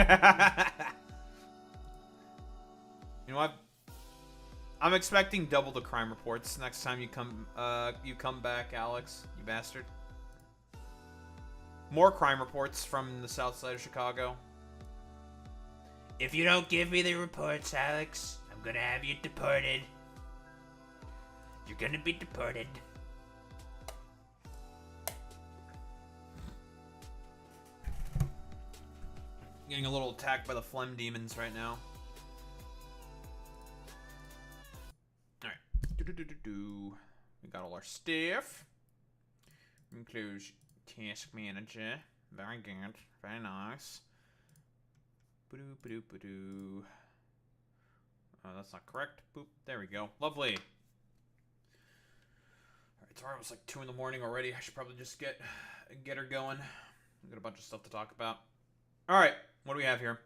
A: know what? I'm expecting double the crime reports next time you come back, Alex, you bastard. More crime reports from the south side of Chicago.
D: If you don't give me the reports, Alex, I'm gonna have you deported. You're gonna be deported.
A: Getting a little attacked by the phlegm demons right now. Alright. We got all our stuff. Includes task manager. Very good. Very nice. Oh, that's not correct. Boop. There we go. Lovely. Alright, sorry, it was like 2 in the morning already. I should probably just get her going. We've got a bunch of stuff to talk about. Alright, what do we have here?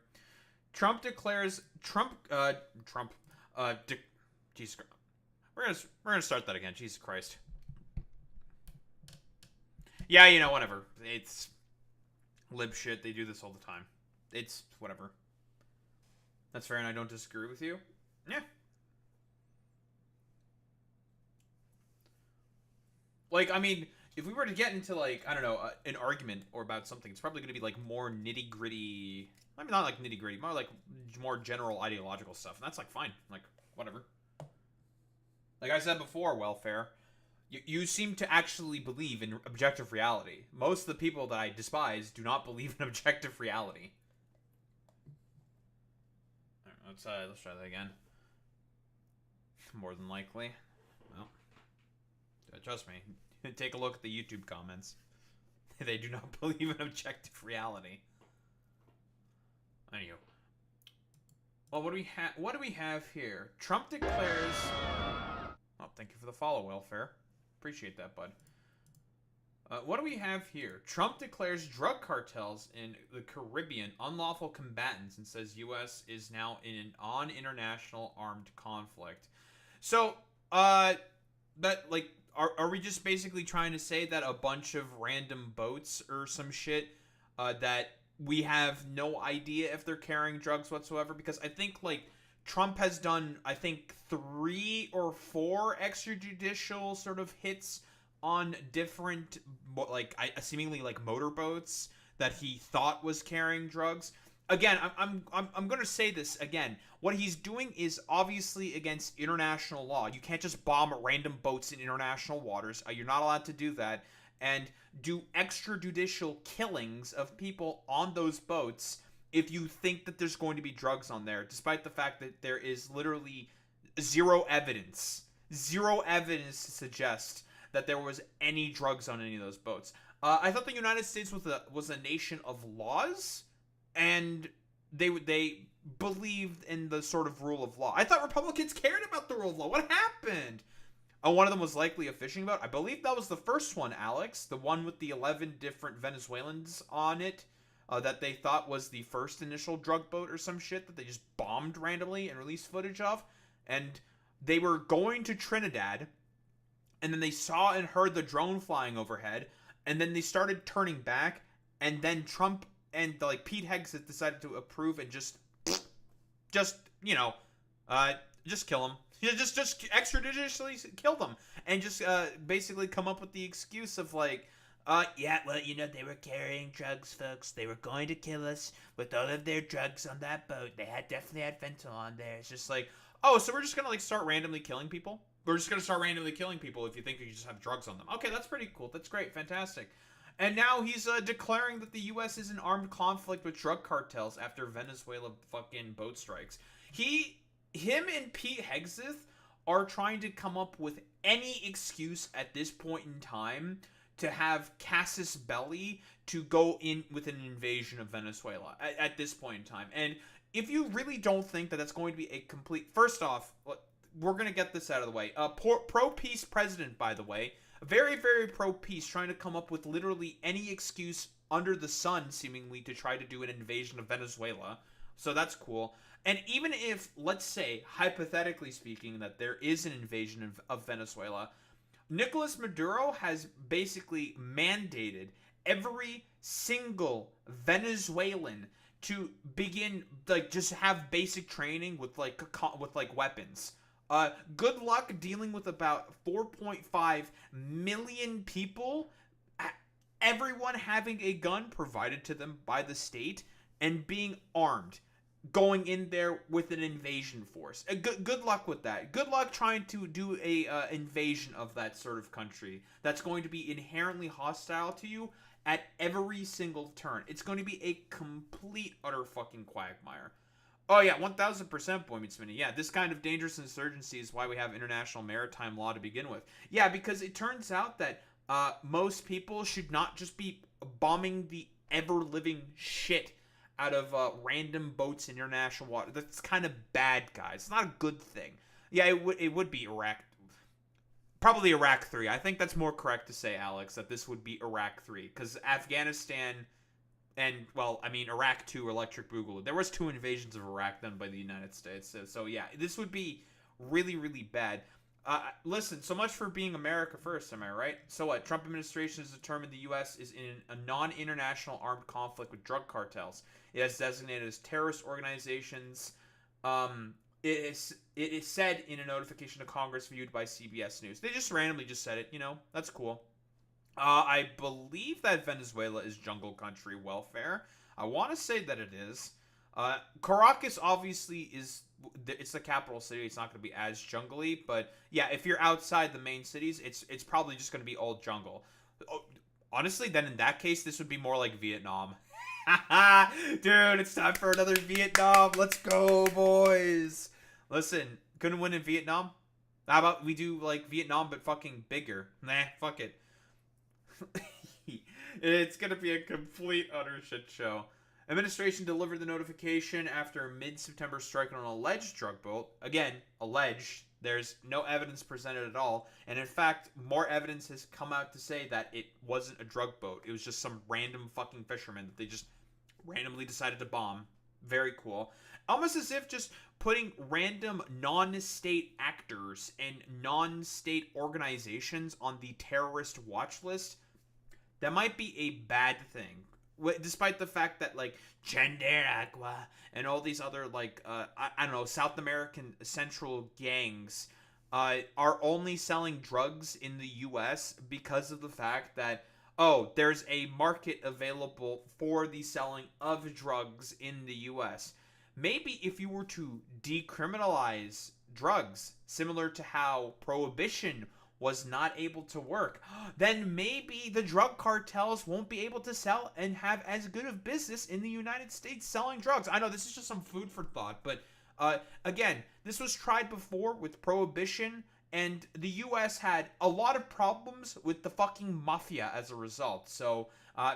A: Trump declares Jesus Christ. We're gonna start that again. Jesus Christ. Yeah, you know, whatever. It's lib shit. They do this all the time. It's whatever. That's fair, and I don't disagree with you. Yeah. Like, I mean, if we were to get into, like, I don't know, an argument or about something, it's probably going to be, like, more nitty-gritty. I mean, not, like, nitty-gritty. More general ideological stuff. And that's, like, fine. Like, whatever. Like I said before, welfare, you seem to actually believe in objective reality. Most of the people that I despise do not believe in objective reality. Let's try that again. More than likely. Well, trust me. Take a look at the YouTube comments. They do not believe in objective reality. Anywho. Well, what do we have here? Trump declares... Oh, thank you for the follow, welfare. Appreciate that, bud. What do we have here? Trump declares drug cartels in the Caribbean unlawful combatants and says U.S. is now in an international armed conflict. So, are we just basically trying to say that a bunch of random boats or some shit that we have no idea if they're carrying drugs whatsoever? Because I think, like, Trump has done, I think, 3 or 4 extrajudicial sort of hits on different, like, seemingly like motorboats that he thought was carrying drugs. Again, I'm going to say this again. What he's doing is obviously against international law. You can't just bomb random boats in international waters. You're not allowed to do that. And do extrajudicial killings of people on those boats if you think that there's going to be drugs on there, despite the fact that there is literally zero evidence to suggest that there was any drugs on any of those boats. I thought the United States was a nation of laws, and they believed in the sort of rule of law. I thought Republicans cared about the rule of law. What happened? One of them was likely a fishing boat. I believe that was the first one, Alex. The one with the 11 different Venezuelans on it. That they thought was the first initial drug boat or some shit that they just bombed randomly and released footage of. And they were going to Trinidad, and then they saw and heard the drone flying overhead, and then they started turning back, and then Trump and, like, Pete Hegseth decided to approve and just kill him. Just extrajudicially kill them. And just basically come up with the excuse of like,
D: yeah, well, you know, they were carrying drugs, folks. They were going to kill us with all of their drugs on that boat. They definitely had fentanyl on there.
A: it's just like, oh, so we're just gonna like start randomly killing people? We're just gonna start randomly killing people if you think you just have drugs on them. Okay, that's pretty cool. That's great. Fantastic. And now he's declaring that the U.S. is in armed conflict with drug cartels after Venezuela fucking boat strikes. Him and Pete Hegseth are trying to come up with any excuse at this point in time to have casus belli to go in with an invasion of Venezuela at this point in time. And if you really don't think that that's going to be a complete... First off, we're going to get this out of the way. Pro-peace president, by the way. Very, very pro-peace, trying to come up with literally any excuse under the sun, seemingly, to try to do an invasion of Venezuela. So that's cool. And even if, let's say, hypothetically speaking, that there is an invasion of Venezuela, Nicolas Maduro has basically mandated every single Venezuelan to begin, like, just have basic training with weapons. Good luck dealing with about 4.5 million people, everyone having a gun provided to them by the state, and being armed, going in there with an invasion force. Good luck with that. Good luck trying to do a invasion of that sort of country that's going to be inherently hostile to you at every single turn. It's going to be a complete, utter fucking quagmire. Oh yeah, 1000% Boy Meets Minnie. Yeah, this kind of dangerous insurgency is why we have international maritime law to begin with. Yeah, because it turns out that most people should not just be bombing the ever-living shit out of random boats in international water. That's kind of bad, guys. It's not a good thing. Yeah, it would be Iraq. Probably Iraq 3. I think that's more correct to say, Alex, that this would be Iraq 3. Because Afghanistan... And, well, I mean, Iraq 2, Electric Boogaloo. There was 2 invasions of Iraq done by the United States. So yeah, this would be really, really bad. Listen, so much for being America first, am I right? So what? Trump administration has determined the U.S. is in a non-international armed conflict with drug cartels. It has designated as terrorist organizations. It is said in a notification to Congress viewed by CBS News. They just randomly just said it, you know, that's cool. I believe that Venezuela is jungle country welfare. I want to say that it is. Caracas obviously is, it's the capital city. It's not going to be as jungly, but yeah, if you're outside the main cities, it's probably just going to be all jungle. Honestly, then in that case, this would be more like Vietnam. Dude, it's time for another Vietnam. Let's go, boys. Listen, couldn't win in Vietnam? How about we do like Vietnam but fucking bigger? Nah, fuck it. It's gonna be a complete utter shit show. Administration delivered the notification after a mid-September strike on an alleged drug boat. Again, alleged. There's no evidence presented at all. And in fact, more evidence has come out to say that it wasn't a drug boat. It was just some random fucking fisherman that they just randomly decided to bomb. Very cool. Almost as if just putting random non-state actors and non-state organizations on the terrorist watch list, that might be a bad thing. Despite the fact that, like, Chanderagua and all these other, like, I don't know, South American central gangs are only selling drugs in the U.S. because of the fact that, oh, there's a market available for the selling of drugs in the U.S. Maybe if you were to decriminalize drugs, similar to how prohibition was not able to work, then maybe the drug cartels won't be able to sell and have as good of business in the United States selling drugs. I know this is just some food for thought, but again, this was tried before with prohibition, and the U.S. had a lot of problems with the fucking mafia as a result. So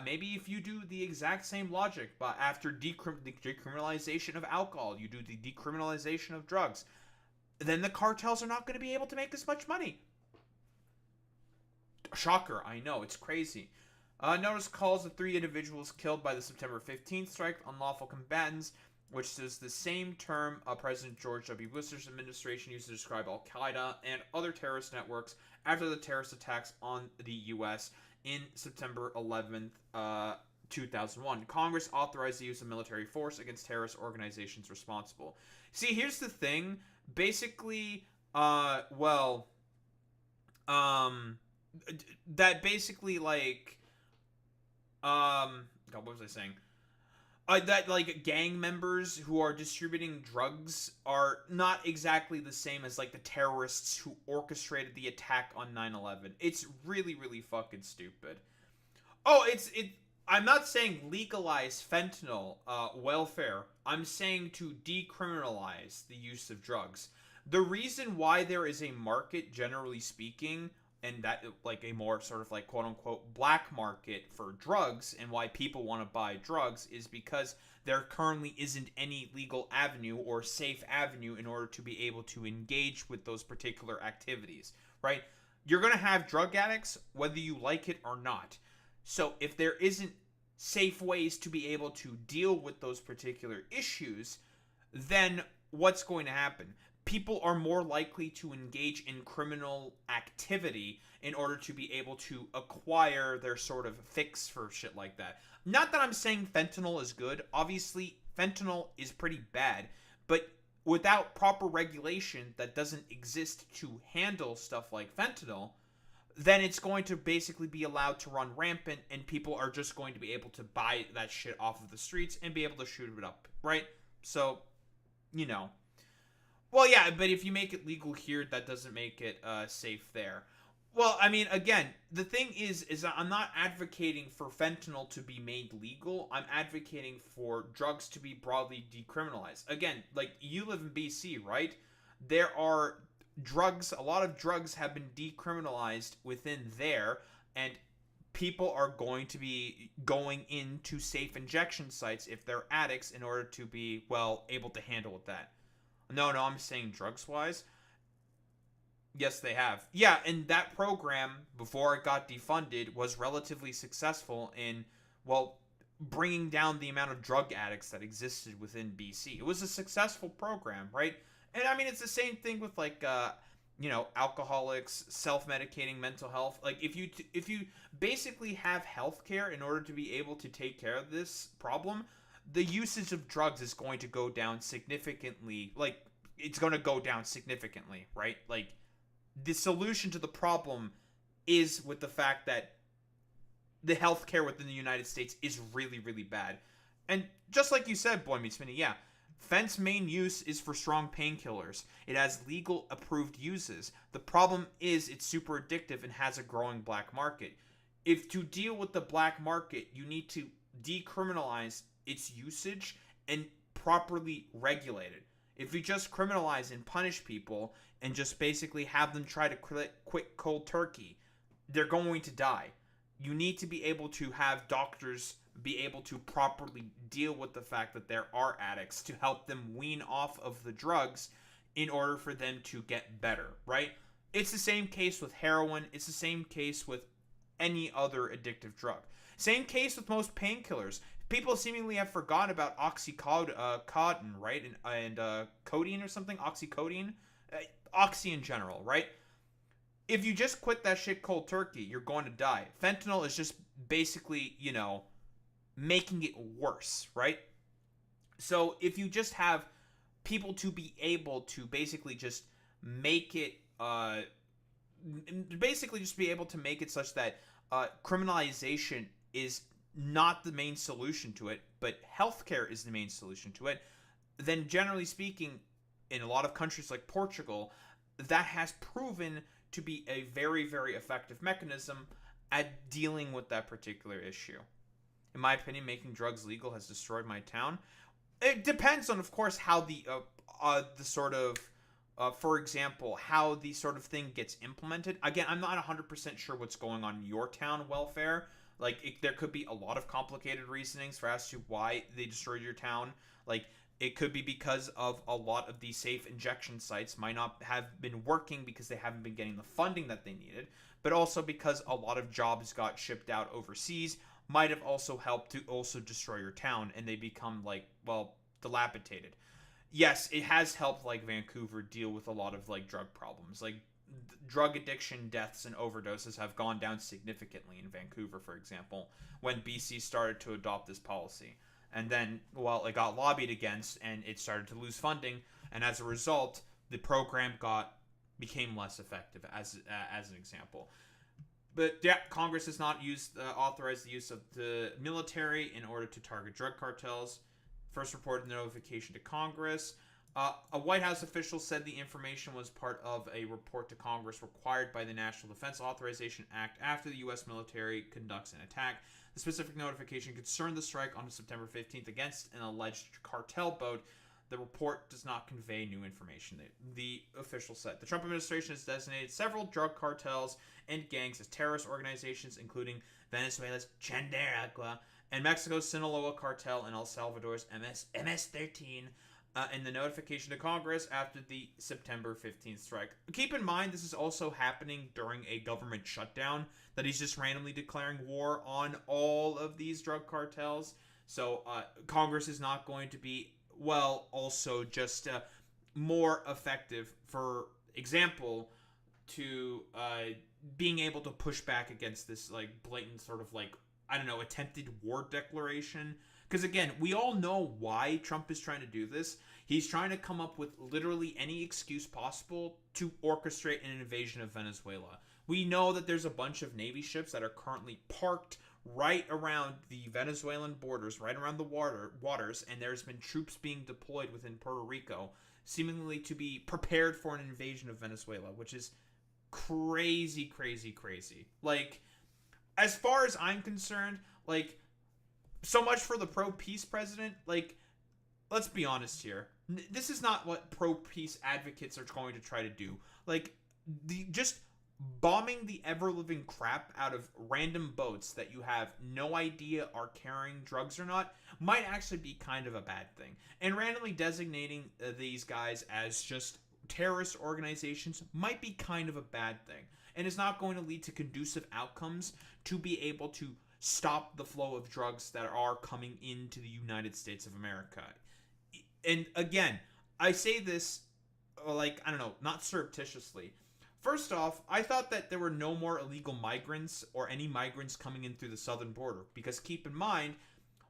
A: maybe if you do the exact same logic, but after the decriminalization of alcohol, you do the decriminalization of drugs, then the cartels are not going to be able to make as much money. Shocker, I know, it's crazy. Notice calls the 3 individuals killed by the September 15th strike unlawful combatants, which is the same term President George W. Bush's administration used to describe Al-Qaeda and other terrorist networks after the terrorist attacks on the U.S. in September 11th, 2001. Congress authorized the use of military force against terrorist organizations responsible. See, here's the thing. Basically, Well, that basically, like, God, what was I saying? That, like, gang members who are distributing drugs are not exactly the same as, like, the terrorists who orchestrated the attack on 9/11. It's really, really fucking stupid. Oh, I'm not saying legalize fentanyl welfare. I'm saying to decriminalize the use of drugs. The reason why there is a market, generally speaking, and that, like, a more sort of, like, quote-unquote black market for drugs, and why people want to buy drugs, is because there currently isn't any legal avenue or safe avenue in order to be able to engage with those particular activities, right? You're going to have drug addicts whether you like it or not. So if there isn't safe ways to be able to deal with those particular issues, then what's going to happen? People are more likely to engage in criminal activity in order to be able to acquire their sort of fix for shit like that. Not that I'm saying fentanyl is good. Obviously, fentanyl is pretty bad. But without proper regulation that doesn't exist to handle stuff like fentanyl, then it's going to basically be allowed to run rampant, and people are just going to be able to buy that shit off of the streets and be able to shoot it up, right? So, you know. Well, yeah, but if you make it legal here, that doesn't make it safe there. Well, I mean, again, the thing is that I'm not advocating for fentanyl to be made legal. I'm advocating for drugs to be broadly decriminalized. Again, like, you live in BC, right? There are drugs, a lot of drugs have been decriminalized within there, and people are going to be going into safe injection sites if they're addicts in order to be, well, able to handle with that. No, I'm saying drugs-wise. Yes, they have. Yeah, and that program, before it got defunded, was relatively successful in, well, bringing down the amount of drug addicts that existed within BC. It was a successful program, right? And, I mean, it's the same thing with, like, you know, alcoholics, self-medicating, mental health. Like, if you basically have healthcare in order to be able to take care of this problem, the usage of drugs is going to go down significantly. Like, it's going to go down significantly, right? Like, the solution to the problem is with the fact that the healthcare within the United States is really, really bad. And just like you said, Boy Meets Minnie, yeah, Fent's main use is for strong painkillers. It has legal approved uses. The problem is it's super addictive and has a growing black market. If to deal with the black market, you need to decriminalize its usage and properly regulate it. If you just criminalize and punish people and just basically have them try to quit cold turkey, they're going to die. You need to be able to have doctors be able to properly deal with the fact that there are addicts to help them wean off of the drugs in order for them to get better, right? It's the same case with heroin. It's the same case with any other addictive drug. Same case with most painkillers. People seemingly have forgotten about oxycodone, right? And codeine or something? Oxycodone? Oxy in general, right? If you just quit that shit cold turkey, you're going to die. Fentanyl is just basically, you know, making it worse, right? So if you just have people to be able to basically just make it, such that criminalization is not the main solution to it, but healthcare is the main solution to it, then generally speaking, in a lot of countries like Portugal, that has proven to be a very, very effective mechanism at dealing with that particular issue. In my opinion, making drugs legal has destroyed my town. It depends on, of course, how the sort of, for example, how the sort of thing gets implemented. Again, I'm not 100% sure what's going on in your town welfare. Like, there could be a lot of complicated reasonings for as to why they destroyed your town. Like, it could be because of a lot of these safe injection sites might not have been working because they haven't been getting the funding that they needed, but also because a lot of jobs got shipped out overseas might have also helped to also destroy your town, and they become, like, well, dilapidated. Yes, it has helped, like, Vancouver deal with a lot of, like, drug problems. Like, drug addiction, deaths, and overdoses have gone down significantly in Vancouver, for example, when BC started to adopt this policy. And then, well, it got lobbied against, and it started to lose funding, and as a result, the program got became less effective, as an example. But yeah, Congress has not authorized the use of the military in order to target drug cartels. First reported notification to Congress. A White House official said the information was part of a report to Congress required by the National Defense Authorization Act after the U.S. military conducts an attack. The specific notification concerned the strike on September 15th against an alleged cartel boat. The report does not convey new information, the official said. The Trump administration has designated several drug cartels and gangs as terrorist organizations, including Venezuela's Chandaragua and Mexico's Sinaloa cartel and El Salvador's MS-13 in the notification to Congress after the September 15th strike. Keep in mind, this is also happening during a government shutdown, that he's just randomly declaring war on all of these drug cartels. So Congress is not going to be, well, also just more effective, for example, to being able to push back against this, like, blatant sort of, like, I don't know, attempted war declaration. Because, again, we all know why Trump is trying to do this. He's trying to come up with literally any excuse possible to orchestrate an invasion of Venezuela. We know that there's a bunch of Navy ships that are currently parked right around the Venezuelan borders, right around the waters, and there's been troops being deployed within Puerto Rico, seemingly to be prepared for an invasion of Venezuela, which is crazy, crazy, crazy. Like, as far as I'm concerned, like, so much for the pro-peace president. Like, let's be honest here. This is not what pro-peace advocates are going to try to do. Like, just bombing the ever-living crap out of random boats that you have no idea are carrying drugs or not might actually be kind of a bad thing. And randomly designating these guys as just terrorist organizations might be kind of a bad thing. And is not going to lead to conducive outcomes to be able to stop the flow of drugs that are coming into the United States of America. And again, I say this, like, I don't know, not surreptitiously. First off, I thought that there were no more illegal migrants or any migrants coming in through the southern border. Because keep in mind,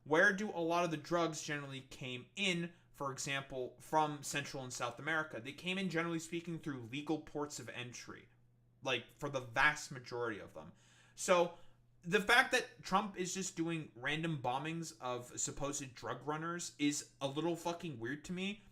A: where do a lot of the drugs generally came in, for example, from Central and South America? They came in, generally speaking, through legal ports of entry. Like, for the vast majority of them. So, the fact that Trump is just doing random bombings of supposed drug runners is a little fucking weird to me.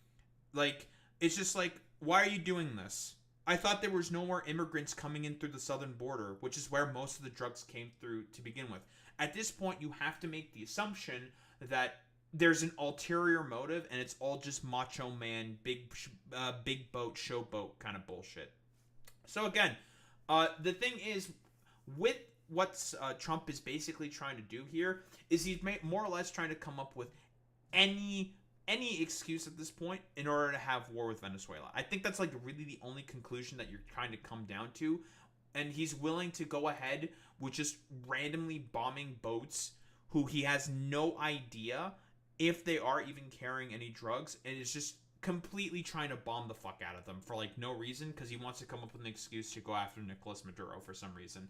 A: Like, it's just like, why are you doing this? I thought there was no more immigrants coming in through the southern border, which is where most of the drugs came through to begin with. At this point, you have to make the assumption that there's an ulterior motive, and it's all just macho man, big boat, showboat kind of bullshit. So again, the thing is, with what Trump is basically trying to do here, is he's more or less trying to come up with any excuse at this point in order to have war with Venezuela. I think that's like really the only conclusion that you're trying to come down to. And he's willing to go ahead with just randomly bombing boats who he has no idea if they are even carrying any drugs, and is just completely trying to bomb the fuck out of them for like no reason, because he wants to come up with an excuse to go after Nicolas Maduro for some reason.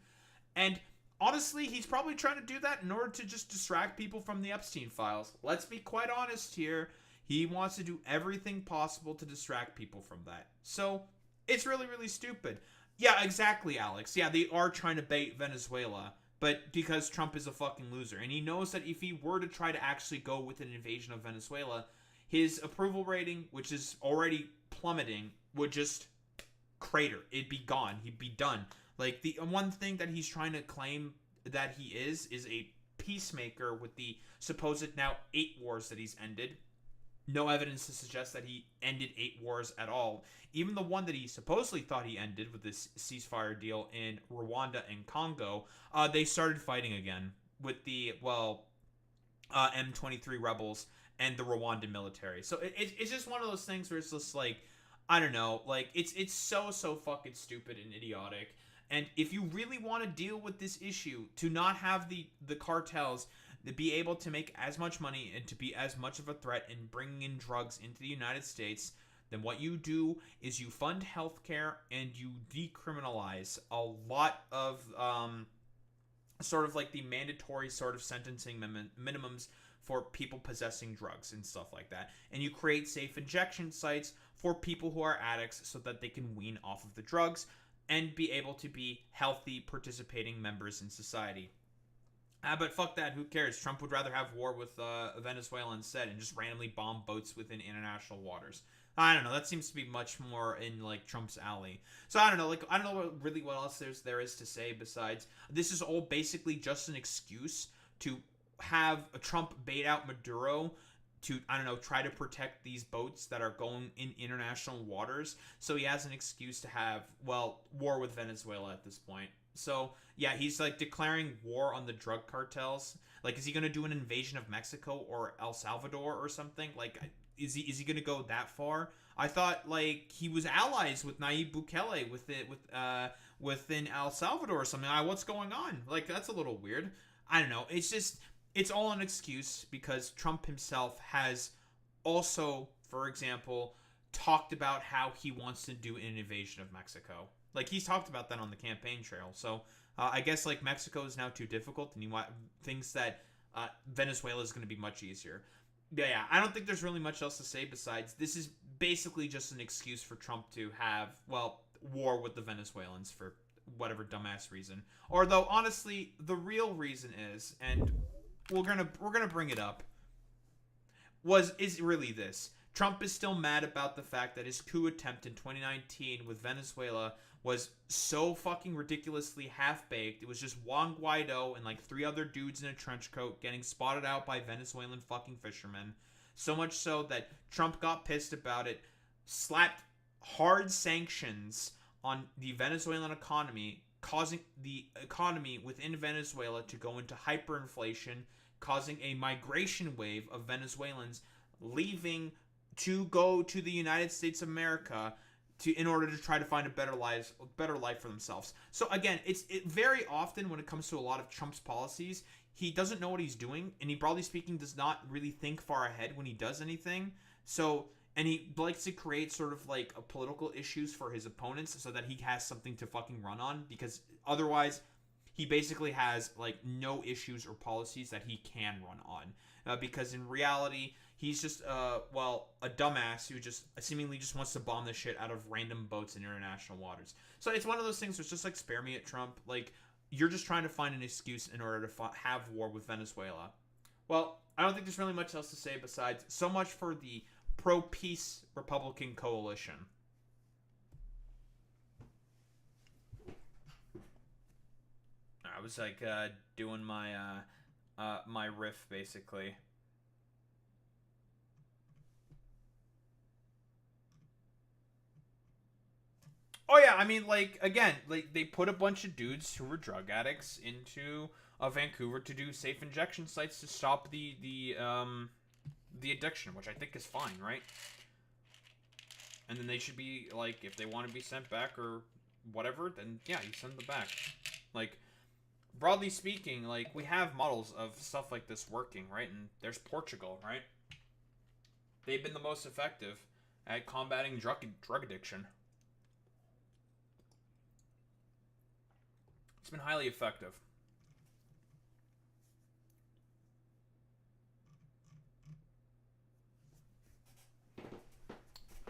A: And honestly, he's probably trying to do that in order to just distract people from the Epstein files. Let's be quite honest here. He wants to do everything possible to distract people from that. So, it's really, really stupid. Yeah, exactly, Alex. Yeah, they are trying to bait Venezuela, but because Trump is a fucking loser. And he knows that if he were to try to actually go with an invasion of Venezuela, his approval rating, which is already plummeting, would just crater. It'd be gone. He'd be done. Like, the one thing that he's trying to claim that he is a peacemaker with the supposed now 8 wars that he's ended. No evidence to suggest that he ended 8 wars at all. Even the one that he supposedly thought he ended with this ceasefire deal in Rwanda and Congo, they started fighting again with the, M23 rebels and the Rwandan military. So it's just one of those things where it's just like, I don't know, like, it's so fucking stupid and idiotic. And if you really want to deal with this issue, to not have the cartels to be able to make as much money and to be as much of a threat in bringing in drugs into the United States, then what you do is you fund healthcare and you decriminalize a lot of sort of like the mandatory sort of sentencing minimums for people possessing drugs and stuff like that. And you create safe injection sites for people who are addicts so that they can wean off of the drugs and be able to be healthy, participating members in society. But fuck that, who cares? Trump would rather have war with Venezuela instead and just randomly bomb boats within international waters. I don't know, that seems to be much more in, like, Trump's alley. So I don't know, I don't know what else there is to say besides this is all basically just an excuse to have Trump bait out Maduro to, I don't know, try to protect these boats that are going in international waters. So he has an excuse to have, well, war with Venezuela at this point. So, yeah, he's, like, declaring war on the drug cartels. Like, is he going to do an invasion of Mexico or El Salvador or something? Like, is he going to go that far? I thought, like, he was allies with Nayib Bukele within El Salvador or something. What's going on? Like, that's a little weird. I don't know. It's just, it's all an excuse because Trump himself has also, for example, talked about how he wants to do an invasion of Mexico. Like, he's talked about that on the campaign trail. So, I guess, like, Mexico is now too difficult, and he thinks that Venezuela is going to be much easier. Yeah, I don't think there's really much else to say besides this is basically just an excuse for Trump to have, well, war with the Venezuelans for whatever dumbass reason. Or, though, honestly, the real reason is, and we're gonna bring it up, is really this. Trump is still mad about the fact that his coup attempt in 2019 with Venezuela was so fucking ridiculously half-baked. It was just Juan Guaido and like 3 other dudes in a trench coat getting spotted out by Venezuelan fucking fishermen. So much so that Trump got pissed about it, slapped hard sanctions on the Venezuelan economy, causing the economy within Venezuela to go into hyperinflation, causing a migration wave of Venezuelans leaving to go to the United States of America in order to try to find a better life for themselves. So again, it's very often when it comes to a lot of Trump's policies, he doesn't know what he's doing, and he, broadly speaking, does not really think far ahead when he does anything. So, and he likes to create sort of like political issues for his opponents so that he has something to fucking run on, because otherwise he basically has like no issues or policies that he can run on. Because in reality, he's just, a dumbass who just seemingly just wants to bomb the shit out of random boats in international waters. So it's one of those things where it's just like, spare me at Trump. Like, you're just trying to find an excuse in order to have war with Venezuela. Well, I don't think there's really much else to say besides so much for the pro-peace Republican coalition. I was like doing my my riff basically. Oh yeah, I mean, like, again, like, they put a bunch of dudes who were drug addicts into Vancouver to do safe injection sites to stop the addiction, which I think is fine, right? And then they should be, like, if they want to be sent back or whatever, then yeah, you send them back. Like, broadly speaking, like, we have models of stuff like this working, right? And there's Portugal, right? They've been the most effective at combating drug addiction. It's been highly effective.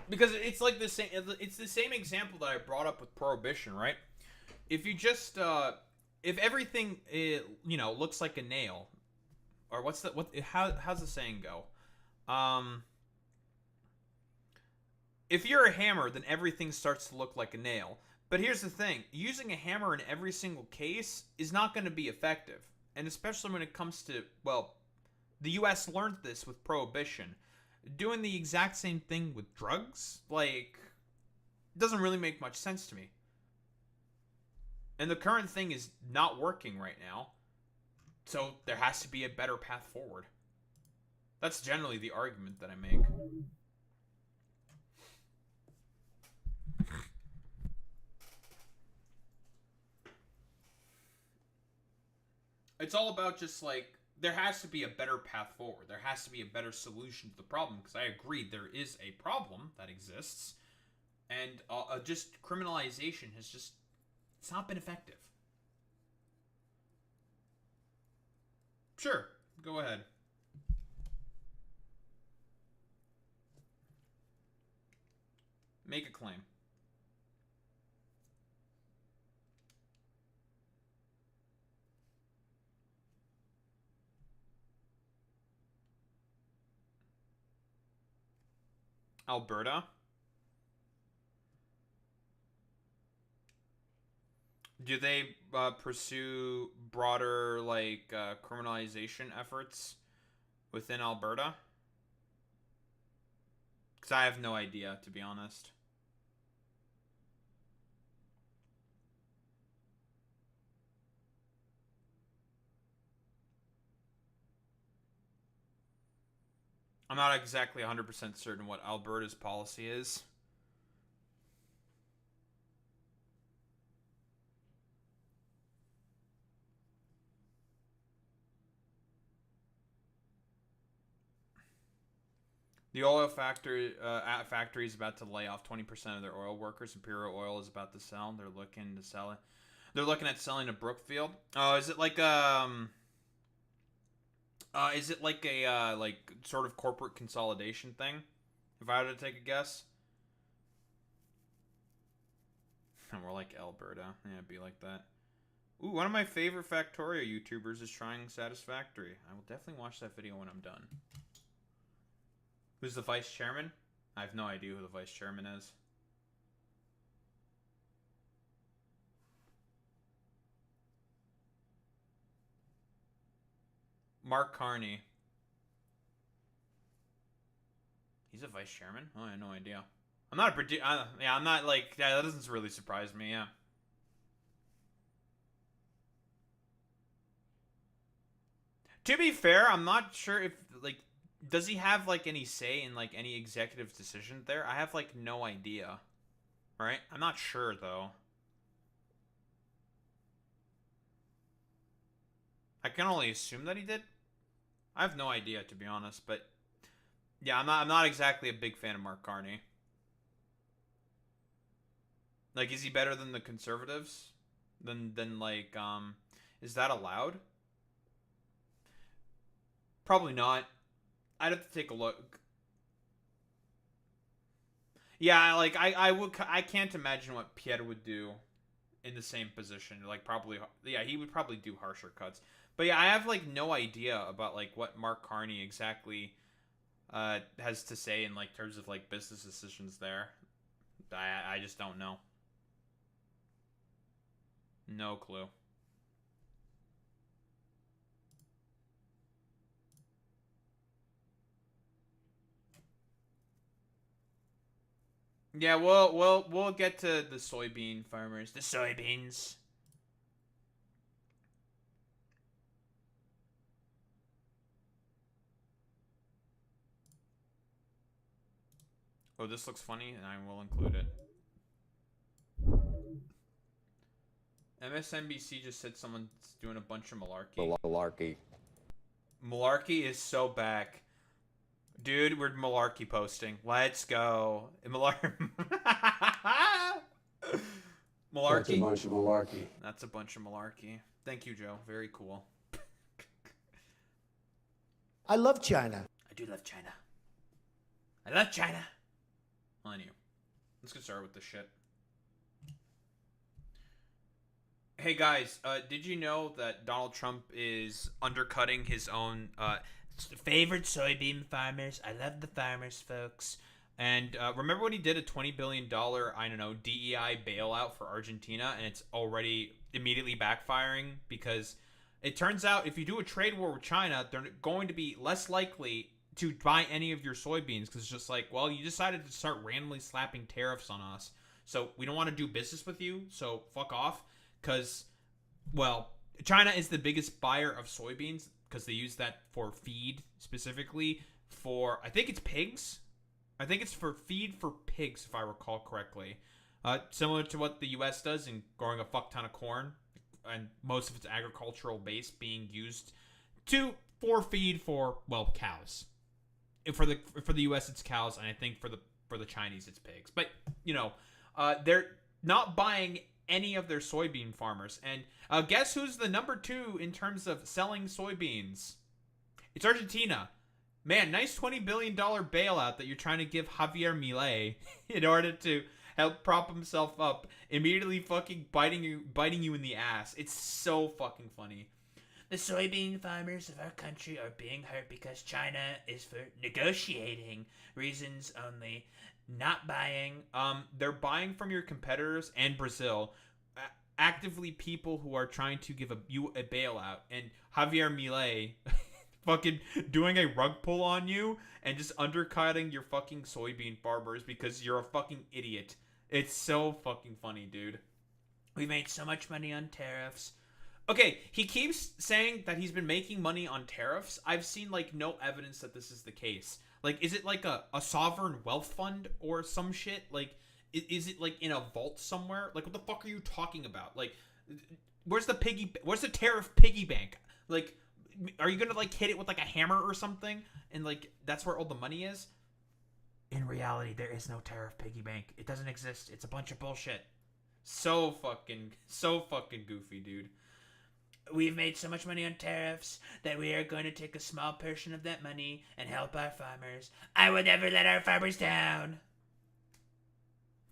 A: Because it's like the same. It's the same example that I brought up with prohibition, right? If you just, if everything, looks like a nail, or how's the saying go? If you're a hammer, then everything starts to look like a nail. But here's the thing, using a hammer in every single case is not going to be effective. And especially when it comes to, well, the US learned this with prohibition. Doing the exact same thing with drugs, like, doesn't really make much sense to me. And the current thing is not working right now. So there has to be a better path forward. That's generally the argument that I make. It's all about just, like, there has to be a better path forward. There has to be a better solution to the problem, because I agree there is a problem that exists, and just criminalization has just, it's not been effective. Sure, go ahead. Make a claim. Alberta? Do they pursue broader, like, criminalization efforts within Alberta? Because I have no idea, to be honest. I'm not exactly 100% certain what Alberta's policy is. The oil factory is about to lay off 20% of their oil workers. Imperial Oil is about to sell. They're looking to sell it. They're looking at selling to Brookfield. Oh, is it like a like sort of corporate consolidation thing? If I had to take a guess. More like Alberta. Yeah, it'd be like that. Ooh, one of my favorite Factorio YouTubers is trying Satisfactory. I will definitely watch that video when I'm done. Who's the vice chairman? I have no idea who the vice chairman is. Mark Carney. He's a vice chairman? Oh, I had no idea. I'm not a yeah, I'm not like, yeah, that doesn't really surprise me, yeah. To be fair, I'm not sure if, like, does he have, like, any say in, like, any executive decision there? I have, like, no idea. Right? I'm not sure, though. I can only assume that he did. I have no idea, to be honest, but yeah, I'm not exactly a big fan of Mark Carney. Like, is he better than the conservatives? Than like, is that allowed? Probably not. I'd have to take a look. Yeah, like, I can't imagine what Pierre would do in the same position. Like, probably, yeah, he would probably do harsher cuts. But yeah, I have, like, no idea about, like, what Mark Carney exactly has to say in, like, terms of, like, business decisions there. I just don't know. No clue. Yeah, we'll get to the soybean farmers. The soybeans. Oh, this looks funny, and I will include it. MSNBC just said someone's doing a bunch of malarkey.
N: Malarkey.
A: Malarkey is so back. Dude, we're malarkey posting. Let's go. Malarkey.
F: That's a bunch of malarkey.
A: That's a bunch of malarkey. Thank you, Joe. Very cool.
P: I love China.
A: I do love China. I love China. On you. Let's get started with this shit. Hey guys, did you know that Donald Trump is undercutting his own
D: favorite soybean farmers? I love the farmers, folks.
A: And remember when he did a $20 billion, I don't know, DEI bailout for Argentina, and it's already immediately backfiring because it turns out if you do a trade war with China, they're going to be less likely to buy any of your soybeans because it's just like, well, you decided to start randomly slapping tariffs on us, so we don't want to do business with you, so fuck off. Because, well, China is the biggest buyer of soybeans because they use that for feed specifically for, I think it's pigs. I think it's for feed for pigs, if I recall correctly. Similar to what the U.S. does in growing a fuck ton of corn and most of its agricultural base being used for feed for, well, cows. For the U.S. it's cows, and I think for the Chinese it's pigs. But, you know, they're not buying any of their soybean farmers. And guess who's the number 2 in terms of selling soybeans? It's Argentina. Man, nice $20 billion bailout that you're trying to give Javier Milei in order to help prop himself up, immediately fucking biting you in the ass. It's so fucking funny.
D: The soybean farmers of our country are being hurt because China is for negotiating reasons only, not buying.
A: They're buying from your competitors and Brazil. Actively people who are trying to give you a bailout, and Javier Milei fucking doing a rug pull on you and just undercutting your fucking soybean farmers because you're a fucking idiot. It's so fucking funny, dude.
D: We made so much money on tariffs.
A: Okay, he keeps saying that he's been making money on tariffs. I've seen, like, no evidence that this is the case. Like, is it like a sovereign wealth fund or some shit? Like, is it like in a vault somewhere? Like, what the fuck are you talking about? Like, where's the tariff piggy bank? Like, are you gonna like hit it with like a hammer or something, and like that's where all the money is?
D: In reality, there is no tariff piggy bank. It doesn't exist. It's a bunch of bullshit.
A: So fucking goofy, dude.
D: We've made so much money on tariffs that we are going to take a small portion of that money and help our farmers. I will never let our farmers down.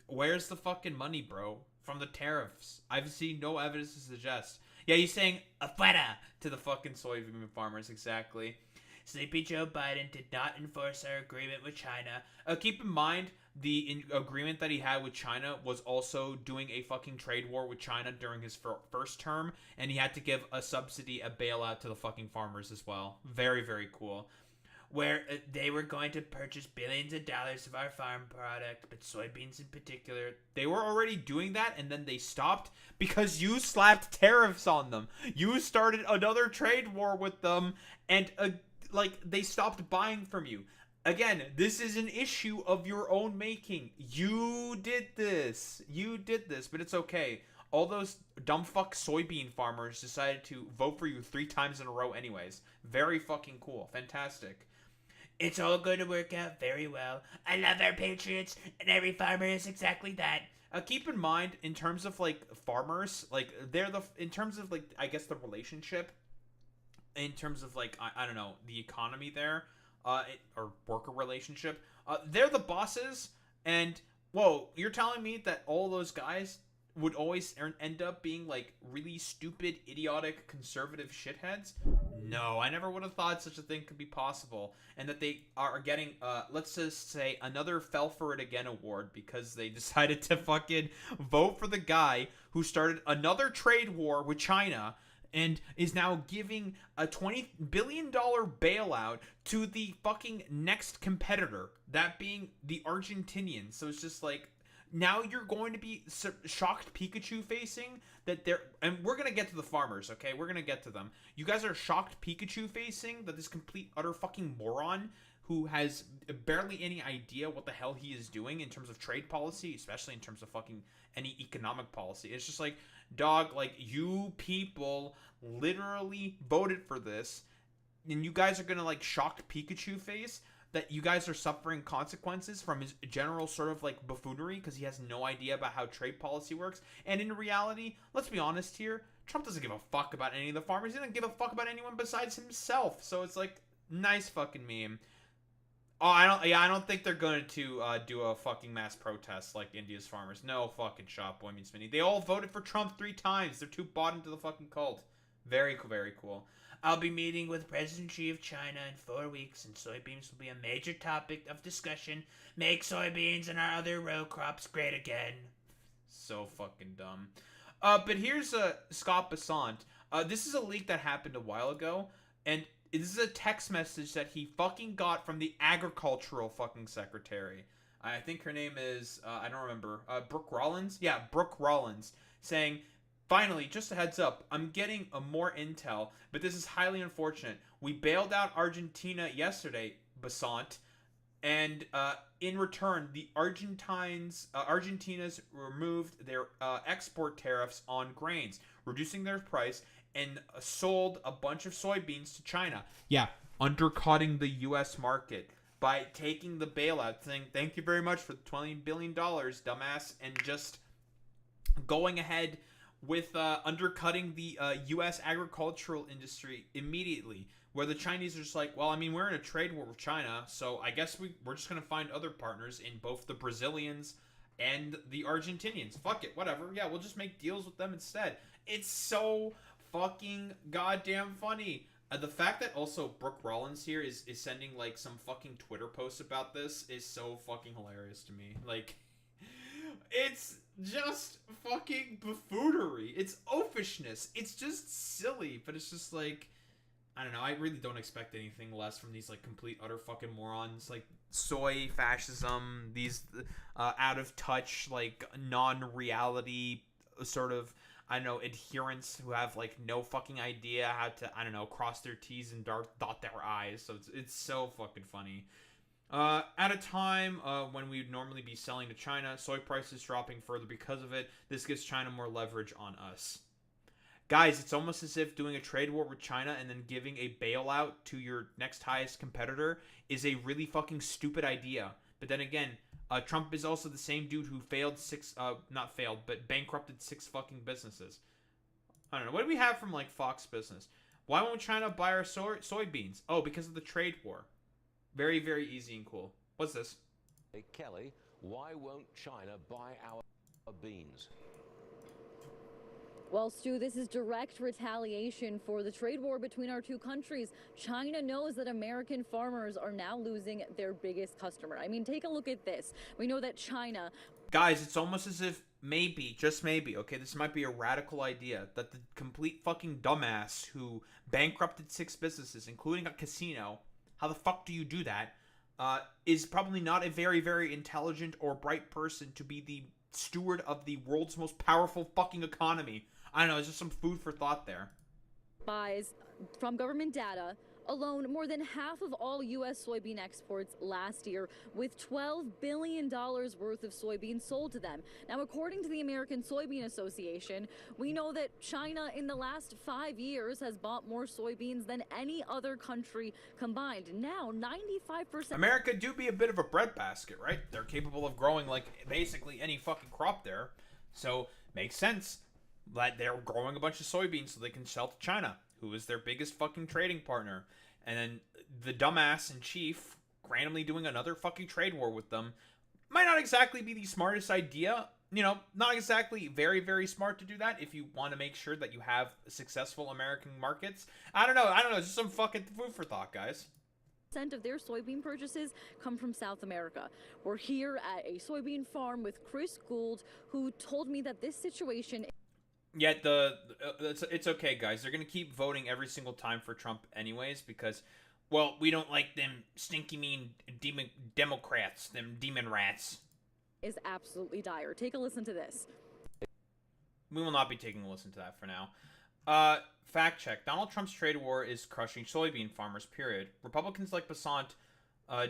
A: Where's the fucking money, bro? From the tariffs. I've seen no evidence to suggest. Yeah, he's saying afuera to the fucking soybean farmers, exactly.
D: Sleepy Joe Biden did not enforce our agreement with China.
A: Keep in mind, the agreement that he had with China was also doing a fucking trade war with China during his first term, and he had to give a subsidy, a bailout to the fucking farmers as well. Very, very cool.
D: Where they were going to purchase billions of dollars of our farm product, but soybeans in particular.
A: They were already doing that, and then they stopped because you slapped tariffs on them. You started another trade war with them, and they stopped buying from you. Again, this is an issue of your own making. You did this, but it's okay. All those dumb fuck soybean farmers decided to vote for you 3 times in a row anyways. Very fucking cool. Fantastic.
D: It's all going to work out very well. I love our patriots, and every farmer is exactly that.
A: Keep in mind, in terms of like farmers, like in terms of like I guess the relationship, in terms of like I don't know, the economy there, or worker relationship, they're the bosses. And whoa, you're telling me that all those guys would always end up being like really stupid, idiotic, conservative shitheads? No, I never would have thought such a thing could be possible. And that they are getting, let's just say, another Fell For It Again award because they decided to fucking vote for the guy who started another trade war with China and is now giving a $20 billion bailout to the fucking next competitor, that being the Argentinians. So it's just like, now you're going to be shocked Pikachu facing that they're, and we're going to get to the farmers, okay? We're going to get to them. You guys are shocked Pikachu facing that this complete utter fucking moron who has barely any idea what the hell he is doing in terms of trade policy, especially in terms of fucking any economic policy. It's just like, dog, like, you people literally voted for this, and you guys are going to like shocked Pikachu face that you guys are suffering consequences from his general sort of like buffoonery because he has no idea about how trade policy works. And in reality, let's be honest here, Trump doesn't give a fuck about any of the farmers. He doesn't give a fuck about anyone besides himself. So it's like, nice fucking meme. Oh, I don't think they're going to do a fucking mass protest like India's farmers. No fucking shot, boy meets mini. They all voted for Trump 3 times. They're too bought into the fucking cult. Very cool, very cool.
D: I'll be meeting with President Xi of China in 4 weeks, and soybeans will be a major topic of discussion. Make soybeans and our other row crops great again.
A: So fucking dumb. But here's Scott Bessant. This is a leak that happened a while ago, and this is a text message that he fucking got from the agricultural fucking secretary. I think her name is, I don't remember, Brooke Rollins? Yeah, Brooke Rollins, saying, finally, just a heads up, I'm getting more intel, but this is highly unfortunate. We bailed out Argentina yesterday, Bessant, and in return, the Argentina's removed their export tariffs on grains, reducing their price, and sold a bunch of soybeans to China. Yeah, undercutting the U.S. market by taking the bailout, saying, thank you very much for the $20 billion, dumbass, and just going ahead with undercutting the U.S. agricultural industry immediately, where the Chinese are just like, well, I mean, we're in a trade war with China, so I guess we're just going to find other partners in both the Brazilians and the Argentinians. Fuck it, whatever. Yeah, we'll just make deals with them instead. It's so fucking goddamn funny. The fact that also Brooke Rollins here is sending, like, some fucking Twitter posts about this is so fucking hilarious to me. Like, it's just fucking buffoonery. It's oafishness. It's just silly, but it's just like, I don't know, I really don't expect anything less from these, like, complete, utter fucking morons. Like, soy fascism, these out-of-touch, like, non-reality sort of, I don't know, adherents who have, like, no fucking idea how to, I don't know, cross their T's and dot their I's. So it's so fucking funny. At a time when we'd normally be selling to China, soy prices dropping further because of it. This gives China more leverage on us. Guys, it's almost as if doing a trade war with China and then giving a bailout to your next highest competitor is a really fucking stupid idea. But then again, Trump is also the same dude who bankrupted 6 fucking businesses. I don't know. What do we have from, like, Fox Business? Why won't China buy our soybeans? Oh, because of the trade war. Very, very easy and cool. What's this?
Q: Hey, Kelly, why won't China buy our beans?
R: Well, Stu, this is direct retaliation for the trade war between our two countries. China knows that American farmers are now losing their biggest customer. I mean, take a look at this. We know that China...
A: Guys, it's almost as if maybe, just maybe, okay, this might be a radical idea, that the complete fucking dumbass who bankrupted 6 businesses, including a casino, how the fuck do you do that, is probably not a very, very intelligent or bright person to be the steward of the world's most powerful fucking economy. I don't know, it's just some food for thought there.
R: Buys from government data alone more than half of all U.S. soybean exports last year, with $12 billion worth of soybeans sold to them. Now, according to the American Soybean Association, we know that China in the last 5 years has bought more soybeans than any other country combined. Now, 95%...
A: America do be a bit of a breadbasket, right? They're capable of growing, like, basically any fucking crop there. So, makes sense that they're growing a bunch of soybeans so they can sell to China, who is their biggest fucking trading partner. And then the dumbass in chief randomly doing another fucking trade war with them might not exactly be the smartest idea. You know, not exactly very, very smart to do that if you want to make sure that you have successful American markets. I don't know. It's just some fucking food for thought, guys.
R: Of their soybean purchases come from South America. We're here at a soybean farm with Chris Gould, who told me that this situation...
A: Yet it's okay, guys. They're gonna keep voting every single time for Trump, anyways, because, well, we don't like them stinky mean Democrats, them demon rats.
R: Is absolutely dire. Take a listen to this.
A: We will not be taking a listen to that for now. Fact check: Donald Trump's trade war is crushing soybean farmers. Period. Republicans like Basant,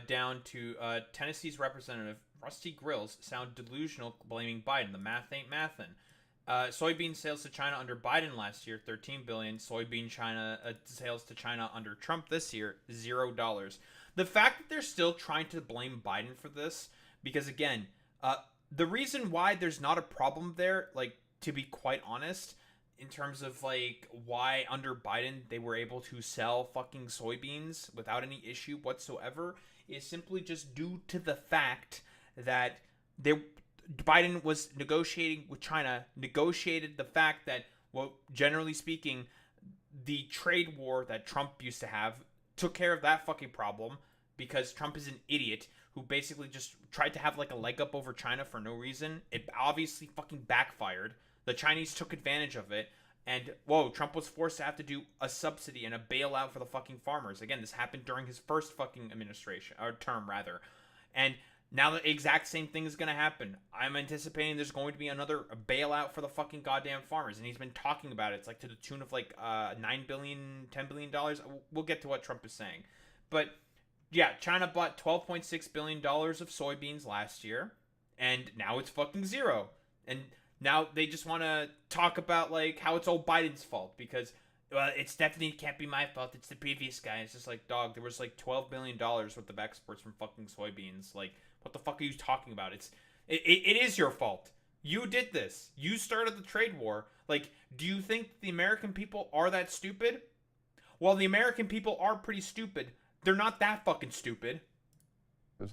A: down to Tennessee's representative Rusty Grills, sound delusional, blaming Biden. The math ain't mathin'. Soybean sales to China under Biden last year, $13 billion. Soybean sales to China under Trump this year, $0. The fact that they're still trying to blame Biden for this, because again, the reason why there's not a problem there, like, to be quite honest, in terms of, like, why under Biden they were able to sell fucking soybeans without any issue whatsoever, is simply just due to the fact that Biden was negotiating with China, negotiated the fact that, well, generally speaking, the trade war that Trump used to have took care of that fucking problem, because Trump is an idiot who basically just tried to have, like, a leg up over China for no reason. It obviously fucking backfired. The Chinese took advantage of it, and, whoa, Trump was forced to have to do a subsidy and a bailout for the fucking farmers. Again, this happened during his first fucking administration, or term, rather. And now the exact same thing is going to happen. I'm anticipating there's going to be another bailout for the fucking goddamn farmers. And he's been talking about it. It's like to the tune of like $9 billion, $10 billion. We'll get to what Trump is saying. But yeah, China bought $12.6 billion of soybeans last year. And now it's fucking zero. And now they just want to talk about like how it's all Biden's fault. Because it's definitely can't be my fault. It's the previous guy. It's just like, dog, there was like $12 billion worth of exports from fucking soybeans. Like, what the fuck are you talking about? It is your fault. You did this. You started the trade war. Like, do you think the American people are that stupid? while the American people are pretty stupid, they're not that fucking stupid.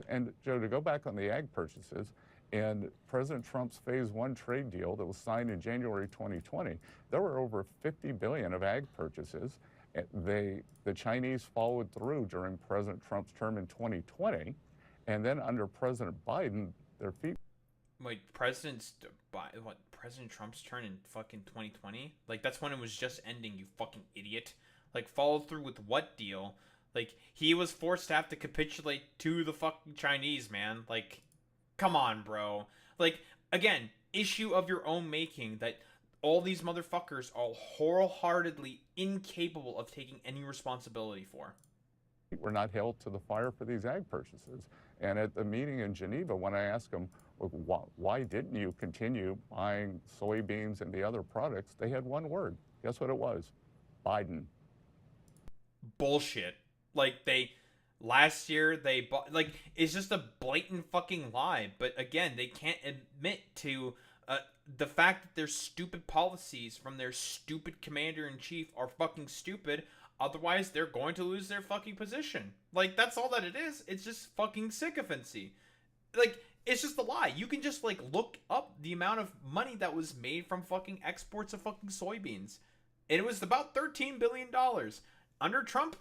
S: And Joe, to go back on the ag purchases, and President Trump's Phase 1 trade deal that was signed in January 2020, there were over 50 billion of ag purchases. The Chinese followed through during President Trump's term in 2020, and then under President Biden, their feet.
A: Wait, President Trump's turn in fucking 2020? Like, that's when it was just ending, you fucking idiot. Like, followed through with what deal? Like, he was forced to have to capitulate to the fucking Chinese, man. Like, come on, bro. Like, again, issue of your own making that all these motherfuckers are wholeheartedly incapable of taking any responsibility for.
S: Were not held to the fire for these ag purchases. And at the meeting in Geneva, when I asked them, why didn't you continue buying soybeans and the other products, they had one word. Guess what it was? Biden.
A: Bullshit. Like, last year they bought, like, it's just a blatant fucking lie. But again, they can't admit to the fact that their stupid policies from their stupid commander-in-chief are fucking stupid. Otherwise, they're going to lose their fucking position. Like, that's all that it is. It's just fucking sycophancy. Like, it's just a lie. You can just, like, look up the amount of money that was made from fucking exports of fucking soybeans. And it was about $13 billion. Under Trump,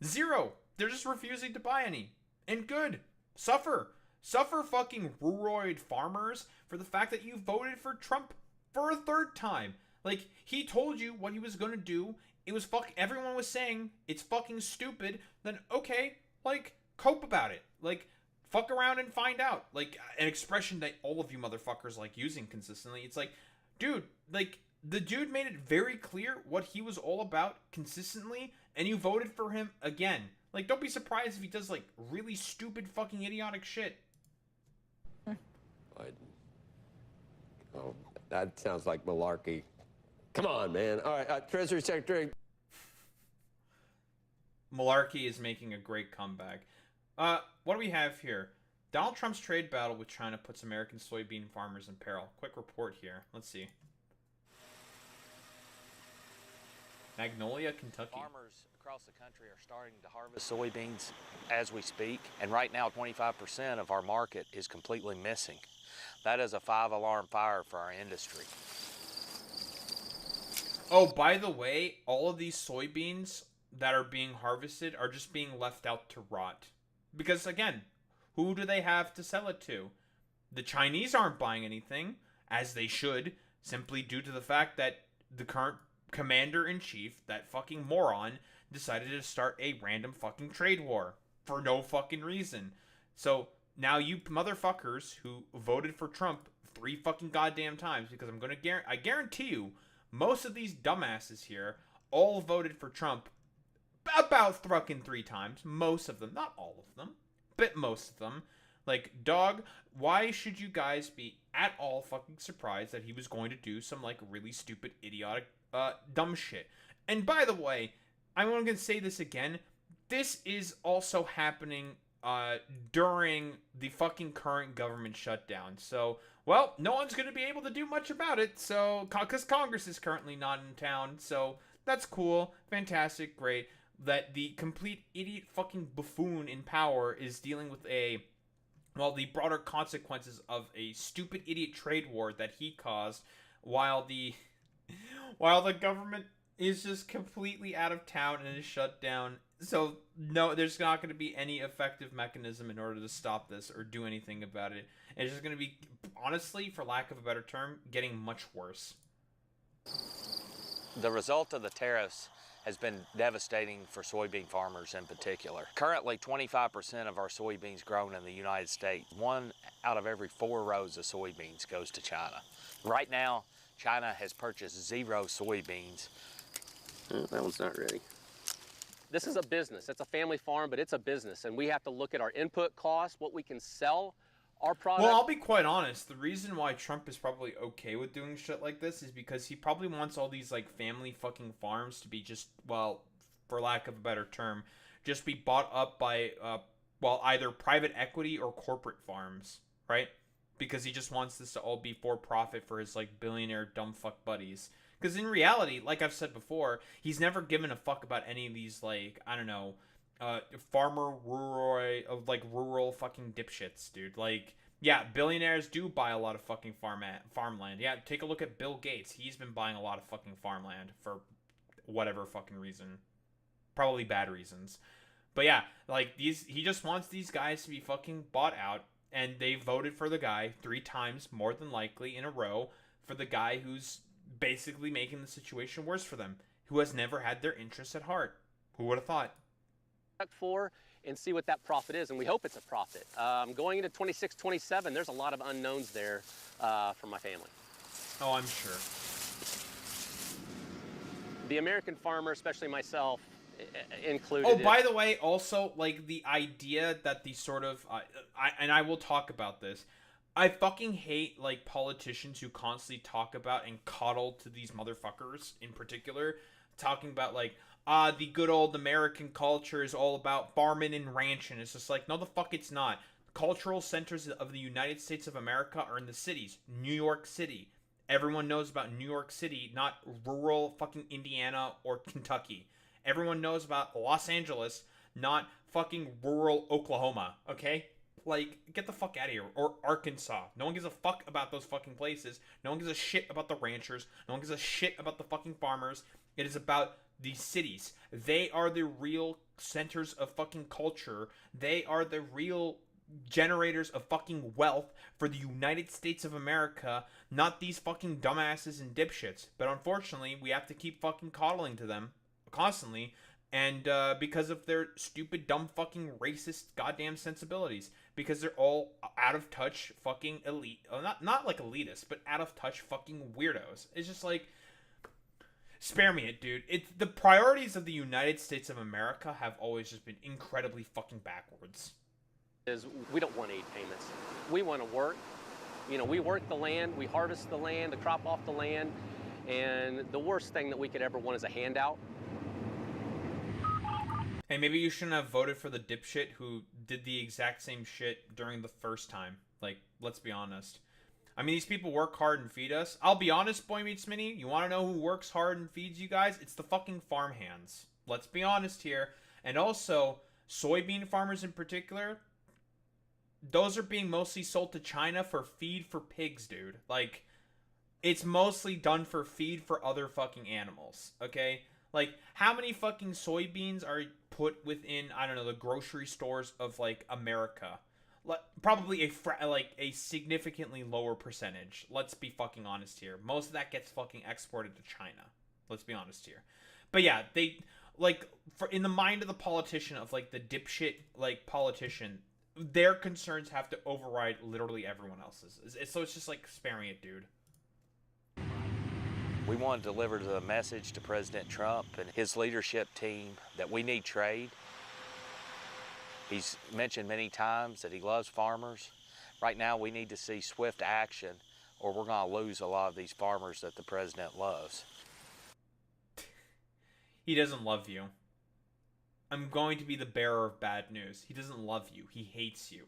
A: zero. They're just refusing to buy any. And good. Suffer. Suffer, fucking ruraloid farmers, for the fact that you voted for Trump for a third time. Like, he told you what he was going to do. It was everyone was saying it's fucking stupid. Then, okay, like, cope about it. Like, fuck around and find out. Like, an expression that all of you motherfuckers like using consistently. It's like, dude, like, the dude made it very clear what he was all about consistently, and you voted for him again. Like, don't be surprised if he does, like, really stupid fucking idiotic shit.
T: Biden. Oh, that sounds like malarkey. Come on, man. All right, Treasury Secretary.
A: Malarkey is making a great comeback. What do we have here? Donald Trump's trade battle with China puts American soybean farmers in peril. Quick report here. Let's see. Magnolia, Kentucky.
U: Farmers across the country are starting to harvest soybeans as we speak, and right now 25% of our market is completely missing. That is a 5-alarm fire for our industry.
A: Oh, by the way, all of these soybeans that are being harvested are just being left out to rot. Because, again, who do they have to sell it to? The Chinese aren't buying anything, as they should, simply due to the fact that the current commander-in-chief, that fucking moron, decided to start a random fucking trade war for no fucking reason. So, now you motherfuckers who voted for Trump 3 fucking goddamn times, because I guarantee you, most of these dumbasses here all voted for Trump about fucking 3 times. Most of them. Not all of them. But most of them. Like, dog, why should you guys be at all fucking surprised that he was going to do some, like, really stupid, idiotic, dumb shit? And by the way, I'm going to say this again. This is also happening during the fucking current government shutdown. So, well, no one's going to be able to do much about it, so, because Congress is currently not in town, so that's cool, fantastic, great, that the complete idiot fucking buffoon in power is dealing with the broader consequences of a stupid idiot trade war that he caused, while the government is just completely out of town and is shut down. So, no, there's not going to be any effective mechanism in order to stop this or do anything about it. It's just going to be, honestly, for lack of a better term, getting much worse.
U: The result of the tariffs has been devastating for soybean farmers in particular. Currently, 25% of our soybeans grown in the United States, 1 out of every 4 rows of soybeans goes to China. Right now, China has purchased 0 soybeans.
T: That one's not ready.
V: This is a business. It's a family farm, but it's a business, and we have to look at our input costs, what we can sell our product.
A: Well, I'll be quite honest. The reason why Trump is probably okay with doing shit like this is because he probably wants all these, like, family fucking farms to be just, well, for lack of a better term, just be bought up by, either private equity or corporate farms, right? because he just wants this to all be for profit for his like billionaire dumb fuck buddies. Because in reality, like I've said before, he's never given a fuck about any of these, like, I don't know, rural fucking dipshits, dude. Like, yeah, billionaires do buy a lot of fucking farmland. Yeah, take a look at Bill Gates. He's been buying a lot of fucking farmland for whatever fucking reason. Probably bad reasons. But yeah, like, he just wants these guys to be fucking bought out, and they voted for the guy 3 times, more than likely, in a row, for the guy who's basically making the situation worse for them, who has never had their interests at heart. Who would have thought?
V: For and see what that profit is, and we hope it's a profit. Going into 26, 27, there's a lot of unknowns there for my family.
A: Oh, I'm sure.
V: The American farmer, especially myself, included.
A: Oh, by the way, also, like, the idea that the sort of, I will talk about this, I fucking hate, like, politicians who constantly talk about and coddle to these motherfuckers, in particular, talking about, like, the good old American culture is all about farming and ranching. It's just like, no, the fuck it's not. Cultural centers of the United States of America are in the cities. New York City. Everyone knows about New York City, not rural fucking Indiana or Kentucky. Everyone knows about Los Angeles, not fucking rural Oklahoma, okay? Like, get the fuck out of here. Or Arkansas. No one gives a fuck about those fucking places. No one gives a shit about the ranchers. No one gives a shit about the fucking farmers. It is about the cities. They are the real centers of fucking culture. They are the real generators of fucking wealth for the United States of America, not these fucking dumbasses and dipshits. But unfortunately, we have to keep fucking coddling to them constantly, and because of their stupid, dumb, fucking racist goddamn sensibilities, because they're all out of touch fucking elite, not like elitists, but out of touch fucking weirdos. It's just like, spare me it, dude. It's the priorities of the United States of America have always just been incredibly fucking backwards.
V: Is we don't want aid payments. We want to work. You know, we work the land, we harvest the land, the crop off the land, and the worst thing that we could ever want is a handout.
A: Hey, maybe you shouldn't have voted for the dipshit who did the exact same shit during the first time. Like, let's be honest. I mean, these people work hard and feed us. I'll be honest, Boy Meets Mini, you want to know who works hard and feeds you guys? It's the fucking farm hands. Let's be honest here. And also, soybean farmers in particular, those are being mostly sold to China for feed for pigs, dude. Like, it's mostly done for feed for other fucking animals, okay? Like, how many fucking soybeans are put within, I don't know, the grocery stores of, like, America? Probably a significantly lower percentage. Let's be fucking honest here. Most of that gets fucking exported to China. Let's be honest here. But yeah, they, like, in the mind of the politician, of, like, the dipshit, like, politician, their concerns have to override literally everyone else's. So it's just like, spare me it, dude.
U: We want to deliver the message to President Trump and his leadership team that we need trade. He's mentioned many times that he loves farmers. Right now, we need to see swift action, or we're going to lose a lot of these farmers that the president loves.
A: He doesn't love you. I'm going to be the bearer of bad news. He doesn't love you. He hates you.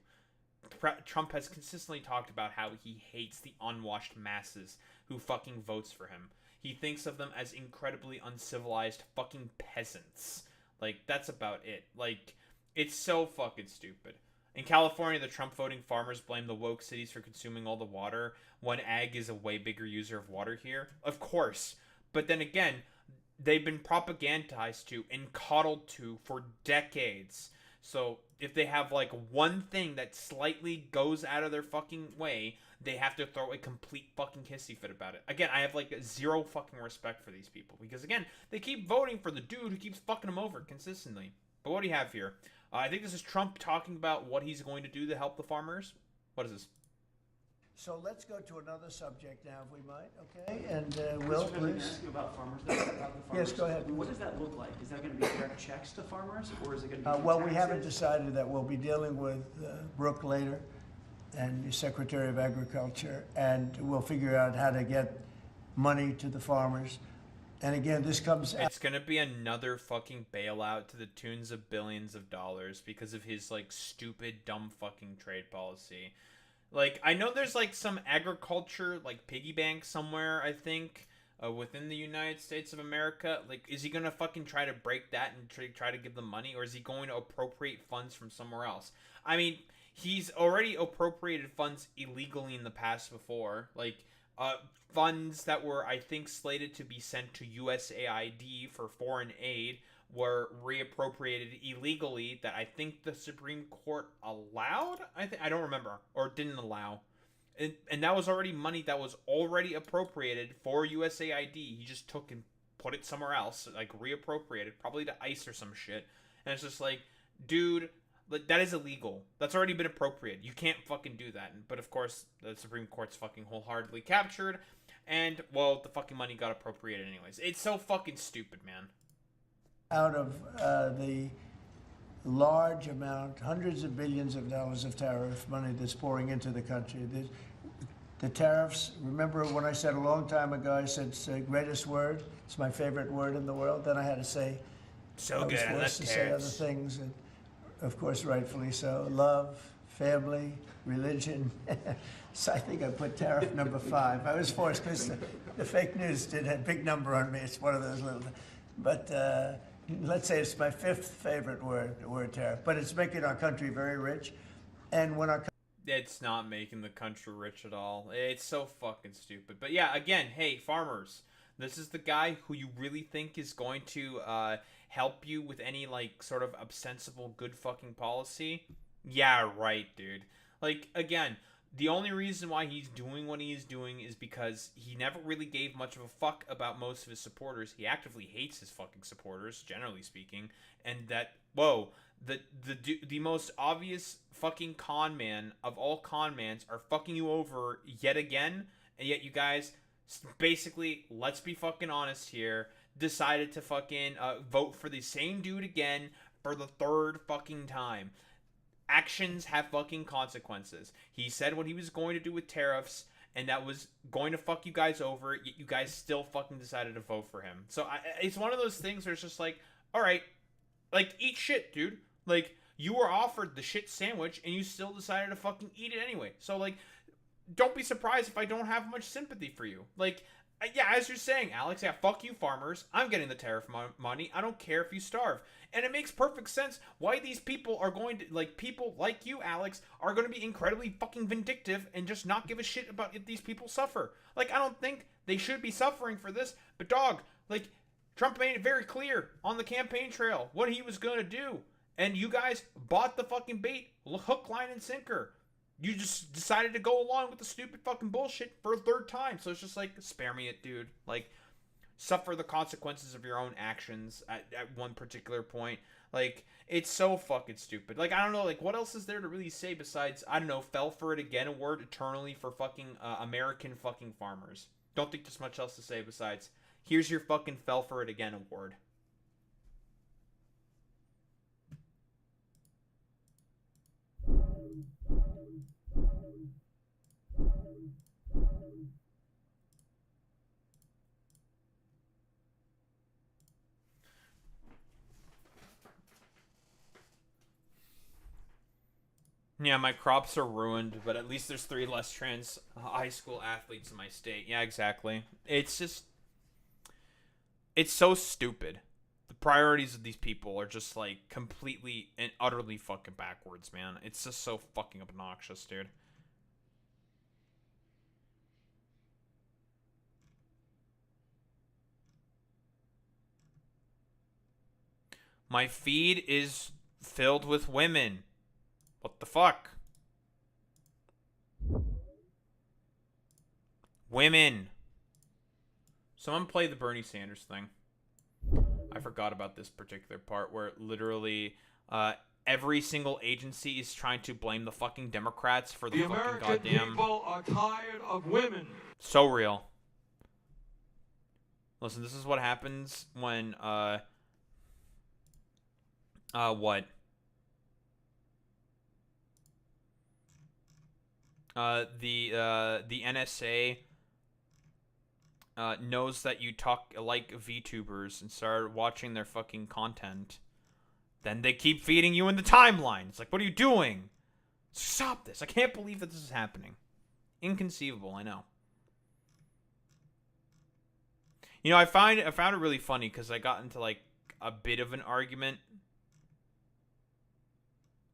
A: Trump has consistently talked about how he hates the unwashed masses who fucking votes for him. He thinks of them as incredibly uncivilized fucking peasants. Like, that's about it. Like, it's so fucking stupid. In California, the Trump voting farmers blame the woke cities for consuming all the water, when ag is a way bigger user of water here. Of course. But then again, they've been propagandized to and coddled to for decades. So if they have like one thing that slightly goes out of their fucking way, they have to throw a complete fucking hissy fit about it. Again, I have like zero fucking respect for these people, because again, they keep voting for the dude who keeps fucking them over consistently. But what do you have here? I think this is Trump talking about what he's going to do to help the farmers. What is this?
P: So let's go to another subject now, if we might, okay? And Will,
B: Mr. President, can I
P: please.
B: ask you about farmers, though, about the farmers?
P: Yes, go ahead.
B: What does that look like? Is that going to be direct checks to farmers, or is it going to be
P: Well, we
B: taxes?
P: haven't decided that. We'll be dealing with Brooke later, and the Secretary of Agriculture, and we'll figure out how to get money to the farmers. And again, this comes out.
A: It's gonna be another fucking bailout to the tunes of billions of dollars because of his like stupid, dumb fucking trade policy. Like, I know there's, like, some agriculture, like, piggy bank somewhere, I think, within the United States of America. Like, is he gonna fucking try to break that and try to give them money, or is he going to appropriate funds from somewhere else? I mean, he's already appropriated funds illegally in the past before. Like, funds that were, I think, slated to be sent to USAID for foreign aid were reappropriated illegally that I think the Supreme Court allowed? I don't remember. Or didn't allow. And that was already money that was already appropriated for USAID. He just took and put it somewhere else, like reappropriated, probably to ICE or some shit. And it's just like, dude, that is illegal. That's already been appropriated. You can't fucking do that. But of course, the Supreme Court's fucking wholeheartedly captured. And, well, the fucking money got appropriated anyways. It's so fucking stupid, man.
P: Out of the large amount, hundreds of billions of dollars of tariff money that's pouring into the country. The tariffs, remember when I said a long time ago, I said it's the greatest word, it's my favorite word in the world, then I had to say,
D: so
P: I was
D: good, I love
P: forced to say other
D: tariffs.
P: things, and of course, rightfully so. Love, family, religion. So I think I put tariff number 5. I was forced because the fake news did a big number on me. It's one of those little, but let's say it's my 5th favorite word, the word tariff. But it's making our country very rich, and when our
A: It's not making the country rich at all. It's so fucking stupid. But yeah, again, hey, farmers, this is the guy who you really think is going to help you with any, like, sort of ostensible good fucking policy? Yeah, right, dude. Like, again, the only reason why he's doing what he's doing is because he never really gave much of a fuck about most of his supporters. He actively hates his fucking supporters, generally speaking. And that, whoa, the most obvious fucking con man of all con mans are fucking you over yet again. And yet you guys, basically, let's be fucking honest here, decided to fucking vote for the same dude again for the 3rd fucking time. Actions have fucking consequences. He said what he was going to do with tariffs, and that was going to fuck you guys over, yet you guys still fucking decided to vote for him. So it's one of those things where it's just like, alright, like, eat shit, dude. Like, you were offered the shit sandwich, and you still decided to fucking eat it anyway. So, like, don't be surprised if I don't have much sympathy for you. Like, yeah, as you're saying, Alex, yeah, fuck you, farmers. I'm getting the tariff money. I don't care if you starve. And it makes perfect sense why these people are going to, like, people like you, Alex, are going to be incredibly fucking vindictive and just not give a shit about if these people suffer. Like, I don't think they should be suffering for this, but dog, like, Trump made it very clear on the campaign trail what he was going to do. And you guys bought the fucking bait, hook, line, and sinker. You just decided to go along with the stupid fucking bullshit for a 3rd time. So it's just like, spare me it, dude. Like, suffer the consequences of your own actions at one particular point. Like, it's so fucking stupid. Like, I don't know, like, what else is there to really say besides, I don't know, fell for it again award eternally for fucking American fucking farmers. Don't think there's much else to say besides, here's your fucking fell for it again award. Yeah, my crops are ruined, but at least there's 3 less trans high school athletes in my state. Yeah, exactly. It's just, it's so stupid. The priorities of these people are just, like, completely and utterly fucking backwards, man. It's just so fucking obnoxious, dude. My feed is filled with women. What the fuck? Women. Someone play the Bernie Sanders thing. I forgot about this particular part where literally every single agency is trying to blame the fucking Democrats for the fucking
E: American
A: goddamn...
E: people are tired of women.
A: So real. Listen, this is what happens when, what? The NSA knows that you talk like VTubers and start watching their fucking content. Then they keep feeding you in the timeline. It's like, what are you doing? Stop this. I can't believe that this is happening. Inconceivable, I know. You know, I found it really funny because I got into like a bit of an argument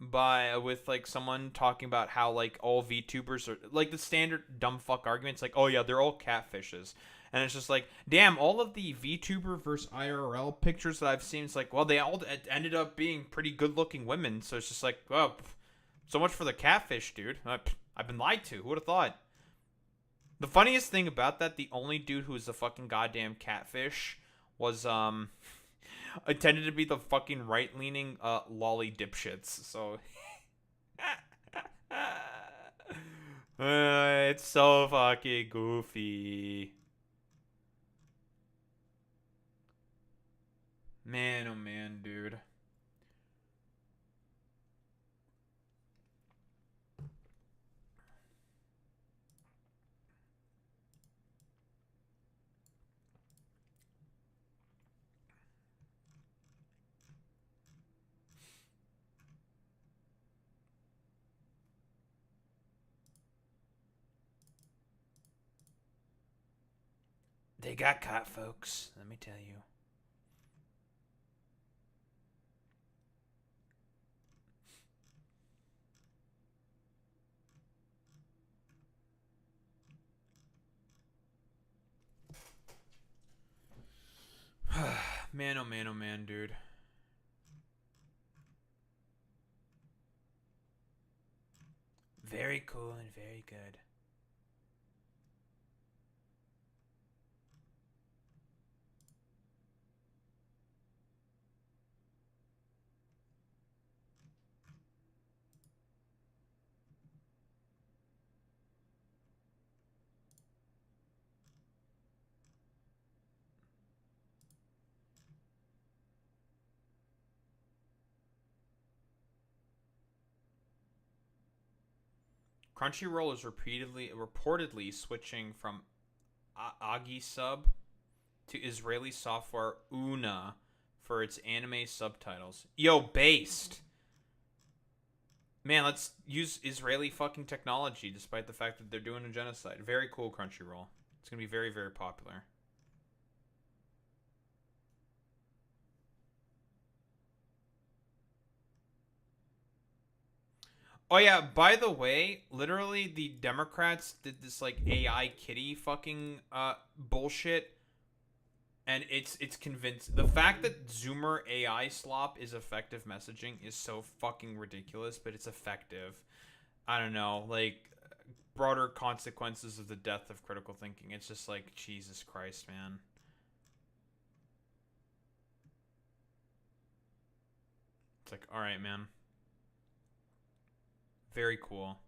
A: with like someone talking about how like all VTubers are like the standard dumb fuck arguments, like, oh yeah, they're all catfishes. And it's just like, damn, all of the VTuber versus IRL pictures that I've seen, it's like, well, they all ended up being pretty good looking women. So it's just like, well, so much for the catfish, dude. I've been lied to. Who would have thought? The funniest thing about that, the only dude who was a fucking goddamn catfish was, intended to be the fucking right-leaning, lolly dipshits, so. It's so fucking goofy. Man, oh man, dude. They got caught, folks. Let me tell you. Man, oh man, oh man, dude. Very cool and very good. Crunchyroll is reportedly switching from Agi Sub to Israeli software Una for its anime subtitles. Yo, based. Man, let's use Israeli fucking technology despite the fact that they're doing a genocide. Very cool, Crunchyroll. It's going to be very, very popular. Oh yeah, by the way, literally the Democrats did this like AI kitty fucking bullshit, and it's convinced. The fact that Zoomer AI slop is effective messaging is so fucking ridiculous, but it's effective. I don't know, like broader consequences of the death of critical thinking. It's just like, Jesus Christ, man. It's like, all right, man. Very cool.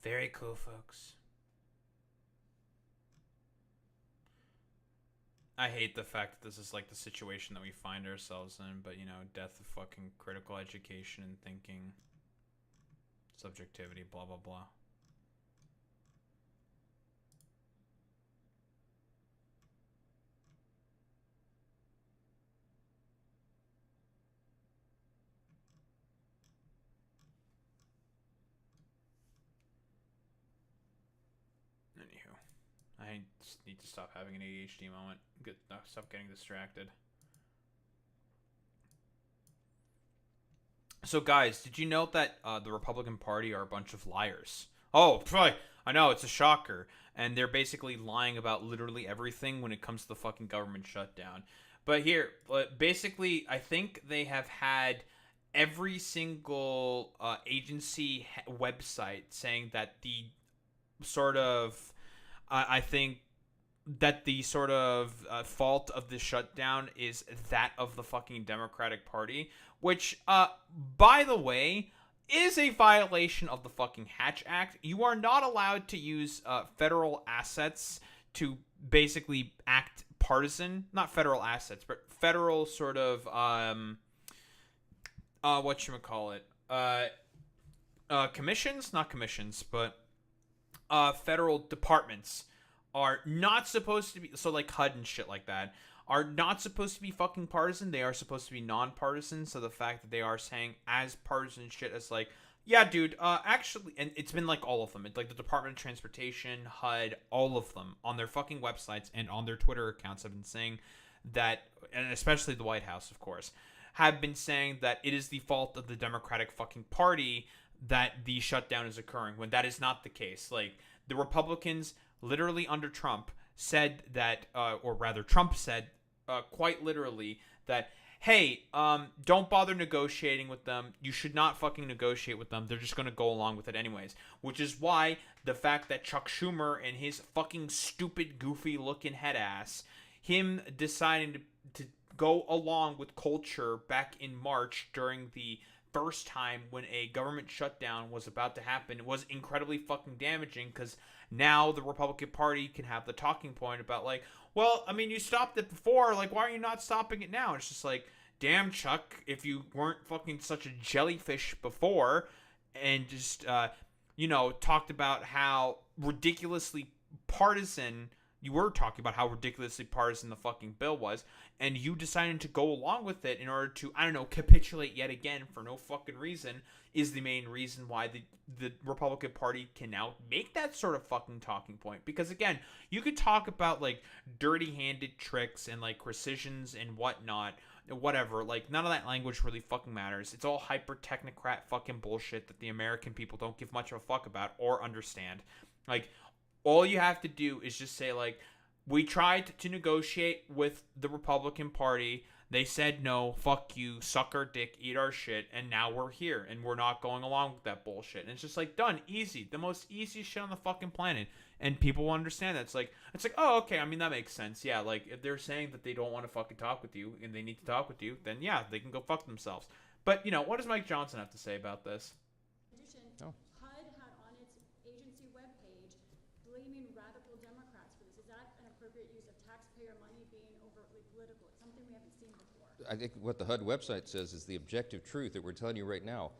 A: Very cool, folks. I hate the fact that this is like the situation that we find ourselves in, but you know, death of fucking critical education and thinking, subjectivity, blah, blah, blah. Anywho, I just need to stop having an ADHD moment. Stop getting distracted. So, guys, did you note that the Republican Party are a bunch of liars? Oh, I know, it's a shocker. And they're basically lying about literally everything when it comes to the fucking government shutdown. But here, basically, I think they have had every single agency website saying that the sort of, I think that the sort of fault of the shutdown is that of the fucking Democratic Party, which, by the way, is a violation of the fucking Hatch Act. You are not allowed to use federal assets to basically act partisan. Not federal assets, but federal sort of, whatchamacallit, commissions? Not commissions, but federal departments are not supposed to be, so like HUD and shit like that, are not supposed to be fucking partisan. They are supposed to be non-partisan. So the fact that they are saying as partisan shit as like, yeah, dude, actually, and it's been like all of them. It's like the Department of Transportation, HUD, all of them on their fucking websites and on their Twitter accounts have been saying that, and especially the White House, of course, have been saying that it is the fault of the Democratic fucking Party that the shutdown is occurring, when that is not the case. Like, the Republicans, literally under Trump, said that, or rather, Trump said, quite literally, that, hey, don't bother negotiating with them. You should not fucking negotiate with them. They're just going to go along with it anyways. Which is why the fact that Chuck Schumer and his fucking stupid, goofy-looking head ass, him deciding to go along with culture back in March during the first time when a government shutdown was about to happen, was incredibly fucking damaging, because now the Republican Party can have the talking point about like, well, I mean, you stopped it before, like, why are you not stopping it now? It's just like, damn, Chuck, if you weren't fucking such a jellyfish before and just, talked about how ridiculously partisan, you were talking about how ridiculously partisan the fucking bill was, and you decided to go along with it in order to, I don't know, capitulate yet again for no fucking reason, is the main reason why the Republican Party can now make that sort of fucking talking point. Because again, you could talk about like dirty-handed tricks and like precisions and whatnot, whatever, like none of that language really fucking matters. It's all hyper-technocrat fucking bullshit that the American people don't give much of a fuck about or understand. Like, all you have to do is just say like, we tried to negotiate with the Republican Party. They said no, fuck you, suck our dick, eat our shit, and now we're here, and we're not going along with that bullshit. And it's just like, done, easy, the most easiest shit on the fucking planet. And people will understand that. It's like, oh, okay, I mean, that makes sense. Yeah, like, if they're saying that they don't want to fucking talk with you, and they need to talk with you, then yeah, they can go fuck themselves. But, what does Mike Johnson have to say about this?
I: HUD had on its agency webpage blaming radical Democrats for this. Is that an appropriate use of taxpayer money being overtly political? It's something we haven't seen before.
K: I think what the HUD website says is the objective truth that we're telling you right now.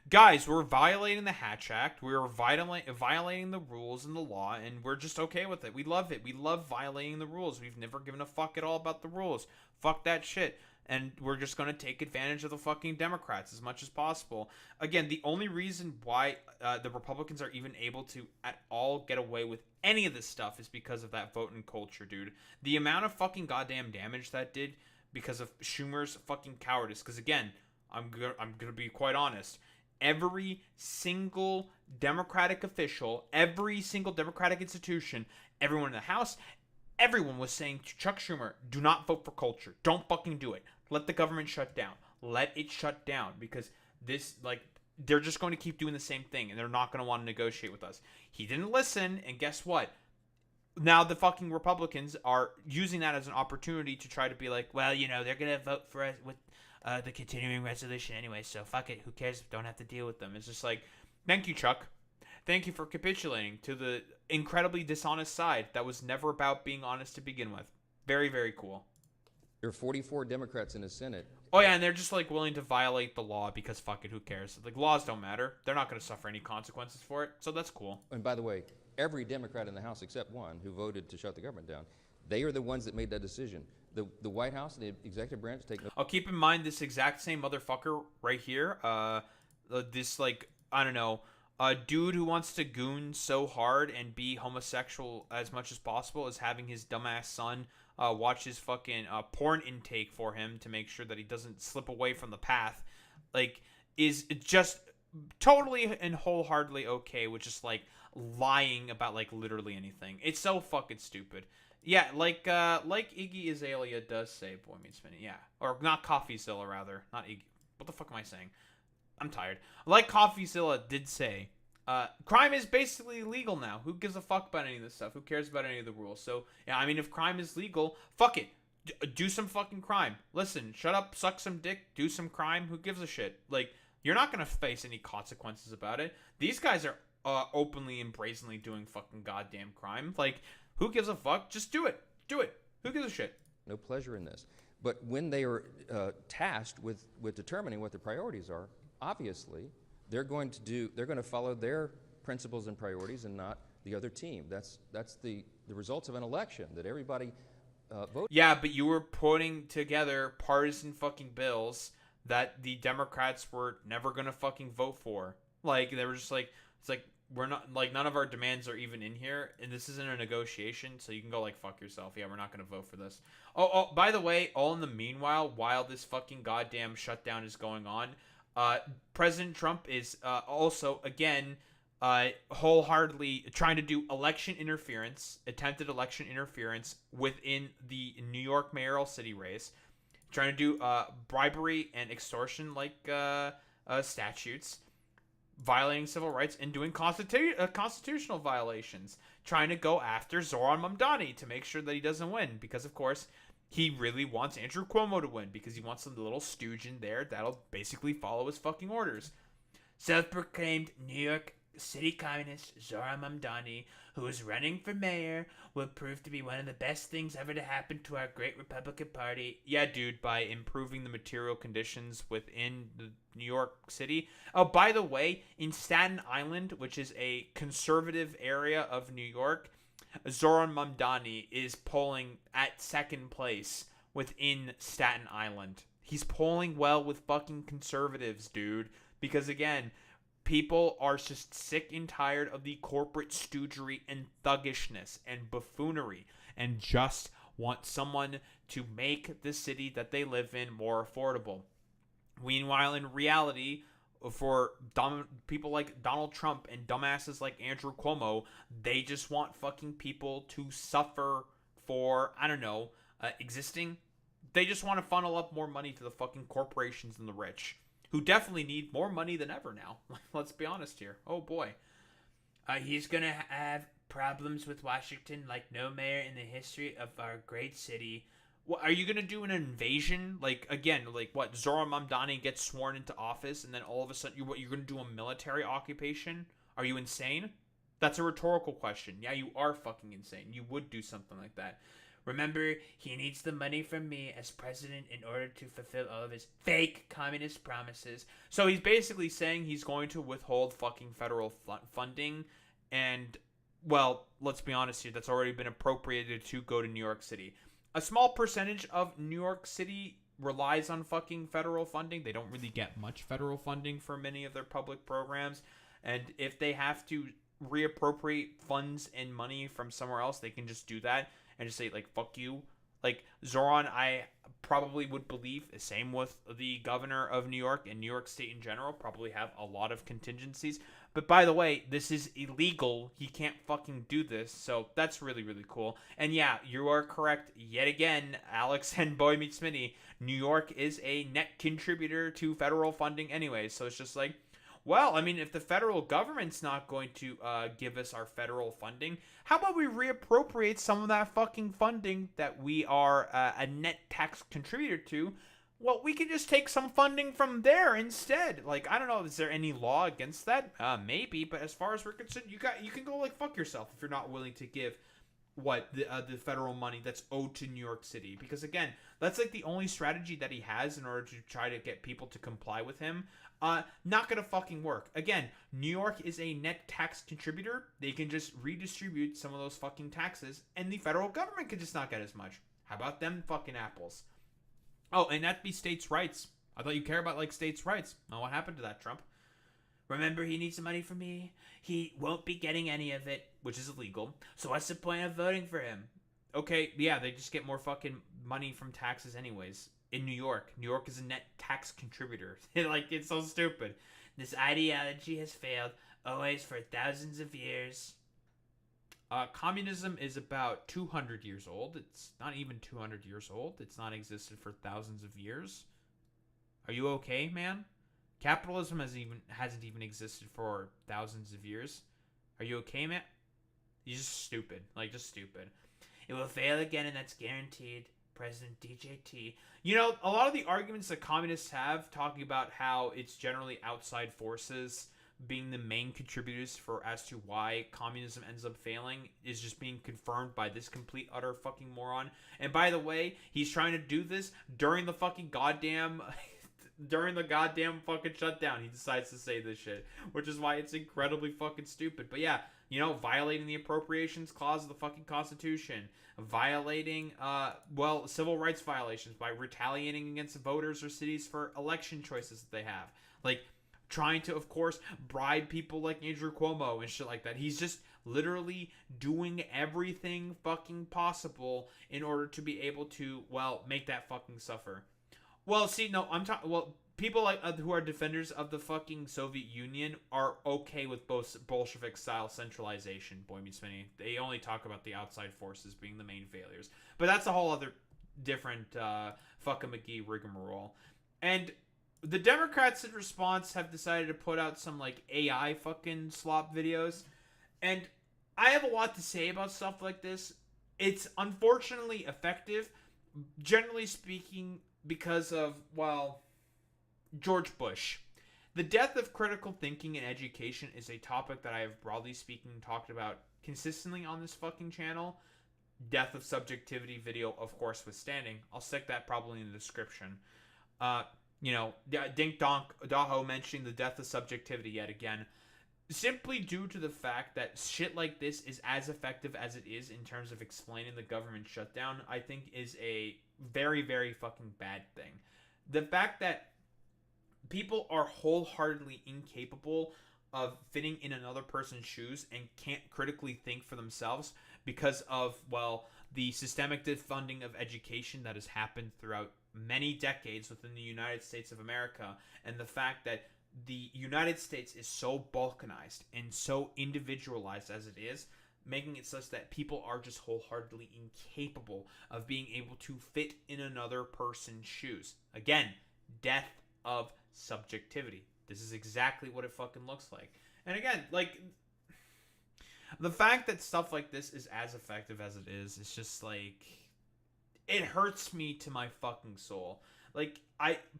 A: Guys, we're violating the Hatch Act. We're violating the rules and the law, and we're just okay with it. We love it. We love violating the rules. We've never given a fuck at all about the rules. Fuck that shit. And we're just going to take advantage of the fucking Democrats as much as possible. Again, the only reason why the Republicans are even able to at all get away with any of this stuff is because of that voting culture, dude. The amount of fucking goddamn damage that did because of Schumer's fucking cowardice. Because again, I'm gonna be quite honest. Every single Democratic official, every single Democratic institution, everyone in the House, everyone was saying to Chuck Schumer, do not vote for culture. Don't fucking do it. Let the government shut down. Let it shut down, because this, like, they're just going to keep doing the same thing, and they're not going to want to negotiate with us. He didn't listen, and guess what? Now the fucking Republicans are using that as an opportunity to try to be like, well, they're going to vote for us with the continuing resolution anyway, so fuck it. Who cares? Don't have to deal with them. It's just like, thank you, Chuck. Thank you for capitulating to the incredibly dishonest side that was never about being honest to begin with. Very, very cool.
K: There are 44 Democrats in the Senate.
A: Oh yeah, and they're just like willing to violate the law because fuck it, who cares? Like, laws don't matter. They're not going to suffer any consequences for it, so that's cool.
K: And by the way, every Democrat in the House except one who voted to shut the government down, they are the ones that made that decision. The White House and the executive branch take no...
A: I'll keep in mind this exact same motherfucker right here. This, like, I don't know, a dude who wants to goon so hard and be homosexual as much as possible is having his dumbass son watch his fucking porn intake for him to make sure that he doesn't slip away from the path. Like, is just totally and wholeheartedly okay with just, like, lying about, like, literally anything. It's so fucking stupid. Yeah, like Iggy Azalea does say, Boy Meets Minute, yeah. Or not CoffeeZilla, rather. Not Iggy. What the fuck am I saying? I'm tired. Like CoffeeZilla did say, crime is basically legal now. Who gives a fuck about any of this stuff? Who cares about any of the rules? So, yeah, I mean, if crime is legal, fuck it. Do some fucking crime. Listen, shut up, suck some dick, do some crime. Who gives a shit? Like, you're not going to face any consequences about it. These guys are openly and brazenly doing fucking goddamn crime. Like, who gives a fuck? Just do it. Do it. Who gives a shit?
K: No pleasure in this. But when they are tasked with determining what their priorities are, obviously they're going to follow their principles and priorities and not the other team. That's the results of an election that everybody voted.
A: Yeah, but you were putting together partisan fucking bills that the Democrats were never gonna fucking vote for. Like, they were just like, it's like, we're not, like, none of our demands are even in here, and this isn't a negotiation, so you can go, like, fuck yourself. Yeah, we're not gonna vote for this. Oh, by the way, all in the meanwhile, while this fucking goddamn shutdown is going on, President Trump is also, again, wholeheartedly trying to do attempted election interference within the New York mayoral city race, trying to do bribery and extortion like statutes, violating civil rights, and doing constitutional violations, trying to go after Zoran Mamdani to make sure that he doesn't win, because of course he really wants Andrew Cuomo to win, because he wants a little stooge in there that'll basically follow his fucking orders.
D: Self-proclaimed New York City communist Zoran Mamdani, who is running for mayor, will prove to be one of the best things ever to happen to our great Republican Party.
A: Yeah, dude, by improving the material conditions within the New York City. Oh, by the way, in Staten Island, which is a conservative area of New York, Zoran Mamdani is polling at second place within Staten Island. He's polling well with fucking conservatives, dude. Because, again, people are just sick and tired of the corporate stoogery and thuggishness and buffoonery, and just want someone to make the city that they live in more affordable. Meanwhile, in reality, for people like Donald Trump and dumbasses like Andrew Cuomo, they just want fucking people to suffer for, I don't know, existing. They just want to funnel up more money to the fucking corporations and the rich, who definitely need more money than ever now. Let's be honest here. Oh boy.
D: He's gonna have problems with Washington like no mayor in the history of our great city.
A: What, are you gonna do an invasion? Like, again, like what? Zoran Mamdani gets sworn into office, and then all of a sudden, you're gonna do a military occupation? Are you insane? That's a rhetorical question. Yeah, you are fucking insane. You would do something like that.
D: Remember, he needs the money from me as president in order to fulfill all of his fake communist promises.
A: So he's basically saying he's going to withhold fucking federal funding, and, well, let's be honest here, that's already been appropriated to go to New York City. A small percentage of New York City relies on fucking federal funding. They don't really get much federal funding for many of their public programs, and if they have to reappropriate funds and money from somewhere else, they can just do that and just say, like, fuck you. Like, Zoran, I probably would believe, the same with the governor of New York and New York State in general, probably have a lot of contingencies. But by the way, this is illegal. He can't fucking do this. So that's really, really cool. And yeah, you are correct yet again, Alex and Boy Meets Smitty. New York is a net contributor to federal funding anyway. So it's just like, well, I mean, if the federal government's not going to give us our federal funding, how about we reappropriate some of that fucking funding that we are a net tax contributor to? Well, we could just take some funding from there instead. Like, I don't know, is there any law against that? Maybe, but as far as we're concerned, you can go, like, fuck yourself if you're not willing to give the federal money that's owed to New York City. Because, again, that's, like, the only strategy that he has in order to try to get people to comply with him. Not gonna fucking work. Again, New York is a net tax contributor. They can just redistribute some of those fucking taxes, and the federal government can just not get as much. How about them fucking apples? Oh, and that'd be states' rights. I thought you care about, like, states' rights. Oh, what happened to that, Trump?
D: Remember, he needs the money from me. He won't be getting any of it, which is illegal. So what's the point of voting for him?
A: Okay, yeah, they just get more fucking money from taxes anyways. In New York. New York is a net tax contributor. Like, it's so stupid.
D: This ideology has failed, always for thousands of years.
A: Communism is about 200 years old. It's not even 200 years old. It's not existed for thousands of years. Are you okay, man? Capitalism hasn't even existed for thousands of years. Are you okay, man? You're just stupid. Like, just stupid.
D: It will fail again, and that's guaranteed. President DJT.
A: You know, a lot of the arguments that communists have talking about how it's generally outside forces being the main contributors as to why communism ends up failing is just being confirmed by this complete utter fucking moron. And by the way, he's trying to do this during the fucking goddamn during the goddamn fucking shutdown, he decides to say this shit, which is why it's incredibly fucking stupid. But yeah, you know, violating the appropriations clause of the fucking Constitution, violating, civil rights violations by retaliating against voters or cities for election choices that they have. Like, trying to, of course, bribe people like Andrew Cuomo and shit like that. He's just literally doing everything fucking possible in order to be able to, well, make that fucking suffer. Well, see, no, I'm talking, well, people like who are defenders of the fucking Soviet Union are okay with both Bolshevik-style centralization, Boy Meets Mini. They only talk about the outside forces being the main failures. But that's a whole other different fuck-a-McGee rigmarole. And the Democrats in response have decided to put out some like AI fucking slop videos. And I have a lot to say about stuff like this. It's unfortunately effective, generally speaking, because of, well, George Bush. The death of critical thinking in education is a topic that I have, broadly speaking, talked about consistently on this fucking channel. Death of subjectivity video, of course, withstanding. I'll stick that probably in the description. You know, Dink Donk Daho mentioning the death of subjectivity yet again. Simply due to the fact that shit like this is as effective as it is in terms of explaining the government shutdown, I think is a very, very fucking bad thing. The fact that people are wholeheartedly incapable of fitting in another person's shoes and can't critically think for themselves because of, well, the systemic defunding of education that has happened throughout many decades within the United States of America, and the fact that the United States is so balkanized and so individualized as it is, making it such that people are just wholeheartedly incapable of being able to fit in another person's shoes. Again, death of subjectivity. This is exactly what it fucking looks like. And again, like, the fact that stuff like this is as effective as it is, it's just like, it hurts me to my fucking soul. Like,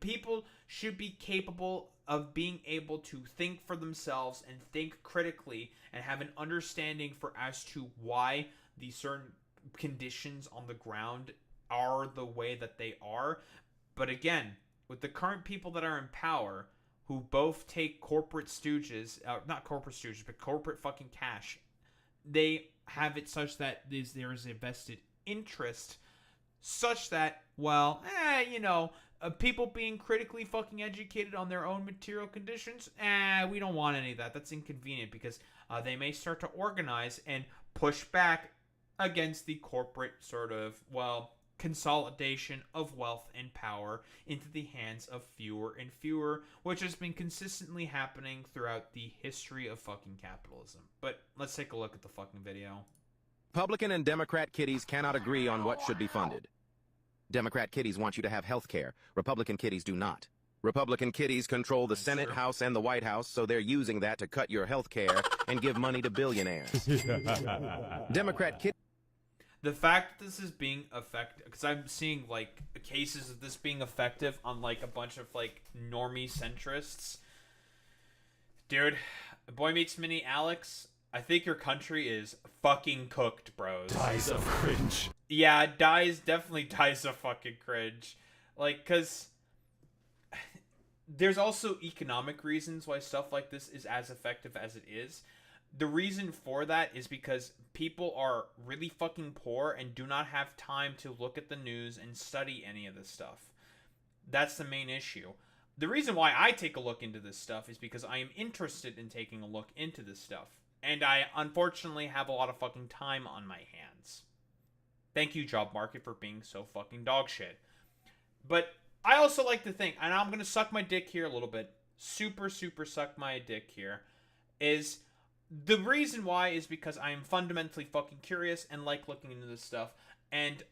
A: people should be capable of being able to think for themselves and think critically and have an understanding for as to why these certain conditions on the ground are the way that they are. But again, with the current people that are in power, who both take corporate stooges, not corporate stooges, but corporate fucking cash, they have it such that there is a vested interest such that, well, you know, people being critically fucking educated on their own material conditions, we don't want any of that. That's inconvenient because they may start to organize and push back against the corporate sort of, well, consolidation of wealth and power into the hands of fewer and fewer, which has been consistently happening throughout the history of fucking capitalism. But let's take a look at the fucking video.
G: Republican and Democrat kiddies cannot agree on what should be funded. Democrat kiddies want you to have health care. Republican kiddies do not. Republican kiddies control the Senate, House, and the White House, so they're using that to cut your health care and give money to billionaires. Democrat kiddies...
A: The fact that this is being effective, because I'm seeing, like, cases of this being effective on, like, a bunch of, like, normie centrists. Dude, Boy Meets Mini Alex, I think your country is fucking cooked, bros.
J: Dies of cringe.
A: Yeah, definitely dies of fucking cringe. Like, because there's also economic reasons why stuff like this is as effective as it is. The reason for that is because people are really fucking poor and do not have time to look at the news and study any of this stuff. That's the main issue. The reason why I take a look into this stuff is because I am interested in taking a look into this stuff. And I, unfortunately, have a lot of fucking time on my hands. Thank you, job market, for being so fucking dog shit. But I also like to think, and I'm going to suck my dick here a little bit, super suck my dick here, is the reason why is because I am fundamentally fucking curious and like looking into this stuff, and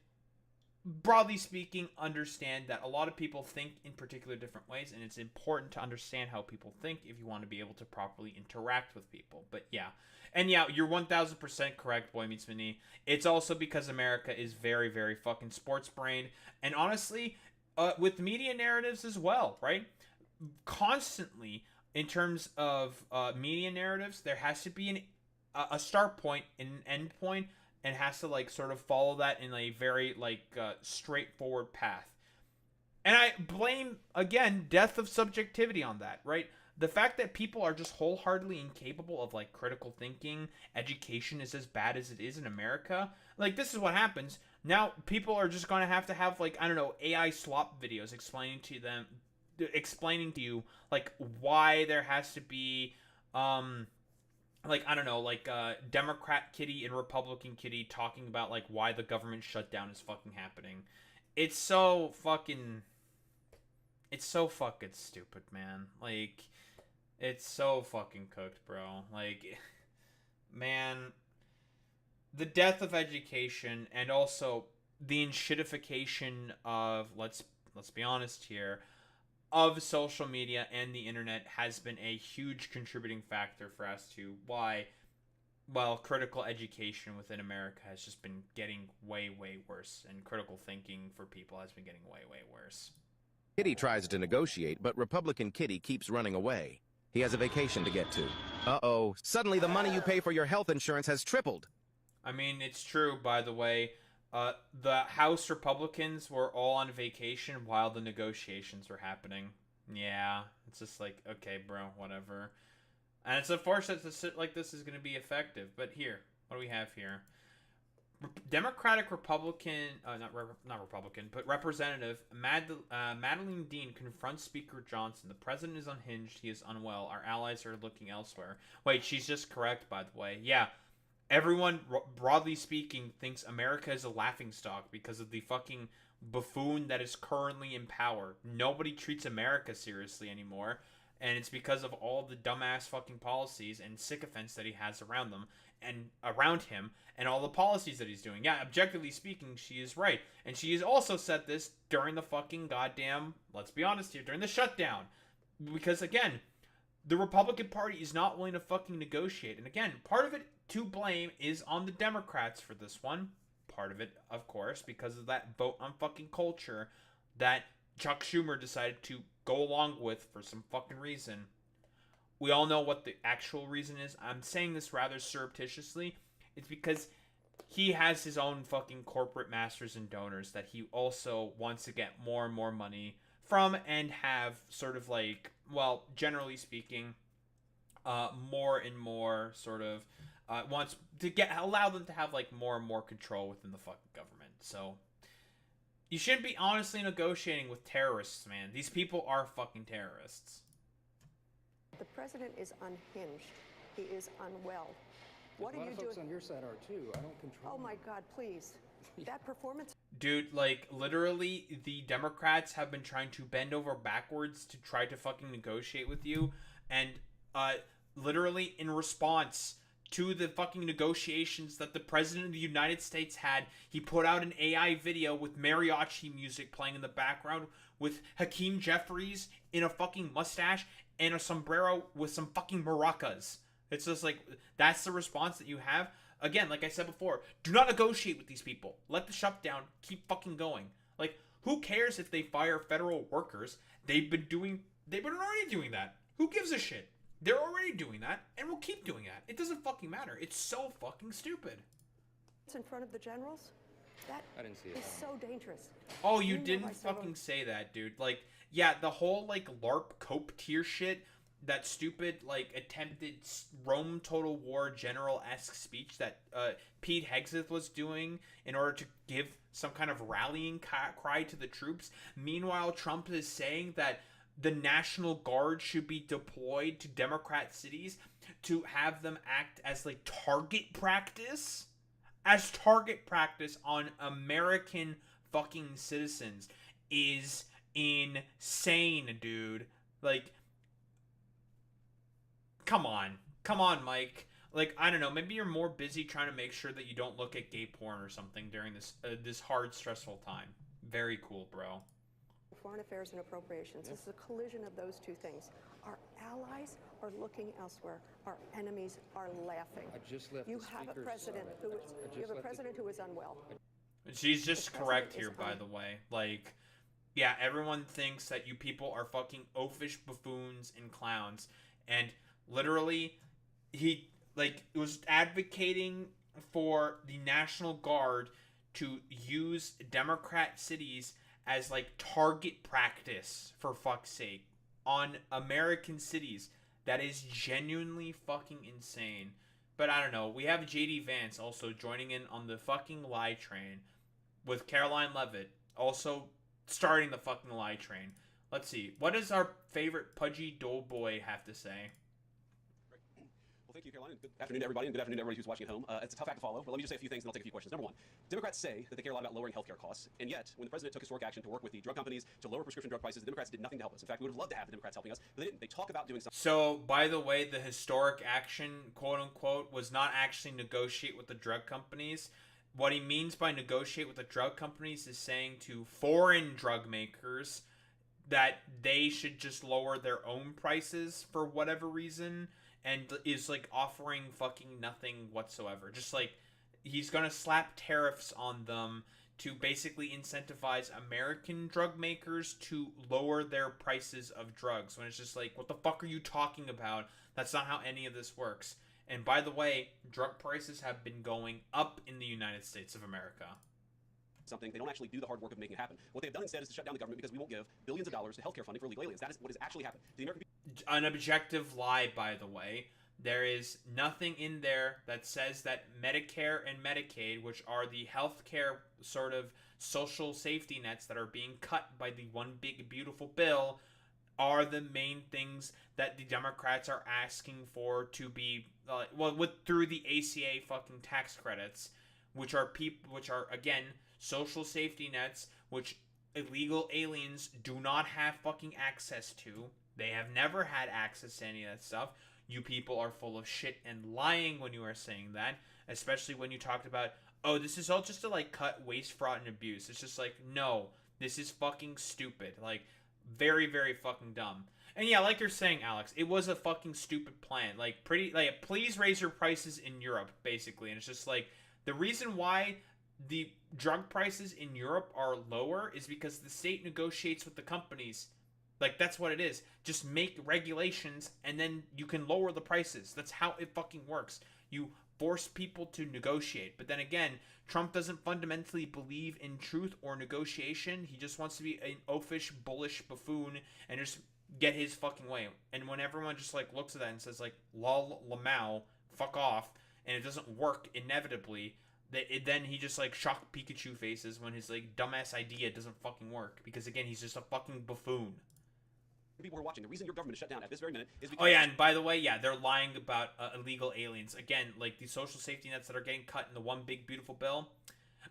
A: broadly speaking, understand that a lot of people think in particular different ways, and it's important to understand how people think if you want to be able to properly interact with people. But yeah. And yeah, you're 1000% correct, Boy Meets Mini. It's also because America is very, very fucking sports-brained. And honestly, with media narratives as well, right? Constantly, in terms of media narratives, there has to be a start point and an end point, and has to, like, sort of follow that in a very, like, straightforward path. And I blame, again, death of subjectivity on that, right? The fact that people are just wholeheartedly incapable of, like, critical thinking, education is as bad as it is in America. Like, this is what happens. Now, people are just going to have, like, I don't know, AI slop videos explaining to you, like, why there has to be, like, I don't know, like, Democrat kitty and Republican kitty talking about, like, why the government shutdown is fucking happening. It's so fucking stupid, man. Like, it's so fucking cooked, bro. Like, man, the death of education and also the enshittification of, let's be honest here, of social media and the internet has been a huge contributing factor for us to why, well, critical education within America has just been getting way, way worse, and critical thinking for people has been getting way, way worse.
G: Kitty tries to negotiate, but Republican Kitty keeps running away. He has a vacation to get to. Uh-oh, suddenly the money you pay for your health insurance has tripled.
A: I mean, it's true, by the way. The House Republicans were all on vacation while the negotiations were happening. Yeah, it's just like, okay, bro, whatever. And it's unfortunate that shit like this is going to be effective. But here, what do we have here? Democratic Republican, not Republican, but Representative Madeline Dean confronts Speaker Johnson. The president is unhinged. He is unwell. Our allies are looking elsewhere. Wait, she's just correct, by the way. Yeah, everyone, broadly speaking, thinks America is a laughingstock because of the fucking buffoon that is currently in power. Nobody treats America seriously anymore. And it's because of all the dumbass fucking policies and sycophants that he has around them and around him and all the policies that he's doing. Yeah, objectively speaking, she is right. And she has also said this during the fucking goddamn, let's be honest here, during the shutdown. Because again, the Republican Party is not willing to fucking negotiate. And again, part of it to blame is on the Democrats for this one. Part of it, of course, because of that vote on fucking culture that Chuck Schumer decided to go along with for some fucking reason. We all know what the actual reason is. I'm saying this rather surreptitiously. It's because he has his own fucking corporate masters and donors that he also wants to get more and more money from and have sort of like, well, generally speaking, more and more sort of wants to allow them to have like more and more control within the fucking government. So you shouldn't be honestly negotiating with terrorists, man. These people are fucking terrorists.
H: The president is unhinged. He is unwell. What are you doing? A lot of folks on your side are too. I don't control. Oh my God, please. That performance.
A: Dude, like, literally, the Democrats have been trying to bend over backwards to try to fucking negotiate with you. And, literally, in response to the fucking negotiations that the President of the United States had, he put out an AI video with mariachi music playing in the background with Hakeem Jeffries in a fucking mustache and a sombrero with some fucking maracas. It's just like, that's the response that you have. Again, like I said before, do not negotiate with these people. Let the shutdown keep fucking going. Like, who cares if they fire federal workers? They've been already doing that. Who gives a shit? They're already doing that, and we'll keep doing that. It doesn't fucking matter. It's so fucking stupid.
H: It's in front of the generals? That
K: I didn't see it.
H: is so dangerous.
A: Oh, you didn't fucking say that, dude. Like, yeah, the whole, like, LARP cope tier shit, that stupid, like, attempted Rome Total War general-esque speech that Pete Hegseth was doing in order to give some kind of rallying cry to the troops. Meanwhile, Trump is saying that the National Guard should be deployed to Democrat cities to have them act as, like, target practice? As target practice on American fucking citizens is insane, dude. Like, come on, Mike. Like, I don't know, maybe you're more busy trying to make sure that you don't look at gay porn or something during this hard, stressful time. Very cool, bro.
H: Foreign affairs and appropriations. This is a collision of those two things. Our allies are looking elsewhere. Our enemies are laughing.
K: I just left
H: you
K: the
H: have a
K: speaker's,
H: president who is unwell.
A: She's just correct here, by the way. Like, yeah, everyone thinks that you people are fucking oafish buffoons and clowns. And literally, he, like, was advocating for the National Guard to use Democrat cities as like target practice, for fuck's sake, on American cities. That is genuinely fucking insane. But I don't know. We have JD Vance also joining in on the fucking lie train with Caroline Levitt also starting the fucking lie train. Let's see. What does our favorite pudgy doughboy have to say?
J: Well, thank you, Caroline. Good afternoon to everybody, and good afternoon to everybody who's watching at home. It's a tough act to follow, but let me just say a few things, and I'll take a few questions. Number one, Democrats say that they care a lot about lowering healthcare costs, and yet, when the president took historic action to work with the drug companies to lower prescription drug prices, the Democrats did nothing to help us. In fact, we would have loved to have the Democrats helping us, but they didn't. They talk about doing something.
A: So, by the way, the historic action, quote unquote, was not actually negotiate with the drug companies. What he means by negotiate with the drug companies is saying to foreign drug makers that they should just lower their own prices for whatever reason, and is like offering fucking nothing whatsoever. Just like he's gonna slap tariffs on them to basically incentivize American drug makers to lower their prices of drugs, when it's just like, what the fuck are you talking about? That's not how any of this works. And by the way, drug prices have been going up in the United States of America.
J: Something, they don't actually do the hard work of making it happen. What they've done instead is to shut down the government because we won't give billions of dollars to healthcare funding for illegal aliens. That is what has actually happened. The American
A: An objective lie, by the way. There is nothing in there that says that Medicare and Medicaid, which are the healthcare sort of social safety nets that are being cut by the one big beautiful bill, are the main things that the Democrats are asking for to be through the ACA fucking tax credits, which are again social safety nets which illegal aliens do not have fucking access to. They have never had access to any of that stuff. You people are full of shit and lying when you are saying that, especially when you talked about, oh, this is all just to like cut waste, fraud, and abuse. It's just like, no, this is fucking stupid. Like, very, very fucking dumb. And yeah, like you're saying, Alex, it was a fucking stupid plan. Like, please raise your prices in Europe, basically. And it's just like, the reason why the drug prices in Europe are lower is because the state negotiates with the companies. Like, that's what it is. Just make regulations and then you can lower the prices. That's how it fucking works. You force people to negotiate. But then again, Trump doesn't fundamentally believe in truth or negotiation. He just wants to be an oafish, bullish buffoon and just get his fucking way. And when everyone just like looks at that and says like, lol, lamau, fuck off, and it doesn't work inevitably, then he just like shock Pikachu faces when his like dumbass idea doesn't fucking work, because again, he's just a fucking buffoon.
J: people who are watching, the reason your government is shut down at this very minute is because...
A: Oh yeah, and by the way, yeah, they're lying about illegal aliens. Again, like the social safety nets that are getting cut in the one big beautiful bill,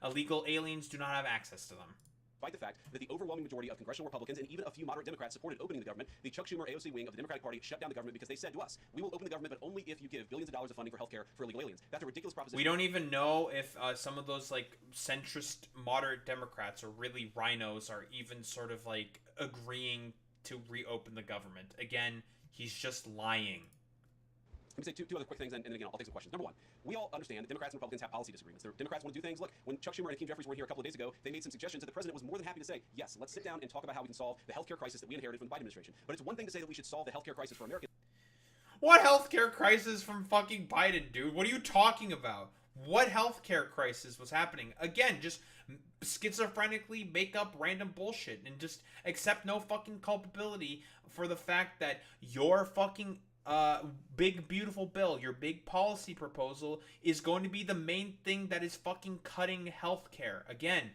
A: illegal aliens do not have access to them.
J: Despite the fact that the overwhelming majority of congressional Republicans and even a few moderate Democrats supported opening the government, the Chuck Schumer AOC wing of the Democratic Party shut down the government because they said to us, we will open the government, but only if you give billions of dollars of funding for healthcare for illegal aliens. That's a ridiculous proposition.
A: We don't even know if some of those like centrist moderate Democrats or really rhinos are even sort of like agreeing to reopen the government. Again, he's just lying.
J: Let me say two other quick things, and again, I'll take some questions. Number one, we all understand that Democrats and Republicans have policy disagreements. The Democrats want to do things. Look, when Chuck Schumer and Hakeem Jeffries were here a couple of days ago, they made some suggestions that the president was more than happy to say, yes, let's sit down and talk about how we can solve the healthcare crisis that we inherited from the Biden administration. But it's one thing to say that we should solve the healthcare crisis for Americans.
A: What healthcare crisis from fucking Biden, dude? What are you talking about? What healthcare crisis was happening? Again, just schizophrenically make up random bullshit and just accept no fucking culpability for the fact that your fucking big beautiful bill, your big policy proposal is going to be the main thing that is fucking cutting healthcare. Again,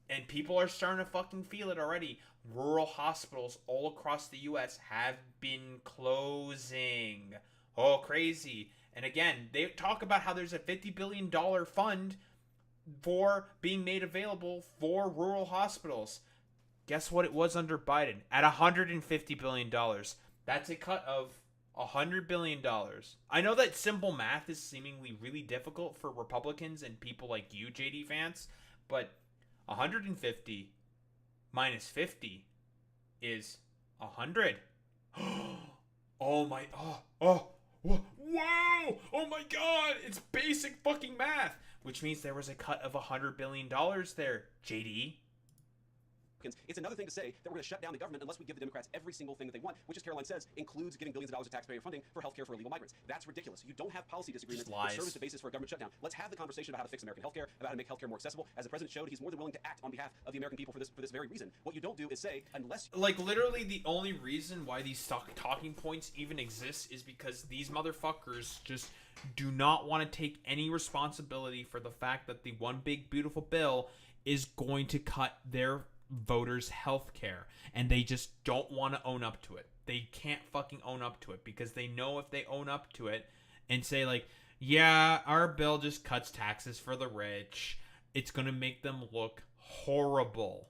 A: and people are starting to fucking feel it already. Rural hospitals all across the US have been closing. Oh, crazy. And again, they talk about how there's a $50 billion fund for being made available for rural hospitals. Guess what it was under Biden? At $150 billion. That's a cut of $100 billion. I know that simple math is seemingly really difficult for Republicans and people like you, JD Vance, but 150 minus 50 is 100. Oh my, whoa, oh my god, it's basic fucking math, which means there was a cut of $100 billion there, JD.
J: It's another thing to say that we're going to shut down the government unless we give the Democrats every single thing that they want, which, as Caroline says, includes giving billions of dollars of taxpayer funding for healthcare for illegal migrants. That's ridiculous. You don't have policy disagreements that serve as the basis for a government shutdown. Let's have the conversation about how to fix American healthcare, about how to make healthcare more accessible. As the president showed, he's more than willing to act on behalf of the American people for this very reason. What you don't do is say, unless
A: like literally the only reason why these talking points even exist is because these motherfuckers just do not want to take any responsibility for the fact that the one big beautiful bill is going to cut their voters' health care, and they just don't want to own up to it. They can't fucking own up to it because they know if they own up to it and say like, yeah, our bill just cuts taxes for the rich, it's gonna make them look horrible.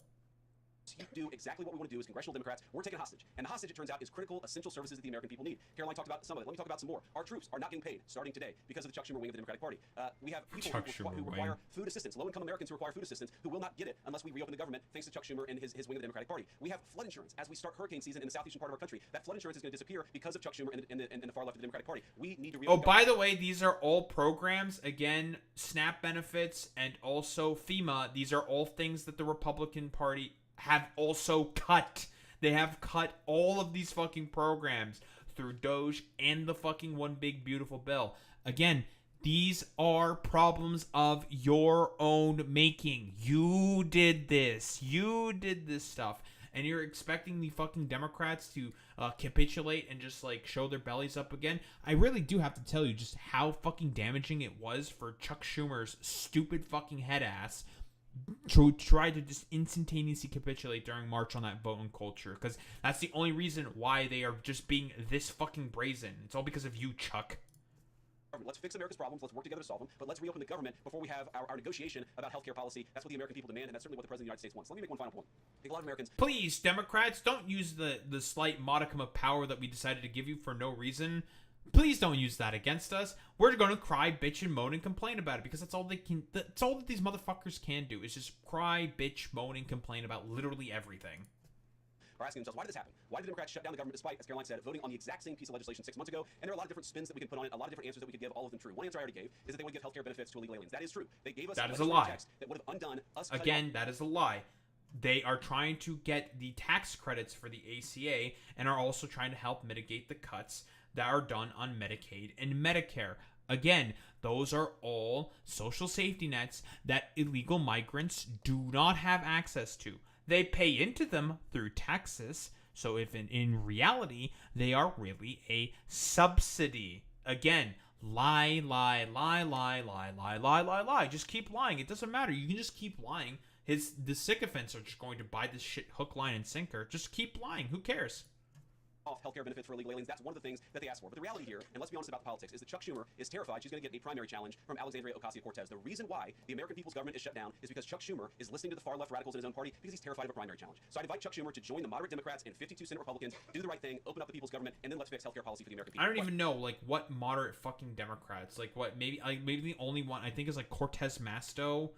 J: you do exactly what we want to do as congressional Democrats. We're taking a hostage. And the hostage, it turns out, is critical, essential services that the American people need. Caroline talked about some of it. Let me talk about some more. Our troops are not getting paid starting today because of the Chuck Schumer wing of the Democratic Party. We have people who require food assistance, low-income Americans who require food assistance, who will not get it unless we reopen the government, thanks to Chuck Schumer and his wing of the Democratic Party. We have flood insurance. As we start hurricane season in the southeastern part of our country, that flood insurance is going to disappear because of Chuck Schumer and the far left of the Democratic Party. We need to reopen
A: by the way, these are all programs, again, SNAP benefits, and also FEMA. These are all things that the Republican Party have also cut. They have cut all of these fucking programs through Doge and the fucking one big beautiful bill. Again, these are problems of your own making. You did this. You did this stuff. And you're expecting the fucking Democrats to capitulate and just like show their bellies up again. I really do have to tell you just how fucking damaging it was for Chuck Schumer's stupid fucking head ass to try to just instantaneously capitulate during March on that vote on culture, because that's the only reason why they are just being this fucking brazen. It's all because of you, Chuck.
J: Let's fix America's problems. Let's work together to solve them. But let's reopen the government before we have our negotiation about healthcare policy. That's what the American people demand, and that's certainly what the President of the United States wants. Let me make one final point. I think a lot of Americans...
A: Please, Democrats, don't use the slight modicum of power that we decided to give you for no reason. Please don't use that against us. We're going to cry, bitch, and moan and complain about it, because that's all they can. That's all that these motherfuckers can do, is just cry, bitch, moan, and complain about literally everything.
J: Are asking themselves, why did this happen? Why did the Democrats shut down the government despite, as Caroline said, voting on the exact same piece of legislation 6 months ago? And there are a lot of different spins that we can put on it, a lot of different answers that we could give, all of them true. One answer I already gave is that they want to give healthcare benefits to illegal aliens. That is true. They gave us
A: that is a lie.
J: That would have undone us.
A: Again, that is a lie. They are trying to get the tax credits for the ACA and are also trying to help mitigate the cuts that are done on Medicaid and Medicare. Again, those are all social safety nets that illegal migrants do not have access to. They pay into them through taxes, so if in reality, they are really a subsidy. Again, lie, lie, lie, lie, lie, lie, lie, lie, lie. Just keep lying. It doesn't matter. You can just keep lying. The sycophants are just going to buy this shit hook, line, and sinker. Just keep lying. Who cares?
J: Off healthcare benefits for illegal aliens. That's one of the things that they asked for. But the reality here, and let's be honest about the politics, is that Chuck Schumer is terrified she's going to get a primary challenge from Alexandria Ocasio-Cortez. The reason why the American people's government is shut down is because Chuck Schumer is listening to the far left radicals in his own party because he's terrified of a primary challenge. So I'd invite Chuck Schumer to join the moderate Democrats and 52 Senate Republicans, do the right thing, open up the people's government, and then let's fix healthcare policy for the American people.
A: I don't even know, like, what moderate fucking Democrats. Like, what, maybe the only one, I think, is, like, Cortez Masto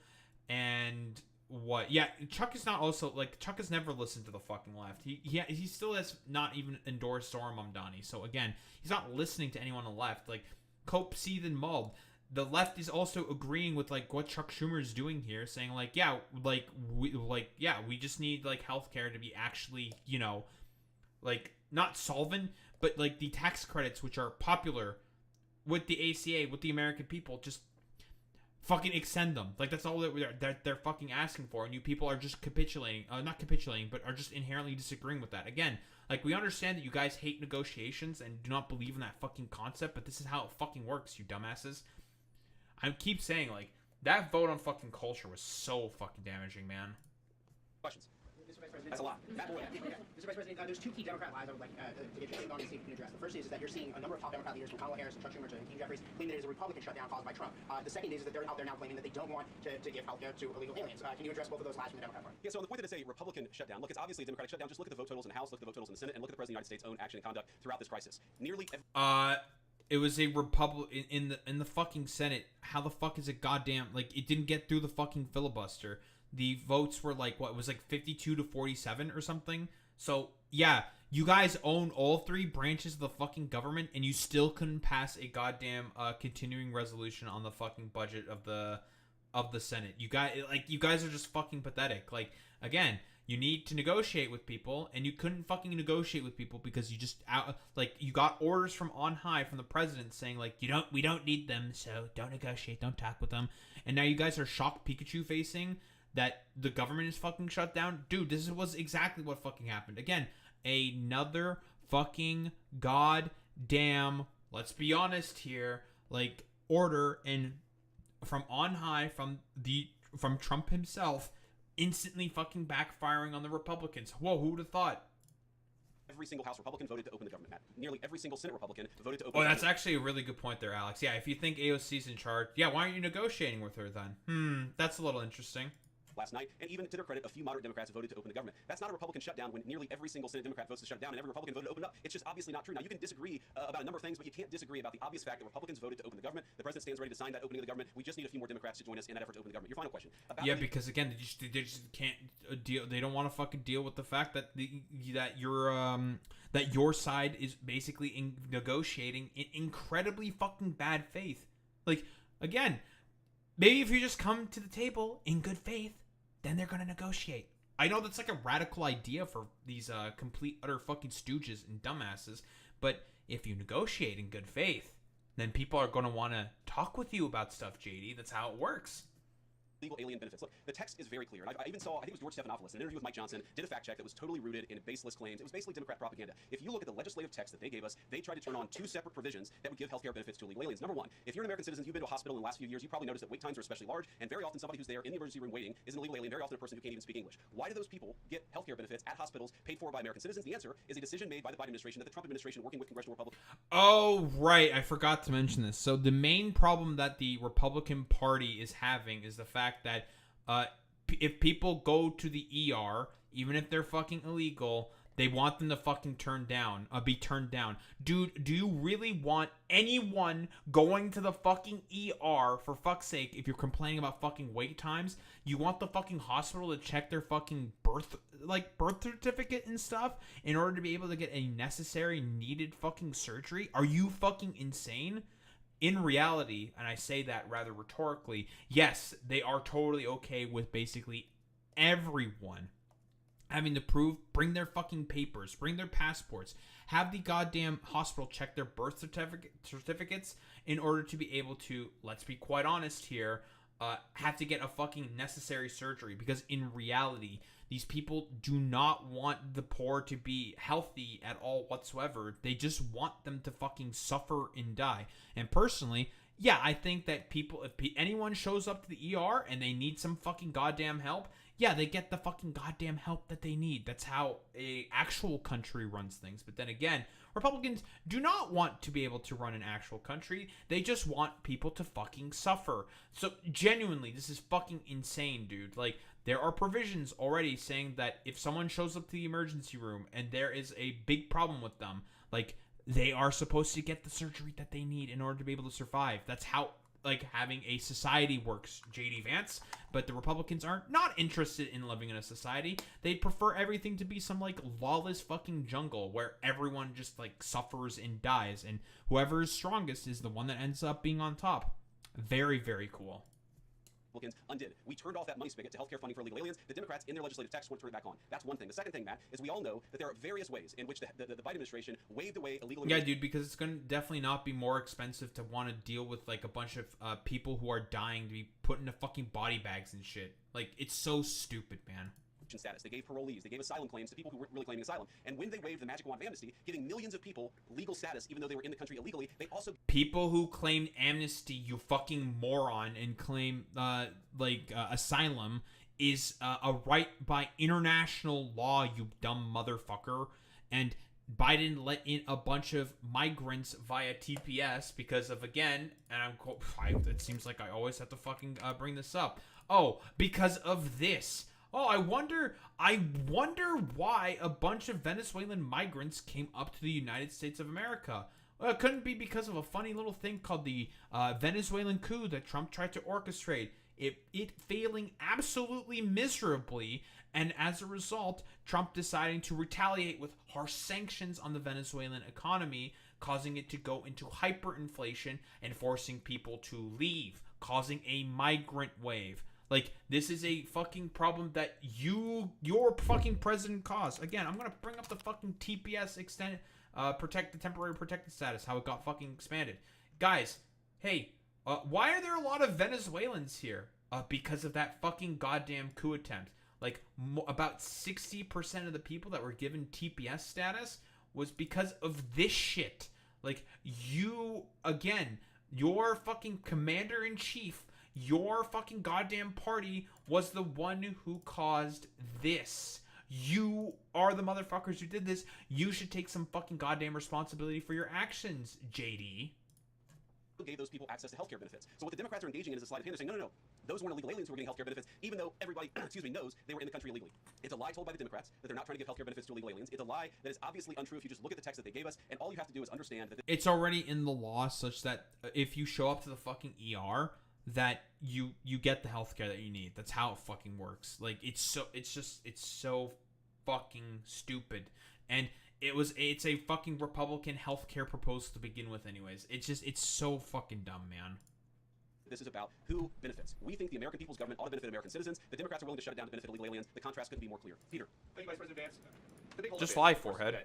A: and... What? Yeah, Chuck is not also, like, Chuck has never listened to the fucking left. He still has not even endorsed Zohran Mamdani. So, again, he's not listening to anyone on the left. Like, Cope, Seeth, and Muld. The left is also agreeing with, like, what Chuck Schumer is doing here, saying, like, yeah, we just need, like, healthcare to be actually, you know, like, not solvent, but, like, the tax credits, which are popular with the ACA, with the American people, just fucking extend them. Like, that's all they're fucking asking for, and you people are just capitulating. Not capitulating, but are just inherently disagreeing with that. Again, like, we understand that you guys hate negotiations and do not believe in that fucking concept, but this is how it fucking works, you dumbasses. I keep saying, like, that vote on fucking culture was so fucking damaging, man.
J: Questions? That's a lot.
M: Mr. Vice President, there's two key Democrat lies I would like to get your on and see if you can address. The first is that you're seeing a number of top Democrat leaders, from Kamala Harris to Chuck Schumer to Hakeem Jeffries, claim that it is a Republican shutdown caused by Trump. The second is that they're out there now claiming that they don't want to give health care to illegal aliens. Can you address both of those lies from the Democrat Party?
J: Yeah, so on the point that it's a Republican shutdown, look, it's obviously a Democratic shutdown. Just look at the vote totals in the House, look at the vote totals in the Senate, and look at the President of the United States' own action and conduct throughout this crisis. Nearly every...
A: It was a Republican in the fucking Senate. How the fuck is it goddamn, like, it didn't get through the fucking filibuster. The votes were like, what, it was like 52 to 47 or something. So, yeah, you guys own all three branches of the fucking government, and you still couldn't pass a goddamn continuing resolution on the fucking budget of the Senate. You guys are just fucking pathetic. Like, again,
L: you need to negotiate with people, and you couldn't fucking negotiate with people because you just you got orders from on high from the president saying like we don't need them, so don't negotiate, don't talk with them. And now you guys are shocked Pikachu facing that the government is fucking shut down. Dude, this was exactly what fucking happened. Again, another fucking goddamn, let's be honest here, like order and from on high from Trump himself, instantly fucking backfiring on the Republicans. Whoa, who would have thought?
J: Every single House Republican voted to open the government, Matt. Nearly every single Senate Republican voted to open
L: Oh,
J: the
L: that's
J: government.
L: actually a really good point there, Alex. Yeah, if you think AOC's in charge, yeah, why aren't you negotiating with her then? That's a little interesting.
J: Last night, and even to their credit, a few moderate Democrats voted to open the government. That's not a Republican shutdown when nearly every single Senate Democrat votes to shut it down and every Republican voted to open it up. It's just obviously not true. Now, you can disagree about a number of things, but you can't disagree about the obvious fact that Republicans voted to open the government. The president stands ready to sign that opening of the government. We just need a few more Democrats to join us in that effort to open the government. Your final question.
L: Yeah, because again, they just can't deal. They don't want to fucking deal with the fact that that your side is basically negotiating in incredibly fucking bad faith. Like, again, maybe if you just come to the table in good faith, then they're going to negotiate. I know that's like a radical idea for these complete, utter fucking stooges and dumbasses, but if you negotiate in good faith, then people are going to want to talk with you about stuff, JD. That's how it works.
J: Legal alien benefits. Look, the text is very clear. And I even saw, I think it was George Stephanopoulos, in an interview with Mike Johnson, did a fact check that was totally rooted in baseless claims. It was basically Democrat propaganda. If you look at the legislative text that they gave us, they tried to turn on two separate provisions that would give healthcare benefits to illegal aliens. Number one, if you're an American citizen, you've been to a hospital in the last few years, you probably noticed that wait times are especially large, and very often somebody who's there in the emergency room waiting is an illegal alien, very often a person who can't even speak English. Why do those people get healthcare benefits at hospitals paid for by American citizens? The answer is a decision made by the Biden administration that the Trump administration, working with congressional Republicans.
L: Oh, right. I forgot to mention this. So the main problem that the Republican Party is having is the fact that if people go to the ER, even if they're fucking illegal, they want them to fucking be turned down. Dude, do you really want anyone going to the fucking ER, for fuck's sake, if you're complaining about fucking wait times? You want the fucking hospital to check their fucking birth certificate and stuff in order to be able to get a necessary, needed fucking surgery? Are you fucking insane? In reality, and I say that rather rhetorically, yes, they are totally okay with basically everyone having to bring their fucking papers, bring their passports, have the goddamn hospital check their birth certificates in order to be able to, let's be quite honest here, have to get a fucking necessary surgery. Because in reality, these people do not want the poor to be healthy at all whatsoever. They just want them to fucking suffer and die. And personally, yeah, I think that if anyone shows up to the ER and they need some fucking goddamn help, yeah, they get the fucking goddamn help that they need. That's how a actual country runs things. But then again, Republicans do not want to be able to run an actual country. They just want people to fucking suffer. So genuinely, this is fucking insane, dude. Like, there are provisions already saying that if someone shows up to the emergency room and there is a big problem with them, like, they are supposed to get the surgery that they need in order to be able to survive. That's how, like, having a society works, JD Vance. But the Republicans are not interested in living in a society. They'd prefer everything to be some, like, lawless fucking jungle where everyone just, like, suffers and dies. And whoever is strongest is the one that ends up being on top. Very, very cool.
J: Undid. We turned off that money spigot to healthcare funding for illegal aliens. The Democrats, in their legislative text, want to turn it back on. That's one thing. The second thing, Matt, is we all know that there are various ways in which the Biden administration waved away illegal
L: Yeah, dude, because it's going to definitely not be more expensive to want to deal with, like, a bunch of people who are dying to be put into fucking body bags and shit. Like, it's so stupid, man.
J: Status. They gave parolees. They gave asylum claims to people who were really claiming asylum. And when they waved the magic wand of amnesty, giving millions of people legal status, even though they were in the country illegally, they also...
L: People who claim amnesty, you fucking moron, and claim, asylum is a right by international law, you dumb motherfucker. And Biden let in a bunch of migrants via TPS because of, again, and it seems like I always have to fucking bring this up. Oh, because of this. Oh, I wonder why a bunch of Venezuelan migrants came up to the United States of America. Well, it couldn't be because of a funny little thing called the Venezuelan coup that Trump tried to orchestrate. It failing absolutely miserably, and as a result, Trump deciding to retaliate with harsh sanctions on the Venezuelan economy, causing it to go into hyperinflation and forcing people to leave, causing a migrant wave. Like, this is a fucking problem that your fucking president caused. Again, I'm gonna bring up the fucking TPS extended, the temporary protected status, how it got fucking expanded. Guys, hey, why are there a lot of Venezuelans here? Because of that fucking goddamn coup attempt. Like, about 60% of the people that were given TPS status was because of this shit. Like, again, your fucking commander-in-chief, your fucking goddamn party was the one who caused this. You are the motherfuckers who did this. You should take some fucking goddamn responsibility for your actions, JD.
J: Gave those people access to healthcare benefits. So what the Democrats are engaging in is a sleight of hand. They're saying, no, those weren't illegal aliens who were getting healthcare benefits, even though everybody, knows they were in the country illegally. It's a lie told by the Democrats that they're not trying to give healthcare benefits to illegal aliens. It's a lie that is obviously untrue if you just look at the text that they gave us, and all you have to do is understand that
L: it's already in the law such that if you show up to the fucking ER, that you get the healthcare that you need. That's how it fucking works. Like, it's so fucking stupid. And it's a fucking Republican healthcare proposal to begin with anyways. It's so fucking dumb, man.
J: this is about who benefits. We think the American people's government ought to benefit American citizens. The Democrats are willing to shut it down to benefit illegal aliens. The contrast couldn't be more clear. Peter.
C: Thank you, Vice President Vance. The big
L: Just lie, forehead.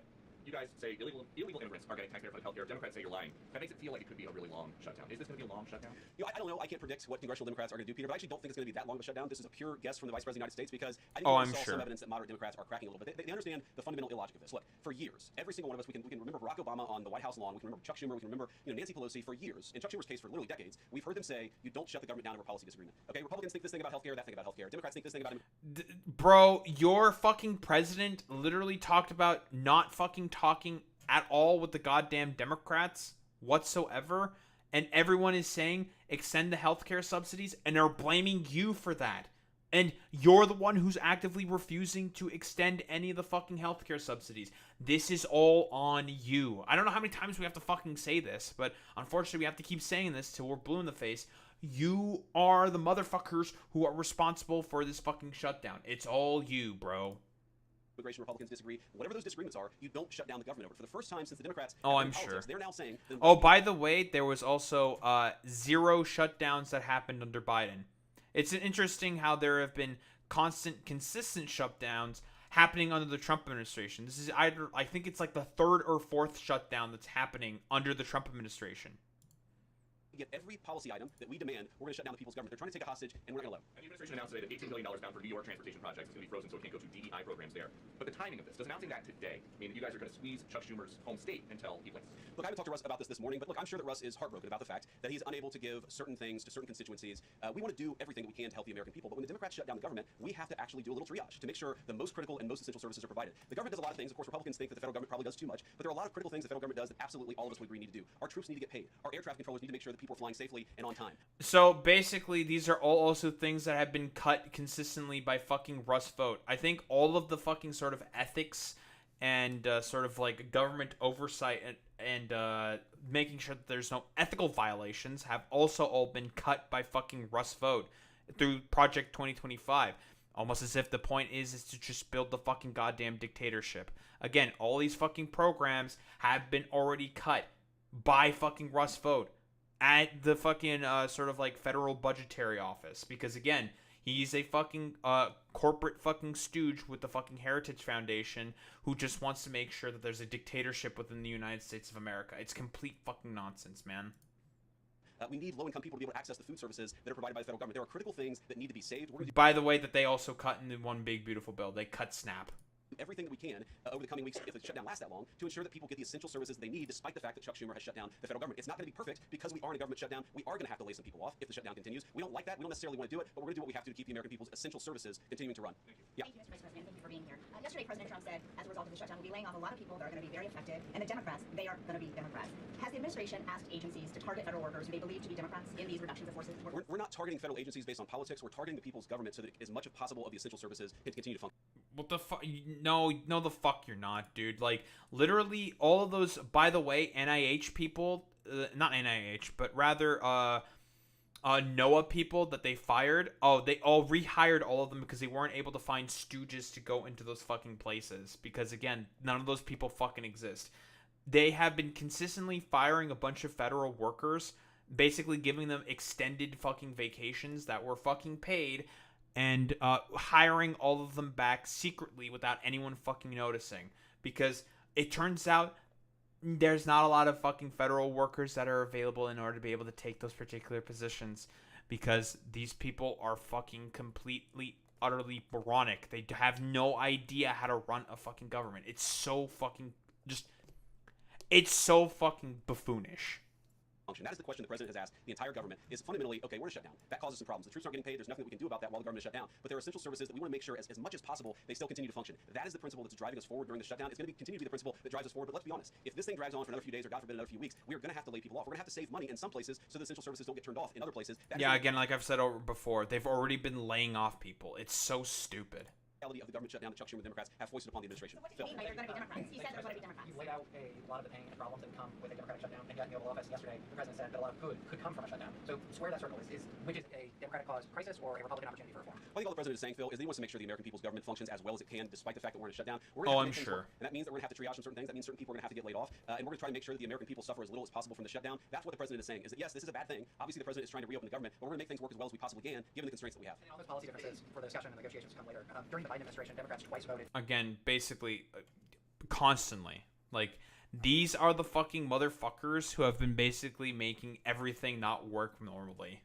C: You guys say illegal immigrants are getting taxpayer-funded healthcare. Democrats say you're lying. That makes it feel like it could be a really long shutdown. Is this going to be a long shutdown?
J: You know, I don't know. I can't predict what congressional Democrats are going to do, Peter, but I actually don't think it's going to be that long of a shutdown. This is a pure guess from the Vice President of the United States because I think we saw some evidence that moderate Democrats are cracking a little bit. They understand the fundamental illogic of this. Look, for years, every single one of us, we can remember Barack Obama on the White House lawn. We can remember Chuck Schumer. We can remember Nancy Pelosi for years. In Chuck Schumer's case, for literally decades, we've heard them say, you don't shut the government down over policy disagreement. Okay, Republicans think this thing about healthcare, that thing about healthcare. Democrats think this thing about...
L: Bro, your fucking president literally talked about not fucking talking at all with the goddamn Democrats whatsoever, and everyone is saying extend the healthcare subsidies, and they're blaming you for that. And you're the one who's actively refusing to extend any of the fucking healthcare subsidies. This is all on you. I don't know how many times we have to fucking say this, but unfortunately we have to keep saying this till we're blue in the face. You are the motherfuckers who are responsible for this fucking shutdown. It's all you, bro.
J: Immigration Republicans disagree. Whatever those disagreements are, you don't shut down the government over. For the first time since the Democrats...
L: Oh, I'm sure.
J: They're now saying...
L: Oh, by the way, there was also 0 shutdowns that happened under Biden. It's interesting how there have been consistent shutdowns happening under the Trump administration. This is either... I think it's like the 3rd or 4th shutdown that's happening under the Trump administration.
J: Get every policy item that we demand, we're going to shut down the people's government. They're trying to take a hostage, and we're not going to let them.
C: And the administration announced today that $18 billion bound for New York transportation projects is going to be frozen so it can't go to DEI programs there. But the timing of this, does announcing that today mean that you guys are going to squeeze Chuck Schumer's home state until he wins?
J: Look, I haven't talked to Russ about this morning, but look, I'm sure that Russ is heartbroken about the fact that he's unable to give certain things to certain constituencies. We want to do everything that we can to help the American people, but when the Democrats shut down the government, we have to actually do a little triage to make sure the most critical and most essential services are provided. The government does a lot of things. Of course, Republicans think that the federal government probably does too much, but there are a lot of critical things the federal government does that absolutely all of us would agree need to do. Our troops need to get paid. Our air traffic controllers need to make sure that people are flying safely and on time.
L: So basically, these are all also things that have been cut consistently by fucking Russ Vogt. I think all of the fucking sort of ethics and sort of like government oversight and making sure that there's no ethical violations have also all been cut by fucking Russ Vogt through Project 2025. Almost as if the point is to just build the fucking goddamn dictatorship. Again, all these fucking programs have been already cut by fucking Russ Vogt at the fucking sort of like federal budgetary office, because again, he's a fucking corporate fucking stooge with the fucking Heritage Foundation who just wants to make sure that there's a dictatorship within the United States of America. It's complete fucking nonsense, man.
J: We need low-income people to be able to access the food services that are provided by the federal government. There are critical things that need to be saved.
L: By the way, that they also cut in the one big beautiful bill. They cut SNAP.
J: Everything that we can over the coming weeks, if the shutdown lasts that long, to ensure that people get the essential services they need, despite the fact that Chuck Schumer has shut down the federal government. It's not going to be perfect because we are in a government shutdown. We are going to have to lay some people off if the shutdown continues. We don't like that. We don't necessarily want to do it, but we're going to do what we have to keep the American people's essential services continuing to run.
M: Thank you. Yeah. Thank you, Mr. Vice President. Thank you for being here. Yesterday, President Trump said, as a result of the shutdown, we'll be laying off a lot of people that are going to be very affected, and the Democrats, they are going to be Democrats. Has the administration asked agencies to target federal workers who they believe to be Democrats in these reductions of forces?
J: We're not targeting federal agencies based on politics. We're targeting the people's government so that as much as possible of the essential services can continue to function.
L: What the fuck? No, the fuck you're not, dude. Like, literally, all of those, by the way, NIH people, not NIH, but rather, NOAA people that they fired, they all rehired all of them because they weren't able to find stooges to go into those fucking places. Because, again, none of those people fucking exist. They have been consistently firing a bunch of federal workers basically giving them extended fucking vacations that were fucking paid, and hiring all of them back secretly without anyone fucking noticing. Because it turns out there's not a lot of fucking federal workers that are available in order to be able to take those particular positions, because these people are fucking completely, utterly moronic. They have no idea how to run a fucking government. It's so fucking buffoonish.
J: Function. That is the question the president has asked the entire government, is fundamentally, okay, we're in a shutdown. That causes some problems. The troops aren't getting paid. There's nothing that we can do about that while the government is shut down. But there are essential services that we want to make sure, as much as possible, they still continue to function. That is the principle that's driving us forward during the shutdown. It's going to continue to be the principle that drives us forward. But let's be honest. If this thing drags on for another few days, or God forbid another few weeks, we are going to have to lay people off. We're going to have to save money in some places so the essential services don't get turned off in other places.
L: Yeah, again, like I've said before, they've already been laying off people. It's so stupid.
J: Of the government shutdown that Chuck Schumer and the Democrats have foisted upon the administration.
M: Phil. He said there's going to be Democrats. You laid out a lot of the pain and problems that come with a Democratic shutdown, and yet in the Oval Office yesterday, the president said that a lot of good could come from a shutdown. So square that circle. Which is a Democratic cause crisis or a Republican opportunity for reform?
J: Well, I think all the president is saying, Phil, is that he wants to make sure the American people's government functions as well as it can, despite the fact that we're in a shutdown.
L: I'm sure.
J: And that means that we're going to have to triage some certain things. That means certain people are going to have to get laid off. And we're going to try to make sure that the American people suffer as little as possible from the shutdown. That's what the president is saying, is that yes, this is a bad thing. Obviously, the president is trying to reopen the government, but we're going to make things work as well as we possibly can, given the constraints that we have.
M: And all those policy differences for the discussion and negotiations come later. During the Biden administration, Democrats twice voted.
L: Again, basically, constantly. Like, these are the fucking motherfuckers who have been basically making everything not work normally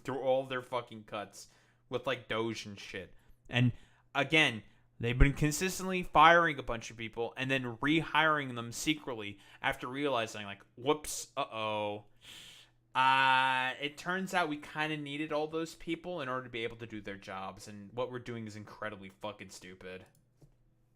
L: through all their fucking cuts with, like, Doge and shit. And, again, they've been consistently firing a bunch of people and then rehiring them secretly after realizing, like, whoops, it turns out we kind of needed all those people in order to be able to do their jobs, and what we're doing is incredibly fucking stupid.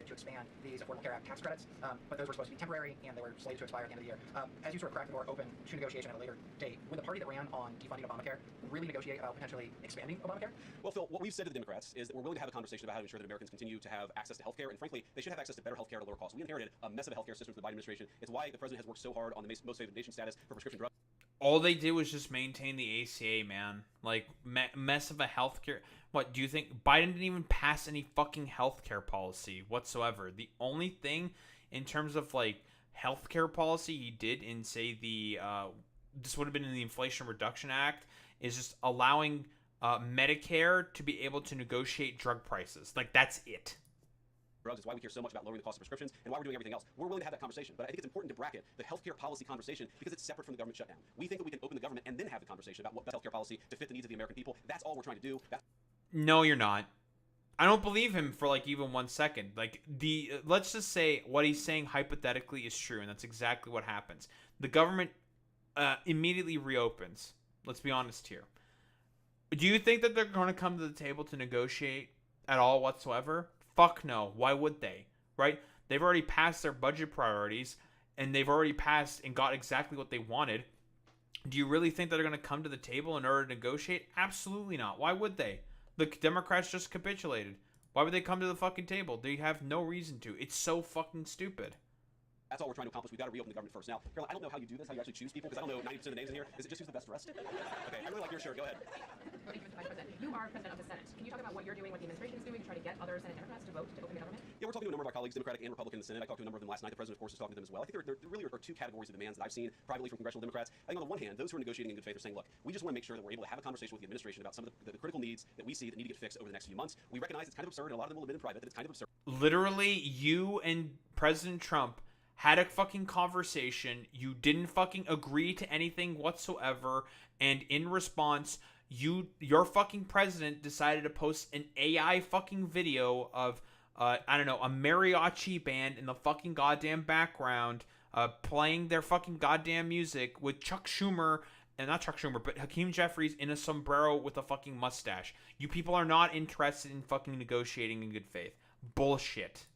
M: To expand these Affordable Care Act tax credits, but those were supposed to be temporary, and they were slated to expire at the end of the year. As you sort of crack the door open to negotiation at a later date, would the party that ran on defunding Obamacare really negotiate about potentially expanding Obamacare?
J: Well, Phil, what we've said to the Democrats is that we're willing to have a conversation about how to ensure that Americans continue to have access to health care, and frankly, they should have access to better health care at a lower cost. We inherited a mess of a healthcare system from the Biden administration. It's why the president has worked so hard on the most favored nation status for prescription drugs.
L: All they did was just maintain the ACA, man. Like, mess of a healthcare. What, do you think Biden didn't even pass any fucking healthcare policy whatsoever? The only thing in terms of, like, healthcare policy he did in, say, this would have been in the Inflation Reduction Act, is just allowing Medicare to be able to negotiate drug prices. Like, that's it.
J: Drugs. It's why we care so much about lowering the cost of prescriptions and why we're doing everything else. We're willing to have that conversation, but I think it's important to bracket the healthcare policy conversation because it's separate from the government shutdown. We think that we can open the government and then have the conversation about what best healthcare policy to fit the needs of the American people. That's all we're trying to do.
L: No, you're not. I don't believe him for, like, even 1 second. Like, let's just say what he's saying hypothetically is true, and that's exactly what happens. The government immediately reopens. Let's be honest here. Do you think that they're going to come to the table to negotiate at all whatsoever? Fuck no. Why would they? Right? They've already passed their budget priorities, and they've already passed and got exactly what they wanted. Do you really think that they're going to come to the table in order to negotiate? Absolutely not. Why would they? The Democrats just capitulated. Why would they come to the fucking table? They have no reason to. It's so fucking stupid.
J: That's all we're trying to accomplish. We've got to reopen the government first. Now, Caroline, I don't know how you do this, how you actually choose people, because I don't know 90% of the names in here. Is it just who's the best dressed? Okay, I really like your shirt. Go ahead.
N: You are president of the Senate. Can you talk about what you're doing, what the administration is doing to try to get other Senate Democrats to vote to open the government?
J: Yeah, we're talking to a number of our colleagues, Democratic and Republican in the Senate. I talked to a number of them last night. The president, of course, is talking to them as well. I think there really are two categories of demands that I've seen privately from congressional Democrats. I think on the one hand, those who are negotiating in good faith are saying, look, we just want to make sure that we're able to have a conversation with the administration about some of the critical needs that we see that need to get fixed over the next few months. We recognize it's kind of absurd, and a lot of them will admit in private that it's kind of absurd.
L: Literally, you and President Trump had a fucking conversation. You didn't fucking agree to anything whatsoever, and in response, your fucking president decided to post an AI fucking video of I don't know, a mariachi band in the fucking goddamn background, playing their fucking goddamn music with Chuck Schumer, and not Chuck Schumer, but Hakeem Jeffries in a sombrero with a fucking mustache. You people are not interested in fucking negotiating in good faith. Bullshit.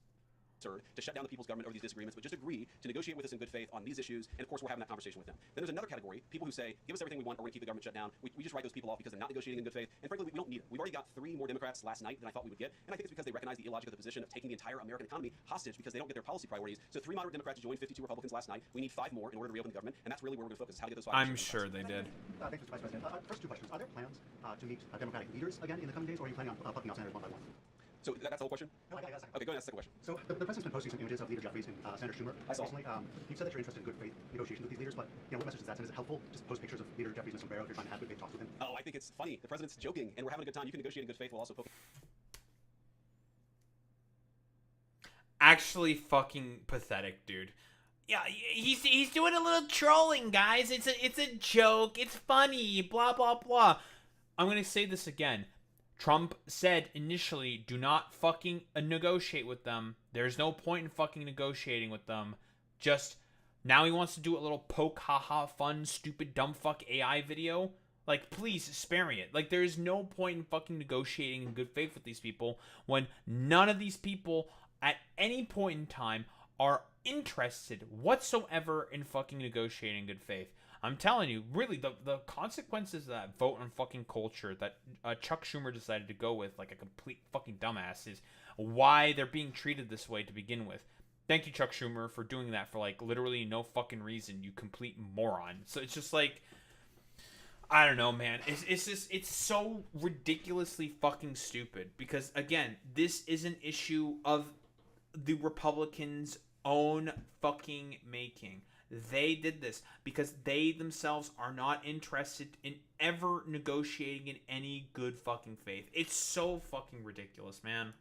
J: To shut down the people's government over these disagreements, but just agree to negotiate with us in good faith on these issues, and of course we're having that conversation with them. Then there's another category, people who say, give us everything we want or we're going to keep the government shut down. We just write those people off because they're not negotiating in good faith, and frankly we don't need them. We've already got 3 more Democrats last night than I thought we would get, and I think it's because they recognize the illogic of the position of taking the entire American economy hostage because they don't get their policy priorities. So 3 moderate Democrats joined 52 Republicans last night. We need 5 more in order to reopen the government, and that's really where we're going to focus, is how to get those 5
L: I'm sure they did.
O: Thanks, Mr. Vice President. First 2 questions. Are there plans to meet Democratic leaders again in the coming days, or are you planning on plucking out senators one by one?
J: So that's the whole question?
M: No, I got a second.
J: Okay, go ahead and ask the second question.
M: So the president's been posting some images of Leader Jeffries and Senator Schumer
J: I saw.
M: recently. You've said that you're interested in good faith negotiations with these leaders, but what message does that send? Is it helpful just post pictures of Leader Jeffries and sombrero if you're trying to have good faith talks with him?
J: Oh, I think it's funny. The president's joking, and we're having a good time. You can negotiate in good faith while also poking.
L: Actually fucking pathetic, dude. Yeah, he's doing a little trolling, guys. It's a joke. It's funny. Blah blah blah. I'm gonna say this again. Trump said initially, do not fucking negotiate with them. There's no point in fucking negotiating with them. Just now he wants to do a little poke, haha, fun, stupid, dumb fuck AI video. Like, please spare me it. Like, there is no point in fucking negotiating in good faith with these people when none of these people at any point in time are interested whatsoever in fucking negotiating in good faith. I'm telling you, really, the consequences of that vote on fucking culture that Chuck Schumer decided to go with like a complete fucking dumbass is why they're being treated this way to begin with. Thank you, Chuck Schumer, for doing that for like literally no fucking reason, you complete moron. So it's just like, I don't know, man. It's just, it's so ridiculously fucking stupid because, again, this is an issue of the Republicans' own fucking making. They did this because they themselves are not interested in ever negotiating in any good fucking faith. It's so fucking ridiculous, man.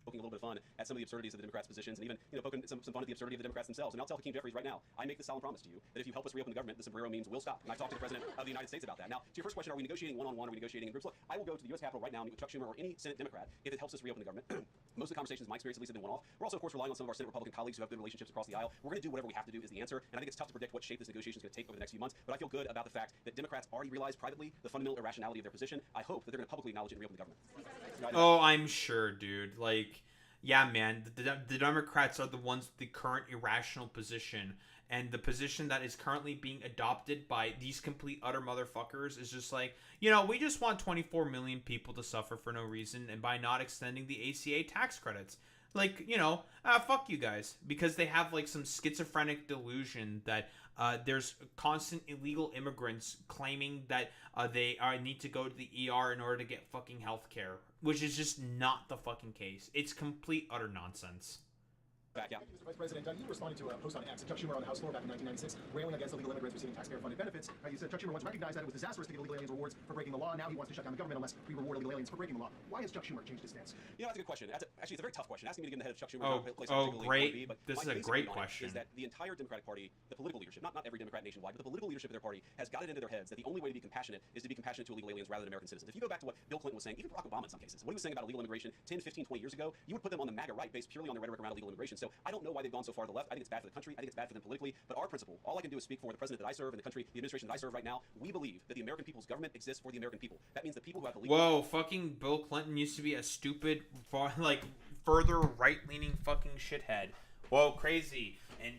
J: Poking a little bit of fun at some of the absurdities of the Democrats' positions, and even poking some fun at the absurdity of the Democrats themselves. And I'll tell Hakeem Jeffries right now, I make this solemn promise to you that if you help us reopen the government, the sombrero memes will stop. And I've talked to the President of the United States about that. Now, to your first question, are we negotiating one-on-one? Are we negotiating in groups? Look, I will go to the U.S. Capitol right now and meet with Chuck Schumer or any Senate Democrat if it helps us reopen the government. Most of the conversations, in my experience at least, have been one-off. We're also, of course, relying on some of our Senate Republican colleagues who have good relationships across the aisle. We're going to do whatever we have to do is the answer. And I think it's tough to predict what shape this negotiation is going to take over the next few months. But I feel good about the fact that Democrats already realize privately the fundamental irrationality of their position. I hope that they're going to publicly acknowledge it and reopen the government.
L: Oh, I'm sure, dude. Like, yeah, man, the Democrats are the ones with the current irrational position, and the position that is currently being adopted by these complete utter motherfuckers is just like, we just want 24 million people to suffer for no reason, and by not extending the ACA tax credits. Like, fuck you guys, because they have like some schizophrenic delusion that there's constant illegal immigrants claiming that they need to go to the ER in order to get fucking health care, which is just not the fucking case. It's complete utter nonsense.
J: Back out.
M: Mr. Vice President, you responded to a post on X of Chuck Schumer on the House floor back in 1996, railing against illegal immigrants receiving taxpayer-funded benefits. You said Chuck Schumer once recognized that it was disastrous to give illegal aliens rewards for breaking the law. Now he wants to shut down the government unless we reward illegal aliens for breaking the law. Why has Chuck Schumer changed his stance?
J: That's a good question. Actually, it's a very tough question. Asking me to get in the head of Chuck Schumer
L: great. This is a great question.
J: Is that the entire Democratic Party, the political leadership, not every Democrat nationwide, but the political leadership of their party has got it into their heads that the only way to be compassionate is to be compassionate to illegal aliens rather than American citizens. If you go back to what Bill Clinton was saying, even Barack Obama in some cases, what he was saying about illegal immigration 10, 15, 20 years ago, you would put them on the MAGA right based purely on their rhetoric around illegal immigration. So I don't know why they've gone so far to the left. I think it's bad for the country. I think it's bad for them politically. But our principle, all I can do is speak for the president that I serve and the country, the administration that I serve right now. We believe that the American people's government exists for the American people. That means the people who have the legal...
L: Whoa, fucking Bill Clinton used to be a stupid, further right-leaning fucking shithead. Whoa, crazy. And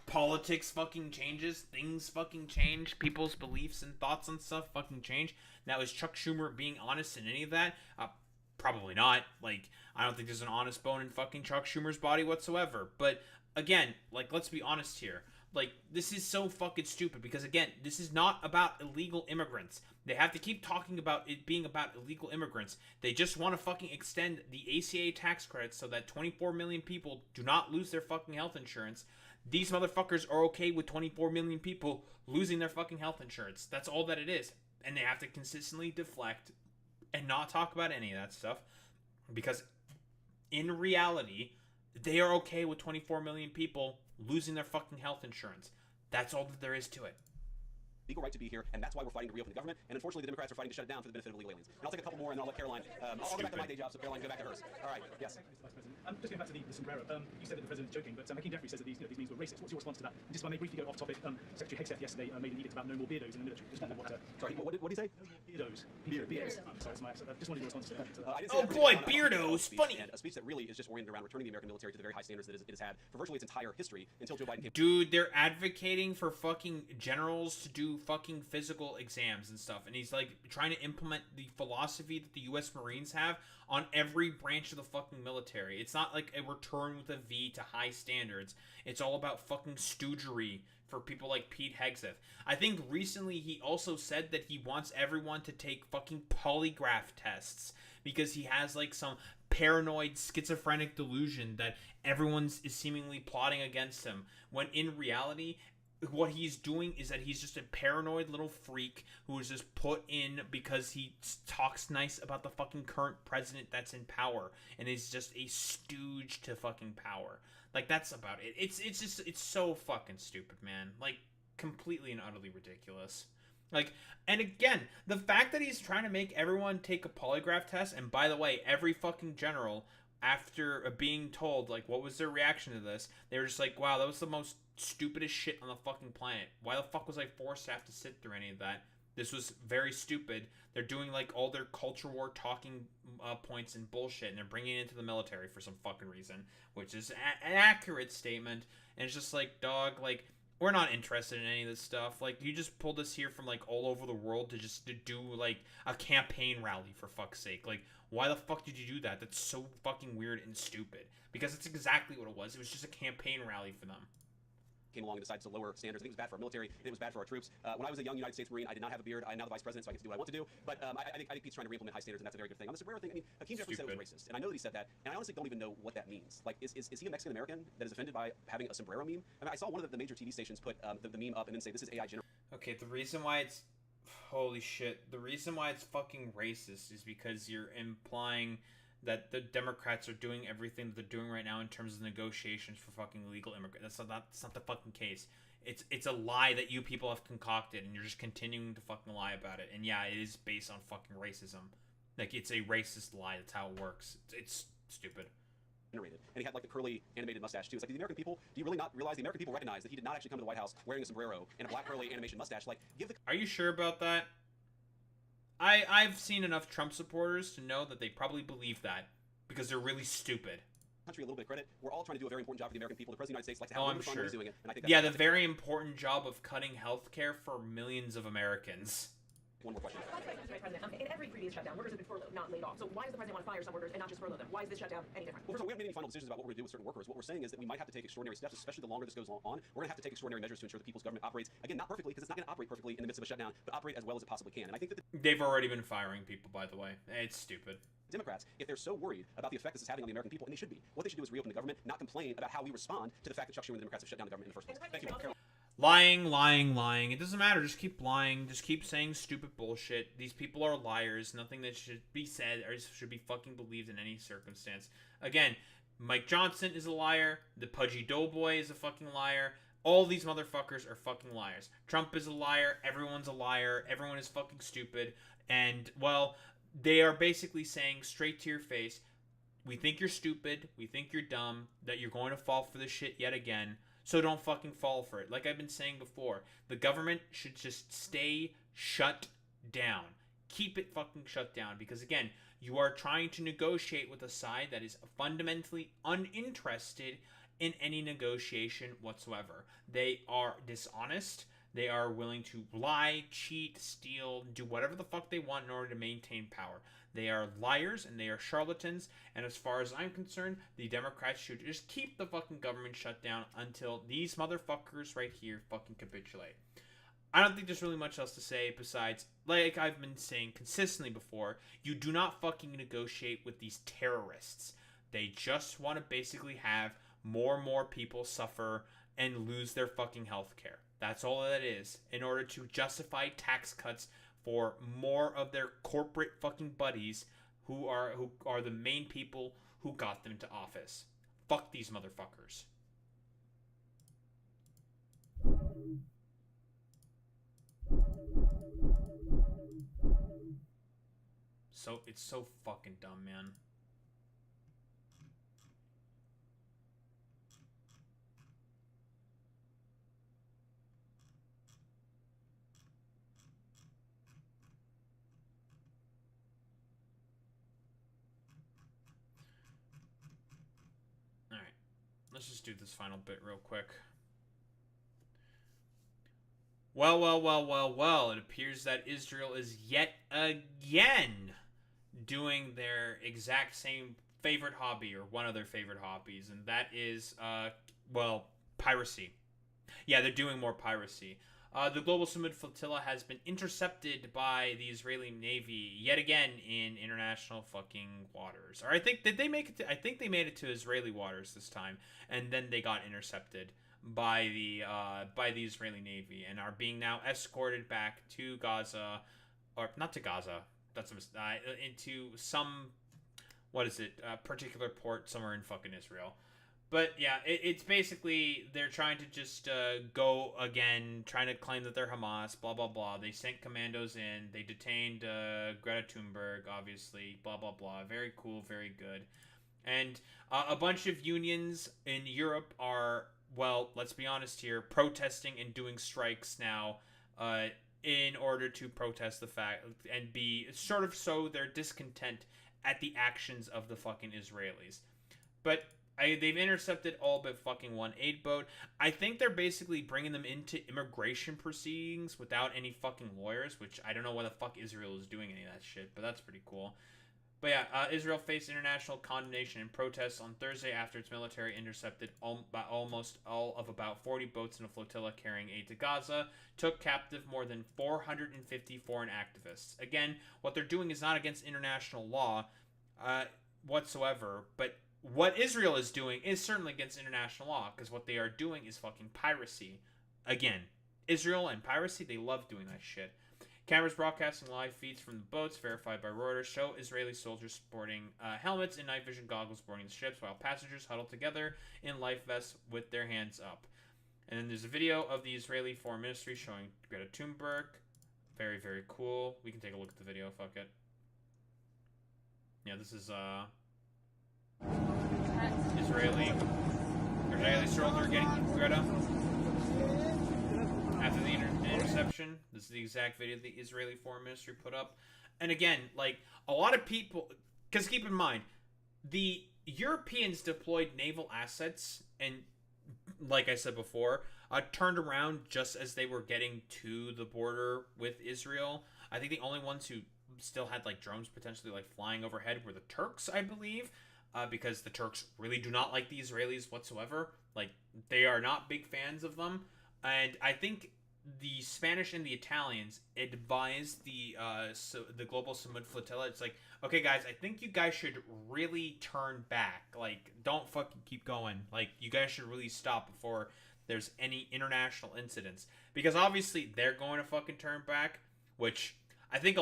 L: politics fucking changes. Things fucking change. People's beliefs and thoughts on stuff fucking change. Now, is Chuck Schumer being honest in any of that? Probably not. I don't think there's an honest bone in fucking Chuck Schumer's body whatsoever. But again, let's be honest here. This is so fucking stupid because, again, this is not about illegal immigrants. They have to keep talking about it being about illegal immigrants. They just want to fucking extend the ACA tax credits so that 24 million people do not lose their fucking health insurance. These motherfuckers are okay with 24 million people losing their fucking health insurance. That's all that it is. And they have to consistently deflect and not talk about any of that stuff because in reality, they are okay with 24 million people losing their fucking health insurance. That's all that there is to it.
J: Legal right to be here, and that's why we're fighting to reopen the government. And unfortunately, the Democrats are fighting to shut it down for the benefit of illegal aliens. And I'll take a couple more, and then I'll let Caroline. I'll go back to my day job, so Caroline, go back to hers. All right. Yes.
F: Vice President. Just going back to the sombrero. You said that the president's joking, but Hakeem Jeffries says that these memes were racist. What's your response to that? And just if I may briefly go off topic, Secretary Hegseth yesterday made an edict about no more beardos in the military. Just wondered what.
J: Sorry, what did he say?
F: Beardos. Beardos. Sorry, that's my accent. Just wanted your response to that.
L: Oh boy, beardos. Funny.
J: And a speech that really is just oriented around returning the American military to the very high standards that it has had for virtually its entire history until Joe Biden came.
L: Dude, they're advocating for fucking generals to do fucking physical exams and stuff, and he's trying to implement the philosophy that the U.S. Marines have on every branch of the fucking military. It's not like a return with a V to high standards. It's all about fucking stoogery for people like Pete Hegseth. I think recently he also said that he wants everyone to take fucking polygraph tests because he has some paranoid, schizophrenic delusion that everyone's is seemingly plotting against him, when in reality, what he's doing is that he's just a paranoid little freak who was just put in because he talks nice about the fucking current president that's in power, and is just a stooge to fucking power. Like, that's about it. It's so fucking stupid, man. Like, completely and utterly ridiculous. Like, and again, the fact that he's trying to make everyone take a polygraph test, and by the way, every fucking general, after being told, like, what was their reaction to this, they were just like, wow, that was the most stupidest shit on the fucking planet. Why the fuck was I forced to have to sit through any of that? This was very stupid. They're doing, like, all their culture war talking points and bullshit, and they're bringing it into the military for some fucking reason, which is an accurate statement, and it's just like, dog, like, we're not interested in any of this stuff. Like, you just pulled us here from, like, all over the world to do, like, a campaign rally, for fuck's sake. Like, why the fuck did you do that? That's so fucking weird and stupid. Because it's exactly what it was. It was just a campaign rally for them.
J: Came along and decided to lower standards. I think it was bad for our military, and it was bad for our troops. When I was a young United States Marine, I did not have a beard. I'm now the vice president, so I get to do what I want to do. But I think Pete's trying to reimplement high standards, and that's a very good thing. On the sombrero thing, I mean, Hakeem Jeffries said it was racist, and I know that he said that, and I honestly don't even know what that means. Like, is he a Mexican American that is offended by having a sombrero meme? I mean, I saw one of the major TV stations put the meme up and then say, this is AI generated.
L: Okay, the reason why it's... Holy shit. The reason why it's fucking racist is because you're implying that the Democrats are doing everything that they're doing right now in terms of negotiations for fucking illegal immigrants. That's not the fucking case. It's a lie that you people have concocted, and you're just continuing to fucking lie about it. And yeah, it is based on fucking racism. Like, it's a racist lie. That's how it works. It's stupid.
J: Generated. And he had like the curly animated mustache too. It's like, the American people, do you really not realize the American people recognize that he did not actually come to the White House wearing a sombrero and a black curly animation mustache? Like, give the...
L: Are you sure about that? I've seen enough Trump supporters to know that they probably believe that because they're really stupid.
J: Country a little bit of credit. We're all trying to do a very important job for the American people. The President of the United States likes to have a little bit of fun when he's doing it, and I think that's
L: the very important job of cutting healthcare for millions of Americans.
J: One more question.
N: Mr. President, in every previous shutdown, workers have been furloughed, not laid off. So why does the president want to fire some workers and not just furlough them? Why is this shutdown any different?
J: Well, first of all, we haven't made any final decisions about what we're going to do with certain workers. What we're saying is that we might have to take extraordinary steps, especially the longer this goes on. We're going to have to take extraordinary measures to ensure the people's government operates, again, not perfectly, because it's not going to operate perfectly in the midst of a shutdown, but operate as well as it possibly can. And I think that
L: they've already been firing people, by the way. It's stupid.
J: Democrats, if they're so worried about the effect this is having on the American people, and they should be, what they should do is reopen the government, not complain about how we respond to the fact that Chuck Schumer and the Democrats have shut down the government in the first place. Thank you.
L: Lying. It doesn't matter. Just keep lying. Just keep saying stupid bullshit. These people are liars. Nothing that should be said or should be fucking believed in any circumstance. Again, Mike Johnson is a liar. The Pudgy Doughboy is a fucking liar. All these motherfuckers are fucking liars. Trump is a liar. Everyone's a liar. Everyone is fucking stupid. And, well, they are basically saying straight to your face, we think you're stupid. We think you're dumb. That you're going to fall for this shit yet again. So don't fucking fall for it. Like I've been saying before, the government should just stay shut down. Keep it fucking shut down. Because again, you are trying to negotiate with a side that is fundamentally uninterested in any negotiation whatsoever. They are dishonest. They are willing to lie, cheat, steal, do whatever the fuck they want in order to maintain power. They are liars and they are charlatans, and as far as I'm concerned, the Democrats should just keep the fucking government shut down until these motherfuckers right here fucking capitulate. I don't think there's really much else to say besides, like I've been saying consistently before, you do not fucking negotiate with these terrorists. They just want to basically have more and more people suffer and lose their fucking health care. That's all that is, in order to justify tax cuts for more of their corporate fucking buddies who are the main people who got them to office. Fuck these motherfuckers. So it's so fucking dumb, man. Let's just do this final bit real quick. Well, it appears that Israel is yet again doing their exact same favorite hobby, or one of their favorite hobbies, and that is, piracy. Yeah, they're doing more piracy.
A: The Global Summit Flotilla has been intercepted by the Israeli Navy yet again in international fucking waters. Or I think did they make it to, I think they made it to Israeli waters this time, and then they got intercepted by the Israeli Navy and are being now escorted back to Gaza, or not to Gaza. That's into some particular port somewhere in fucking Israel. But yeah, it's basically they're trying to just go again, trying to claim that they're Hamas, blah, blah, blah. They sent commandos in. They detained Greta Thunberg, obviously, blah, blah, blah. Very cool, very good. And a bunch of unions in Europe are, well, let's be honest here, protesting and doing strikes now in order to protest the fact and be sort of sow their discontent at the actions of the fucking Israelis. But they've intercepted all but fucking one aid boat. I think they're basically bringing them into immigration proceedings without any fucking lawyers, which I don't know why the fuck Israel is doing any of that shit, but that's pretty cool. But yeah, Israel faced international condemnation and protests on Thursday after its military intercepted almost all of about 40 boats in a flotilla carrying aid to Gaza, took captive more than 450 foreign activists. Again, what they're doing is not against international law whatsoever, but what Israel is doing is certainly against international law, because what they are doing is fucking piracy. Again, Israel and piracy, they love doing that shit. Cameras broadcasting live feeds from the boats, verified by Reuters, show Israeli soldiers sporting helmets and night vision goggles boarding the ships, while passengers huddle together in life vests with their hands up. And then there's a video of the Israeli Foreign Ministry showing Greta Thunberg. Very, very cool. We can take a look at the video, fuck it. Yeah, this is, Israeli soldier getting Greta after the interception. This is the exact video the Israeli Foreign Ministry put up. And again, like, a lot of people, because keep in mind, the Europeans deployed naval assets and, like I said before, turned around just as they were getting to the border with Israel. I think the only ones who still had like drones potentially like flying overhead were the Turks, I believe. Because the Turks really do not like the Israelis whatsoever. Like, they are not big fans of them. And I think the Spanish and the Italians advised the Global Summit Flotilla. It's like, okay, guys, I think you guys should really turn back. Like, don't fucking keep going. Like, you guys should really stop before there's any international incidents. Because obviously they're going to fucking turn back, which I think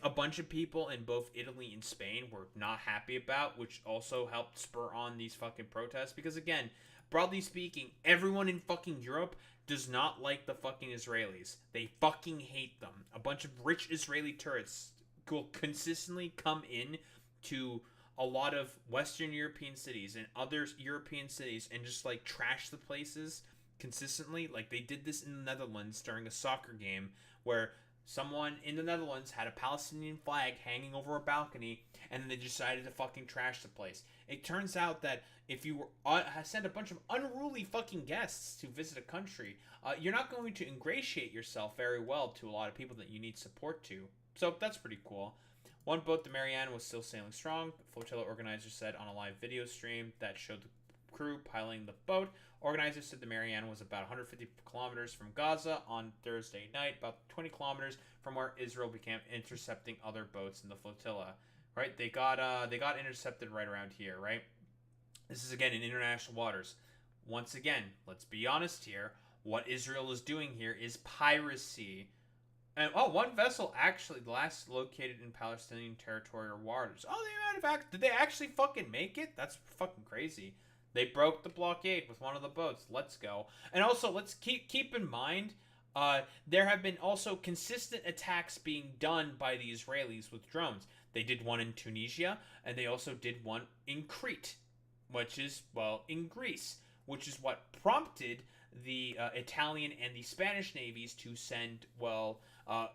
A: a bunch of people in both Italy and Spain were not happy about, which also helped spur on these fucking protests. Because again, broadly speaking, everyone in fucking Europe does not like the fucking Israelis. They fucking hate them. A bunch of rich Israeli tourists will consistently come in to a lot of Western European cities and other European cities and just like trash the places consistently. Like they did this in the Netherlands during a soccer game where someone in the Netherlands had a Palestinian flag hanging over a balcony, and then they decided to fucking trash the place. It turns out that if you send a bunch of unruly fucking guests to visit a country, you're not going to ingratiate yourself very well to a lot of people that you need support to. So that's pretty cool. One boat, the Marianne, was still sailing strong. Flotilla organizers said on a live video stream that showed the crew piloting the boat. Organizers said the Marianne was about 150 kilometers from Gaza on Thursday night, about 20 kilometers from where Israel began intercepting other boats in the flotilla. Right? They got intercepted right around here, right? This is again in international waters. Once again, let's be honest here. What Israel is doing here is piracy. And one vessel actually last located in Palestinian territorial waters. Oh, did they actually fucking make it? That's fucking crazy. They broke the blockade with one of the boats. Let's go. And also, let's keep in mind, there have been also consistent attacks being done by the Israelis with drones. They did one in Tunisia, and they also did one in Crete, which is, well, in Greece, which is what prompted the Italian and the Spanish navies to send, well,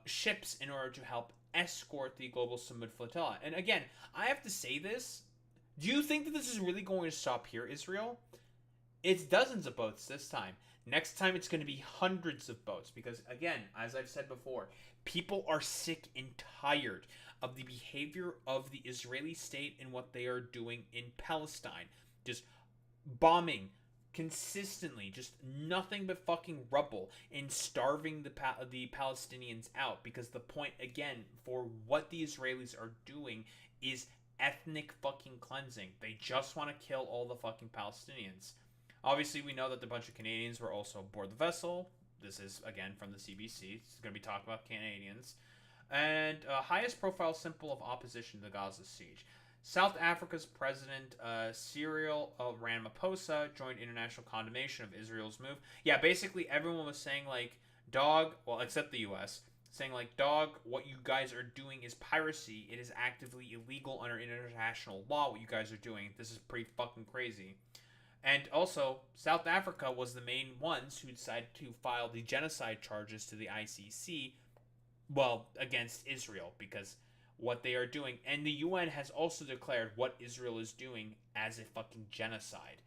A: ships in order to help escort the Global Summit Flotilla. And again, I have to say this. Do you think that this is really going to stop here, Israel? It's dozens of boats this time. Next time, it's going to be hundreds of boats. Because, again, as I've said before, people are sick and tired of the behavior of the Israeli state and what they are doing in Palestine. Just bombing
L: consistently just nothing but fucking rubble and starving the Palestinians out, because the point again for what the Israelis are doing is ethnic fucking cleansing. They just want to kill all the fucking Palestinians. Obviously, we know that a bunch of Canadians were also aboard the vessel. This is again from the CBC. It's going to be talking about Canadians. And highest profile symbol of opposition to the Gaza siege. South Africa's President Cyril Ramaphosa joined international condemnation of Israel's move. Yeah, basically everyone was saying like, dog, well, except the U.S., saying like, dog, what you guys are doing is piracy. It is actively illegal under international law what you guys are doing. This is pretty fucking crazy. And also, South Africa was the main ones who decided to file the genocide charges to the ICC, well, against Israel, because what they are doing, and the UN has also declared what Israel is doing as a fucking genocide.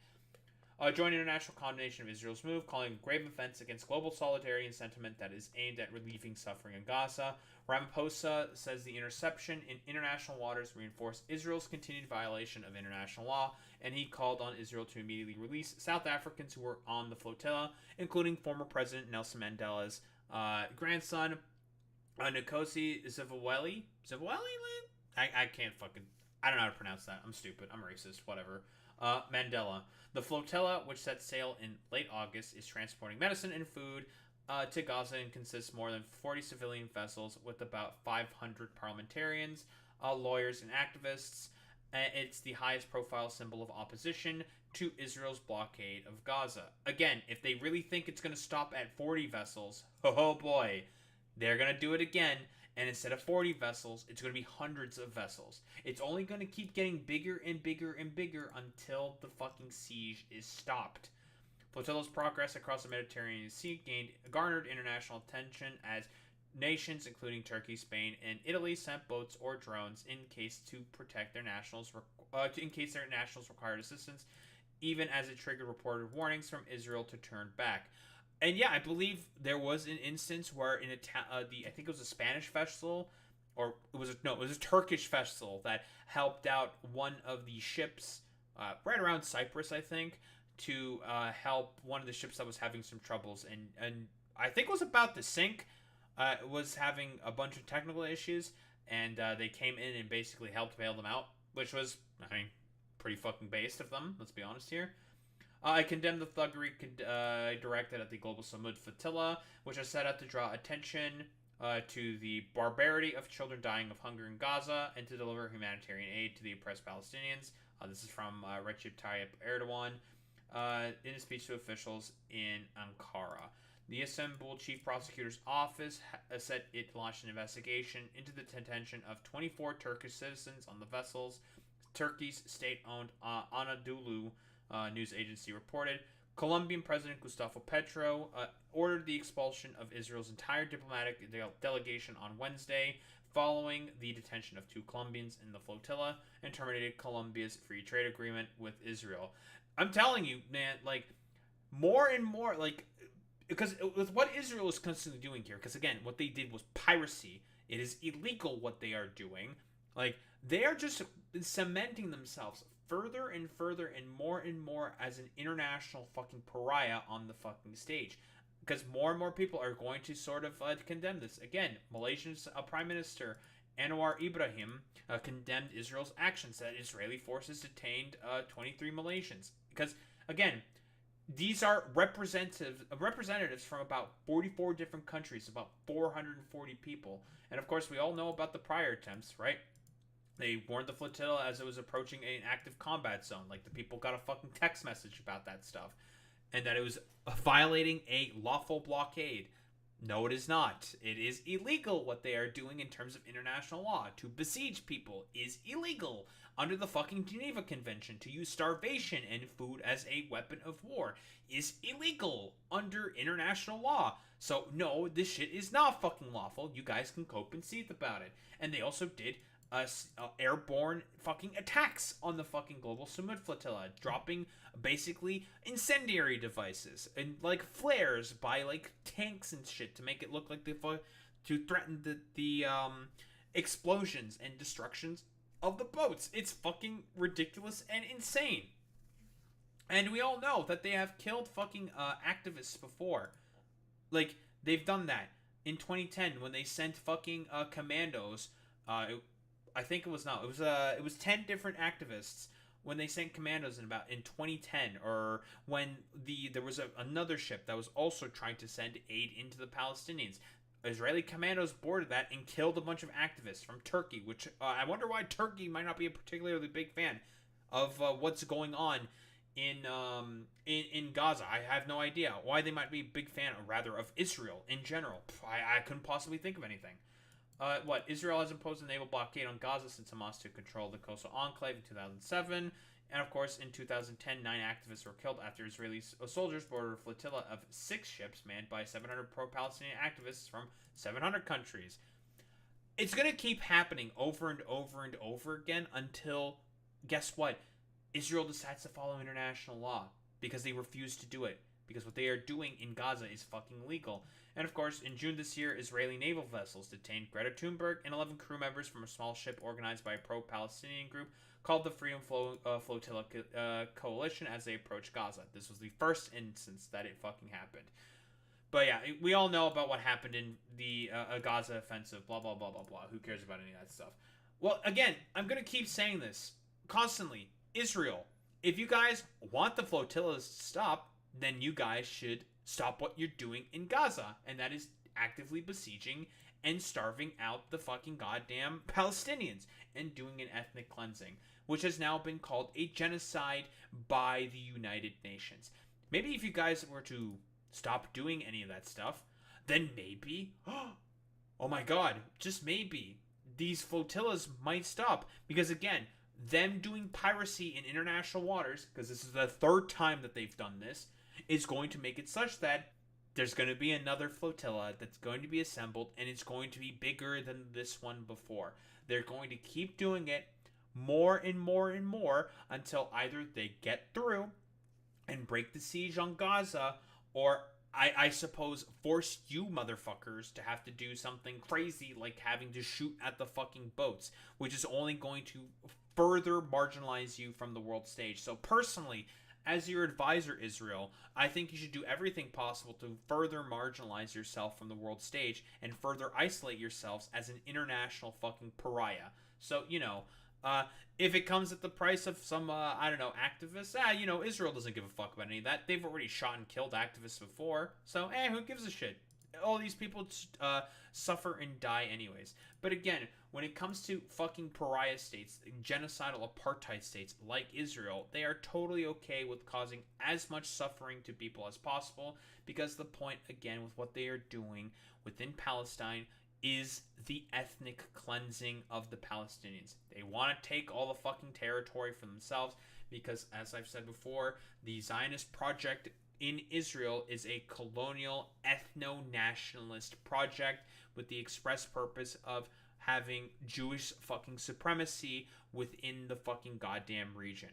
L: Joint international condemnation of Israel's move, calling grave offense against global solidarity and sentiment that is aimed at relieving suffering in Gaza. Ramaphosa says the interception in international waters reinforced Israel's continued violation of international law, and he called on Israel to immediately release South Africans who were on the flotilla, including former President Nelson Mandela's grandson, Nkosi Sivelile? I can't fucking... I don't know how to pronounce that. I'm stupid. I'm racist. Whatever. Mandela. The flotilla, which set sail in late August, is transporting medicine and food to Gaza and consists more than 40 civilian vessels with about 500 parliamentarians, lawyers, and activists. It's the highest profile symbol of opposition to Israel's blockade of Gaza. Again, if they really think it's going to stop at 40 vessels, oh boy, they're going to do it again. And instead of 40 vessels, it's going to be hundreds of vessels. It's only going to keep getting bigger and bigger and bigger until the fucking siege is stopped. Flotilla's progress across the Mediterranean Sea garnered international attention as nations, including Turkey, Spain, and Italy, sent boats or drones in case to protect their nationals, in case their nationals required assistance, even as it triggered reported warnings from Israel to turn back. And yeah, I believe there was an instance where in I think it was a Spanish vessel, or it was a Turkish vessel that helped out one of the ships right around Cyprus, I think, to help one of the ships that was having some troubles, and I think it was about to sink. It was having a bunch of technical issues, and they came in and basically helped bail them out, which was, I mean, pretty fucking based of them. Let's be honest here. I condemn the thuggery directed at the Global Samud Flotilla, which is set out to draw attention to the barbarity of children dying of hunger in Gaza and to deliver humanitarian aid to the oppressed Palestinians. This is from Recep Tayyip Erdogan in a speech to officials in Ankara. The Istanbul Chief Prosecutor's Office said it launched an investigation into the detention of 24 Turkish citizens on the vessels. Turkey's state-owned Anadolu news agency reported. Colombian President Gustavo Petro ordered the expulsion of Israel's entire diplomatic delegation on Wednesday, following the detention of 2 Colombians in the flotilla, and terminated Colombia's free trade agreement with Israel. I'm telling you, man, like, more and more, like, because with what Israel is constantly doing here, because again, what they did was piracy. It is illegal what they are doing. Like, they are just cementing themselves further and further and more as an international fucking pariah on the fucking stage. Because more and more people are going to sort of condemn this. Again, Malaysia's Prime Minister Anwar Ibrahim condemned Israel's actions, that Israeli forces detained 23 Malaysians. Because, again, these are representatives from about 44 different countries, about 440 people. And of course, we all know about the prior attempts, right? They warned the flotilla as it was approaching an active combat zone. Like, the people got a fucking text message about that stuff. And that it was violating a lawful blockade. No, it is not. It is illegal what they are doing in terms of international law. To besiege people is illegal under the fucking Geneva Convention. To use starvation and food as a weapon of war is illegal under international law. So, no, this shit is not fucking lawful. You guys can cope and seethe about it. And they also did airborne fucking attacks on the fucking Global Samud Flotilla, dropping basically incendiary devices and like flares by like tanks and shit to make it look like to threaten the explosions and destructions of the boats. It's fucking ridiculous and insane. And we all know that they have killed fucking activists before. Like, they've done that. In 2010, when they sent fucking commandos, I think it was 10 different activists when they sent commandos in 2010, or when there was another ship that was also trying to send aid into the Palestinians. Israeli commandos boarded that and killed a bunch of activists from Turkey, which I wonder why Turkey might not be a particularly big fan of what's going on in Gaza. I have no idea why they might be a big fan, or rather, of Israel in general. I couldn't possibly think of anything. Israel has imposed a naval blockade on Gaza since Hamas took control of the coastal enclave in 2007. And of course, in 2010, 9 activists were killed after Israeli soldiers boarded a flotilla of 6 ships manned by 700 pro-Palestinian activists from 700 countries. It's going to keep happening over and over and over again until, guess what? Israel decides to follow international law, because they refuse to do it. Because what they are doing in Gaza is fucking illegal. And of course, in June this year, Israeli naval vessels detained Greta Thunberg and 11 crew members from a small ship organized by a pro-Palestinian group called the Freedom Flotilla Coalition as they approached Gaza. This was the first instance that it fucking happened. But yeah, we all know about what happened in the Gaza offensive, blah, blah, blah, blah, blah. Who cares about any of that stuff? Well, again, I'm going to keep saying this constantly. Israel, if you guys want the flotillas to stop, then you guys should stop what you're doing in Gaza, and that is actively besieging and starving out the fucking goddamn Palestinians and doing an ethnic cleansing, which has now been called a genocide by the United Nations. Maybe if you guys were to stop doing any of that stuff, then maybe, oh my god, just maybe, these flotillas might stop. Because again, them doing piracy in international waters, because this is the third time that they've done this, is going to make it such that there's going to be another flotilla that's going to be assembled, and it's going to be bigger than this one before. They're going to keep doing it more and more and more until either they get through and break the siege on Gaza, or I suppose force you motherfuckers to have to do something crazy like having to shoot at the fucking boats, which is only going to further marginalize you from the world stage. So personally, as your advisor, Israel, I think you should do everything possible to further marginalize yourself from the world stage and further isolate yourselves as an international fucking pariah. So, if it comes at the price of some, activists, Israel doesn't give a fuck about any of that. They've already shot and killed activists before. So, who gives a shit? All these people suffer and die anyways. But again, when it comes to fucking pariah states, genocidal apartheid states like Israel, they are totally okay with causing as much suffering to people as possible, because the point, again, with what they are doing within Palestine is the ethnic cleansing of the Palestinians. They want to take all the fucking territory for themselves because, as I've said before, the Zionist project in Israel is a colonial ethno-nationalist project with the express purpose of having Jewish fucking supremacy within the fucking goddamn region.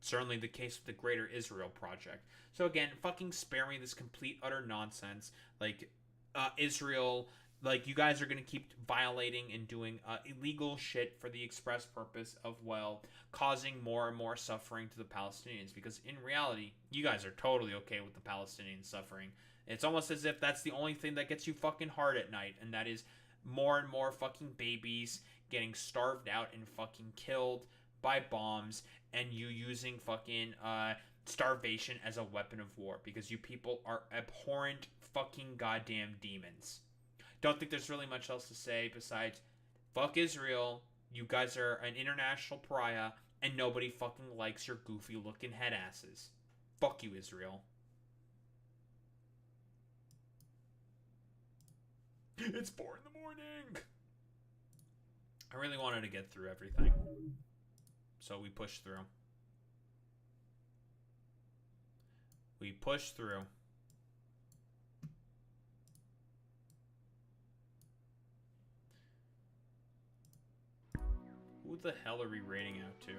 L: Certainly the case with the Greater Israel Project. So again, fucking spare me this complete utter nonsense. Israel, you guys are going to keep violating and doing illegal shit for the express purpose of, causing more and more suffering to the Palestinians. Because in reality, you guys are totally okay with the Palestinians suffering. It's almost as if that's the only thing that gets you fucking hard at night, and that is more and more fucking babies getting starved out and fucking killed by bombs, and you using fucking starvation as a weapon of war, because you people are abhorrent fucking goddamn demons. Don't think there's really much else to say besides, fuck Israel, you guys are an international pariah, and nobody fucking likes your goofy looking head asses. Fuck you, Israel. It's 4 in the morning! I really wanted to get through everything. So we pushed through. We pushed through. Who the hell are we raiding out to?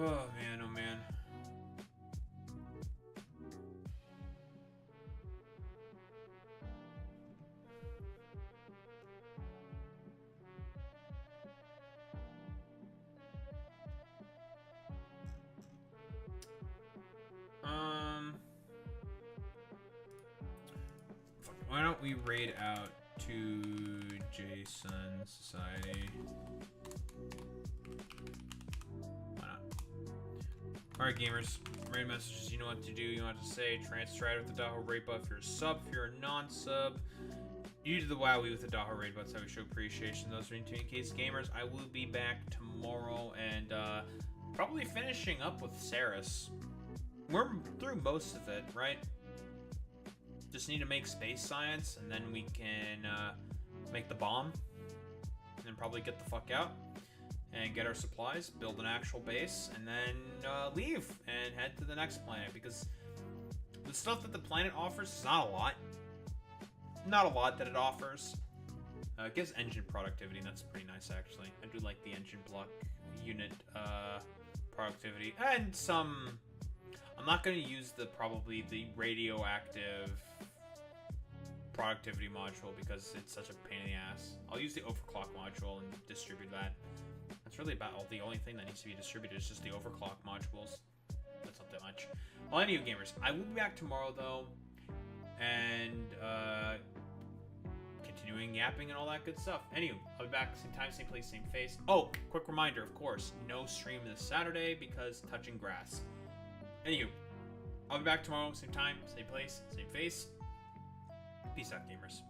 A: Oh man, oh man. Why don't we raid out to Jason Society? Why not? Alright, gamers. Raid messages, you know what to do, you know what to say. Transstride with the Daho raid buff. If you're a sub, if you're a non-sub, you do the WoWie with the Daho raid buff. That's how we show appreciation. Those are in case gamers. I will be back tomorrow and probably finishing up with Saris. We're through most of it, right? Just need to make space science, and then we can make the bomb, and then probably get the fuck out, and get our supplies, build an actual base, and then leave, and head to the next planet, because the stuff that the planet offers is not a lot. Not a lot that it offers. It gives engine productivity, and that's pretty nice, actually. I do like the engine block unit productivity, and some... I'm not going to use probably the radioactive productivity module because it's such a pain in the ass. I'll use the overclock module and distribute that. That's really about the only thing that needs to be distributed is just the overclock modules. That's not that much. Well, anyway, gamers, I will be back tomorrow though, and continuing yapping and all that good stuff. Anyway, I'll be back same time, same place, same face. Oh, quick reminder, of course, no stream this Saturday because touching grass. Anywho, I'll be back tomorrow, same time, same place, same face. Peace out, gamers.